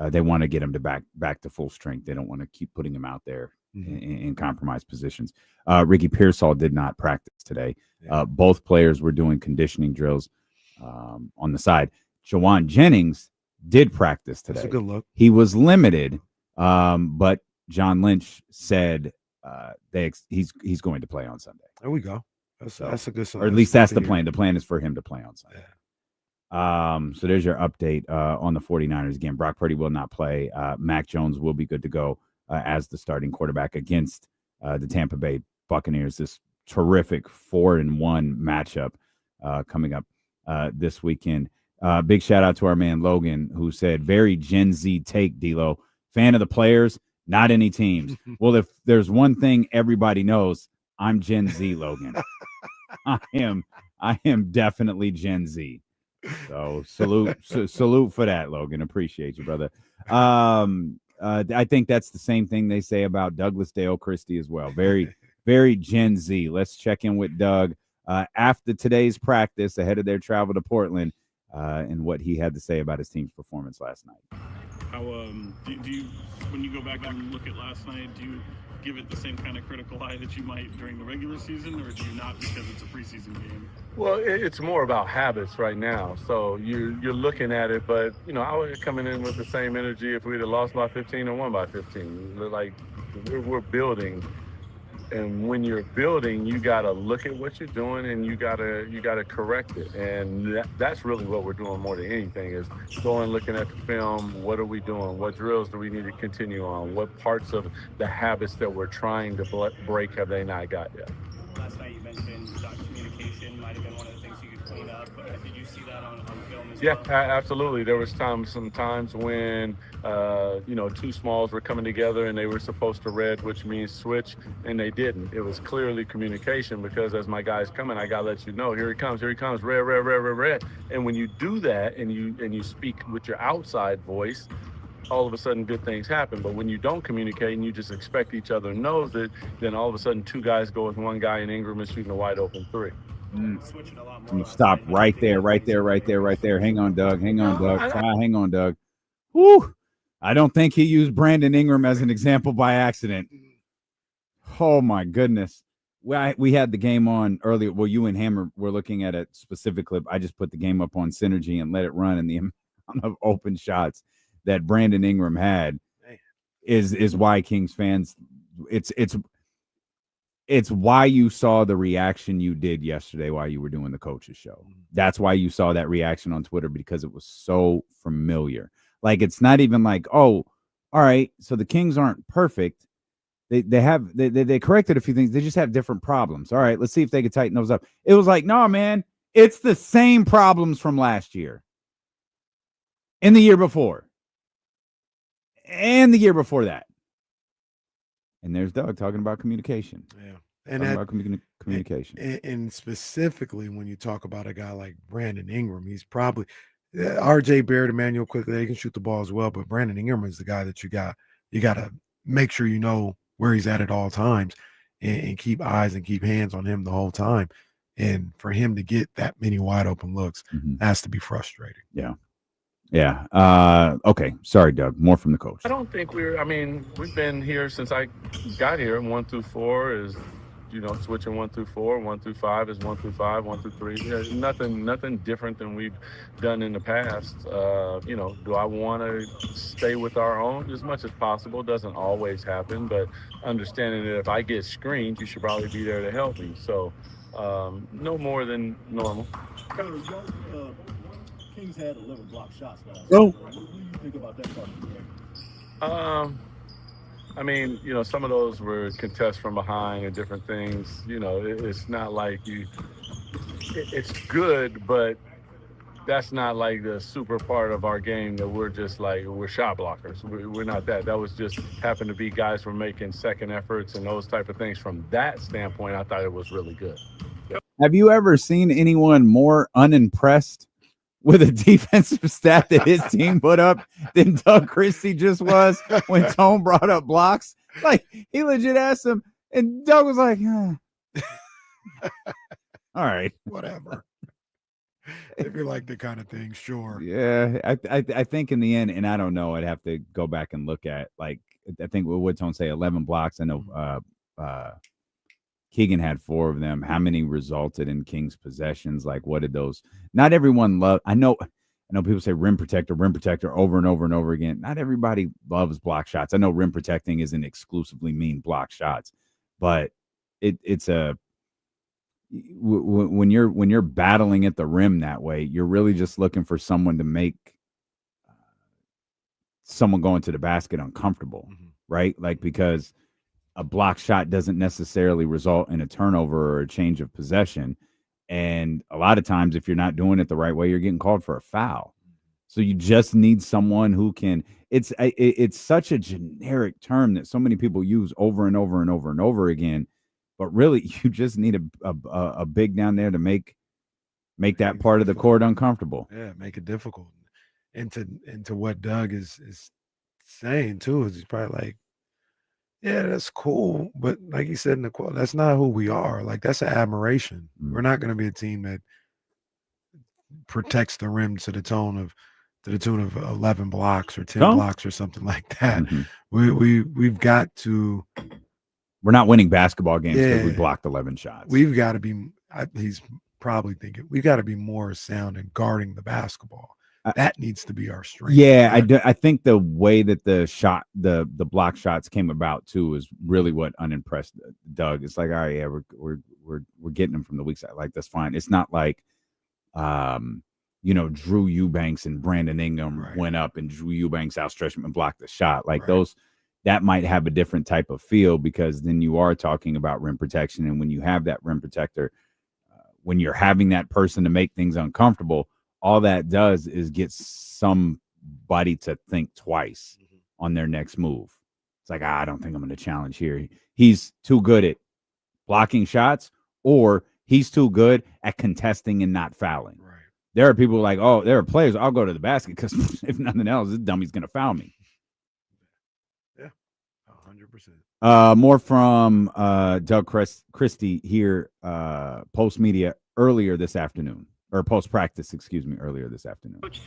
they want to get him to back to full strength. They don't want to keep putting him out there in compromised positions. Ricky Pearsall did not practice today. Yeah. Both players were doing conditioning drills on the side. Jawan Jennings did practice today. That's a good look. He was limited, but John Lynch said he's going to play on Sunday. There we go. That's a good sign. Or at least that's the plan. The plan is for him to play on Sunday. Yeah. So there's your update on the 49ers. Again, Brock Purdy will not play. Mac Jones will be good to go as the starting quarterback against the Tampa Bay Buccaneers. This terrific 4-1 matchup coming up this weekend. Big shout out to our man Logan, who said, very Gen Z take, D-Lo. Fan of the players, not any teams. Well, if there's one thing everybody knows, I'm Gen Z, Logan. I am definitely Gen Z. So salute for that, Logan. Appreciate you, brother. I think that's the same thing they say about Douglas Dale Christie as well. Very, very Gen Z. Let's check in with Doug after today's practice ahead of their travel to Portland and what he had to say about his team's performance last night. How do you, when you go back and look at last night, do you give it the same kind of critical eye that you might during the regular season, or do you not because it's a preseason game? Well, it's more about habits right now. So you're looking at it, but I was coming in with the same energy if we'd have lost by 15 or won by 15. Like we're building, and when you're building, you got to look at what you're doing and you got to correct it. And that's really what we're doing more than anything is going, looking at the film. What are we doing? What drills do we need to continue on? What parts of the habits that we're trying to break have they not got yet? Last night you mentioned communication might have been one of the things you could clean up, but did you see that on film as well? Yeah, absolutely. There was some times when two smalls were coming together and they were supposed to red, which means switch, and they didn't. It was clearly communication because as my guy's coming, I gotta let you know, here he comes, red. And when you do that and you speak with your outside voice, all of a sudden good things happen. But when you don't communicate and you just expect each other knows it, then all of a sudden two guys go with one guy and Ingram is shooting a wide open three. Stop right there. Hang on, Doug. Hang on, Doug. Woo! I don't think he used Brandon Ingram as an example by accident. Oh my goodness. We had the game on earlier. Well, you and Hammer were looking at a specific clip. I just put the game up on Synergy and let it run, and the amount of open shots that Brandon Ingram had is why Kings fans, it's why you saw the reaction you did yesterday while you were doing the coaches show. That's why you saw that reaction on Twitter, because it was so familiar. Like, it's not even like, oh, all right, so the Kings aren't perfect. They corrected a few things. They just have different problems. All right, let's see if they can tighten those up. It was like, no, man, it's the same problems from last year and the year before and the year before that. And there's Doug talking about communication. Yeah. Communication. And specifically when you talk about a guy like Brandon Ingram, he's probably RJ Barrett, Emmanuel quickly, they can shoot the ball as well. But Brandon Ingram is the guy that you got to make sure you know where he's at all times and keep eyes and keep hands on him the whole time. And for him to get that many wide open looks has to be frustrating. Yeah. Yeah. Okay. Sorry, Doug. More from the coach. I don't think we've been here since I got here. 1 through 4 is, switching 1 through 4. 1 through 5 is 1 through 5. 1 through 3. There's nothing different than we've done in the past. Do I want to stay with our own as much as possible? Doesn't always happen, but understanding that if I get screened, you should probably be there to help me. So no more than normal. Coach, Kings had 11 block shots last Oh. night. What do you think about that part of the game? I mean, some of those were contests from behind and different things. It's not like it's good, but that's not like the super part of our game that we're just like, we're shot blockers. We're not that. That was just happened to be guys who were making second efforts and those type of things. From that standpoint, I thought it was really good. Have you ever seen anyone more unimpressed with a defensive stat that his team put up than Doug Christie just was when Tone brought up blocks? Like, he legit asked him, and Doug was like, all right. Whatever. If you like the kind of thing, sure. Yeah, I think in the end, and I don't know, I'd have to go back and look at, like, I think what would Tone say, 11 blocks. I know Keegan had 4 of them. How many resulted in Kings possessions? Like, what did those? Not everyone love. I know people say rim protector over and over and over again. Not everybody loves block shots. I know rim protecting isn't exclusively mean block shots, but it's a when you're battling at the rim that way, you're really just looking for someone to make someone going to the basket uncomfortable, right? Like, because a block shot doesn't necessarily result in a turnover or a change of possession. And a lot of times, if you're not doing it the right way, you're getting called for a foul. So you just need someone who can. It's such a generic term that so many people use over and over and over and over again. But really, you just need a big down there to make that part of the court uncomfortable. Yeah, make it difficult. Into what Doug is saying too is he's probably like, yeah, that's cool, but like he said in the quote, that's not who we are. Like, that's an admiration. We're not going to be a team that protects the rim to the tune of 11 blocks or 10 blocks or something like that. We've got to. We're not winning basketball games because we blocked 11 shots. We've got to be. He's probably thinking we've got to be more sound in guarding the basketball. That needs to be our strength. Yeah, I think the way that the block shots came about too is really what unimpressed Doug. It's like, all right, yeah, we're getting them from the weak side. Like, that's fine. It's not like, Drew Eubanks and Brandon Ingram went up and Drew Eubanks outstretched him and blocked the shot. Like those, that might have a different type of feel, because then you are talking about rim protection, and when you have that rim protector, when you're having that person to make things uncomfortable, all that does is get somebody to think twice on their next move. It's like, I don't think I'm going to challenge here. He's too good at blocking shots, or he's too good at contesting and not fouling. Right. There are people like, oh, there are players, I'll go to the basket because if nothing else, this dummy's going to foul me. Yeah, 100%. More from Doug Christie here, post media earlier this afternoon. Or post-practice, earlier this afternoon. Coach,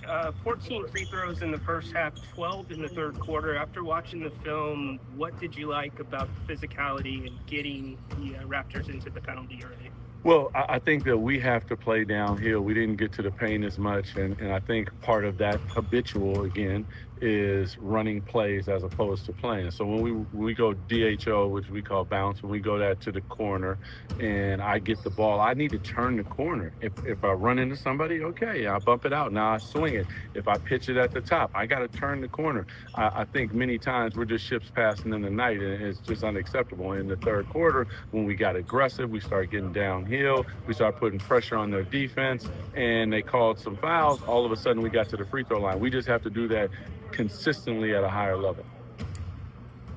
14 free throws in the first half, 12 in the third quarter. After watching the film, what did you like about the physicality and getting the Raptors into the penalty early? Well, I think that we have to play downhill. We didn't get to the paint as much, and I think part of that habitual, again, is running plays as opposed to playing. So when we go DHO, which we call bounce, when we go that to the corner and I get the ball, I need to turn the corner. If I run into somebody, okay, I bump it out. Now I swing it. If I pitch it at the top, I got to turn the corner. I think many times we're just ships passing in the night, and it's just unacceptable. In the third quarter, when we got aggressive, we start getting downhill. We start putting pressure on their defense, and they called some fouls. All of a sudden, we got to the free throw line. We just have to do that consistently at a higher level.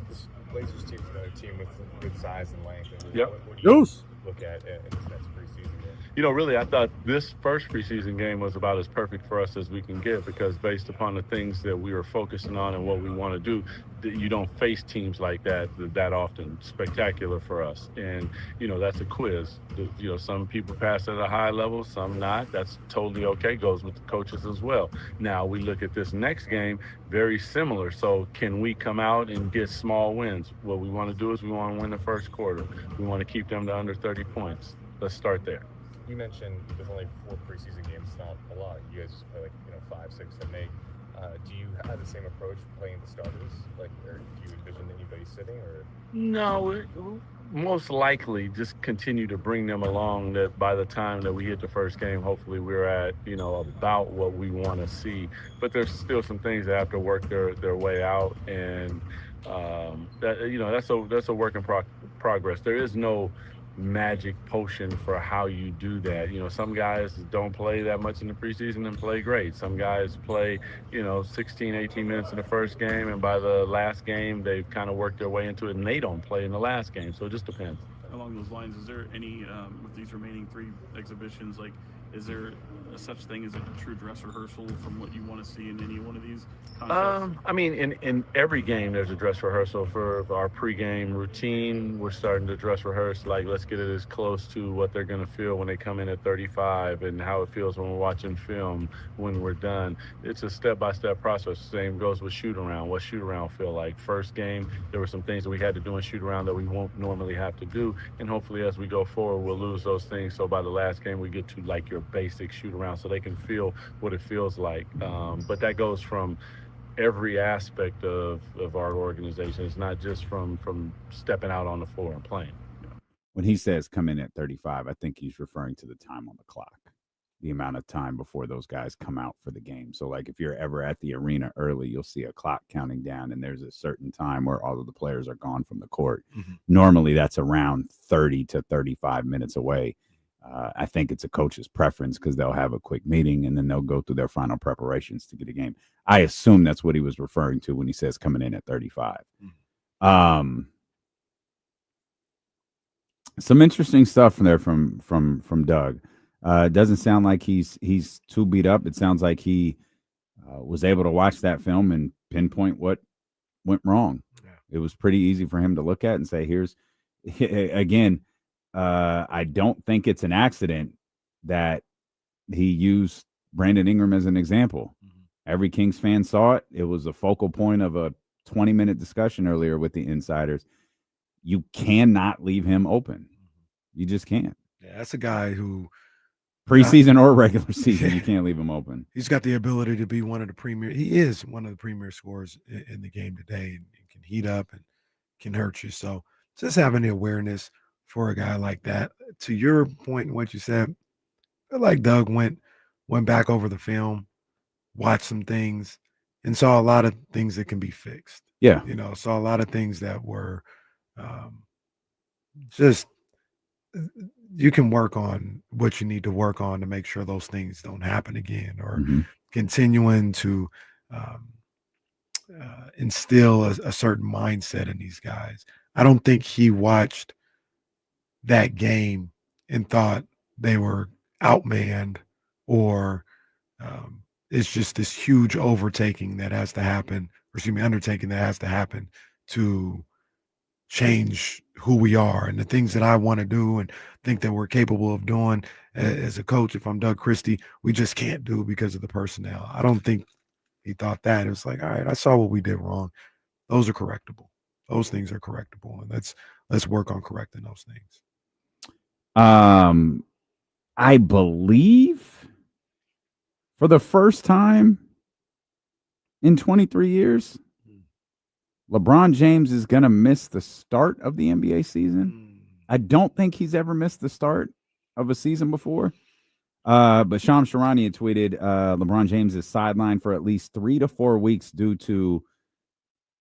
This Blazers team is another team with good size and length. Yep. What do you look at in this next preseason game? Really, I thought this first preseason game was about as perfect for us as we can get, because based upon the things that we were focusing on and what we want to do, you don't face teams like that often. Spectacular for us. And, that's a quiz. Some people pass at a high level, some not. That's totally okay. Goes with the coaches as well. Now we look at this next game, very similar. So can we come out and get small wins? What we want to do is we want to win the first quarter. We want to keep them to under 30 points. Let's start there. You mentioned there's only 4 preseason games, not a lot. You guys play 5, 6, 7, 8. Do you had the same approach playing the starters? Like, or do you envision anybody sitting? Or No, most likely just continue to bring them along. That by the time that we hit the first game, hopefully we're at about what we want to see. But there's still some things that have to work their way out, and that's a work in progress. There is no magic potion for how you do that. Some guys don't play that much in the preseason and play great. Some guys play 16, 18 minutes in the first game, and by the last game they've kind of worked their way into it and they don't play in the last game. So it just depends. Along those lines, is there any with these remaining 3 exhibitions, like, is there a such thing as a true dress rehearsal from what you want to see in any one of these contests? I mean, in every game there's a dress rehearsal for our pregame routine. We're starting to dress rehearse, like, let's get it as close to what they're going to feel when they come in at 35 and how it feels when we're watching film when we're done. It's a step-by-step process. Same goes with shoot-around. What shoot-around feel like? First game, there were some things that we had to do in shoot-around that we won't normally have to do, and hopefully as we go forward we'll lose those things, so by the last game we get to like your basic shoot-around so they can feel what it feels like. But that goes from every aspect of our organization. It's not just from stepping out on the floor and playing. When he says come in at 35, I think he's referring to the time on the clock, the amount of time before those guys come out for the game. So, like, if you're ever at the arena early, you'll see a clock counting down, and there's a certain time where all of the players are gone from the court. Mm-hmm. Normally, that's around 30 to 35 minutes away. I think it's a coach's preference because they'll have a quick meeting and then they'll go through their final preparations to get a game. I assume that's what he was referring to when he says coming in at 35. Some interesting stuff from there from Doug. It doesn't sound like he's too beat up. It sounds like he was able to watch that film and pinpoint what went wrong. Yeah. It was pretty easy for him to look at and say, here's again. I don't think it's an accident that he used Brandon Ingram as an example. Mm-hmm. Every Kings fan saw it. It was a focal point of a 20-minute discussion earlier with the insiders. You cannot leave him open. You just can't. Yeah, that's a guy who preseason or regular season, you can't leave him open. He's got the ability to be one of the premier. He is one of the premier scorers in the game today, and can heat up and can hurt you. So just having the awareness for a guy like that. To your point and what you said, I feel like Doug went back over the film, watched some things, and saw a lot of things that can be fixed. Yeah. Saw a lot of things that were just you can work on what you need to work on to make sure those things don't happen again, or continuing to instill a certain mindset in these guys. I don't think he watched that game and thought they were outmanned, or it's just this huge undertaking that has to happen to change who we are and the things that I want to do and think that we're capable of doing as a coach. If I'm Doug Christie, we just can't do because of the personnel. I don't think he thought that. It was like, all right, I saw what we did wrong. Those are correctable. Those things are correctable, and let's work on correcting those things. I believe for the first time in 23 years, LeBron James is going to miss the start of the NBA season. I don't think he's ever missed the start of a season before. But Shams Charania had tweeted LeBron James is sidelined for at least 3 to 4 weeks due to,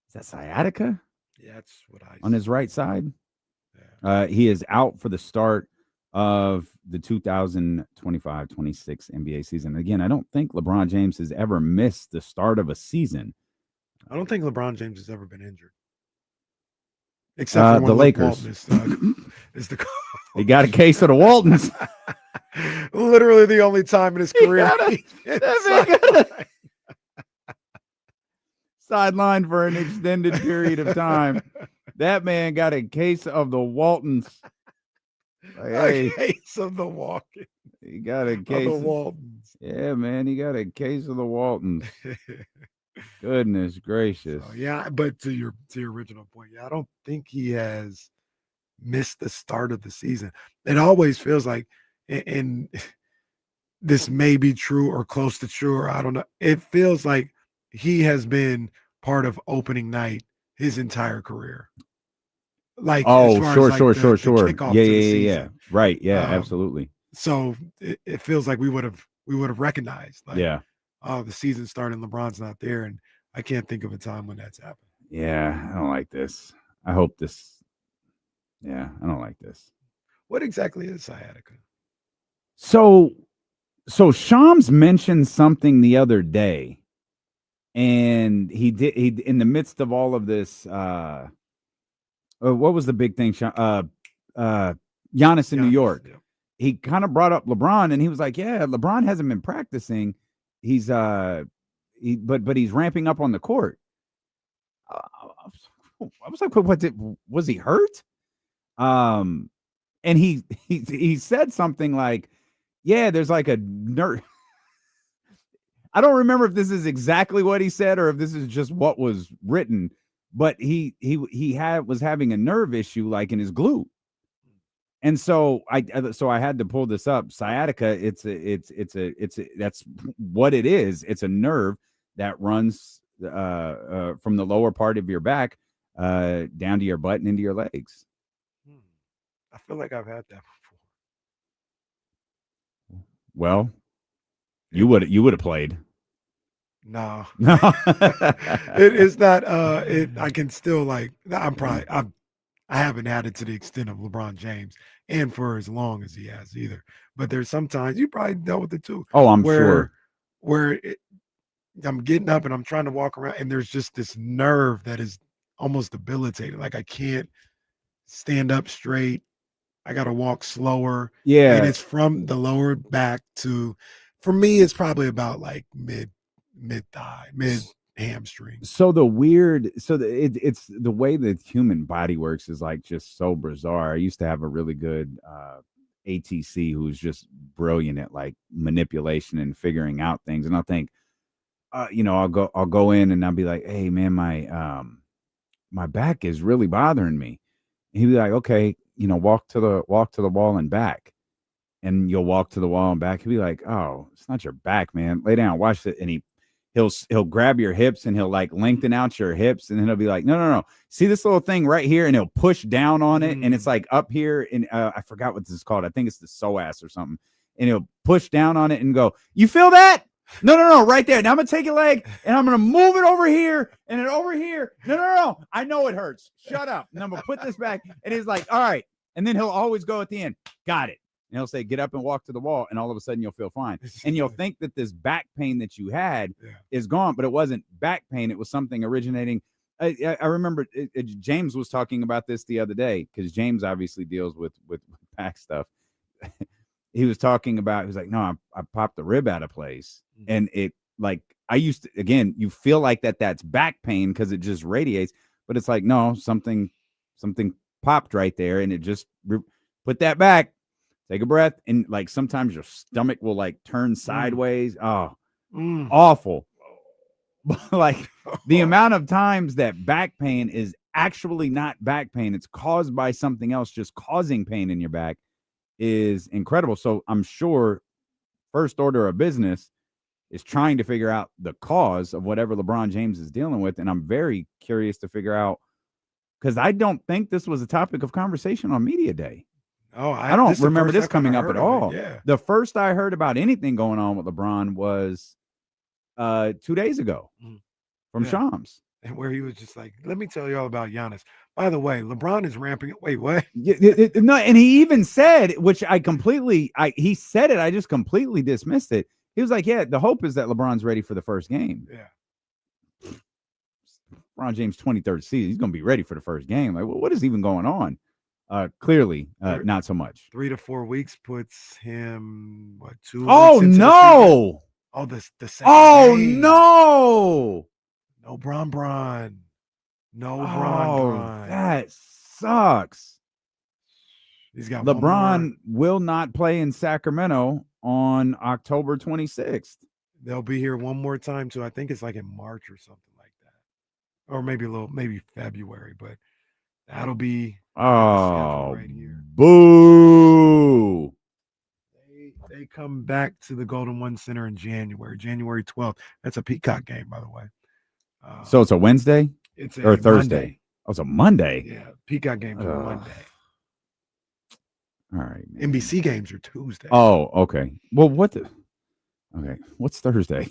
is that sciatica? Yeah, that's what I on his right side. Yeah. He is out for the start of the 2025-26 NBA season. Again, I don't think LeBron James has ever missed the start of a season. I don't think LeBron James has ever been injured. Except for the Lakers. He got a case of the Waltons. Literally the only time in his career. Sidelined for an extended period of time. That man got a case of the Waltons. A case of the Waltons. He got a case of the Waltons. Yeah, man, he got a case of the Waltons. Goodness gracious. So, yeah, but to your original point, I don't think he has missed the start of the season. It always feels like, and this may be true or close to true, or I don't know. It feels like he has been part of opening night his entire career. Like, as far as like the kickoff Yeah, to the yeah, season. yeah. Right. Yeah, absolutely. So it feels like we would have recognized, like, Yeah. oh, the season started and LeBron's not there, and I can't think of a time when that's happened. Yeah, I don't like this. I hope this. Yeah, I don't like this. What exactly is sciatica? So Shams mentioned something the other day, and he in the midst of all of this. What was the big thing? Giannis in New York. Yeah. He kind of brought up LeBron, and he was like, "Yeah, LeBron hasn't been practicing. He's but he's ramping up on the court." I was like, "What? Was he hurt?" And he said something like, "Yeah, there's like a nerve." I don't remember if this is exactly what he said or if this is just what was written, but he was having a nerve issue like in his glute. And so I had to pull this up. Sciatica, that's what it is. It's a nerve that runs from the lower part of your back down to your butt and into your legs. I feel like I've had that before. Well, you would have played. No. It's not I can still, like, I haven't had it to the extent of LeBron James and for as long as he has either. But there's sometimes you probably dealt with it too. Oh, I'm sure. Where I'm getting up and I'm trying to walk around and there's just this nerve that is almost debilitating. Like I can't stand up straight. I got to walk slower. Yeah. And it's from the lower back to, for me, it's probably about like mid thigh, mid hamstring. So it's the way the human body works is like just so bizarre. I used to have a really good ATC who's just brilliant at like manipulation and figuring out things. And I'll think, I'll go in and I'll be like, "Hey man, my back is really bothering me." And he'd be like, "Okay, walk to the wall and back." And you'll walk to the wall and back. He'll be like, "Oh, it's not your back, man. Lay down, watch it." And he'll grab your hips and he'll like lengthen out your hips. And then he'll be like, no. See this little thing right here? And he'll push down on it. And it's like up here. And I forgot what this is called. I think it's the psoas or something. And he'll push down on it and go, "You feel that? No, right there. Now I'm going to take your leg and I'm going to move it over here and then over here. No. I know it hurts. Shut up. And I'm going to put this back." And he's like, "All right." And then he'll always go at the end, "Got it." And he'll say, "Get up and walk to the wall." And all of a sudden you'll feel fine. And you'll think that this back pain that you had is gone, but it wasn't back pain. It was something originating. I remember James was talking about this the other day because James obviously deals with back stuff. He was talking about, he was like, "No, I popped the rib out of place." And it like, I used to, again, you feel like that's back pain because it just radiates, but it's like, no, something popped right there and it just put that back. Take a breath. And like sometimes your stomach will like turn sideways. Oh, awful. But like the amount of times that back pain is actually not back pain, it's caused by something else just causing pain in your back is incredible. So I'm sure first order of business is trying to figure out the cause of whatever LeBron James is dealing with. And I'm very curious to figure out, because I don't think this was a topic of conversation on Media Day. Oh, I don't remember this coming up at all. Yeah. The first I heard about anything going on with LeBron was 2 days ago from Shams. And where he was just like, "Let me tell you all about Giannis. By the way, LeBron is ramping." Wait, what? No, and he even said, which he said it, I just completely dismissed it. He was like, "Yeah, the hope is that LeBron's ready for the first game." Yeah. LeBron James' 23rd season, he's going to be ready for the first game. Like, what is even going on? Clearly, not so much. 3 to 4 weeks puts him, what, 2 Oh, weeks into no. the second Oh, game. no. No Bron. No Bron. That sucks. He's got LeBron will not play in Sacramento on October 26th. They'll be here one more time too. I think it's like in March or something like that, or maybe February. But that'll be right here. Boo! They come back to the Golden One Center in January 12th. That's a Peacock game, by the way. So it's a Wednesday It's or a Thursday? Monday. Oh, it's a Monday. Yeah, Peacock games are Monday. All right. Man. NBC games are Tuesday. Oh, okay. Well, okay. What's Thursday?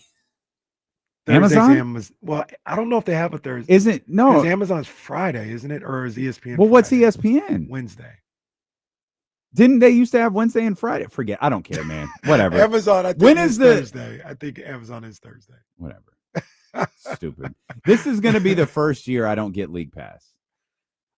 Thursday's Amazon? Well, I don't know if they have a Thursday. Isn't no? Because Amazon's Friday, isn't it? Or is ESPN? Well, what's Friday? ESPN? Wednesday. Didn't they used to have Wednesday and Friday? Forget. I don't care, man. Whatever. Amazon. I think when is Thursday? I think Amazon is Thursday. Whatever. Stupid. This is going to be the first year I don't get League Pass.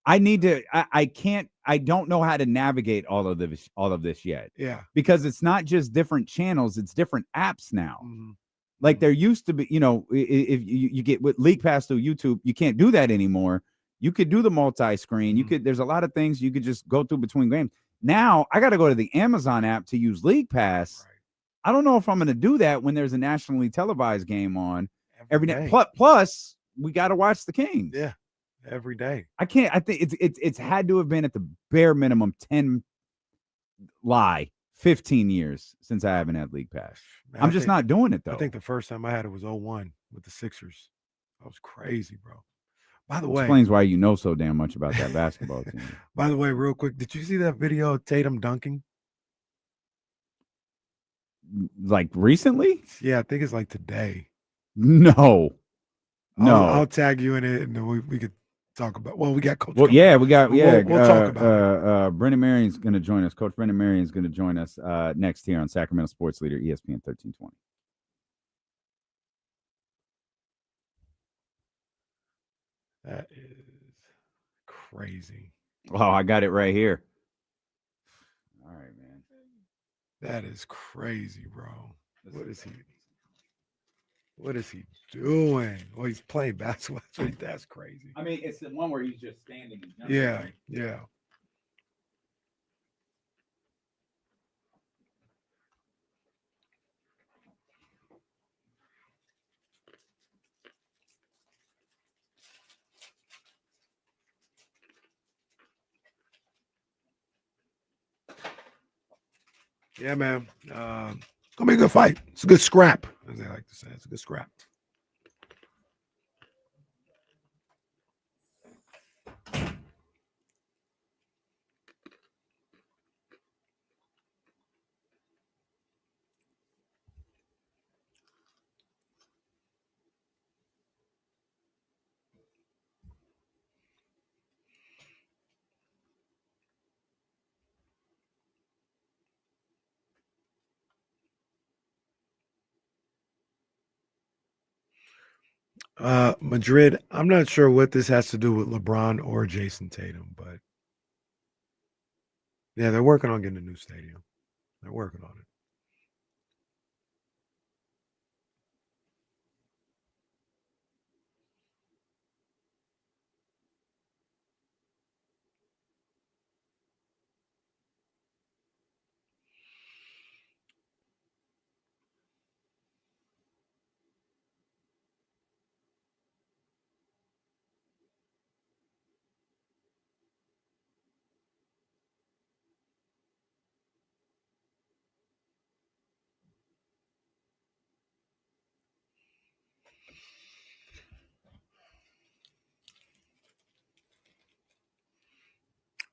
I need to. I can't. I don't know how to navigate all of this yet. Yeah. Because it's not just different channels; it's different apps now. Mm-hmm. Like there used to be, if you get with League Pass through YouTube, you can't do that anymore. You could do the multi-screen. You could. There's a lot of things you could just go through between games. Now I got to go to the Amazon app to use League Pass. Right. I don't know if I'm going to do that when there's a nationally televised game on every day. Plus, we got to watch the Kings. Yeah, every day. I can't. I think it's had to have been at the bare minimum 15 years since I haven't had League Pass. Man, I'm just not doing it though. I think the first time I had it was 01 with the Sixers. That was crazy, bro. By the way, explains why you know so damn much about that basketball team. By the way, real quick, did you see that video of Tatum dunking? Like recently? Yeah, I think it's like today. No. I'll tag you in it, and then we could talk about. Well, we got Coach. Well, yeah, we got. Yeah, we'll talk about it. Brendan Marion's going to join us. Coach Brendan Marion is going to join us next here on Sacramento Sports Leader ESPN 1320. That is crazy. Oh, I got it right here. All right, man. That is crazy, bro. What is he doing? Well, he's playing basketball. That's crazy. I mean, it's the one where he's just standing and jumping. Yeah, right? yeah. Yeah, man. It's gonna be a good fight. It's a good scrap, as they like to say. It's a good scrap. Madrid, I'm not sure what this has to do with LeBron or Jason Tatum, but yeah, they're working on getting a new stadium. They're working on it.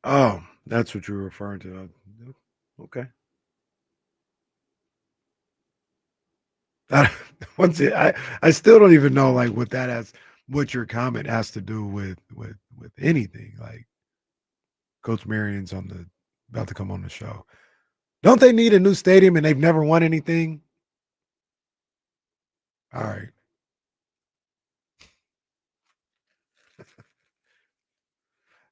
Oh, that's what you're referring to. Okay. I still don't even know like what your comment has to do with anything. Like Coach Marion's about to come on the show. Don't they need a new stadium and they've never won anything? All right.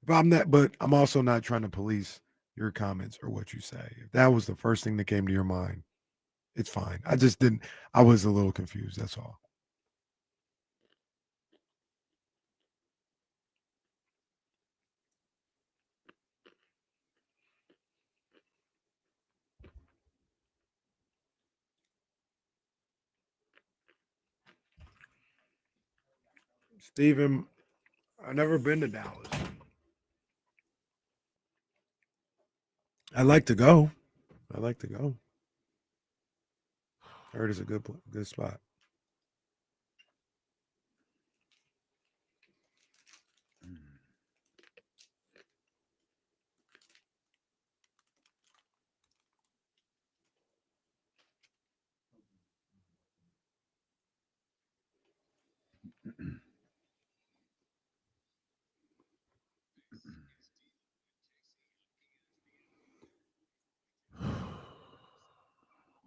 But I'm also not trying to police your comments or what you say. If that was the first thing that came to your mind, it's fine. I was a little confused. That's all. Steven, I've never been to Dallas. I'd like to go. I heard it's a good spot.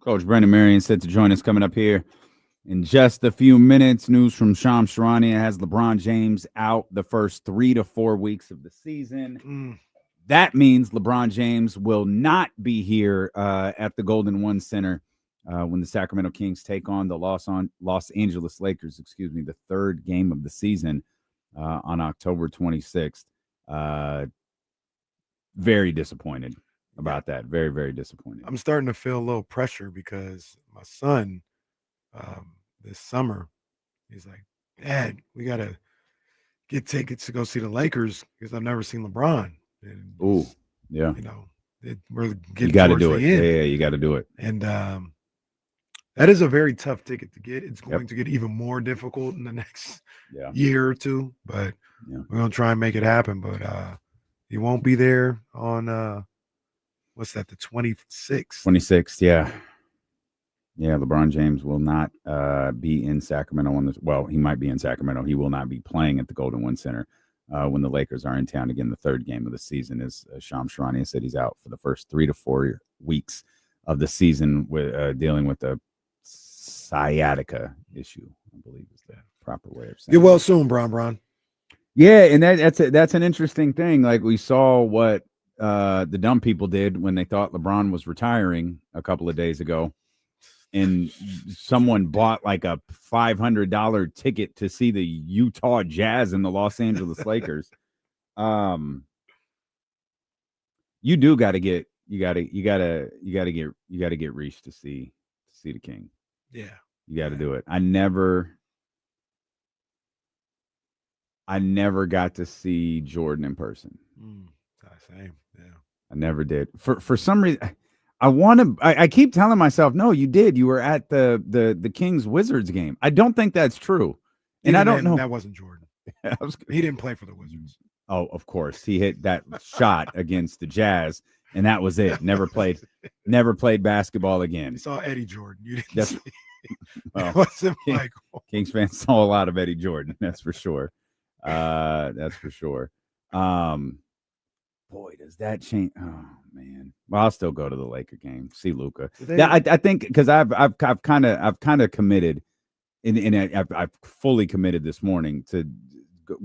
Coach Brendan Marion set to join us coming up here in just a few minutes. News from Shams Charania has LeBron James out the first 3 to 4 weeks of the season. That means LeBron James will not be here at the Golden One Center when the Sacramento Kings take on the Los Angeles Lakers, the third game of the season on October 26th. Very disappointed about that. Very, very disappointed. I'm starting to feel a little pressure because my son this summer, he's like, Dad, we got to get tickets to go see the Lakers because I've never seen LeBron. And Ooh, yeah. We're getting You got to towards do the it. end. Yeah, you got to do it. And that is a very tough ticket to get. It's going to get even more difficult in the next year or two, but we're going to try and make it happen. But he won't be there on what's that, the 26th? 26th, yeah. Yeah, LeBron James will not be in Sacramento he might be in Sacramento. He will not be playing at the Golden One Center when the Lakers are in town again, the third game of the season. As Shams Charania said, he's out for the first 3 to 4 weeks of the season with dealing with a sciatica issue, I believe is the proper way of saying Get well soon, Bron. Yeah, and that's an interesting thing. Like we saw what the dumb people did when they thought LeBron was retiring a couple of days ago, and someone bought like a $500 ticket to see the Utah Jazz and the Los Angeles Lakers. You do got to get get Reese to see the King. Yeah, you got to do it. I never got to see Jordan in person. Same. Yeah, I never did. For some reason, I keep telling myself, no, you did. You were at the Kings Wizards game. I don't think that's true, and I don't know. That wasn't Jordan. He didn't play for the Wizards. Oh, of course, he hit that shot against the Jazz, and that was it. Never played basketball again. You saw Eddie Jordan. You didn't. That's See. well, Wasn't Michael. Kings fans saw a lot of Eddie Jordan. That's for sure. That's for sure. Boy, does that change? Oh man. Well, I'll still go to the Laker game. See Luka. I think because I've kind of committed, and I've fully committed this morning to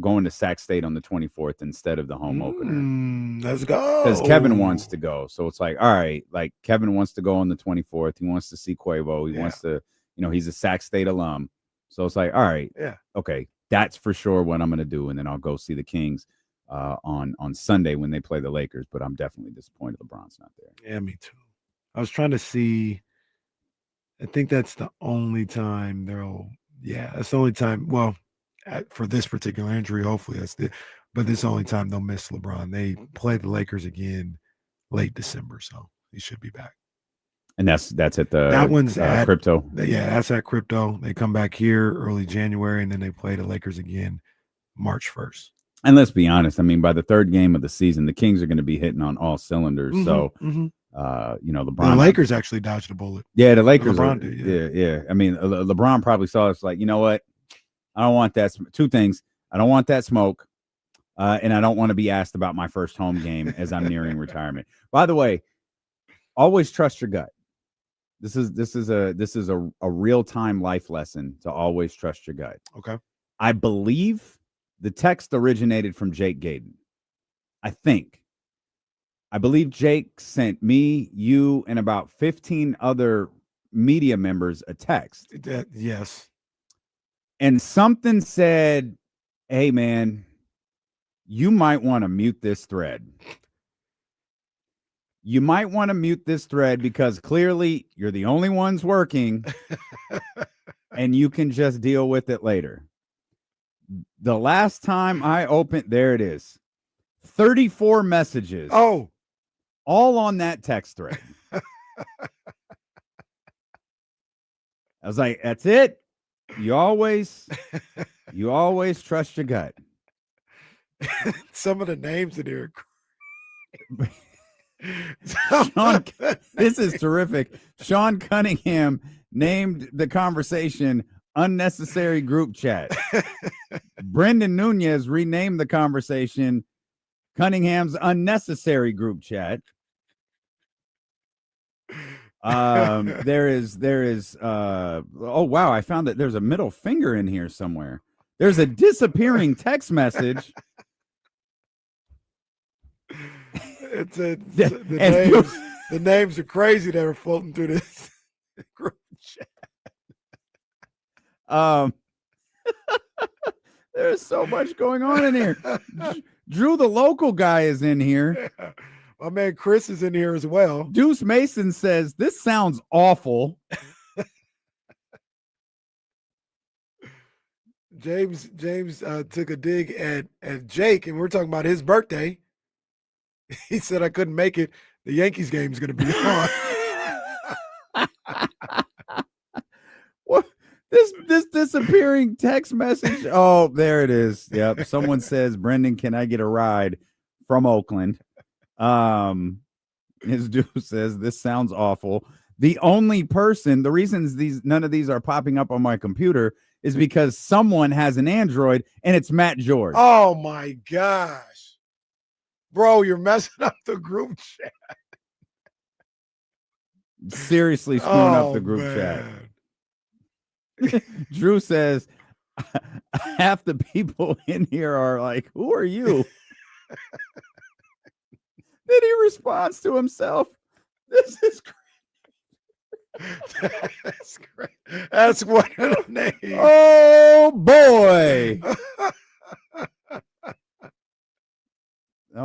going to SAK State on the 24th instead of the home opener. Let's go. Because Kevin wants to go. So it's like, all right, like Kevin wants to go on the 24th. He wants to see Quavo. He wants to, he's a SAK State alum. So it's like, all right, okay, that's for sure what I'm going to do. And then I'll go see the Kings on Sunday when they play the Lakers. But I'm definitely disappointed LeBron's not there. Yeah, me too. I was trying to see. I think that's the only time that's the only time. Well, for this particular injury, hopefully but this is the only time they'll miss LeBron. They play the Lakers again late December, so he should be back. And that's at that one's at Crypto. Yeah, that's at Crypto. They come back here early January, and then they play the Lakers again March 1st. And let's be honest. I mean, by the third game of the season, the Kings are going to be hitting on all cylinders. So, LeBron. The Lakers actually dodged a bullet. Yeah, the Lakers. LeBron did. Yeah. I mean, LeBron probably saw us like, you know what? I don't want that. Two things. I don't want that smoke, and I don't want to be asked about my first home game as I'm nearing retirement. By the way, always trust your gut. This is a real-time life lesson to always trust your gut. Okay. I believe the text originated from Jake Gayden. I believe Jake sent me, you, and about 15 other media members a text. Yes. And something said, hey, man, you might want to mute this thread. You might want to mute this thread because clearly you're the only ones working and you can just deal with it later. The last time I opened, there it is. 34 messages. Oh, all on that text thread. I was like, that's it. You always trust your gut. Some of the names in there. Sean, this is terrific. Sean Cunningham named the conversation unnecessary group chat. Brendan Nunez renamed the conversation Cunningham's unnecessary group chat. There is oh wow, I found that there's a middle finger in here somewhere. There's a disappearing text message. The names are crazy that are floating through this group chat. There's so much going on in here. Drew, the local guy, is in here. Yeah. My man Chris is in here as well. Deuce Mason says, this sounds awful. James took a dig at Jake, and we're talking about his birthday. He said, I couldn't make it. The Yankees game is going to be on. What? This disappearing text message. Oh, there it is. Yep. Someone says, Brendan, can I get a ride from Oakland? His dude says, this sounds awful. The only person, the reasons none of these are popping up on my computer is because someone has an Android and it's Matt George. Oh my gosh. Bro, you're messing up the group chat. Seriously screwing up the group chat. Drew says, half the people in here are like, who are you? Then he responds to himself. This is great. That's great. That's one of the names. Oh boy.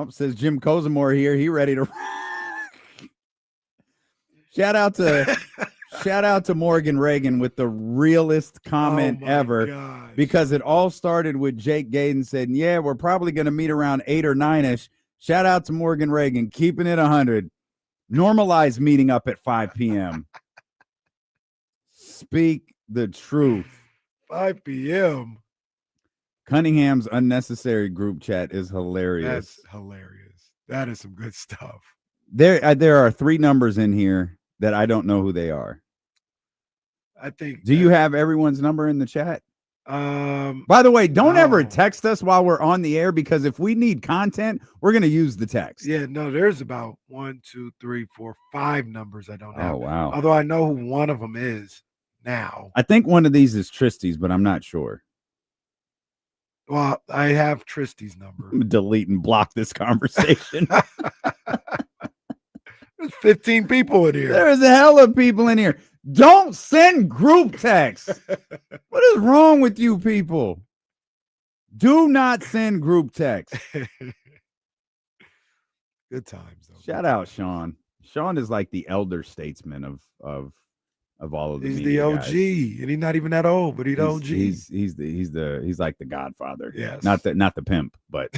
Says Jim Cozumore here. He ready to shout out to Morgan Reagan with the realest comment ever. Gosh. Because it all started with Jake Gaden said, yeah, we're probably going to meet around 8 or 9-ish. Shout out to Morgan Reagan, keeping it 100. Normalize meeting up at 5 p.m. Speak the truth. 5 p.m. Cunningham's unnecessary group chat is hilarious. That's hilarious. That is some good stuff. There are 3 numbers in here that I don't know who they are. I think. Do you have everyone's number in the chat? By the way, don't ever text us while we're on the air, because if we need content, we're going to use the text. Yeah, no, there's about 1, 2, 3, 4, 5 numbers I don't have. Oh, wow. Although I know who one of them is now. I think one of these is Tristy's, but I'm not sure. Well, I have Tristy's number. I'm gonna delete and block this conversation. There's 15 people in here. There's a hell of people in here. Don't send group texts. What is wrong with you people? Do not send group texts. Good times, though. Shout out Sean. Sean is like the elder statesman of all of the He's the media OG, guys. And he's not even that old, but he's the OG. He's like the Godfather. Yes. Not the pimp, but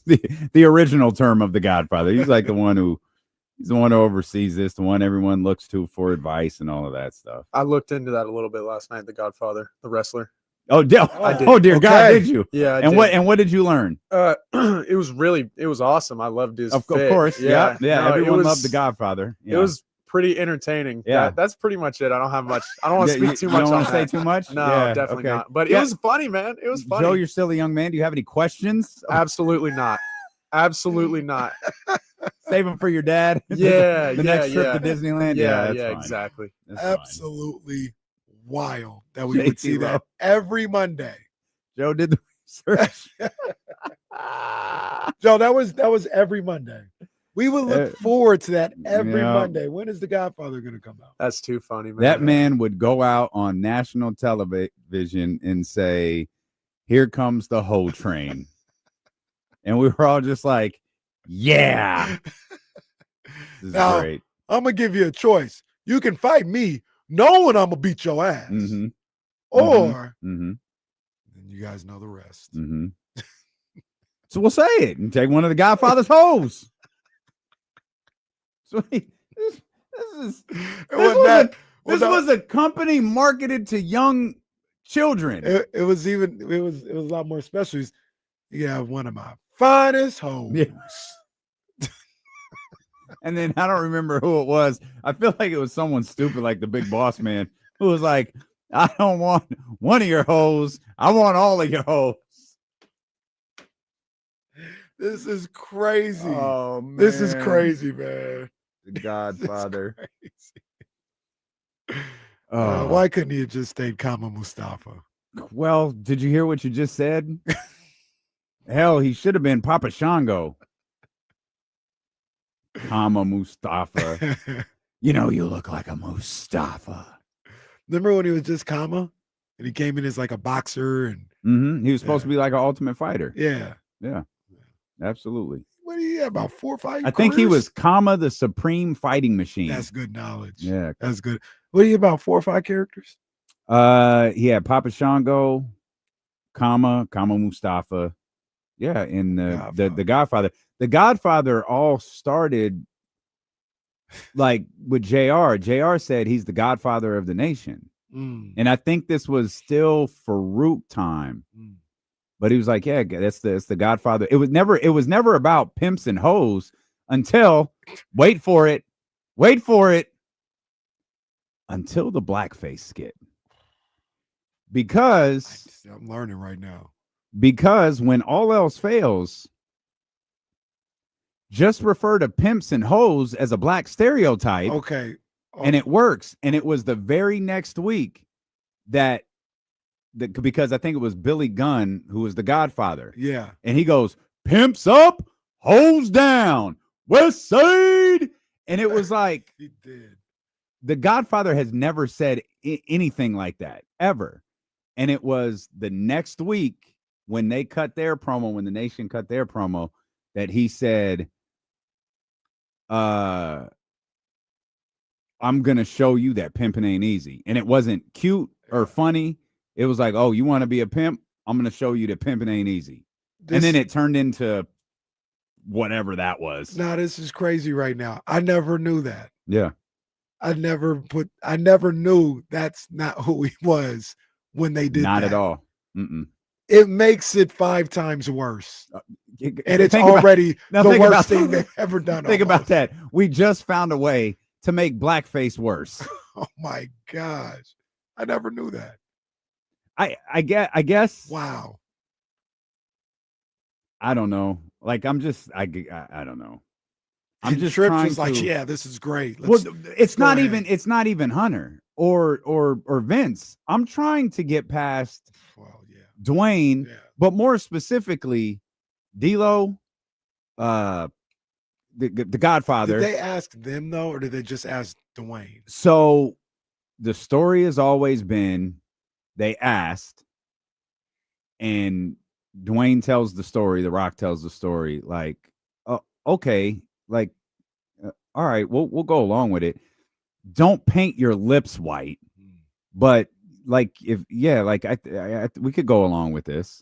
the original term of the Godfather. He's like the one who oversees this, the one everyone looks to for advice and all of that stuff. I looked into that a little bit last night. The Godfather, the wrestler. Oh, I did. Oh dear God, did you? Yeah. I and did. what did you learn? It was awesome. I loved his. Of fit. course, yeah. No, Everyone loved the Godfather. Yeah. It was pretty entertaining. Yeah, that's pretty much it. I don't have much. I don't want to speak too much. You don't want on to say that. too much? No, Yeah, definitely okay. not. But it was funny, man. It was funny. Joe, you're still a young man. Do you have any questions? Absolutely not. Absolutely not. Save them for your dad. Yeah, the next trip to Disneyland. Yeah, that's yeah, fine. exactly. That's absolutely wild that we JT would see that Rowe. every Monday. Joe did the research. Joe, that was every Monday. We would look forward to that every yeah. Monday. When is The Godfather going to come out? That's too funny, man. That man would go out on national television and say, "Here comes the whole train," and we were all just like, "Yeah, this is Now, great." I'm gonna give you a choice. You can fight me, knowing I'm gonna beat your ass, Mm-hmm. or Mm-hmm. and you guys know the rest. Mm-hmm. So we'll say it and take one of the Godfather's hoes. So this was a company marketed to young children. It was a lot more special. You have one of my finest hoes. Yeah. And then I don't remember who it was. I feel like it was someone stupid like the Big Boss Man who was like, I don't want one of your hoes. I want all of your hoes. This is crazy. Oh, man. This is crazy, man. The Godfather. Why couldn't he have just stayed Kama Mustafa? Well, did you hear what you just said? Hell, he should have been Papa Shango. Kama Mustafa. You know, you look like a Mustafa. Remember when he was just Kama? And he came in as like a boxer and He was supposed to be like an ultimate fighter. Yeah. Absolutely. What do you have, about 4 or 5 I think he careers? was Kama the Supreme Fighting Machine. That's good knowledge. Yeah. That's good. What are you about, 4 or 5 characters? He had Papa Shango, Kama Mustafa. Yeah, and the Godfather. The Godfather all started like with JR. JR said he's the Godfather of the nation. And I think this was still Farouk time. But he was like, yeah, that's the Godfather. It was never about pimps and hoes until wait for it, until the blackface skit. Because I'm learning right now. Because when all else fails, just refer to pimps and hoes as a black stereotype. Okay. And it works. And it was the very next week because I think it was Billy Gunn who was the Godfather. Yeah. And he goes, pimps up, hoes down, West Side. And it was like, he did. The Godfather has never said anything like that, ever. And it was the next week when they cut their promo, when the nation cut their promo, that he said, I'm going to show you that pimping ain't easy. And it wasn't cute or funny. It was like, oh, you want to be a pimp? I'm going to show you that pimping ain't easy. And then it turned into whatever that was. Now, this is crazy right now. I never knew that. Yeah. I never knew that's not who he was when they did Not that. at all. Mm-mm. It makes it 5 times worse. And it's Think already about, the think worst about, thing they've ever done. Think about that. We just found a way to make blackface worse. Oh my gosh. I never knew that. I guess. Wow. I don't know. Like, I'm just, I don't know. I'm And just Trips trying was like, to, yeah, this is great. Well, it's go not ahead. even, it's not even Hunter or Vince. I'm trying to get past Dwayne, but more specifically, D'Lo, the Godfather. Did they ask them though, or did they just ask Dwayne? So the story has always been they asked, and Dwayne tells the story. The Rock tells the story. Like, okay, like, all right, we'll go along with it. Don't paint your lips white, but like, we could go along with this.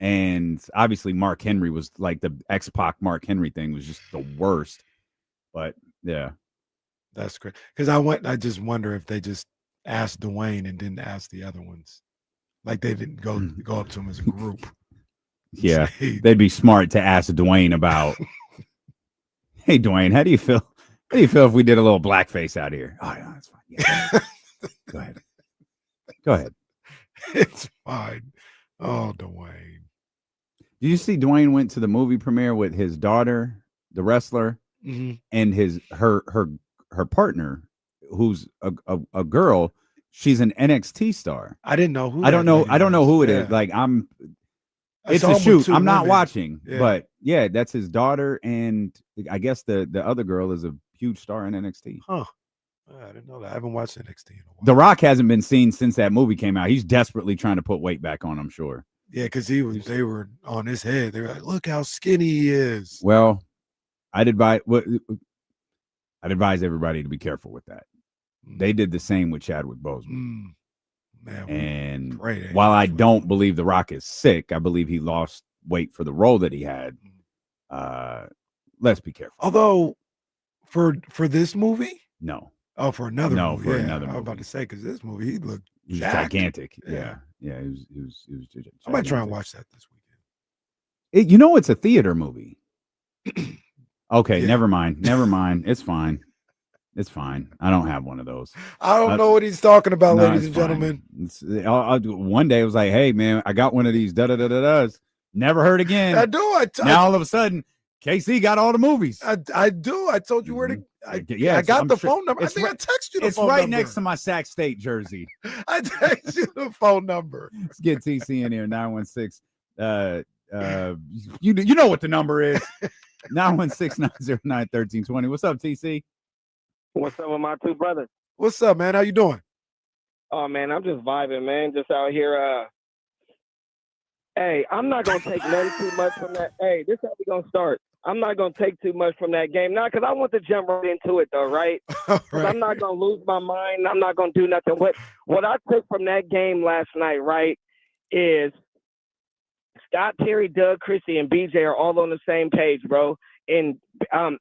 And obviously, Mark Henry was like the X-Pac Mark Henry thing was just the worst. But yeah, that's great. Because I just wonder if they just asked Dwayne and didn't ask the other ones, like they didn't go up to him as a group. Yeah, Say, they'd be smart to ask Dwayne about. Hey, Dwayne, how do you feel? How do you feel if we did a little blackface out here? Oh, no, that's fine. Yeah. Go ahead. Go ahead. It's fine. Oh, Dwayne. Did you see Dwayne went to the movie premiere with his daughter, the wrestler, and her partner, who's a girl. She's an NXT star. I didn't know who. I don't know who it is. Like it's a shoot. I'm not watching, but yeah, that's his daughter, and I guess the other girl is a huge star in NXT. Huh. I didn't know that. I haven't watched NXT in a while. The Rock hasn't been seen since that movie came out. He's desperately trying to put weight back on, I'm sure. Yeah, because they were on his head. They were like, look how skinny he is. Well, I'd advise everybody to be careful with that. They did the same with Chadwick Boseman. Man, and great, while I don't believe The Rock is sick, I believe he lost weight for the role that he had. Let's be careful. Although for this movie? No. Oh, for another movie. For yeah, another I was movie. about to say, because this movie, he looked gigantic. Yeah. Yeah. He was gigantic. I might try and watch that this weekend. It's a theater movie. Okay, never mind. It's fine. It's fine. I don't have one of those. I don't know what he's talking about, No, ladies it's and fine. gentlemen. One day it was like, hey, man, I got one of these da-da-da-da-das. Never heard again. I do. Now all of a sudden, KC got all the movies. I do. I told you where to. I got I'm the sure- phone number. I it's think right- I texted you the It's phone right number. next to my SAK State jersey. I texted you the phone number. Let's get TC in here. 916. You know what the number is. 916-909-1320. What's up, TC? What's up with my two brothers? What's up, man? How you doing? Oh man, I'm just vibing, man. Just out here. Hey, I'm not gonna take nothing too much from that. Hey, this is how we gonna start. I'm not gonna take too much from that game, not because I want to jump right into it, though, right? 'Cause I'm not gonna lose my mind. I'm not gonna do nothing. What I took from that game last night, right, is Scott, Terry, Doug, Christie, and BJ are all on the same page, bro. And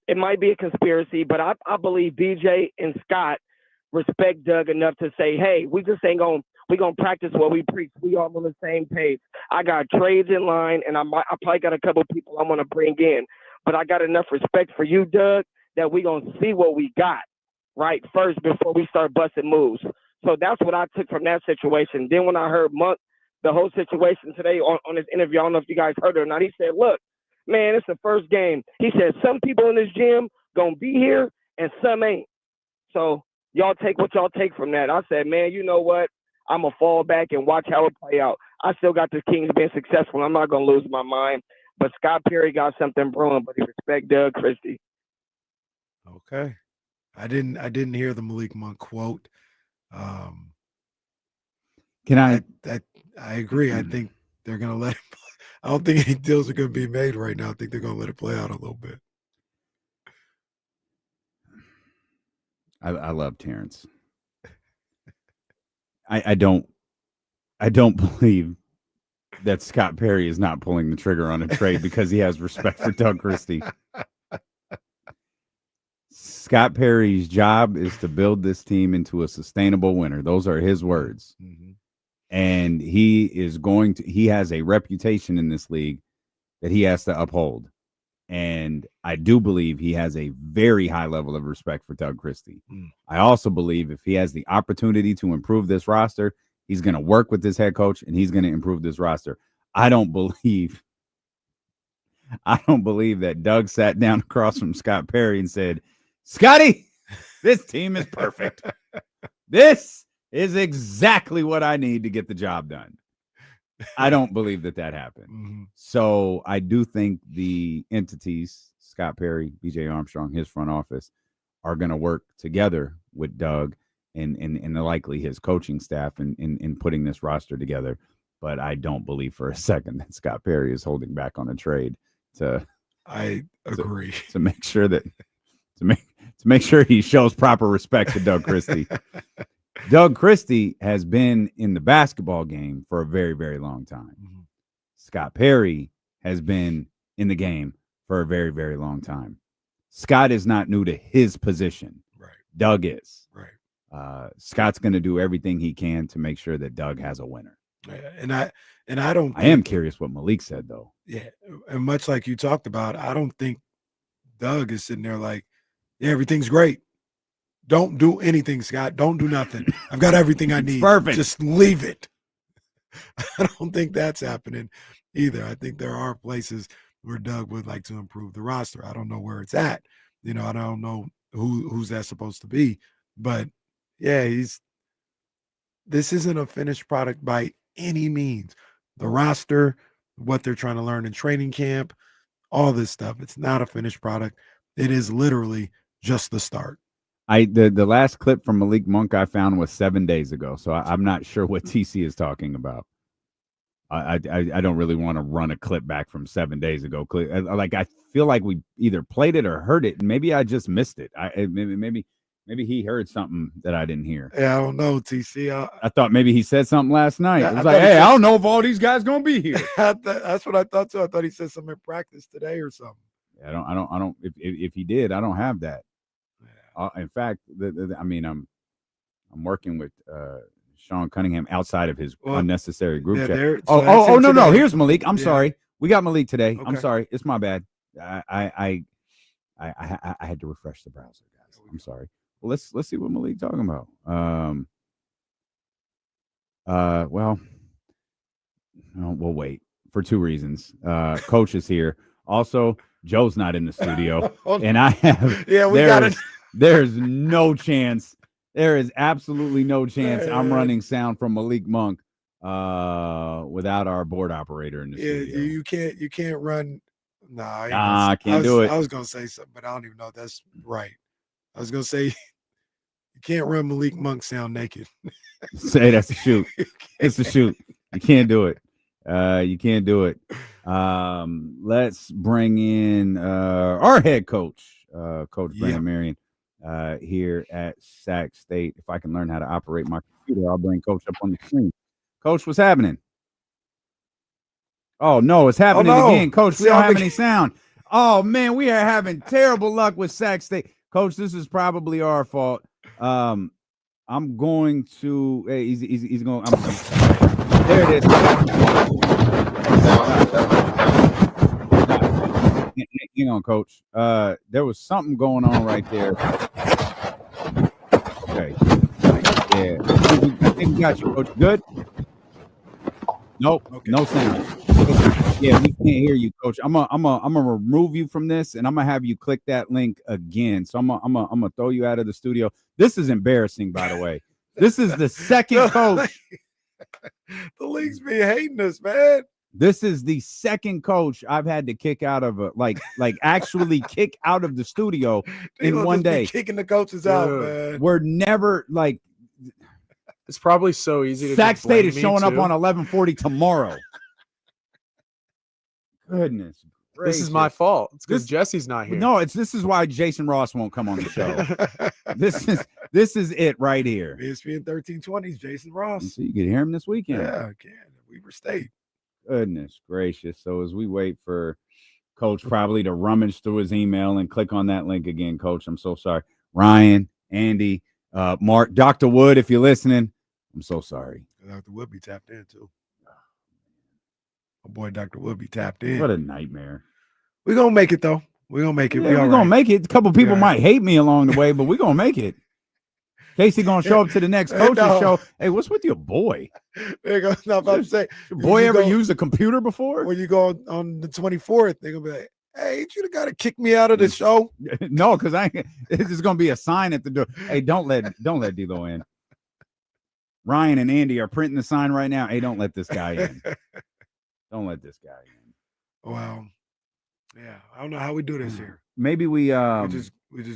it might be a conspiracy, but I believe BJ and Scott respect Doug enough to say, hey, we just ain't gonna practice what we preach. We all on the same page. I got trades in line, and I probably got a couple people I'm gonna bring in, but I got enough respect for you, Doug, that we gonna see what we got right first before we start busting moves. So that's what I took from that situation. Then when I heard Monk, the whole situation today on his interview, I don't know if you guys heard it or not. He said, look, man, it's the first game. He said some people in this gym gonna be here and some ain't. So y'all take what y'all take from that. I said, man, you know what? I'm going to fall back and watch how it play out. I still got the Kings being successful. I'm not going to lose my mind. But Scott Perry got something brewing, but he respect Doug Christie. Okay. I didn't hear the Malik Monk quote. Can I agree. I think they're going to let him play. I don't think any deals are going to be made right now. I think they're going to let it play out a little bit. I love Terrence. I don't believe that Scott Perry is not pulling the trigger on a trade because he has respect for Doug Christie. Scott Perry's job is to build this team into a sustainable winner. Those are his words. Mm-hmm. And he has a reputation in this league that he has to uphold. And I do believe he has a very high level of respect for Doug Christie. I also believe if he has the opportunity to improve this roster, he's going to work with this head coach and he's going to improve this roster. I don't believe that Doug sat down across from Scott Perry and said, Scotty, this team is perfect. This is exactly what I need to get the job done. I don't believe that happened. Mm-hmm. So I do think the entities, Scott Perry, BJ Armstrong, his front office, are going to work together with Doug and likely his coaching staff in putting this roster together. But I don't believe for a second that Scott Perry is holding back on a trade I agree. to make sure that to make sure he shows proper respect to Doug Christie. Doug Christie has been in the basketball game for a very, very long time. Mm-hmm. Scott Perry has been in the game for a very, very long time. Scott is not new to his position. Right. Doug is. Right. Scott's going to do everything he can to make sure that Doug has a winner. And I don't. I am curious what Malik said, though. Yeah, and much like you talked about, I don't think Doug is sitting there like, yeah, everything's great. Don't do anything, Scott. Don't do nothing. I've got everything I need. Perfect. Just leave it. I don't think that's happening either. I think there are places where Doug would like to improve the roster. I don't know where it's at. I don't know who's that supposed to be. But yeah, this isn't a finished product by any means. The roster, what they're trying to learn in training camp, all this stuff, it's not a finished product. It is literally just the start. The last clip from Malik Monk I found was 7 days ago, so I'm not sure what TC is talking about. I don't really want to run a clip back from 7 days ago. I feel like we either played it or heard it, and maybe I just missed it. Maybe he heard something that I didn't hear. Yeah, I don't know, TC. I thought maybe he said something last night. Yeah, It was like, hey, I don't know if all these guys gonna be here. That's what I thought too. I thought he said something in practice today or something. I don't. If he did, I don't have that. In fact, I'm working with Sean Cunningham outside of his unnecessary group chat. No. Here's Malik. I'm sorry. We got Malik today. Okay. I'm sorry. It's my bad. I had to refresh the browser, guys. I'm sorry. Well, let's see what Malik talking about. Well, no, we'll wait for two reasons. Coach is here. Also, Joe's not in the studio, and I have. Yeah, we got it. There's no chance. There is absolutely no chance I'm running sound from Malik Monk without our board operator in the studio. You can't run. Nah, I can't do it. I was gonna say something, but I don't even know if that's right. I was gonna say you can't run Malik Monk sound naked. Say that's a shoot. It's a shoot. You can't do it. You can't do it. Let's bring in our head coach, Coach Brandon Marion, here at SAK State. If I can learn how to operate my computer, I'll bring Coach up on the screen. Coach, what's happening? Oh, no, it's happening again. Coach, we don't have any sound. Oh, man, we are having terrible luck with SAK State. Coach, this is probably our fault. I'm going to – hey, he's going – there it is. Hang on, Coach. There was something going on right there. Okay. Yeah. I think we got you, Coach. Good? Nope. Okay. No sound. Yeah, we can't hear you, Coach. I'm gonna remove you from this, and I'm gonna have you click that link again. So I'm gonna throw you out of the studio. This is embarrassing, by the way. This is the second coach. The league's been hating us, man. This is the second coach I've had to kick out of actually kick out of the studio in one day. Kicking the coaches out, man. We're never like. It's probably so easy to. SAK State is showing up on 11:40 tomorrow. Goodness gracious. This is my fault. It's because Jesse's not here. No, this is why Jason Ross won't come on the show. This is it right here. ESPN 1320's Jason Ross. So you can hear him this weekend. Yeah, I can. Weaver State. Goodness gracious. So as we wait for Coach probably to rummage through his email and click on that link again, Coach, I'm so sorry. Ryan, Andy, Mark, Dr. Wood, if you're listening, I'm so sorry. Dr. Wood be tapped in too. My boy Dr. Wood be tapped in. What a nightmare. We're going to make it, though. We're going to make it. Yeah, we're going to make it. A couple people might hate me along the way, but we're going to make it. Casey going to show up to the next coach's show. Hey, what's with your boy? They're going to say, your boy ever used a computer before? When you go on the 24th, they're going to be like, hey, ain't you the guy to kick me out of the show? No, because it's just going to be a sign at the door. Hey, don't let D-Lo in. Ryan and Andy are printing the sign right now. Hey, don't let this guy in. Don't let this guy in. Wow. Yeah, I don't know how we do this here. Maybe we just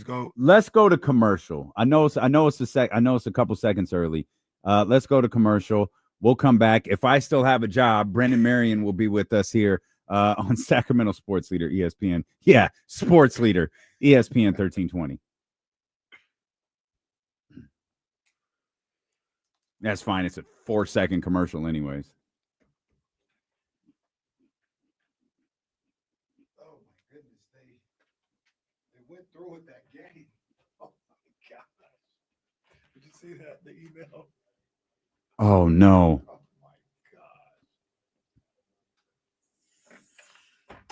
go. Let's go to commercial. I know it's a couple seconds early. Let's go to commercial. We'll come back. If I still have a job, Brandon Marion will be with us here on Sacramento Sports Leader, ESPN. Yeah, Sports Leader, ESPN 1320. That's fine. It's a 4-second commercial anyways. Oh, my goodness. They went through with that game. Oh, my gosh. Did you see that, the email? Oh, no. Oh, my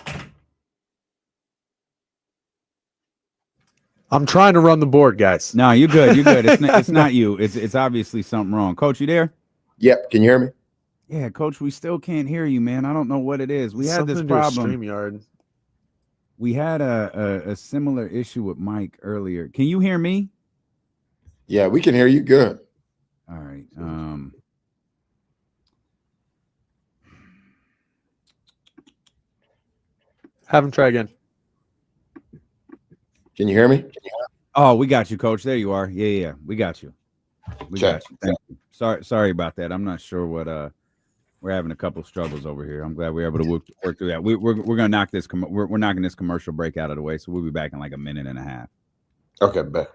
God. I'm trying to run the board, guys. No, you're good. You're good. It's not you. It's obviously something wrong. Coach, you there? Yep. Can you hear me? Yeah, Coach, we still can't hear you, man. I don't know what it is. We had Something this to do with problem. StreamYard. We had a similar issue with Mike earlier. Can you hear me? Yeah, we can hear you good. All right. Have him try again. Can you hear me? Oh, we got you, Coach. There you are. Yeah. We got you. Got you. Thank you. Sorry about that. I'm not sure what we're having a couple struggles over here. I'm glad we're able to work through that. We're gonna knock this. We're knocking this commercial break out of the way, so we'll be back in like a minute and a half. Okay, bet.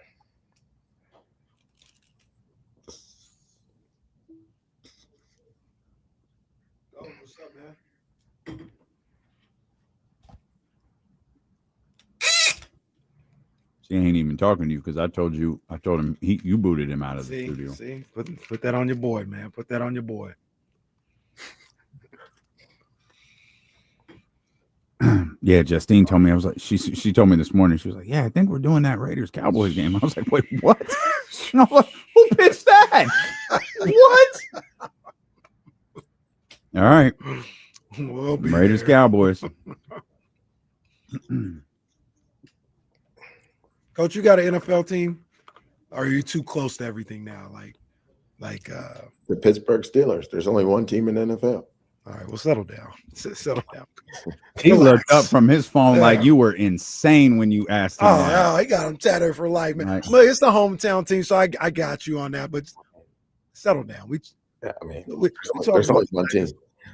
Oh, what's up, man? She ain't even talking to you because I told him you booted him out of the studio. See, put that on your boy, man. Put that on your boy. Yeah, Justine told me. I was like, she told me this morning. She was like, yeah, I think we're doing that Raiders Cowboys game. I was like, wait, what? And I'm like, who pitched that? What? All right. We'll be Raiders there. Cowboys. Coach, you got an NFL team? Or are you too close to everything now? Like The Pittsburgh Steelers. There's only one team in the NFL. All right, well, settle down. Settle down. He looked up from his phone like you were insane when you asked him. Oh, he got him tattered for life, man. Right. Look, it's the hometown team, so I got you on that. But settle down. We There's only one team.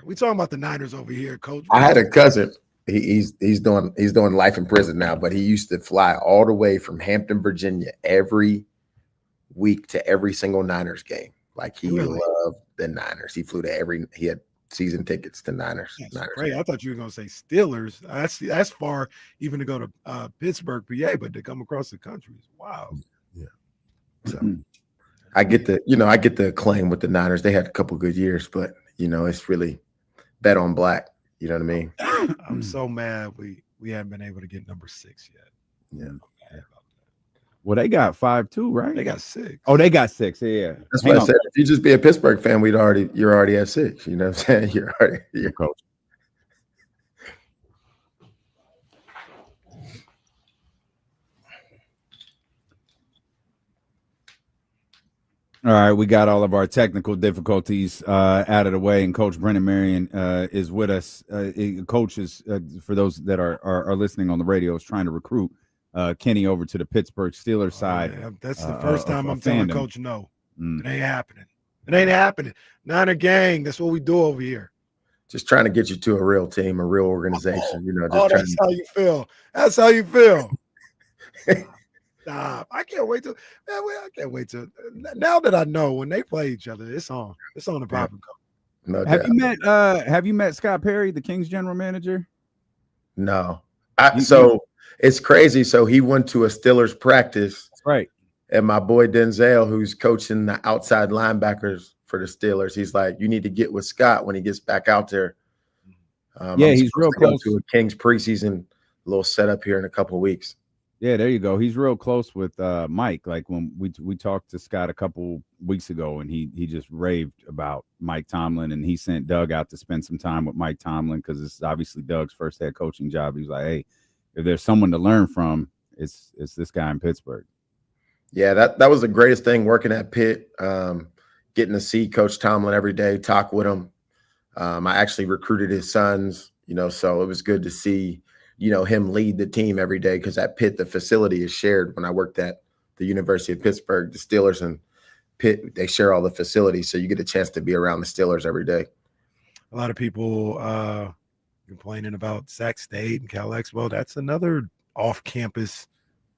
We talking about the Niners over here, Coach. I had a cousin. He's doing life in prison now, but he used to fly all the way from Hampton, Virginia, every week to every single Niners game. Like he loved the Niners. He flew to he had season tickets to Niners. Great. I thought you were gonna say Steelers. That's far even to go to Pittsburgh, PA, but to come across the country is wow. Yeah. So I get the acclaim with the Niners. They had a couple good years, but it's really bet on black. You know what I mean? I'm so mad we haven't been able to get number 6 yet. Yeah. Well, they got 5-2, right? They got 6. Oh, they got 6. Yeah. That's what I said. If you just be a Pittsburgh fan, you're already at 6. You know what I'm saying? You're coach. All right, we got all of our technical difficulties out of the way, and Coach Brennan Marion is with us. Coach is, for those that are listening on the radio, is trying to recruit Kenny over to the Pittsburgh Steelers side. Yeah, that's the first time I'm telling fandom. Coach no. It ain't happening. It ain't happening. Niner gang. That's what we do over here. just trying to get you to a real team, a real organization. That's how you feel. That's how you feel. Stop. I can't wait to. I can't wait to. Now that I know when they play each other, it's on. It's on the pop and go. No Have doubt. you met Scott Perry, the Kings general manager? No. So it's crazy. So he went to a Steelers practice. Right. And my boy Denzel, who's coaching the outside linebackers for the Steelers, he's like, you need to get with Scott when he gets back out there. He's real close to a Kings preseason little setup here in a couple of weeks. Yeah, there you go. He's real close with Mike. Like when we talked to Scott a couple weeks ago, and he just raved about Mike Tomlin, and he sent Doug out to spend some time with Mike Tomlin because it's obviously Doug's first head coaching job. He was like, hey, if there's someone to learn from, it's this guy in Pittsburgh. Yeah, that was the greatest thing working at Pitt, getting to see Coach Tomlin every day, talk with him. I actually recruited his sons, so it was good to see him lead the team every day, because at Pitt, the facility is shared. When I worked at the University of Pittsburgh, the Steelers and Pitt, they share all the facilities. So you get a chance to be around the Steelers every day. A lot of people complaining about SAK State and Cal Expo. That's another off-campus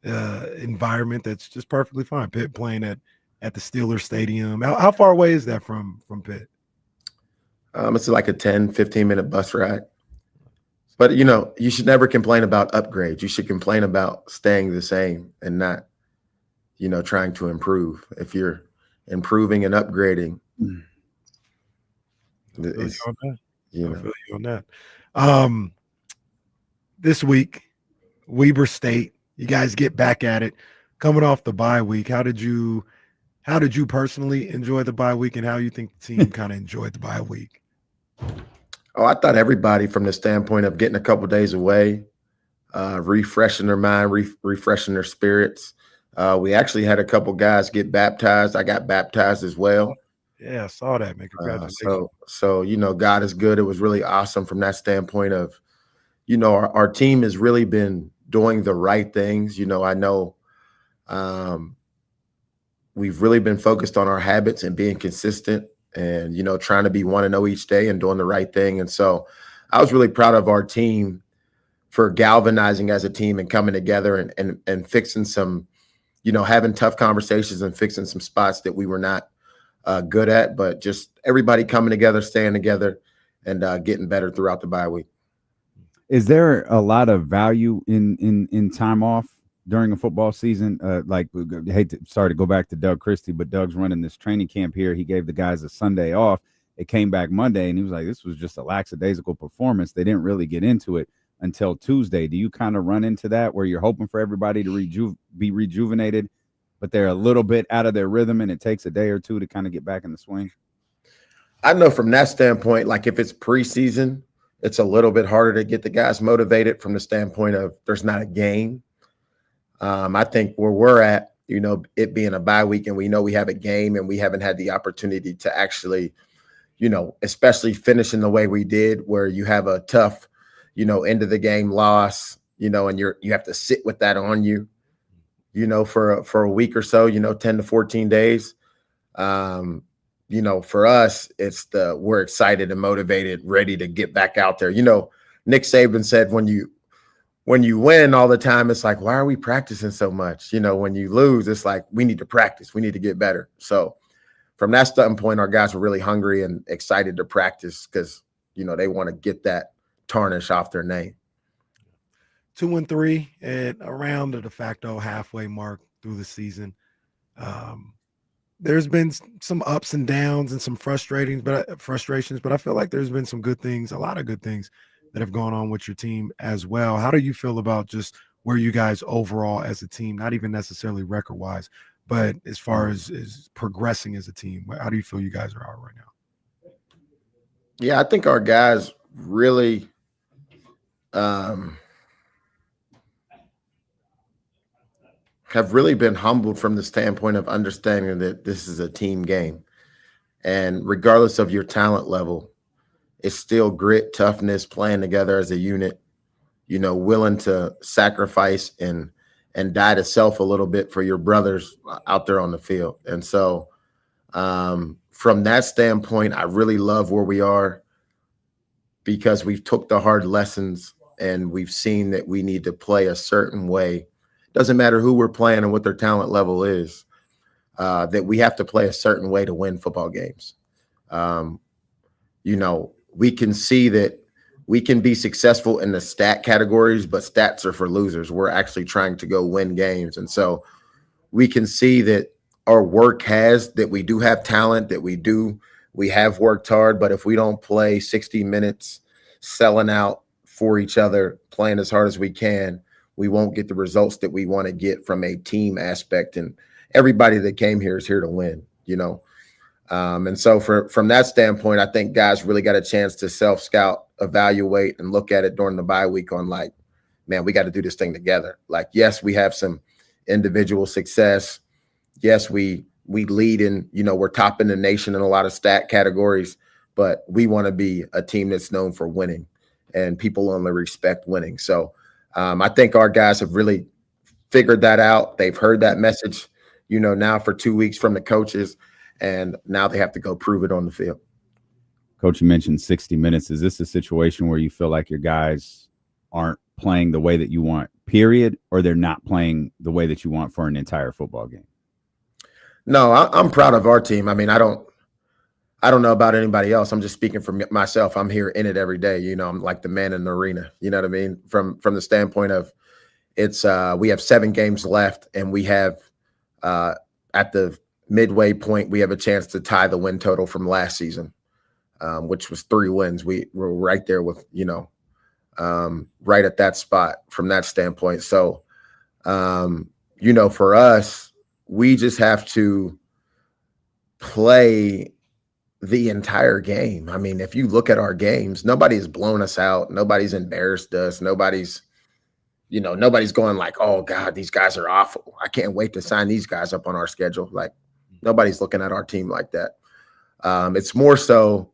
environment that's just perfectly fine. Pitt playing at the Steelers Stadium. How far away is that from Pitt? It's like a 10, 15-minute bus ride. But, you should never complain about upgrades. You should complain about staying the same and not, trying to improve. If you're improving and upgrading, I feel you on that. This week, Weber State, you guys get back at it. Coming off the bye week, how did you personally enjoy the bye week, and how you think the team kind of enjoyed the bye week? Oh, I thought everybody, from the standpoint of getting a couple days away, refreshing their mind, refreshing their spirits. We actually had a couple guys get baptized. I got baptized as well. Yeah, I saw that, man. Congratulations. So God is good. It was really awesome from that standpoint of, our team has really been doing the right things. I know we've really been focused on our habits and being consistent, and, trying to be 1-0 each day and doing the right thing. And so I was really proud of our team for galvanizing as a team and coming together and fixing some, having tough conversations and fixing some spots that we were not good at, but just everybody coming together, staying together, and getting better throughout the bye week. Is there a lot of value in time off during a football season? Sorry to go back to Doug Christie, but Doug's running this training camp here. He gave the guys a Sunday off. It came back Monday, and he was like, this was just a lackadaisical performance. They didn't really get into it. until Tuesday. Do you kind of run into that where you're hoping for everybody to be rejuvenated, but they're a little bit out of their rhythm and it takes a day or two to kind of get back in the swing? I know from that standpoint, like if it's preseason, it's a little bit harder to get the guys motivated from the standpoint of there's not a game. I think where we're at, you know, it being a bye week and we know we have a game and we haven't had the opportunity to actually, you know, especially finishing the way we did, where you have a tough, you know, end of the game loss, you know, and you have to sit with that on you, you know, for a week or so, you know, 10 to 14 days. You know, for us, we're excited and motivated, ready to get back out there. You know, Nick Saban said when you win all the time, it's like, why are we practicing so much? You know, when you lose, it's like, we need to practice. We need to get better. So from that standpoint, our guys were really hungry and excited to practice because, you know, they want to get that tarnish off their name. 2-3 and around the de facto halfway mark through the season. There's been some ups and downs and some frustrations, but I feel like there's been some good things, a lot of good things that have gone on with your team as well. How do you feel about just where you guys overall as a team, not even necessarily record-wise, but as far as progressing as a team? How do you feel you guys are right now? Yeah, I think our guys really have really been humbled from the standpoint of understanding that this is a team game. And regardless of your talent level, it's still grit, toughness, playing together as a unit, you know, willing to sacrifice and die to self a little bit for your brothers out there on the field. And so from that standpoint, I really love where we are because we've took the hard lessons and we've seen that we need to play a certain way. Doesn't matter who we're playing and what their talent level is, that we have to play a certain way to win football games. You know, we can see that we can be successful in the stat categories, but stats are for losers. We're actually trying to go win games. And so we can see that our work that we do have talent, that we have worked hard, but if we don't play 60 minutes selling out for each other, playing as hard as we can, we won't get the results that we want to get from a team aspect. And everybody that came here is here to win, you know? And so from that standpoint, I think guys really got a chance to self-scout, evaluate, and look at it during the bye week on like, man, we got to do this thing together. Like, yes, we have some individual success. Yes, we lead in, you know, we're top in the nation in a lot of stat categories, but we want to be a team that's known for winning and people only respect winning. So I think our guys have really figured that out. They've heard that message, you know, now for 2 weeks from the coaches, and now they have to go prove it on the field. Coach, you mentioned 60 minutes. Is this a situation where you feel like your guys aren't playing the way that you want, period, or they're not playing the way that you want for an entire football game? No, I'm proud of our team. I mean, I don't know about anybody else. I'm just speaking for myself. I'm here in it every day. You know, I'm like the man in the arena. You know what I mean? From the standpoint of it's we have 7 games left, and we have at the midway point, we have a chance to tie the win total from last season, which was 3 wins. We were right there with, you know, right at that spot from that standpoint. So, you know, for us, we just have to play the entire game. I mean, if you look at our games, nobody has blown us out. Nobody's embarrassed us. Nobody's going like, oh God, these guys are awful. I can't wait to sign these guys up on our schedule. Like, nobody's looking at our team like that. It's more so,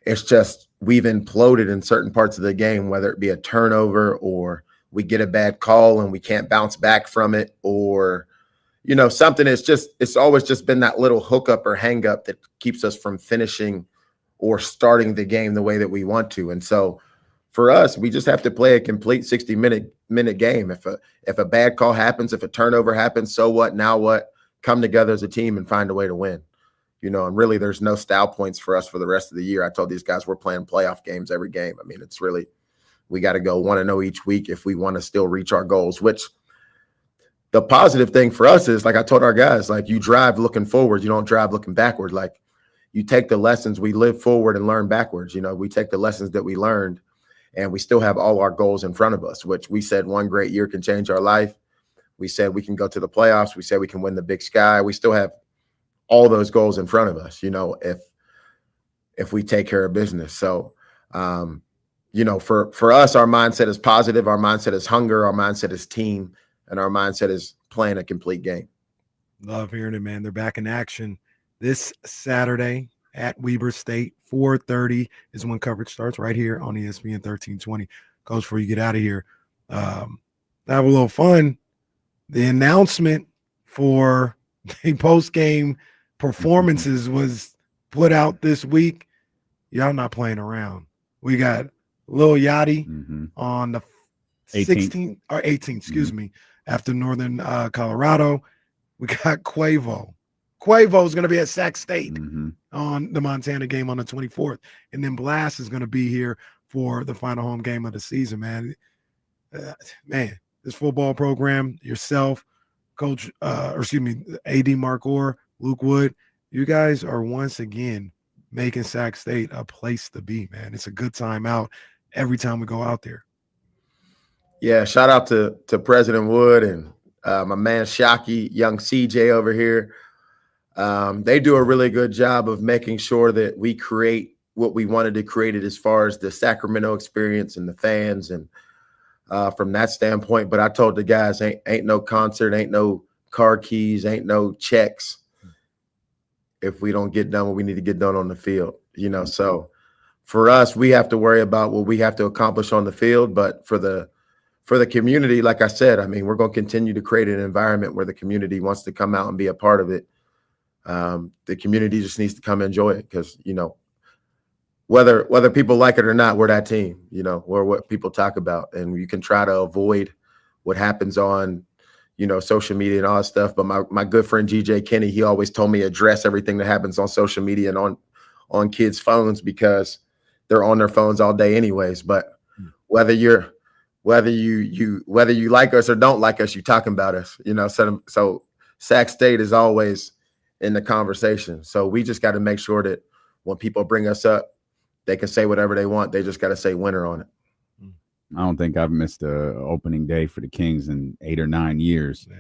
it's just we've imploded in certain parts of the game, whether it be a turnover or we get a bad call and we can't bounce back from it, or, you know, something it's always just been that little hookup or hang up that keeps us from finishing or starting the game the way that we want to. And so for us, we just have to play a complete 60-minute game. If a bad call happens, if a turnover happens, so what? Now what? Come together as a team and find a way to win. You know, and really there's no style points for us for the rest of the year. I told these guys we're playing playoff games every game. I mean, it's really, we got to go 1-0 each week if we want to still reach our goals, which the positive thing for us is, like I told our guys, like, you drive looking forward, you don't drive looking backward. Like, you take the lessons, we live forward and learn backwards. You know, we take the lessons that we learned And we still have all our goals in front of us, which we said one great year can change our life. We said we can go to the playoffs. We said we can win the Big Sky. We still have all those goals in front of us, if we take care of business. So, for us, our mindset is positive. Our mindset is hunger. Our mindset is team. And our mindset is playing a complete game. Love hearing it, man. They're back in action this Saturday at Weber State. 4:30 is when coverage starts right here on ESPN 1320. Coach, before you get out of here, have a little fun. The announcement for the post-game performances was put out this week. Y'all not playing around. We got Lil Yachty on the 16th or 18th, excuse me, after Northern Colorado. We got Quavo. Quavo is going to be at SAK State on the Montana game on the 24th. And then Blast is going to be here for the final home game of the season, man. This football program, yourself, Coach, AD Mark Orr, Luke Wood, you guys are once again making SAK State a place to be, man. It's a good time out every time we go out there. Yeah, shout out to President Wood and my man Shockey, young CJ over here. They do a really good job of making sure that we create what we wanted to create it as far as the Sacramento experience and the fans and from that standpoint. But I told the guys, ain't no concert, ain't no car keys, ain't no checks if we don't get done what we need to get done on the field. So for us, we have to worry about what we have to accomplish on the field. But for the community, like I said, we're going to continue to create an environment where the community wants to come out and be a part of it. The community just needs to come enjoy it because, whether people like it or not, we're that team, we're what people talk about. And you can try to avoid what happens on, social media and all that stuff. But my good friend, GJ Kenny, he always told me address everything that happens on social media and on kids' phones because they're on their phones all day anyways. But whether you like us or don't like us, you're talking about us, so SAK State is always in the conversation. So we just got to make sure that when people bring us up, they can say whatever they want. They just got to say winner on it. I don't think I've missed a opening day for the Kings in 8 or 9 years. Yeah.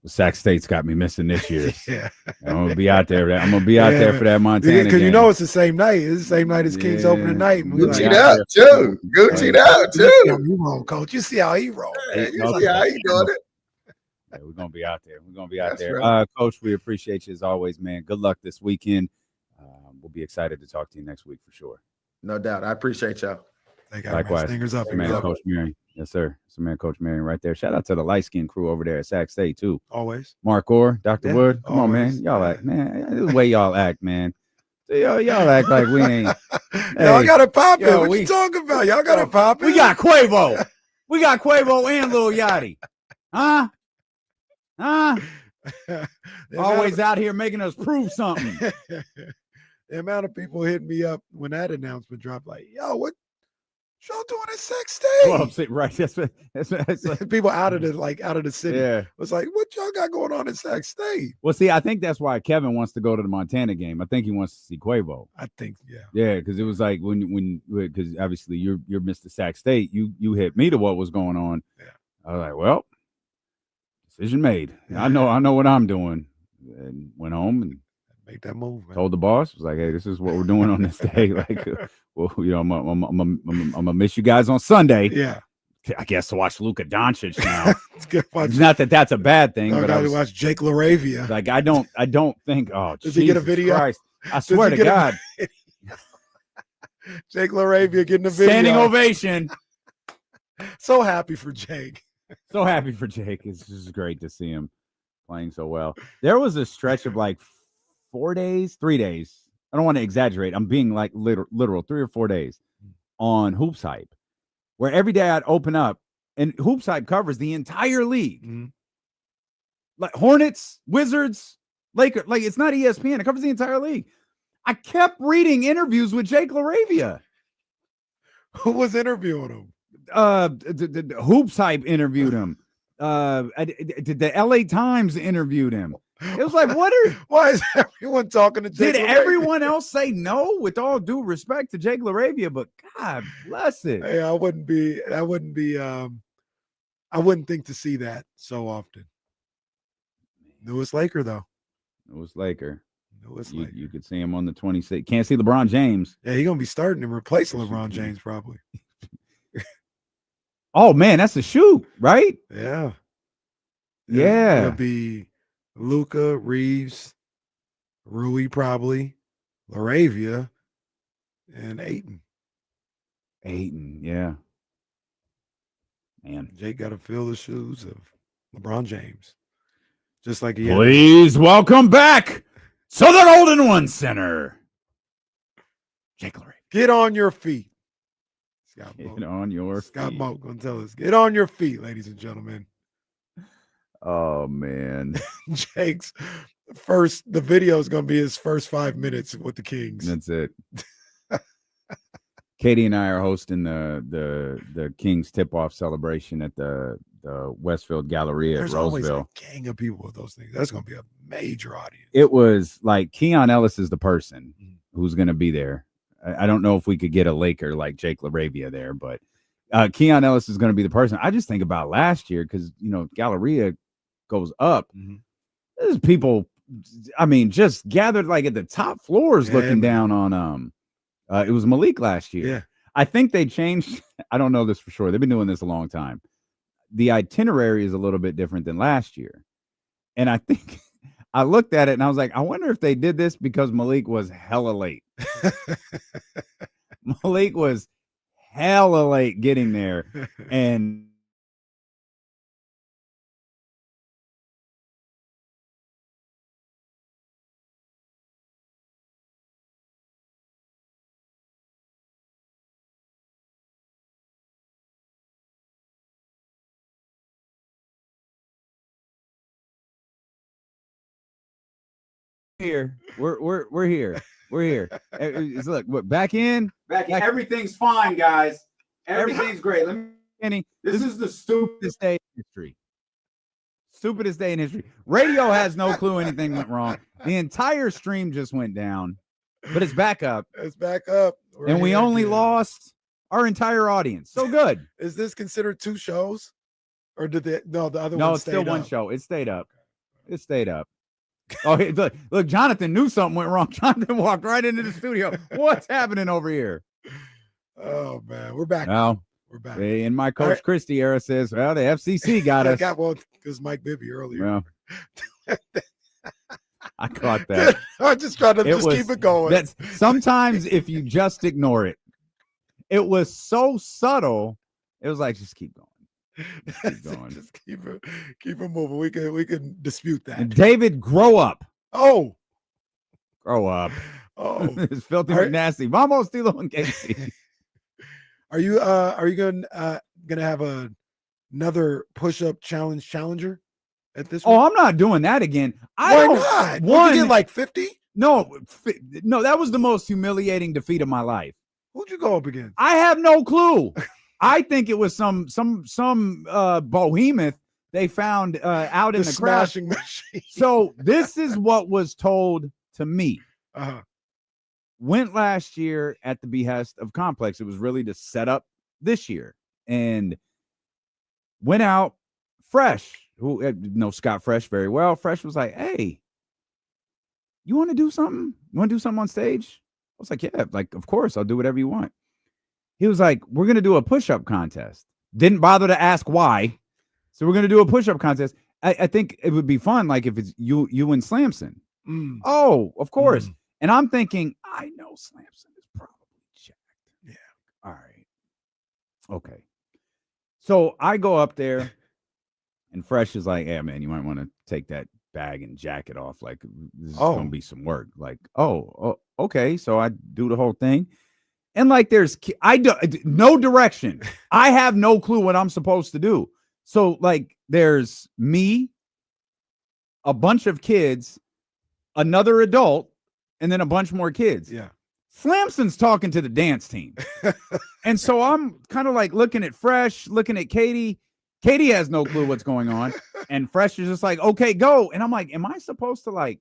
SAK State's got me missing this year. Yeah. I'm gonna be out there. I'm gonna be out there for that Montana because game. It's the same night. It's the same night as Kings opening night. Gucci'd out too. Gucci'd out too. You roll, Coach. You see how he roll. You see how he doing it. Yeah, we're gonna be out there. We're gonna be out there. Right. Coach, we appreciate you as always, man. Good luck this weekend. We'll be excited to talk to you next week for sure. No doubt. I appreciate y'all. Likewise. Fingers up. Man, Coach Mary. Yes, sir. It's man, Coach Mary right there. Shout out to the light skinned crew over there at SAK State too. Always. Mark Orr, Dr. Wood. Come on, man. Y'all act, man. The way y'all act, man. Y'all act like we ain't. Y'all got to pop it. What you talking about? Y'all got to pop it. We got Quavo. We got Quavo and Lil Yachty. Huh? Always out here making us prove something. The amount of people hitting me up when that announcement dropped, like, yo, what y'all doing at SAK State? Well, right. That's like, people out of the city. Yeah. It's like, what y'all got going on at SAK State? Well, see, I think that's why Kevin wants to go to the Montana game. I think he wants to see Quavo. I think, yeah. Yeah, because it was like because obviously you're Mr. SAK State. You hit me to what was going on. Yeah. I was like, well, decision made. Yeah. I know what I'm doing. And went home and make that move, man. Told the boss, was like, hey, this is what we're doing on this day. Like, I'm gonna miss you guys on Sunday. Yeah, I guess to watch Luka Doncic now. It's good. Not that that's a bad thing, but I watch Jake LaRavia. Like, I don't think. Oh, does he get a video? Christ. I swear to God, Jake LaRavia getting a video. Standing ovation. So happy for Jake. So happy for Jake. It's just great to see him playing so well. There was a stretch of like 3 days. I don't want to exaggerate. I'm being like literal 3 or 4 days on Hoops Hype, where every day I'd open up and Hoops Hype covers the entire league. Mm-hmm. Like Hornets, Wizards, Lakers. Like, it's not ESPN. It covers the entire league. I kept reading interviews with Jake LaRavia. Who was interviewing him? The Hoops Hype interviewed him. The LA Times interviewed him. It was like, what are? Why is everyone talking to Jake? Did everyone else say no? With all due respect to Jake LaRavia, but God bless it. Hey, I wouldn't think to see that so often. Newest Laker, though. Newest Laker. Newest Laker. You could see him on the 26th. Can't see LeBron James. Yeah, he's gonna be starting and replacing LeBron James probably. Oh man, that's a shoot, right? Yeah. Yeah. It'll be Luka, Reeves, Rui probably, LaRavia, and Ayton. Yeah. Man. Jake got to fill the shoes of LeBron James. Just like he Please welcome back Southern Olden One Center. Jake LaRavia. Get on your feet. Scott Get on your Scott feet. Moak gonna tell us. Get on your feet, ladies and gentlemen. Oh man. Jake's the video is gonna be his first 5 minutes with the Kings. That's it. Katie and I are hosting the Kings tip-off celebration at the Westfield Galleria There's at always Roseville. a gang of people with those things. That's gonna be a major audience. It was like Keon Ellis is the person who's going to be there. I don't know if we could get a Laker like Jake LaRavia there, but Keon Ellis is going to be the person. I just think about last year because, Galleria goes up. There's people, just gathered like at the top floors looking down on it was Malik last year. Yeah. I think they changed. I don't know this for sure. They've been doing this a long time. The itinerary is a little bit different than last year. And I think I looked at it and I was like, I wonder if they did this because Malik was hella late. Malik was hella late getting there. And here. We're here. We're here. Look, we're back in. Everything's fine, guys. Everything's great. Let me, Kenny. This is the stupidest day in history. Stupidest day in history. Radio has no clue anything went wrong. The entire stream just went down, but it's back up. It's back up. And we only lost our entire audience. So good. Is this considered 2 shows? Or did the other one No, it's still one show. It stayed up. It stayed up. Oh, hey, look, Jonathan knew something went wrong. Jonathan walked right into the studio. What's happening over here? Oh man, we're back. Well, we're back. In my Coach Christie era says, well, the FCC got us. Because Mike Bibby earlier. Well, I caught that. I just tried to keep it going. That's sometimes if you just ignore it. It was so subtle. It was like, just keep going. Keep going. Just keep it moving. We can dispute that. And David, grow up. Oh, grow up. Oh, it's filthy and nasty. Vamos, Tilo and Casey. Are you gonna have another push-up challenger at this? Oh, I'm not doing that again. Why not? Would you get like 50? No, that was the most humiliating defeat of my life. Who'd you go up against? I have no clue. I think it was some behemoth they found out in the crowd. Smashing machine. So this is what was told to me. Uh-huh. Went last year at the behest of Complex. It was really to set up this year, and went out Fresh, who knows Scott Fresh very well. Fresh was like, "Hey, you want to do something? You want to do something on stage?" I was like, "Yeah, like of course, I'll do whatever you want." He was like, "We're going to do a push-up contest." Didn't bother to ask why. So we're going to do a push-up contest. I think it would be fun, like if it's you and Slamson. Oh, of course. And I'm thinking, I know Slamson is probably jacked. Yeah. All right. Okay. So I go up there and Fresh is like, "Yeah, man, you might want to take that bag and jacket off. Like, this is going to be some work." Like, oh, okay. So I do the whole thing. And like, no direction. I have no clue what I'm supposed to do. So like, there's me, a bunch of kids, another adult, and then a bunch more kids. Yeah. Slamson's talking to the dance team. And so I'm kind of like looking at Fresh, looking at Katie. Katie has no clue what's going on. And Fresh is just like, okay, go. And I'm like, am I supposed to like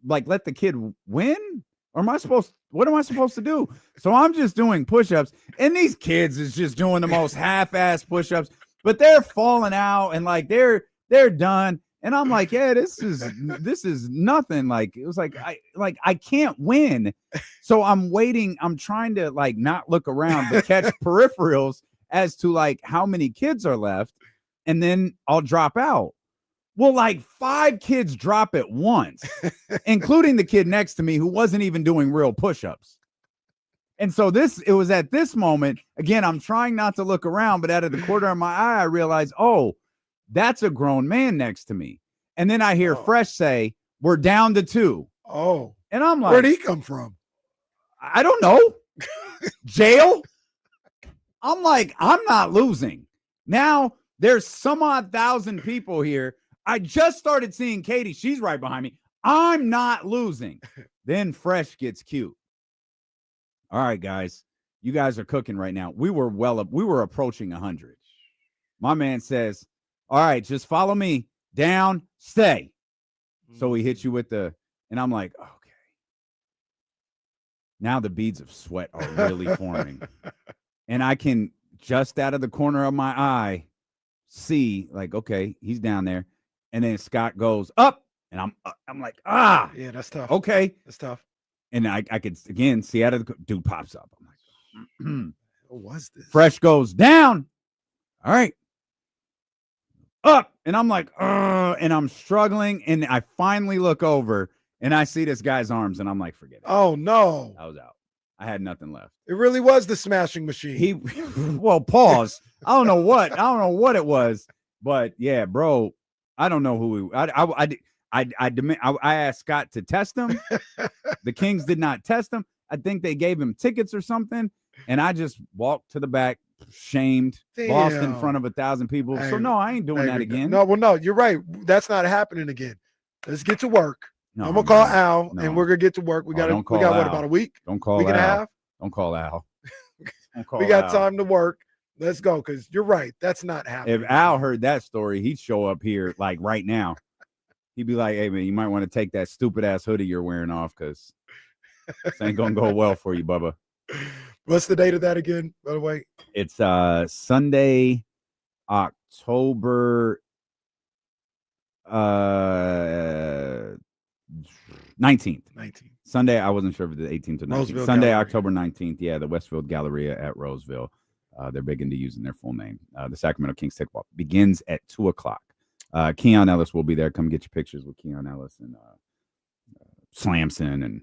let the kid win? Or what am I supposed to do? So I'm just doing push-ups, and these kids is just doing the most half-ass push-ups, but they're falling out and like they're done. And I'm like, yeah, this is nothing. Like, it was like I can't win. So I'm waiting. I'm trying to like not look around but catch peripherals as to like how many kids are left, and then I'll drop out. Well, like 5 kids drop at once, including the kid next to me who wasn't even doing real push-ups. And so it was at this moment, again, I'm trying not to look around, but out of the corner of my eye, I realized, oh, that's a grown man next to me. And then I hear Fresh say, we're down to 2. Oh. And I'm like, where'd he come from? I don't know. Jail? I'm like, I'm not losing. Now there's some odd thousand people here. I just started seeing Katie. She's right behind me. I'm not losing. Then Fresh gets cute. All right, guys. You guys are cooking right now. We were we were approaching 100. My man says, all right, just follow me. Down, stay. So he hits you with and I'm like, okay. Now the beads of sweat are really forming. And I can, just out of the corner of my eye, see, like, okay, he's down there. And then Scott goes up, and I'm like, yeah, that's tough. Okay, that's tough. And I could again see out of the dude pops up. I'm like, what was this? Fresh goes down. All right, up, and I'm like, and I'm struggling, and I finally look over, and I see this guy's arms, and I'm like, forget it. Oh no, I was out. I had nothing left. It really was the smashing machine. Well, pause. I don't know what it was, but yeah, bro. I don't know who I asked Scott to test him. The Kings did not test him. I think they gave him tickets or something. And I just walked to the back, shamed, lost in front of 1,000 people. So no, I ain't doing that again. No, you're right. That's not happening again. Let's get to work. I'm gonna call Al, and we're gonna get to work. We got what, about a week? Don't call week Al. And a half? Don't call Al. We got time to work. Let's go, because you're right. That's not happening. If Al heard that story, he'd show up here like right now. He'd be like, hey, man, you might want to take that stupid-ass hoodie you're wearing off, because this ain't going to go well for you, Bubba. What's the date of that again, by the way? It's Sunday, October 19th. Sunday, I wasn't sure if it was the 18th or 19th. Roseville Sunday, Galleria. October 19th. Yeah, the Westfield Galleria at Roseville. They're big into using their full name. The Sacramento Kings Kickball begins at 2:00. Keon Ellis will be there. Come get your pictures with Keon Ellis and Slamson and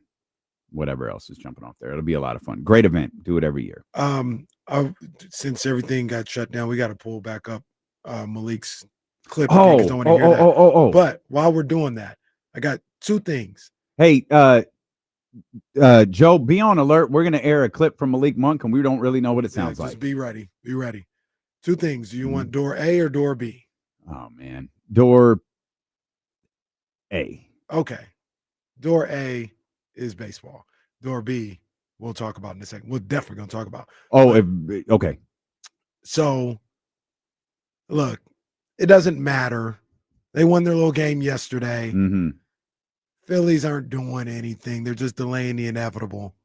whatever else is jumping off there. It'll be a lot of fun. Great event. Do it every year. Since everything got shut down, we got to pull back up Malik's clip. Oh, again, 'cause I wanna hear that. oh. But while we're doing that, I got 2 things. Hey, Joe, be on alert. We're going to air a clip from Malik Monk, and we don't really know what it sounds like. Just be ready. Be ready. 2 things. Do you want door A or door B? Oh, man. Door A. Okay. Door A is baseball. Door B, we'll talk about in a second. We're definitely going to talk about. Okay. So, look, it doesn't matter. They won their little game yesterday. Mm-hmm. Phillies aren't doing anything. They're just delaying the inevitable.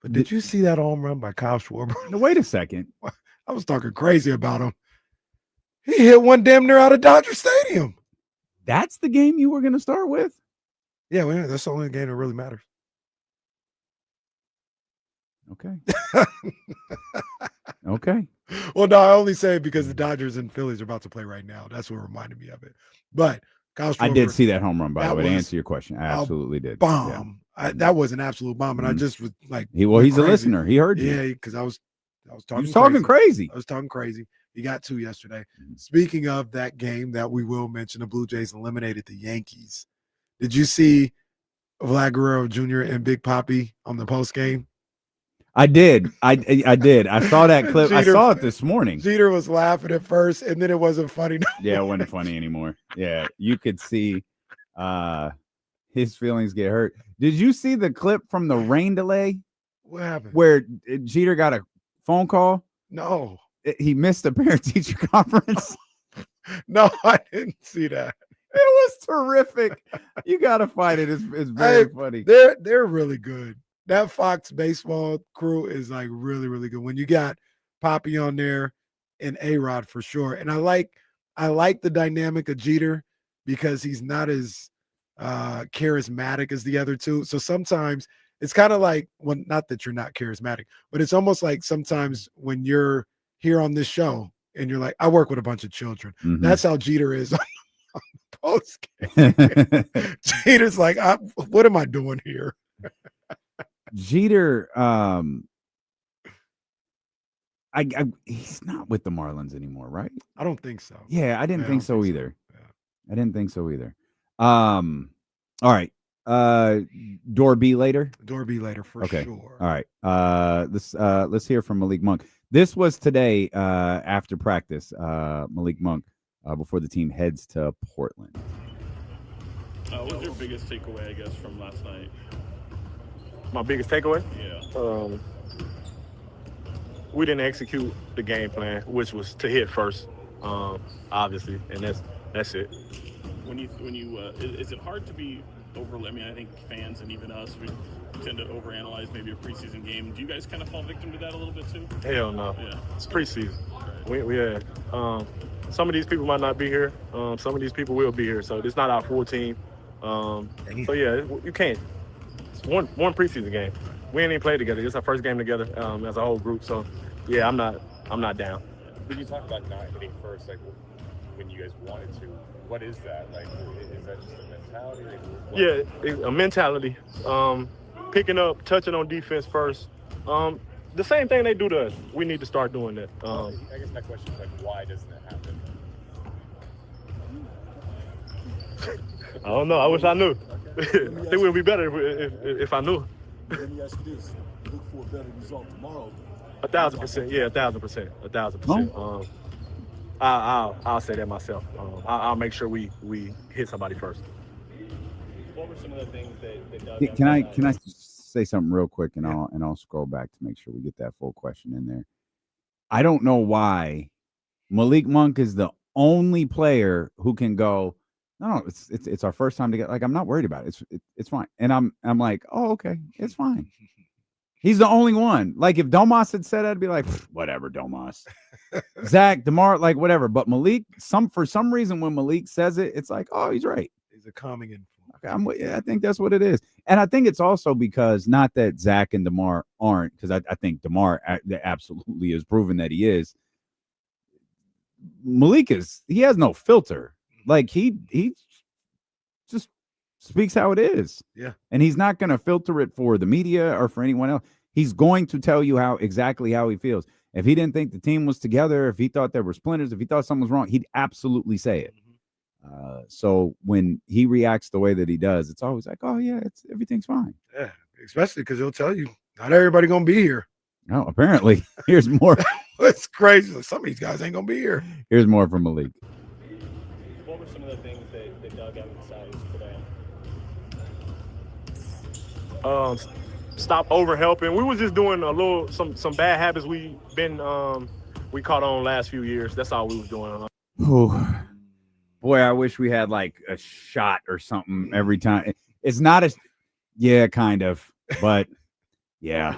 But did you see that home run by Kyle Schwarber? No, wait a second. I was talking crazy about him. He hit one damn near out of Dodger Stadium. That's the game you were going to start with? Yeah, well, that's the only game that really matters. Okay. Okay. Well, no, I only say it because the Dodgers and Phillies are about to play right now. That's what reminded me of it. But Kyle Schwarber, I did see that home run, by the way, to was answer your question. I absolutely did. Bomb. Yeah. That was an absolute bomb. And I just was like, he's crazy. a listener. He heard you. Yeah, because I was talking. He was talking crazy. I was talking crazy. He got 2 yesterday. Speaking of that game that we will mention, the Blue Jays eliminated the Yankees. Did you see Vlad Guerrero Jr. and Big Papi on the post game? I did. I did. I saw that clip. I saw it this morning. Jeter was laughing at first, and then it wasn't funny. Yeah, it wasn't funny anymore. Yeah, you could see his feelings get hurt. Did you see the clip from the rain delay? What happened? Where Jeter got a phone call? No. He missed a parent-teacher conference. No, I didn't see that. It was terrific. You got to find it. It's very funny. They're really good. That Fox baseball crew is like really, really good. When you got Poppy on there and A-Rod for sure. And I like the dynamic of Jeter because he's not as charismatic as the other two. So sometimes it's kind of like, well, not that you're not charismatic, but it's almost like sometimes when you're here on this show and you're like, I work with a bunch of children. Mhm. That's how Jeter is on the post game. Jeter's like, what am I doing here? Jeter, he's not with the Marlins anymore, right? I don't think so. Yeah, I didn't think so either. Yeah. I didn't think so either. All right. Door B later. Door B later for sure. All right. Let's hear from Malik Monk. This was today after practice. Malik Monk before the team heads to Portland. What was your biggest takeaway, I guess, from last night? My biggest takeaway? Yeah. We didn't execute the game plan, which was to hit first, obviously, and that's it. When you is it hard to be I mean, I think fans and even us, we tend to overanalyze maybe a preseason game. Do you guys kind of fall victim to that a little bit too? Hell no. Yeah. It's preseason. We had some of these people might not be here. Some of these people will be here. So it's not our full team. So yeah, you can't. It's one preseason game. We ain't even played together. It's our first game together as a whole group. So yeah, I'm not down. When you talk about not hitting first, like when you guys wanted to, what is that? Like, is that just a mentality? Yeah, it's a mentality. Picking up, touching on defense first. The same thing they do to us. We need to start doing that. I guess my question is, like, why doesn't it happen? I don't know. I wish I knew. I think we'd be better if I knew. Let me ask you this. Look for a better result tomorrow. 1,000%. Yeah, 1,000%. 1,000%. I'll say that myself. I'll make sure we hit somebody first. What were some of the things that Doug Can I say something real quick, and I'll scroll back to make sure we get that full question in there. I don't know why Malik Monk is the only player who can go, no, it's our first time to get, like, I'm not worried about it. It's fine. And I'm like, oh, okay, it's fine. He's the only one. Like, if Domas had said it, I'd be like, whatever, Domas. Zach, DeMar, like, whatever. But Malik, for some reason, when Malik says it, it's like, oh, he's right. He's a calming influence. Okay, I think that's what it is. And I think it's also because, not that Zach and DeMar aren't, because I think DeMar absolutely has proven that he is. Malik he has no filter. Like, he just speaks how it is. Yeah. And he's not going to filter it for the media or for anyone else. He's going to tell you exactly how he feels. If he didn't think the team was together, if he thought there were splinters, if he thought something was wrong, he'd absolutely say it. So when he reacts the way that he does, it's always like, oh yeah, everything's fine. Yeah, especially because he'll tell you not everybody gonna be here. No, apparently. Here's more. It's crazy. Some of these guys ain't gonna be here. Here's more from Malik. What were some of the things that Doug emphasized today? Stop over helping. We was just doing some bad habits we caught on last few years. That's all we was doing. Boy, I wish we had like a shot or something every time. It's not kind of, but yeah,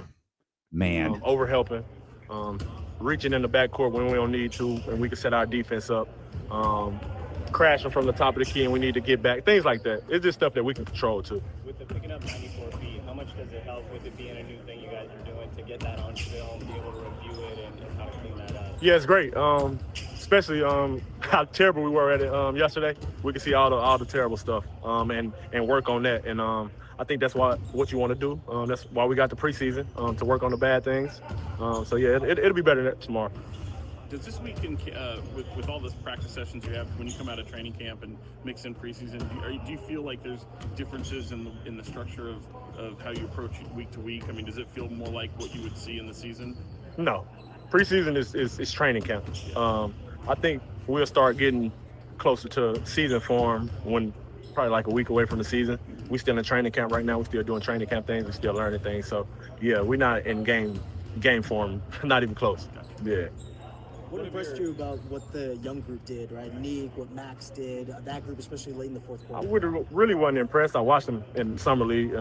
man. Over helping, reaching in the backcourt when we don't need to, and we can set our defense up. Crashing from the top of the key and we need to get back. Things like that. It's just stuff that we can control too. With the picking up 94 feet, how much does it help with it being a new thing you guys are doing to get that on film, be able to review it and how to clean that up? Yeah, it's great. Especially how terrible we were at it yesterday. We can see all the terrible stuff and work on that. And I think that's what you want to do. That's why we got the preseason to work on the bad things. So yeah, it'll be better tomorrow. Does this week, with all the practice sessions you have, when you come out of training camp and mix in preseason, do you feel like there's differences in the structure of how you approach week to week? I mean, does it feel more like what you would see in the season? No, preseason is training camp. I think we'll start getting closer to season form when probably like a week away from the season. We still in training camp right now. We're still doing training camp things. We're still learning things. So yeah, we're not in game form, not even close. Yeah. What impressed you about what the young group did, right? Neek, what Max did, that group, especially late in the fourth I quarter? really wasn't impressed. I watched them in summer league.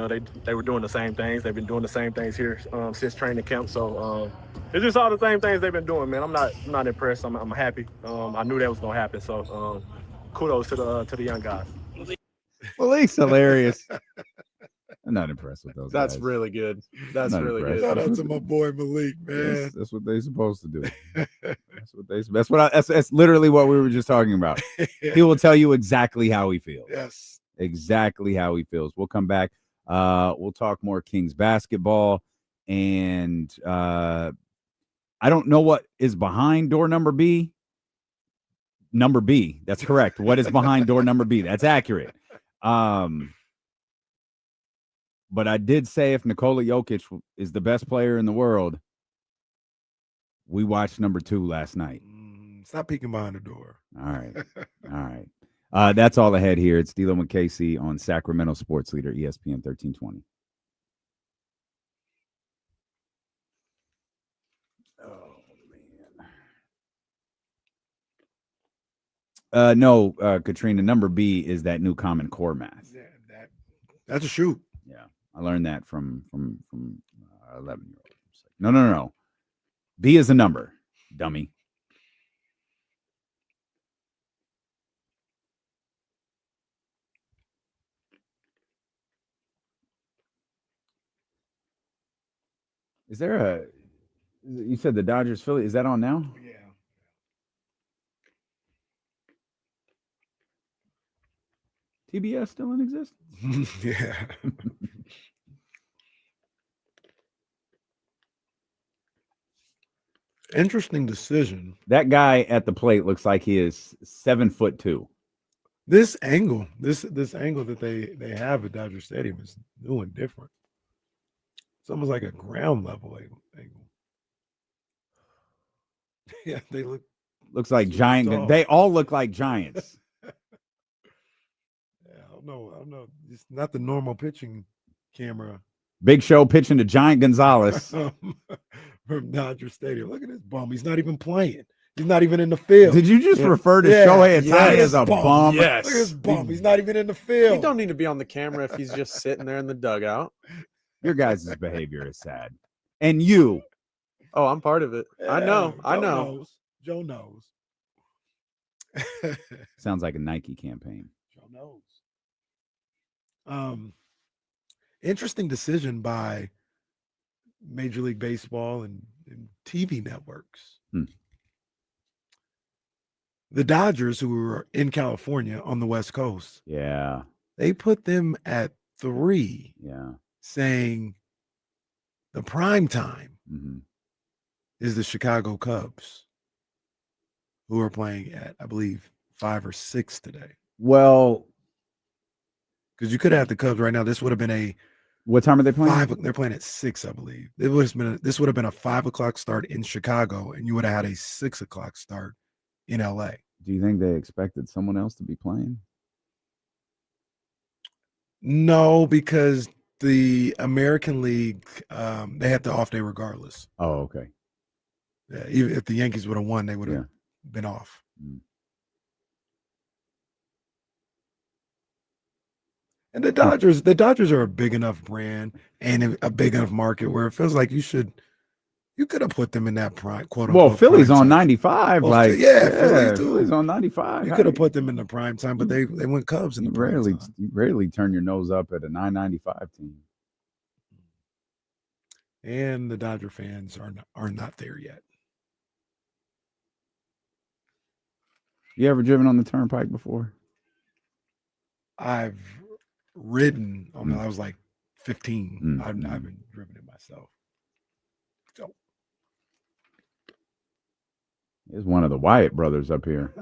They were doing the same things. They've been doing the same things here since training camp. So it's just all the same things they've been doing, man. I'm not impressed. I'm happy. I knew that was gonna happen. So kudos to the young guys. Malik's hilarious. I'm not impressed with those That's guys. really good. That's really good. Shout out to my boy Malik, man. That's what they're supposed to do. That's literally what we were just talking about. He will tell you exactly how he feels. Yes. Exactly how he feels. We'll come back. We'll talk more Kings basketball. And I don't know what is behind door number B. Number B. That's correct. What is behind door number B? That's accurate. But I did say if Nikola Jokic is the best player in the world, we watched number 2 last night. Stop peeking behind the door. All right. All right. That's all ahead here. It's D'Lo and Casey on Sacramento Sports Leader, ESPN 1320. Oh, man. No, Katrina, number B is that new Common Core math. Yeah, that's a shoot. Yeah. I learned that from 11-year-old. No. B is a number, dummy. Is there you said the Dodgers Philly, is that on now? Yeah. TBS still in existence? Yeah. Interesting decision. That guy at the plate looks like he is 7'2". This angle, this angle that they have at Dodger Stadium is new and different. It's almost like a ground level angle. Yeah, they looks like giant. They all look like giants. Yeah, I don't know. It's not the normal pitching camera. Big Show pitching to Giant Gonzalez from Dodger Stadium. Look at this bum. He's not even playing. He's not even in the field. Did you just refer to Shohei Ohtani as a bum? Yes. Look at this bum. He's not even in the field. He don't need to be on the camera if he's just sitting there in the dugout. Your guys' behavior is sad. And you. Oh, I'm part of it. Yeah, I know. Joe knows. Sounds like a Nike campaign. Joe knows. Interesting decision by Major League Baseball and TV networks. The Dodgers, who were in California on the West Coast, yeah, they put them at 3. Yeah, saying the prime time is the Chicago Cubs, who are playing at, I believe, 5 or 6 today. Well, because you could have the Cubs right now. This would have been what time are they playing? 5. They're playing at 6, I believe. This would have been a 5 o'clock start in Chicago, and you would have had a 6 o'clock start in LA. Do you think they expected someone else to be playing? No, because the American League, they had the off day regardless. Oh, okay. Yeah, even if the Yankees would have won, they would have been off. And the Dodgers are a big enough brand and a big enough market where it feels like you could have put them in that prime, quote unquote. Well, Philly's prime on time. 95. Well, like, Philly too. Philly's on 95. You could have put them in the prime time, but they went Cubs in the prime time. You rarely turn your nose up at a 995 team. And the Dodger fans are not there yet. You ever driven on the turnpike before? I've ridden on I was like 15. I haven't driven it myself. So There's one of the Wyatt brothers up here.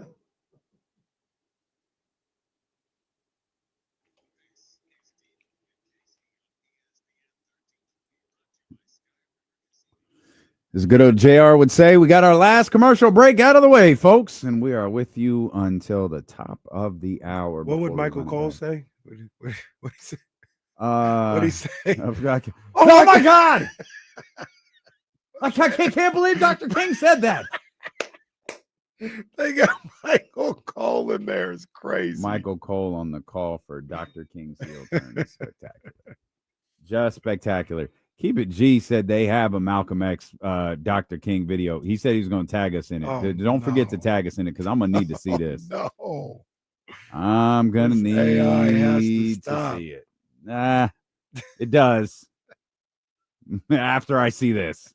As good old JR would say, we got our last commercial break out of the way, folks, and we are with you until the top of the hour. What would Michael Cole say? What did he say? What did he say? I forgot. Oh my God! I can't believe Dr. King said that. They got Michael Cole in there. It's crazy. Michael Cole on the call for Dr. King's heel turn is spectacular. Just spectacular. Keep It G said they have a Malcolm X Dr. King video. He said he's going to tag us in it. Oh, Don't forget to tag us in it because I'm going to need to see this. No. I'm going to This need AI has to to stop. see it. It does. After I see this.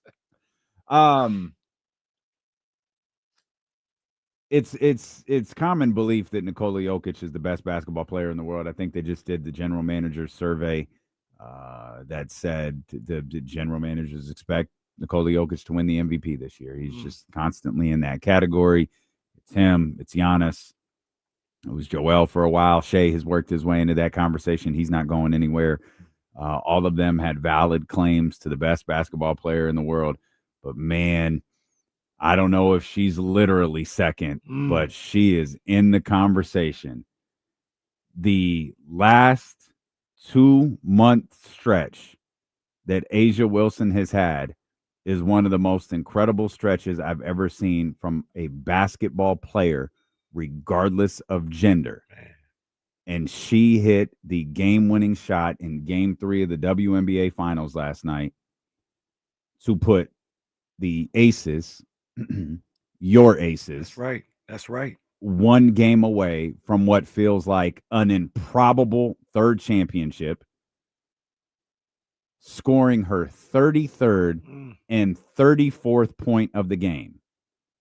It's common belief that Nikola Jokic is the best basketball player in the world. I think they just did the general manager survey that said the general managers expect Nikola Jokic to win the MVP this year. He's just constantly in that category. It's him. It's Giannis. It was Joel for a while. Shea has worked his way into that conversation. He's not going anywhere. All of them had valid claims to the best basketball player in the world. But, man, I don't know if she's literally second, but she is in the conversation. The last 2-month stretch that A'ja Wilson has had is one of the most incredible stretches I've ever seen from a basketball player, regardless of gender. And she hit the game-winning shot in Game 3 of the WNBA Finals last night to put the Aces, your Aces. That's right. One game away from what feels like an improbable third championship, scoring her 33rd and 34th point of the game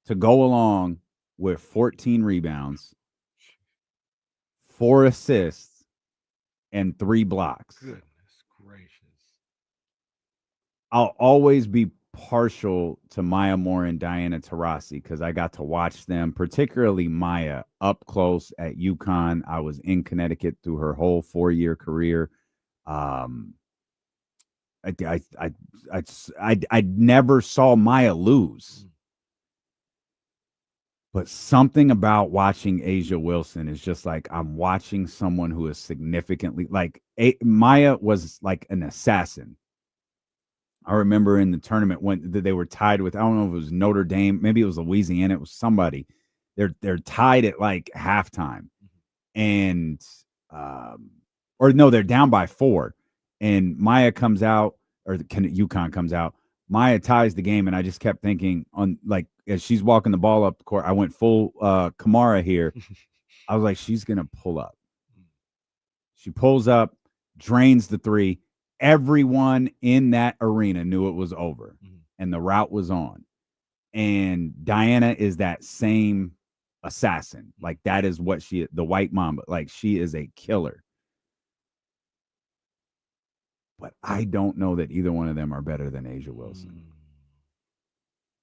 to go along with 14 rebounds, 4 assists, and 3 blocks. Goodness gracious. I'll always be partial to Maya Moore and Diana Taurasi because I got to watch them, particularly Maya, up close at UConn. I was in Connecticut through her whole 4-year career. I never saw Maya lose. But something about watching A'ja Wilson is just like I'm watching someone who is significantly like Maya was like an assassin. I remember in the tournament when they were tied with, I don't know if it was Notre Dame, maybe it was Louisiana, it was somebody. They're tied at like halftime. And or no, they're down by 4. And Maya comes out, or UConn comes out. Maya ties the game, and I just kept thinking on like as she's walking the ball up the court, I went full Kamara here. I was like, she's gonna pull up. She pulls up, drains the 3. Everyone in that arena knew it was over, and the route was on. And Diana is that same assassin. Like that is what she, the white mamba. Like she is a killer. But I don't know that either one of them are better than A'ja Wilson.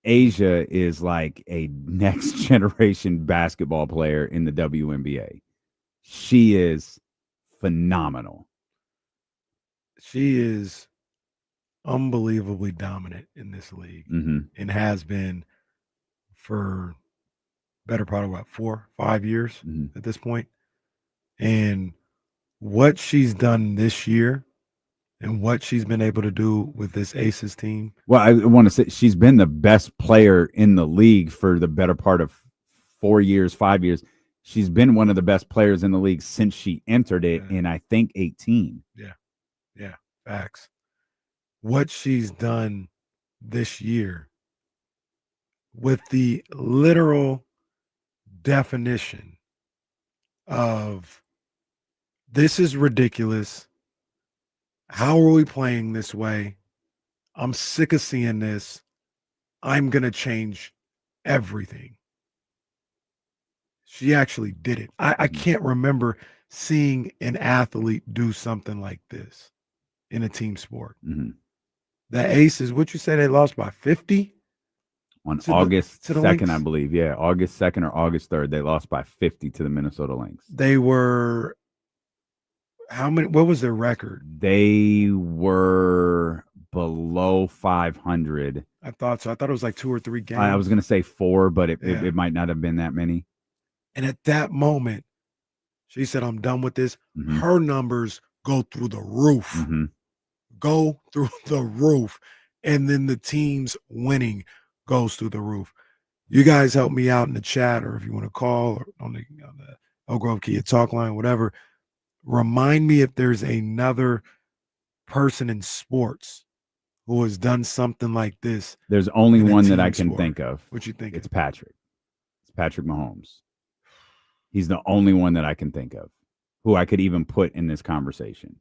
A'ja is like a next generation basketball player in the WNBA. She is phenomenal. She is unbelievably dominant in this league and has been for better part of 4-5 years at this point. And what she's done this year and what she's been able to do with this Aces team. Well, I want to say she's been the best player in the league for the better part of 4 years, 5 years. She's been one of the best players in the league since she entered it in, I think, 18. Yeah, facts. What she's done this year with the literal definition of this is ridiculous. How are we playing this way? I'm sick of seeing this. I'm going to change everything. She actually did it. I can't remember seeing an athlete do something like this in a team sport. The Aces, what you say they lost by 50? On August 2nd, I believe. Yeah, August 2nd or August 3rd, they lost by 50 to the Minnesota Lynx. They were how many? What was their record? They were below 500. I thought so. I thought it was like 2 or 3 games. I was going to say 4, but it might not have been that many. And at that moment, she said, I'm done with this. Her numbers go through the roof. Go through the roof. And then the team's winning goes through the roof. You guys help me out in the chat, or if you want to call or on the Elk Grove Kia talk line, whatever. Remind me if there's another person in sports who has done something like this. There's only in a one that team I can sport. think of. What you think? It's Patrick. It's Patrick Mahomes. He's the only one that I can think of who I could even put in this conversation.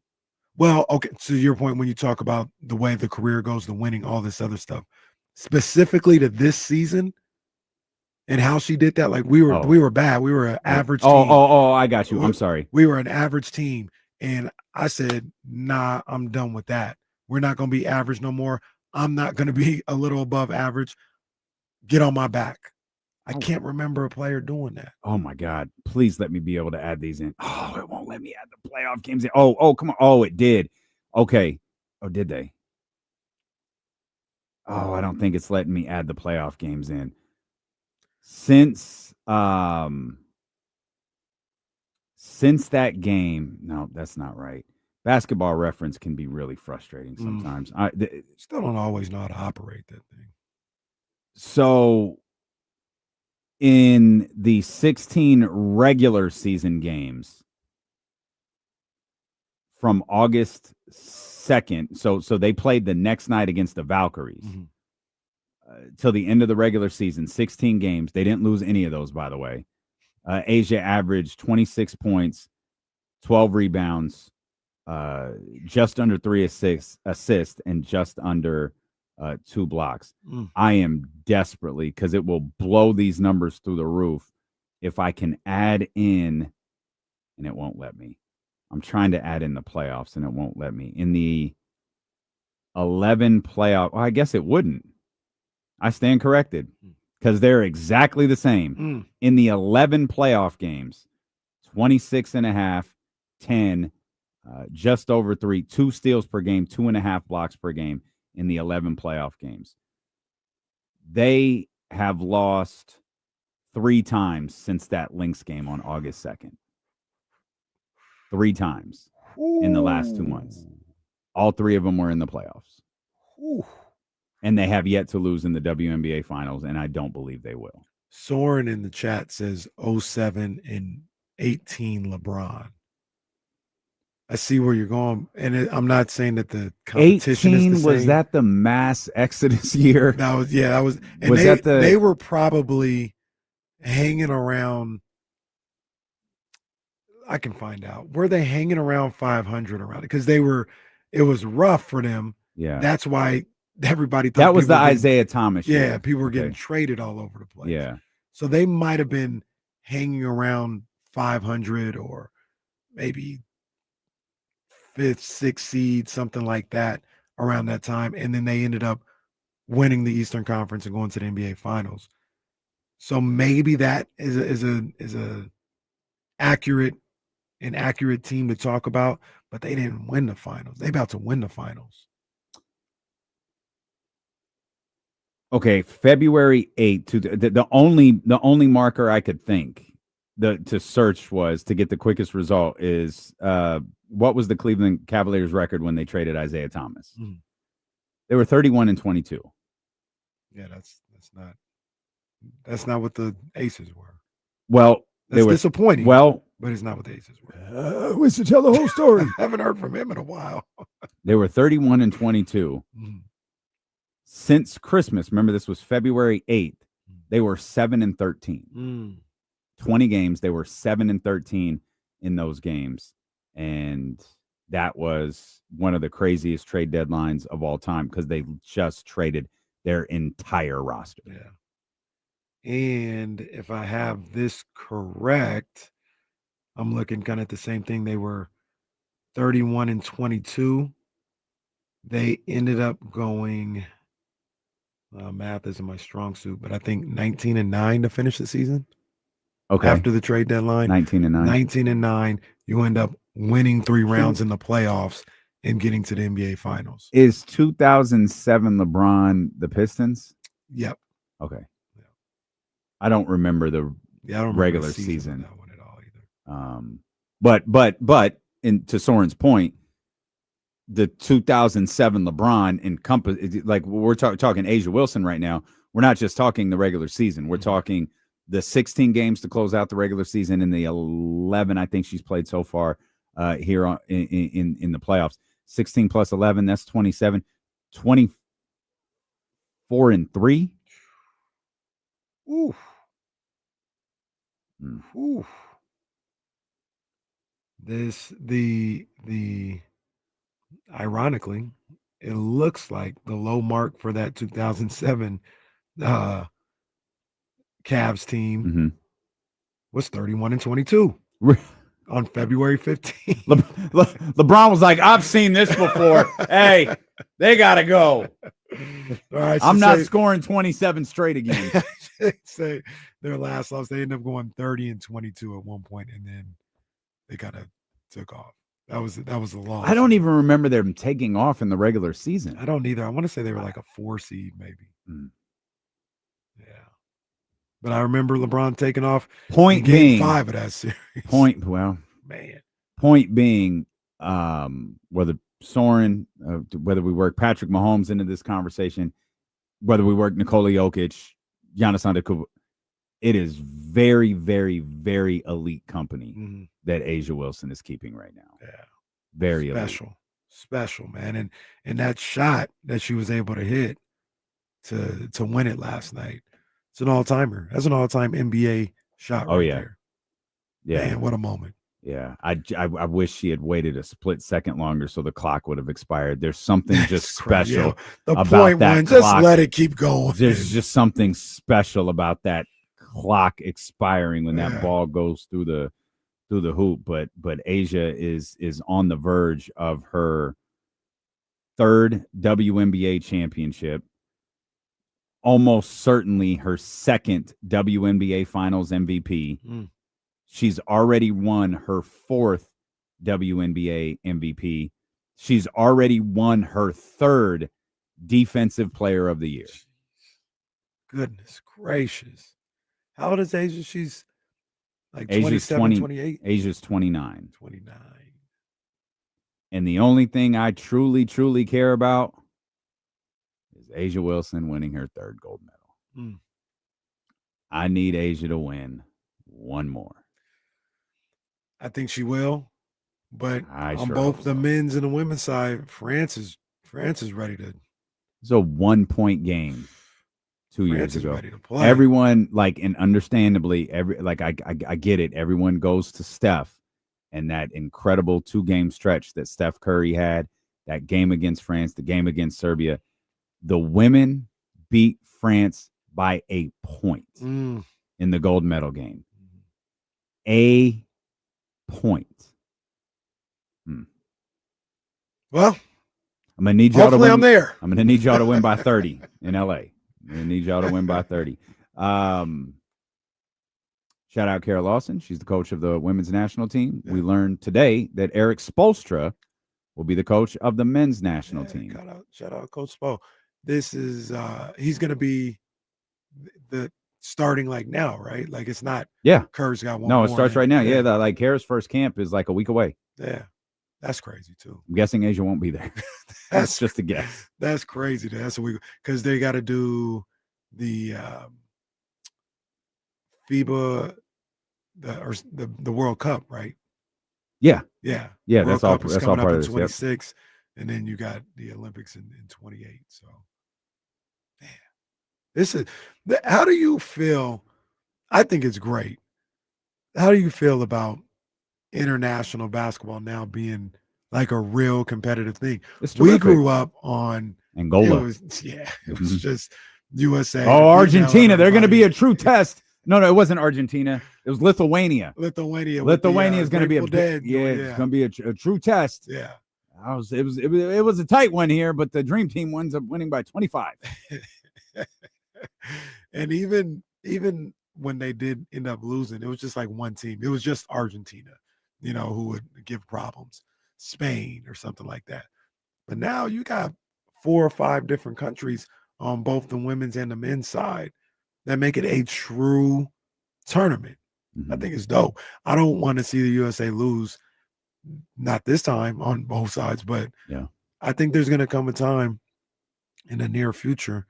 Well, okay. To your point, when you talk about the way the career goes, the winning, all this other stuff, specifically to this season and how she did that, like we were bad. We were an average team. I got you. I'm sorry. We were an average team. And I said, nah, I'm done with that. We're not going to be average no more. I'm not going to be a little above average. Get on my back. I can't remember a player doing that. Oh my God. Please let me be able to add these in. Oh, it won't let me add the playoff games in. Oh, come on. Oh, it did. Okay. Oh, did they? Oh, I don't think it's letting me add the playoff games in. Since that game, no, that's not right. Basketball Reference can be really frustrating sometimes. Still don't always know how to operate that thing. So in the 16 regular season games from August 2nd, so they played the next night against the Valkyries. Till the end of the regular season, 16 games. They didn't lose any of those, by the way. Asia averaged 26 points, 12 rebounds, just under 3 assists, and just under 2 blocks. I am desperately, because it will blow these numbers through the roof, if I can add in, and it won't let me. I'm trying to add in the playoffs, and it won't let me. In the 11 playoff, well, I guess it wouldn't. I stand corrected, because they're exactly the same. In the 11 playoff games, 26.5, 10, just over 3, 2 steals per game, 2.5 blocks per game in the 11 playoff games. They have lost 3 times since that Lynx game on August 2nd. 3 times in the last 2 months. All 3 of them were in the playoffs. And they have yet to lose in the WNBA finals, and I don't believe they will. Soren in the chat says 07 and 18 LeBron. I see where you're going, and I'm not saying that the competition 18 is the was same. that the mass exodus year? That was, and Was that the- they were probably hanging around. I can find out. Were they hanging around 500 around it? Because it was rough for them. Yeah. That's why everybody thought That was the people were Isaiah Thomas Yeah, year. people were getting Okay. traded all over the place. Yeah. So they might have been hanging around 500 or maybe 5th, 6th seed, something like that around that time. And then they ended up winning the Eastern Conference and going to the NBA Finals. So maybe that is a accurate team to talk about, but they didn't win the finals. They about to win the finals. Okay, February 8th. The only marker I could think to search was to get the quickest result is what was the Cleveland Cavaliers record when they traded Isaiah Thomas? They were 31-22. Yeah, that's not what the Aces were. Well, That's they were disappointing. Well, but it's not what the Aces were. I wish to tell the whole story. I haven't heard from him in a while. they were 31-22. Since Christmas, remember this was February 8th, they were 7-13. 20 games, they were 7-13 in those games. And that was one of the craziest trade deadlines of all time because they just traded their entire roster. Yeah. And if I have this correct, I'm looking kind of at the same thing. They were 31-22. They ended up going, math isn't my strong suit, but I think 19-9 to finish the season. Okay. After the trade deadline. 19-9. 19-9. You end up winning 3 rounds in the playoffs and getting to the NBA Finals. Is 2007 LeBron the Pistons? Yep. Okay. I don't remember the Yeah, I don't remember regular the season. That one at all either. But to Soren's point, the 2007 LeBron encompass, like we're talking Asia Wilson right now. We're not just talking the regular season. We're talking the 16 games to close out the regular season and the 11 I think she's played so far here in the playoffs. 16 plus 11, that's 27. 24-3. Ooh. Ooh. The ironically, it looks like the low mark for that 2007 Cavs team was 31-22 on February 15th. LeBron was like, I've seen this before. Hey, they got to go. All right, I'm not scoring 27 straight again. Say their last loss, they ended up going 30-22 at one point, and then they kind of took off. That was the loss. I don't even remember them taking off in the regular season. I don't either. I want to say they were like a 4 seed, maybe. Yeah, but I remember LeBron taking off. Point in being, game 5 of that series. Point being, whether Soren, whether we work Patrick Mahomes into this conversation, whether we work Nikola Jokic, Giannis Antetokounmpo, it is very, very, very elite company that A'ja Wilson is keeping right now. Yeah, very special, man. And that shot that she was able to hit to win it last night, it's an all-timer. That's an all-time NBA shot. There. Yeah, man, what a moment. Yeah, I wish she had waited a split second longer so the clock would have expired. There's something just special The about point that one, clock. just let it keep going. There's just something special about that clock expiring when that ball goes through the hoop. But A'ja is on the verge of her third WNBA championship, almost certainly her second WNBA Finals MVP. She's already won her fourth WNBA MVP. She's already won her third Defensive Player of the Year. Goodness gracious. How old is A'ja? She's like Asia's 27, 28? Asia's 29. 29. And the only thing I truly, truly care about is A'ja Wilson winning her third gold medal. I need A'ja to win one more. I think she will, but on sure both hope the men's and the women's side, France is ready to. It's a 1-point game 2 years France is ago. ready to play. Everyone, and understandably, I get it. Everyone goes to Steph and that incredible 2-game stretch that Steph Curry had, that game against France, the game against Serbia. The women beat France by a point in the gold medal game. A point. Well, I'm gonna need y'all to win. I'm there. I'm gonna need y'all to win by 30 in LA. I'm gonna need y'all to win by 30. Shout out Kara Lawson. She's the coach of the women's national team. We learned today that Eric Spoelstra will be the coach of the men's national team. Shout out Coach Spo. This is he's gonna be the starting like now, right? Like it's not. Yeah, Kerr's got one. No, it more starts in. right now. Yeah, like Kara's first camp is like a week away. Yeah, that's crazy too. I'm guessing A'ja won't be there. That's just a guess. That's crazy. That's a week because they got to do the FIBA, the World Cup, right? Yeah, yeah. That's all. That's all part of this. 26, and then you got the Olympics in 28. So, man, this is. How do you feel? I think it's great. How do you feel about international basketball now being like a real competitive thing? We grew up on Angola. It was just USA. Oh, Argentina. They're going to be a true test. No, it wasn't Argentina. It was Lithuania. Lithuania is going to be a Dead, it's going to be a true test. Yeah. It was a tight one here, but the dream team winds up winning by 25. And even when they did end up losing, it was just like one team. It was just Argentina, who would give problems, Spain or something like that. But now you got 4 or 5 different countries on both the women's and the men's side that make it a true tournament. I think it's dope. I don't want to see the USA lose, not this time on both sides, but I think there's going to come a time in the near future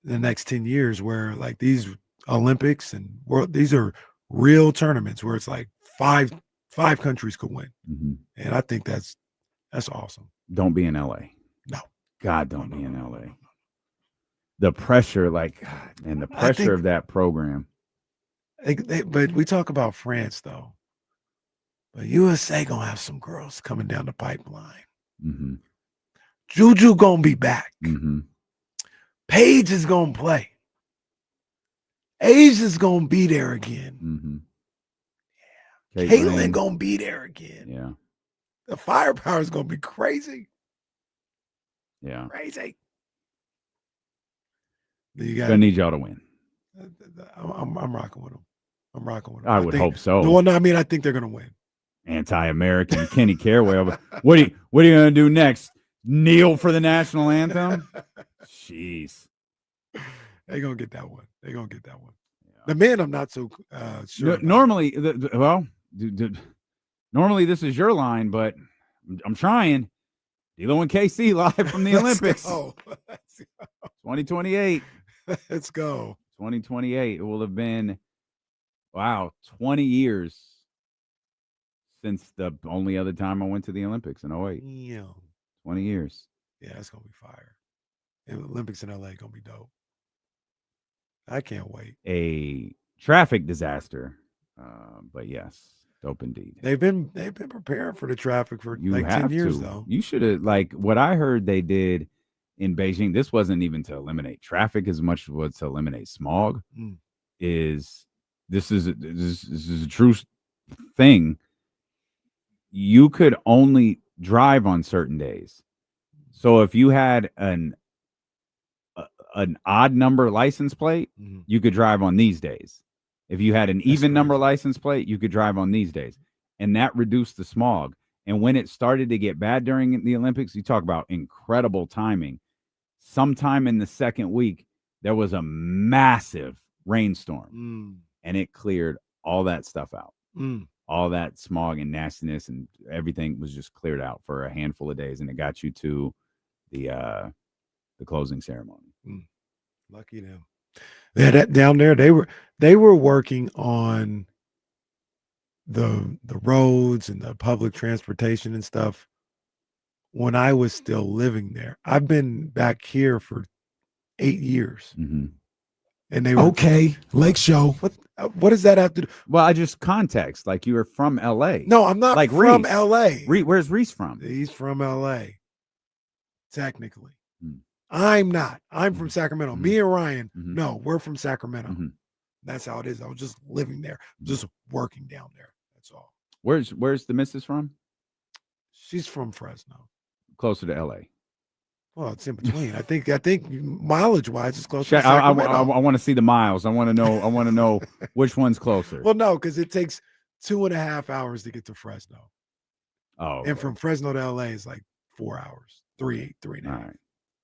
the next 10 years where like these Olympics and these are real tournaments where it's like five countries could win. Mm-hmm. And I think that's awesome. Don't be in LA. No. God, don't be in LA. The pressure, and the pressure of that program. But we talk about France though. But USA gonna have some girls coming down the pipeline. Mm-hmm. Juju gonna be back. Mm-hmm. Paige is gonna play. Asia's gonna be there again. Mm-hmm. Yeah. Caitlin gonna be there again. Yeah. The firepower is gonna be crazy. Yeah. Crazy. Gonna need y'all to win. I'm rocking with them. I'm rocking with them. I would hope so. Well, no, I mean, I think they're gonna win. Anti-American Kenny Caraway. What are you gonna do next? Kneel for the national anthem? Jeez. They're gonna get that one. They're gonna get that one. Yeah. The men, I'm not so sure. Normally, normally this is your line, but I'm trying. D'Lo and KC live from the Olympics. Go. 2028. Let's go. 2028. It will have been 20 years since the only other time I went to the Olympics in 08. Yeah. 20 years. Yeah, it's gonna be fire. And Olympics in LA gonna be dope. I can't wait. A traffic disaster, but yes, dope indeed. They've been preparing for the traffic for 10 years though. You should have what I heard they did in Beijing. This wasn't even to eliminate traffic as much as it was to eliminate smog. This is a true thing. You could only drive on certain days. So if you had an odd number license plate, you could drive on these days. If you had an even number license plate, you could drive on these days. And that reduced the smog. And when it started to get bad during the Olympics, you talk about incredible timing. Sometime in the second week, there was a massive rainstorm and it cleared all that stuff out. All that smog and nastiness and everything was just cleared out for a handful of days, and it got you to the closing ceremony. Lucky them. Yeah, that down there they were working on the roads and the public transportation and stuff when I was still living there. I've been back here for 8 years. And they were okay. Lake Show. What does that have to do? Well, I just context. Like you were from LA. No, I'm not from Reese. LA. Where's Reese from? He's from LA. Technically. I'm not. I'm from Sacramento. Me and Ryan, no, we're from Sacramento. That's how it is. I was just living there, just working down there. That's all. Where's the missus from? She's from Fresno. Closer to LA. Well, it's in between. I think mileage wise, it's closer. I want to see the miles. I want to know. I want to know which one's closer. Well, no, because it takes 2.5 hours to get to Fresno. Oh, and from Fresno to LA is like 4 hours, 3.5. All right.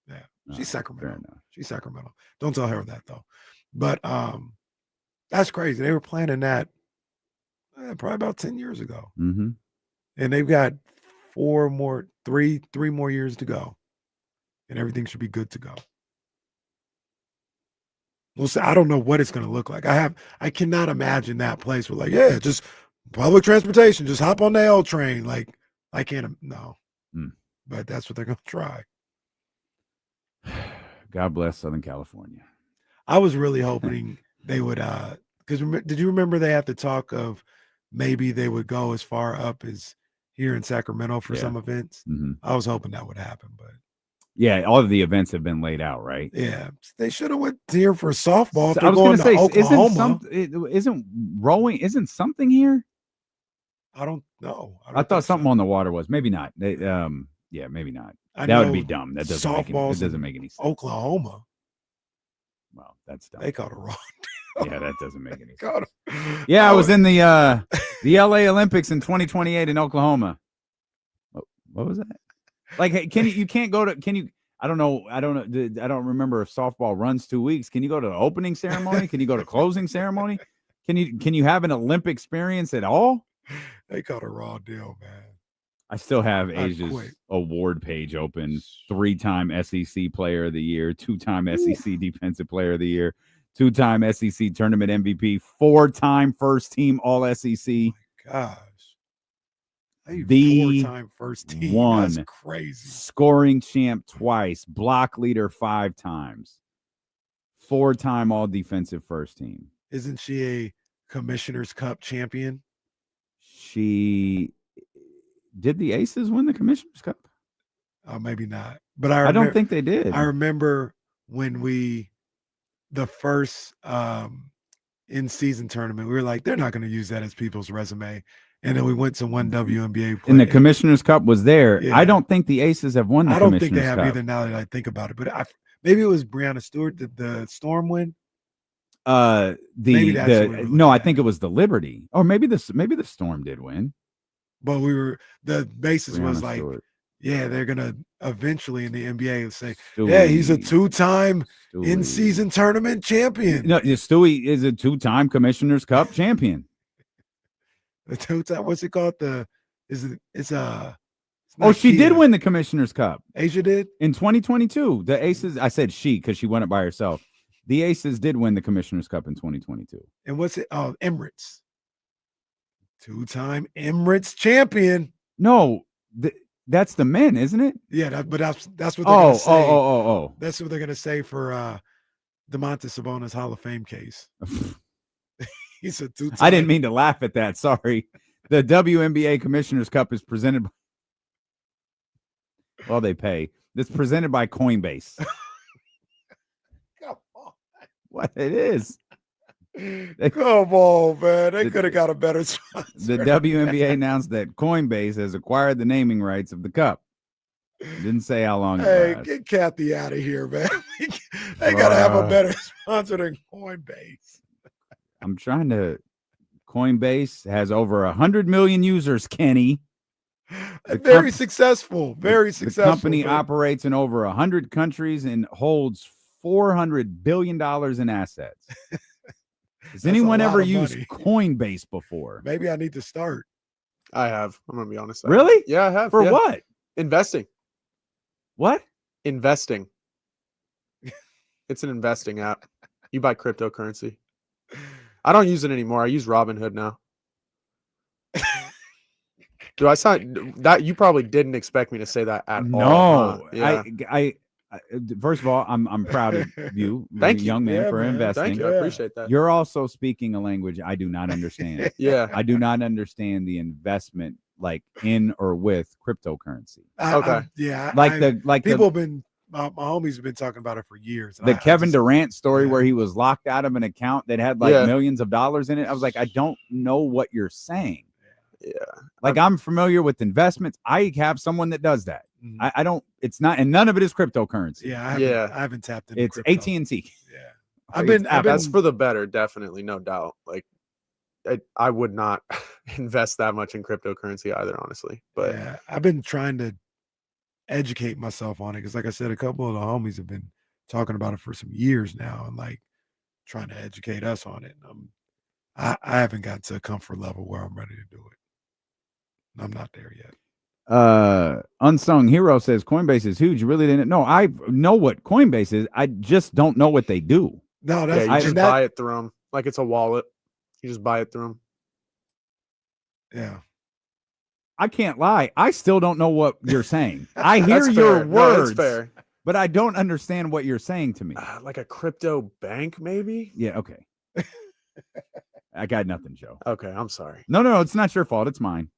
Yeah, she's Sacramento. She's Sacramento. Don't tell her that though. But that's crazy. They were planning that probably about 10 years ago, and they've got 3 more years to go. And everything should be good to go. We'll see. I don't know what it's going to look like. I cannot imagine that place with just public transportation. Just hop on the L train. Like I can't. No. But that's what they're going to try. God bless Southern California. I was really hoping they would. Because did you remember they had the talk of maybe they would go as far up as here in Sacramento for some events? I was hoping that would happen, but. Yeah, all of the events have been laid out, right? Yeah, they should have went here for softball. So I was going to say, Oklahoma. isn't rowing? Isn't something here? I don't know. I thought something on the water was. Maybe not. Maybe not. That would be dumb. That doesn't make any sense. Oklahoma. Well, that's dumb. They caught a wrong. Yeah, that doesn't make any sense. Yeah, I was in the LA Olympics in 2028 in Oklahoma. What was that? Like, hey, can you? I don't know. I don't remember if softball runs 2 weeks. Can you go to the opening ceremony? Can you go to closing ceremony? Can you have an Olympic experience at all? They caught a raw deal, man. I still have I'd Asia's quit. award page open. 3-time SEC Player of the Year, 2-time SEC Defensive Player of the Year, 2-time SEC Tournament MVP, 4-time First Team All SEC. Gosh. The 4-time first team. one That's crazy. scoring champ twice, block leader 5 times, 4-time All Defensive First Team. Isn't she a Commissioner's Cup champion? Did the Aces win the Commissioner's Cup? Maybe not. But I don't think they did. I remember when the first in-season tournament, we were like, they're not going to use that as people's resume. And then we went to one WNBA play. And the Commissioner's Cup was there. Yeah. I don't think the Aces have won the I don't Commissioner's think they have Cup. either now that I think about it. But maybe it was Breanna Stewart. Did the Storm win? I think it was the Liberty. Or maybe the Storm did win. But the basis was Breanna like, Stewart. yeah, they're gonna eventually in the NBA say, Stewie. yeah, he's a 2-time in-season tournament champion. No, Stewie is a 2-time Commissioner's Cup champion. The 2-time, what's it called? She did win the Commissioner's Cup. Asia did? In 2022. The Aces, I said she because she won it by herself. The Aces did win the Commissioner's Cup in 2022. And what's it? Oh, Emirates. 2-time Emirates champion. No, that's the men, isn't it? Yeah, but that's what they're gonna say. Oh. That's what they're gonna say for Domantas Sabonis Hall of Fame case. He's a 2-time. I didn't mean to laugh at that. Sorry. The WNBA Commissioner's Cup is presented by, well, they pay. It's presented by Coinbase. Come on. What it is. Come on, man. They could have got a better sponsor. The WNBA announced that Coinbase has acquired the naming rights of the cup. Didn't say how long. Hey, get Kathy out of here, man. They got to have a better sponsor than Coinbase. I'm trying to. Coinbase has over 100 million users, Kenny. Very successful. Very successful. The company man. operates in over 100 countries and holds $400 billion in assets. Has anyone ever used Coinbase before? Maybe I need to start. I have. I'm gonna be honest. Really? Yeah, I have. For yeah. what? Investing. What? Investing. It's an investing app. You buy cryptocurrency. I don't use it anymore. I use Robinhood now. Do I sound that you probably didn't expect me to say that at all? No. Yeah. I first of all, I'm proud of you, Thank you, young man, for man. investing. Thank you. I appreciate that. You're also speaking a language I do not understand. Yeah. I do not understand the investment like in or with cryptocurrency. People have been my homies have been talking about it for years. The Kevin Durant story where he was locked out of an account that had like millions of dollars in it. I was like, I don't know what you're saying. Yeah. Like I'm familiar with investments. I have someone that does that. Mm-hmm. I don't, it's not, and none of it is cryptocurrency. Yeah. I haven't tapped into It's crypto. AT&T. Yeah. That's for the better, definitely, no doubt. Like I would not invest that much in cryptocurrency either, honestly. But yeah, I've been trying to educate myself on it because, like I said, a couple of the homies have been talking about it for some years now and like trying to educate us on it. I haven't got to a comfort level where I'm ready to do it. I'm not there yet. Unsung Hero says Coinbase is huge. You really didn't know. I know what Coinbase is. I just don't know what they do. No, you just buy it through them like it's a wallet. You just buy it through them. Yeah. I can't lie. I still don't know what you're saying. I hear That's your fair. No, words, that's fair. but I don't understand what you're saying to me. Like a crypto bank, maybe? Yeah, okay. I got nothing, Joe. Okay, I'm sorry. No, it's not your fault. It's mine.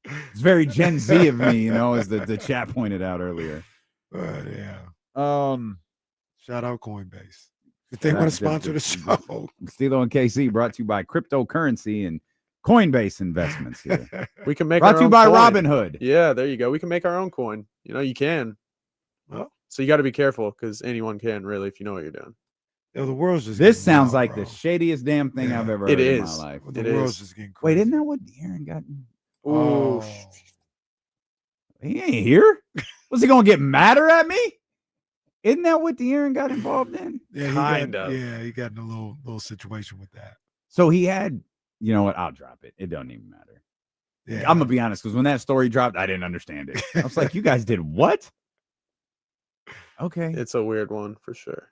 It's very Gen Z of me, as the chat pointed out earlier. Yeah. Shout out Coinbase. If they want to sponsor the show. Stilo and KC brought to you by cryptocurrency and Coinbase investments here. We can make brought our to you own by coin. Robinhood. Yeah, there you go. We can make our own coin. You can. Well, so you got to be careful because anyone can really if you know what you're doing. The world's just this sounds like the shadiest damn thing I've ever heard It in is. my life. The world's just getting crazy. Wait, isn't that what Aaron got? Oh, he ain't here. Was he gonna get madder at me? Isn't that what Aaron got involved in? Yeah, he got in a little situation with that. So he had, you know what? I'll drop it. It doesn't even matter. I'm gonna be honest, because when that story dropped, I didn't understand it. I was like, "You guys did what?" Okay, It's a weird one for sure.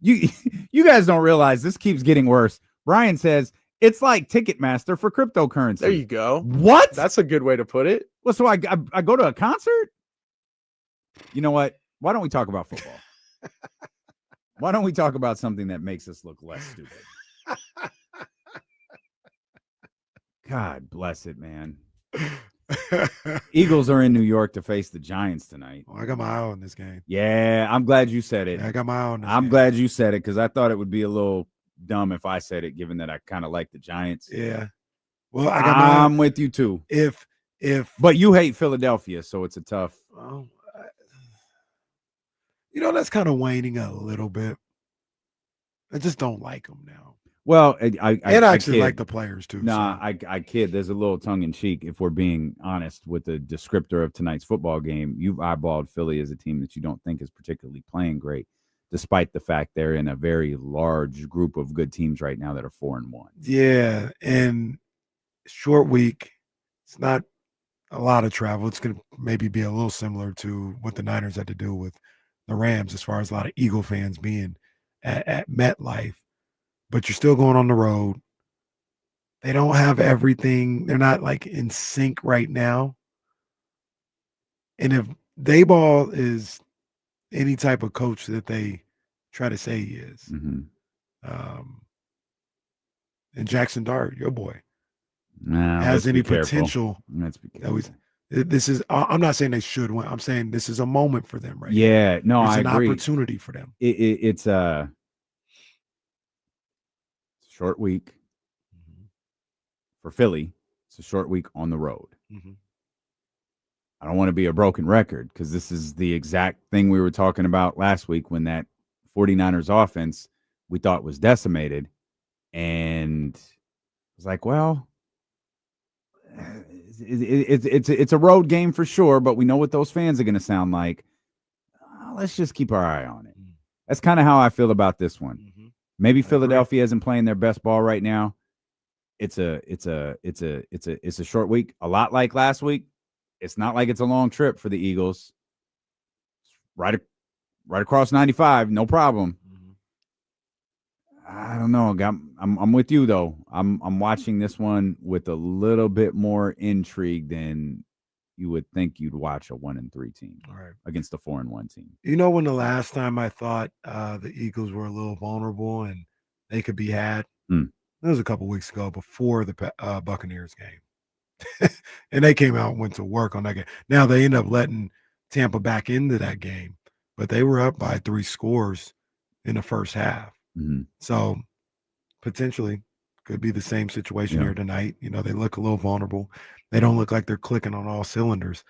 you guys don't realize this keeps getting worse. Brian says it's like Ticketmaster for cryptocurrency. There you go. What? That's a good way to put it. Well, so I go to a concert? You know what? Why don't we talk about football? Why don't we talk about something that makes us look less stupid? God bless it, man. Eagles are in New York to face the Giants tonight. Oh, I got my eye on this game. Yeah, I'm glad you said it. Yeah, I got my eye on this I'm game. glad you said it because I thought it would be a little dumb if I said it, given that I kind of like the Giants. Yeah. Well, I got my I'm with you too. If But you hate Philadelphia, so it's a tough. That's kind of waning a little bit. I just don't like them now. Well, I actually kid. like the players too. Nah, so. I kid. There's a little tongue in cheek if we're being honest with the descriptor of tonight's football game. You've eyeballed Philly as a team that you don't think is particularly playing great, despite the fact they're in a very large group of good teams right now that are 4-1. Yeah, and short week. It's not a lot of travel. It's going to maybe be a little similar to what the Niners had to do with the Rams, as far as a lot of Eagle fans being at MetLife. But you're still going on the road. They don't have everything. They're not like in sync right now. And if Dayball is any type of coach that they try to say he is, and Jackson Dart, your boy, has any potential. Let's be careful. This is. I'm not saying they should win. I'm saying this is a moment for them, right? Yeah, no, it's I an agree. Opportunity for them. It's a short week for Philly. It's a short week on the road. I don't want to be a broken record because this is the exact thing we were talking about last week when that 49ers offense we thought was decimated. And I was like, well, it's a road game for sure, but we know what those fans are going to sound like. Let's just keep our eye on it. That's kind of how I feel about this one. Maybe Philadelphia isn't playing their best ball right now. It's a short week, a lot like last week. It's not like it's a long trip for the Eagles. Right across 95, no problem. I don't know. I'm with you though. I'm watching this one with a little bit more intrigue than you would think you'd watch a 1-3 team against a 4-1 team. You know when the last time I thought the Eagles were a little vulnerable and they could be had? It was a couple weeks ago before the Buccaneers game. And they came out and went to work on that game. Now they end up letting Tampa back into that game, but they were up by 3 scores in the first half. So potentially could be the same situation here tonight. They look a little vulnerable. They don't look like they're clicking on all cylinders.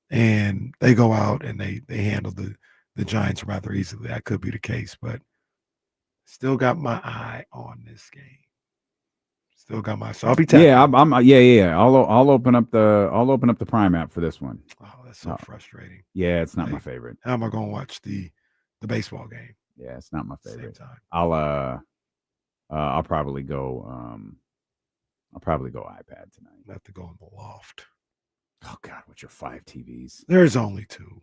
And they go out and they handle the Giants rather easily. That could be the case, but still got my eye on this game. Still got my. So I'll be tapping. Yeah. I'll open up the Prime app for this one. Oh, that's so frustrating. Yeah, it's not my favorite. How am I going to watch the baseball game? Yeah, it's not my favorite. Same time. I'll probably go. I'll probably go iPad tonight. I have to go in the loft. Oh God, what's your 5 TVs? There's only 2.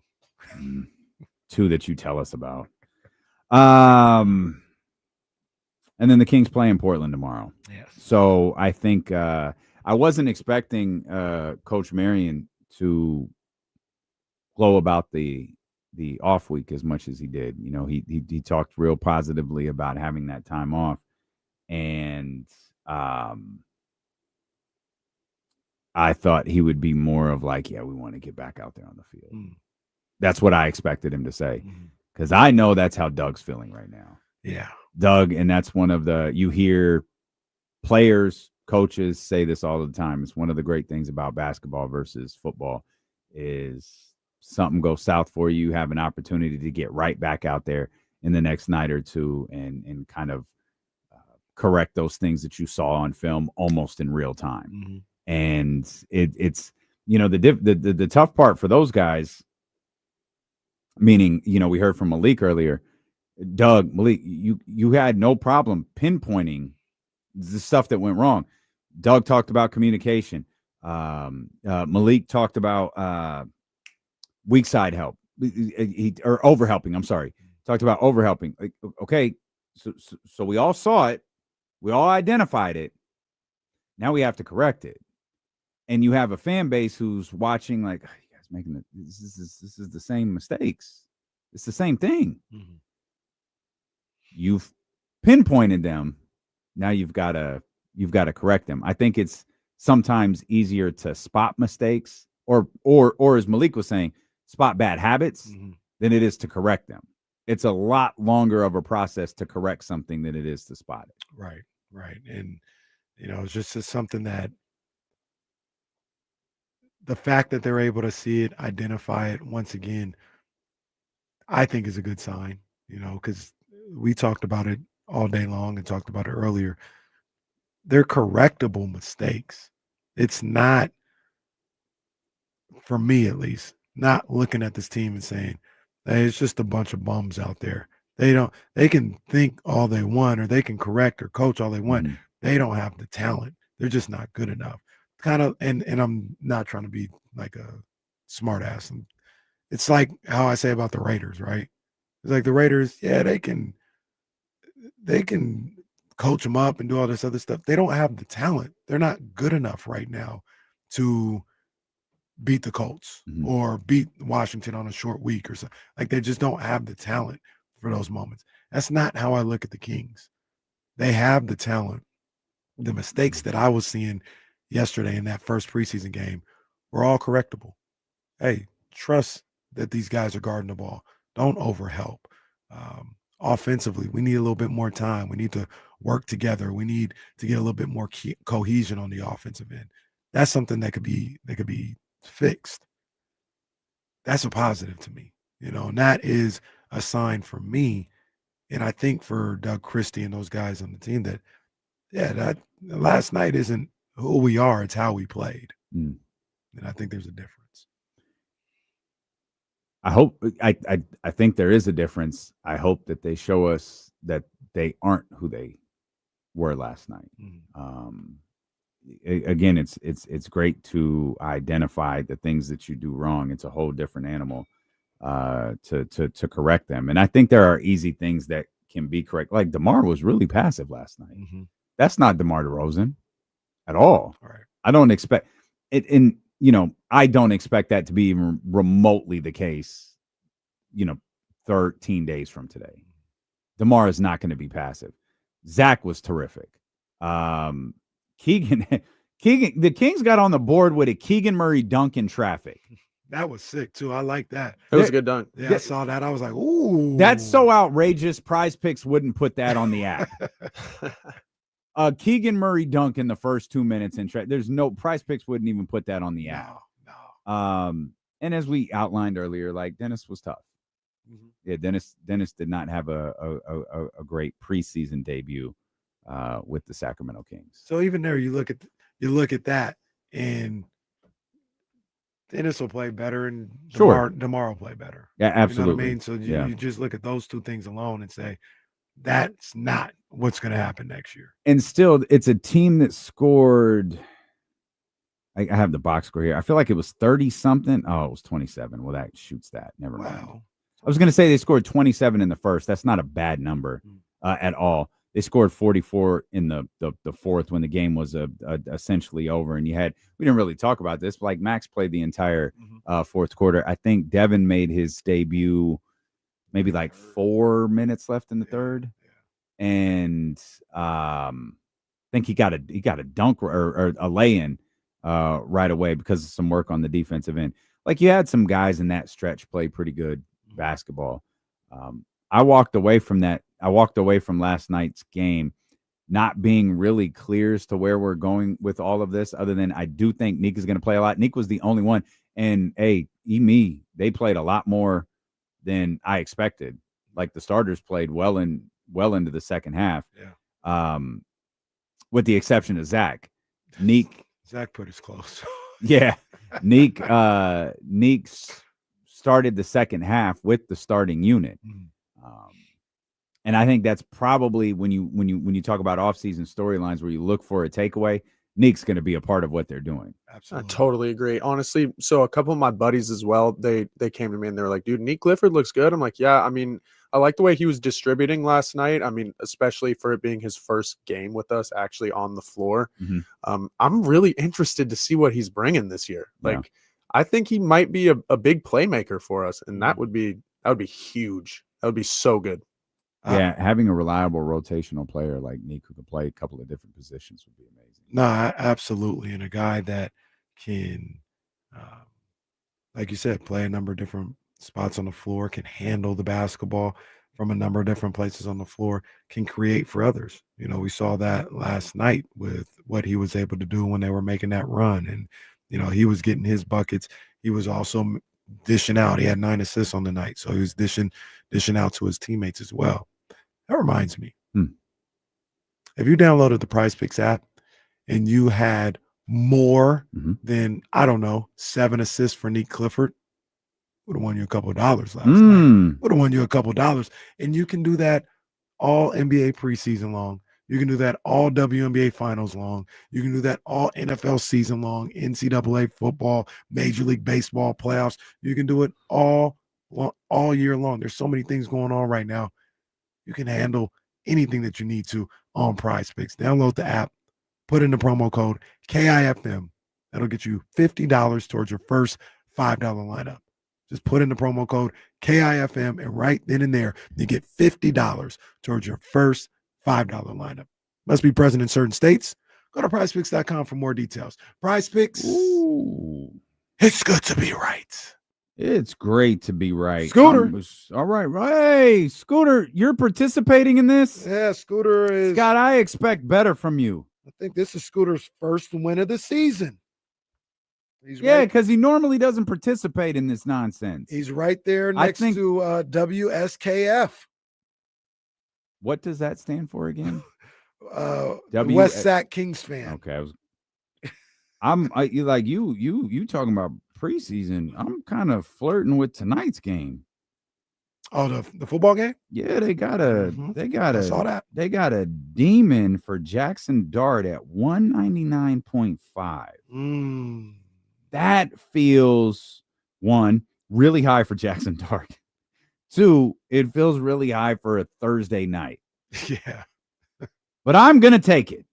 2 that you tell us about. And then the Kings play in Portland tomorrow. Yes. So I think I wasn't expecting Coach Marion to glow about the off week as much as he did. He talked real positively about having that time off, and I thought he would be more of like, yeah, we want to get back out there on the field. That's what I expected him to say, because I know that's how Doug's feeling right now. Yeah. Doug, and that's one of you hear players, coaches say this all the time. It's one of the great things about basketball versus football is something goes south for you, have an opportunity to get right back out there in the next night or two and kind of correct those things that you saw on film almost in real time. And it's the tough part for those guys, meaning, we heard from Malik earlier. Malik, you had no problem pinpointing the stuff that went wrong. Doug talked about communication. Malik talked about weak side help. Or overhelping. I'm sorry. Talked about overhelping. Like, okay, so we all saw it. We all identified it. Now we have to correct it. And you have a fan base who's watching like, oh, you guys making this is the same mistakes. It's the same thing. Mm-hmm. You've pinpointed them. Now you've got to correct them. I think it's sometimes easier to spot mistakes or as Malik was saying, spot bad habits than it is to correct them. It's a lot longer of a process to correct something than it is to spot it. Right. And, it's just something that the fact that they're able to see it, identify it once again, I think is a good sign, because we talked about it all day long and talked about it earlier. They're correctable mistakes. It's not, for me at least, not looking at this team and saying, hey, it's just a bunch of bums out there. They can think all they want, or they can correct or coach all they want. They don't have the talent. They're just not good enough. Kind of, and I'm not trying to be like a smart ass. And it's like how I say about the Raiders, right? It's like the Raiders, yeah, they can coach them up and do all this other stuff. They don't have the talent. They're not good enough right now to beat the Colts or beat Washington on a short week or something. Like, they just don't have the talent for those moments. That's not how I look at the Kings. They have the talent. The mistakes that I was seeing yesterday in that first preseason game were all correctable. Hey, trust that these guys are guarding the ball. Don't overhelp. Offensively, we need a little bit more time. We need to work together. We need to get a little bit more cohesion on the offensive end. That's something that could be fixed. That's a positive to me, and that is a sign for me, and I think for Doug Christie and those guys on the team that, that last night isn't who we are, it's how we played. And I think there's a difference. I think there is a difference. I hope that they show us that they aren't who they were last night. Again, it's great to identify the things that you do wrong. It's a whole different animal to correct them. And I think there are easy things that can be correct. Like DeMar was really passive last night. That's not DeMar DeRozan at all. Right. I don't expect it. And, I don't expect that to be even remotely the case, 13 days from today. DeMar is not going to be passive. Zach was terrific. Keegan, the Kings got on the board with a Keegan Murray dunk in traffic. That was sick too. I like that. It was a good dunk. Yeah, I saw that. I was like, ooh. That's so outrageous. Prize Picks wouldn't put that on the app. Keegan Murray dunk in the first 2 minutes in there's no Prize Picks wouldn't even put that on the app. No. And as we outlined earlier, like Dennis was tough. Yeah, Dennis did not have a great preseason debut with the Sacramento Kings. So even there, you look at that, and Dennis will play better, and DeMar will play better. Yeah, absolutely. You know what I mean? So you just look at those two things alone and say, that's not what's going to happen next year. And still, it's a team that scored. I have the box score here. I feel like it was 30 something. Oh, it was 27. Well, that shoots that. Never mind. I was going to say they scored 27 in the first. That's not a bad number at all. They scored 44 in the fourth when the game was essentially over. And we didn't really talk about this, but like Max played the entire fourth quarter. I think Devin made his debut maybe like 4 minutes left in the third. And I think he got a dunk or a lay-in right away because of some work on the defensive end. Like, you had some guys in that stretch play pretty good basketball. I walked away from that. I walked away from last night's game not being really clear as to where we're going with all of this, other than I do think Nick is going to play a lot. Nick was the only one. And they played a lot more than I expected. Like, the starters played well into the second half. Yeah. With the exception of Zach. Zach put us close. Yeah. Neek started the second half with the starting unit. And I think that's probably when you talk about offseason storylines where you look for a takeaway, Nick's going to be a part of what they're doing. I totally agree. Honestly, so a couple of my buddies as well, they came to me and they were like, dude, Nick Clifford looks good. I'm like, yeah, I mean, I like the way he was distributing last night. I mean, especially for it being his first game with us actually on the floor. I'm really interested to see what he's bringing this year. Like, I think he might be a big playmaker for us, and that would be huge. That would be so good. Yeah, having a reliable rotational player like Nick who can play a couple of different positions would be amazing. No, absolutely. And a guy that can, like you said, play a number of different spots on the floor, can handle the basketball from a number of different places on the floor, can create for others. You know, we saw that last night with what he was able to do when they were making that run. And, you know, he was getting his buckets. He was also dishing out. He had 9 assists on the night. So he was dishing out to his teammates as well. That reminds me. If you downloaded the PrizePicks app and you had more than, I don't know, 7 assists for Nick Clifford, would have won you a couple of dollars last night. Would have won you a couple of dollars. And you can do that all NBA preseason long. You can do that all WNBA finals long. You can do that all NFL season long, NCAA football, Major League Baseball playoffs. You can do it all year long. There's so many things going on right now. You can handle anything that you need to on PrizePicks. Download the app, put in the promo code KIFM. That'll get you $50 towards your first $5 lineup. Just put in the promo code KIFM, and right then and there, you get $50 towards your first $5 lineup. Must be present in certain states. Go to prizepicks.com for more details. PrizePicks, it's good to be right. It's great to be right. Scooter. All right. Hey, Scooter, you're participating in this? Yeah, Scooter is. Scott, I expect better from you. I think this is Scooter's first win of the season. Yeah, because he normally doesn't participate in this nonsense. He's right there next to WSKF. What does that stand for again? West SAK Kings fan. Okay, you talking about preseason. I'm kind of flirting with tonight's game. Oh, the football game? Yeah, they got I saw that. They got a demon for Jackson Dart at 199.5. That feels, one, really high for Jackson Dart. Two, it feels really high for a Thursday night. Yeah. But I'm going to take it.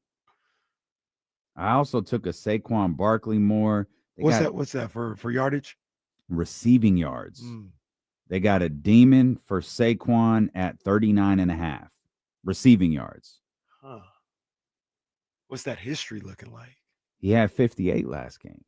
I also took a Saquon Barkley more. What's that for yardage? Receiving yards. They got a demon for Saquon at 39.5 receiving yards. Huh. What's that history looking like? He had 58 last game.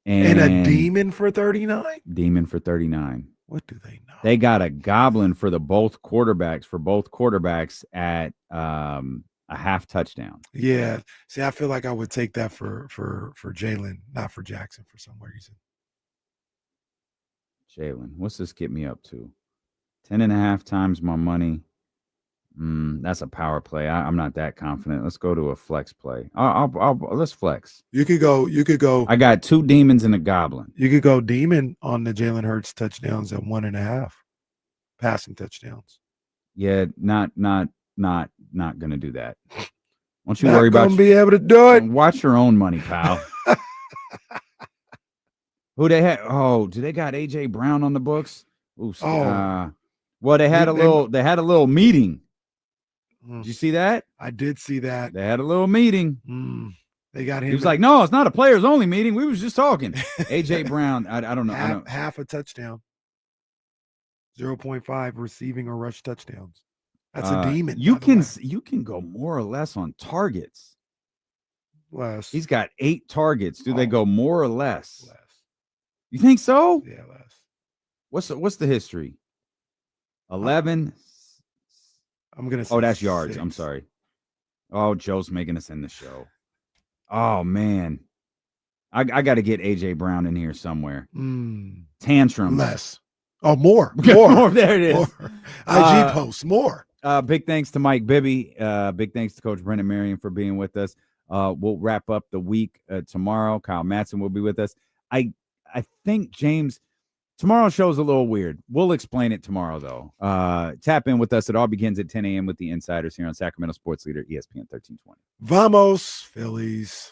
And a demon for 39? Demon for 39. What do they know? They got a goblin for both quarterbacks at a half touchdown. Yeah. See, I feel like I would take that for Jalen, not for Jackson for some reason. Jalen, what's this get me up to? 10.5 times my money. That's a power play. I'm not that confident. Let's go to a flex play. Let's flex. You could go. I got 2 demons and a goblin. You could go demon on the Jalen Hurts touchdowns at 1.5 passing touchdowns. Yeah, not gonna do that. Don't you Not worry about gonna be able to do it. Watch your own money, pal. Who they had? Oh, do they got AJ Brown on the books? Ooh, well, they had a little meeting. Did you see that? I did see that. They had a little meeting. They got him. He was like, "No, it's not a players only meeting. We was just talking." AJ Brown, I don't know. Half a touchdown. 0.5 receiving or rush touchdowns. That's a demon. You can go more or less on targets. Less. He's got 8 targets. Do they go more or less? Less. You think so? Yeah, less. What's the history? 11. I'm gonna say. Oh, that's yards. 6. I'm sorry. Oh, Joe's making us end the show. Oh man, I got to get AJ Brown in here somewhere. Tantrums. Less. Oh, more. More. There it is. More. IG posts more. Big thanks to Mike Bibby. Big thanks to Coach Brendan Marion for being with us. We'll wrap up the week tomorrow. Kyle Madsen will be with us. I think, James, Tomorrow's show's a little weird. We'll explain it tomorrow, though. Tap in with us. It all begins at 10 a.m. with the Insiders here on Sacramento Sports Leader, ESPN 1320. Vamos, Phillies.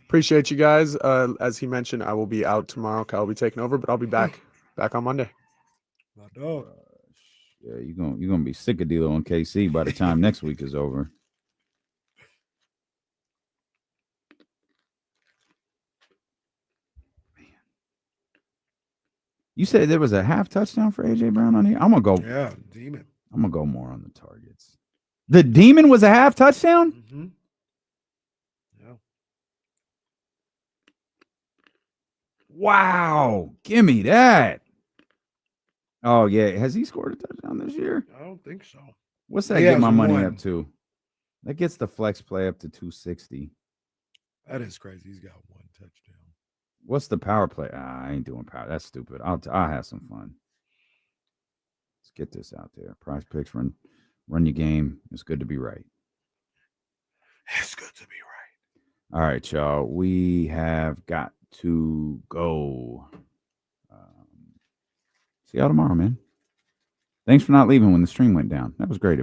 Appreciate you guys. As he mentioned, I will be out tomorrow. Kyle will be taking over, but I'll be back on Monday. My dog. Yeah, you're gonna be sick of D'Lo and KC by the time next week is over. You said there was a half touchdown for AJ Brown on here. I'm gonna go. Yeah, Demon. I'm gonna go more on the targets. The Demon was a half touchdown. Mm-hmm. Yeah. Wow, give me that. Oh yeah, has he scored a touchdown this year? I don't think so. What's that He get my has money one. up to? That gets the flex play up to 260. That is crazy. He's got one touchdown. What's the power play? I ain't doing power. That's stupid. I'll have some fun. Let's get this out there. Prize Picks, run your game. It's good to be right. It's good to be right. All right, y'all. We have got to go. See y'all tomorrow, man. Thanks for not leaving when the stream went down. That was great of you.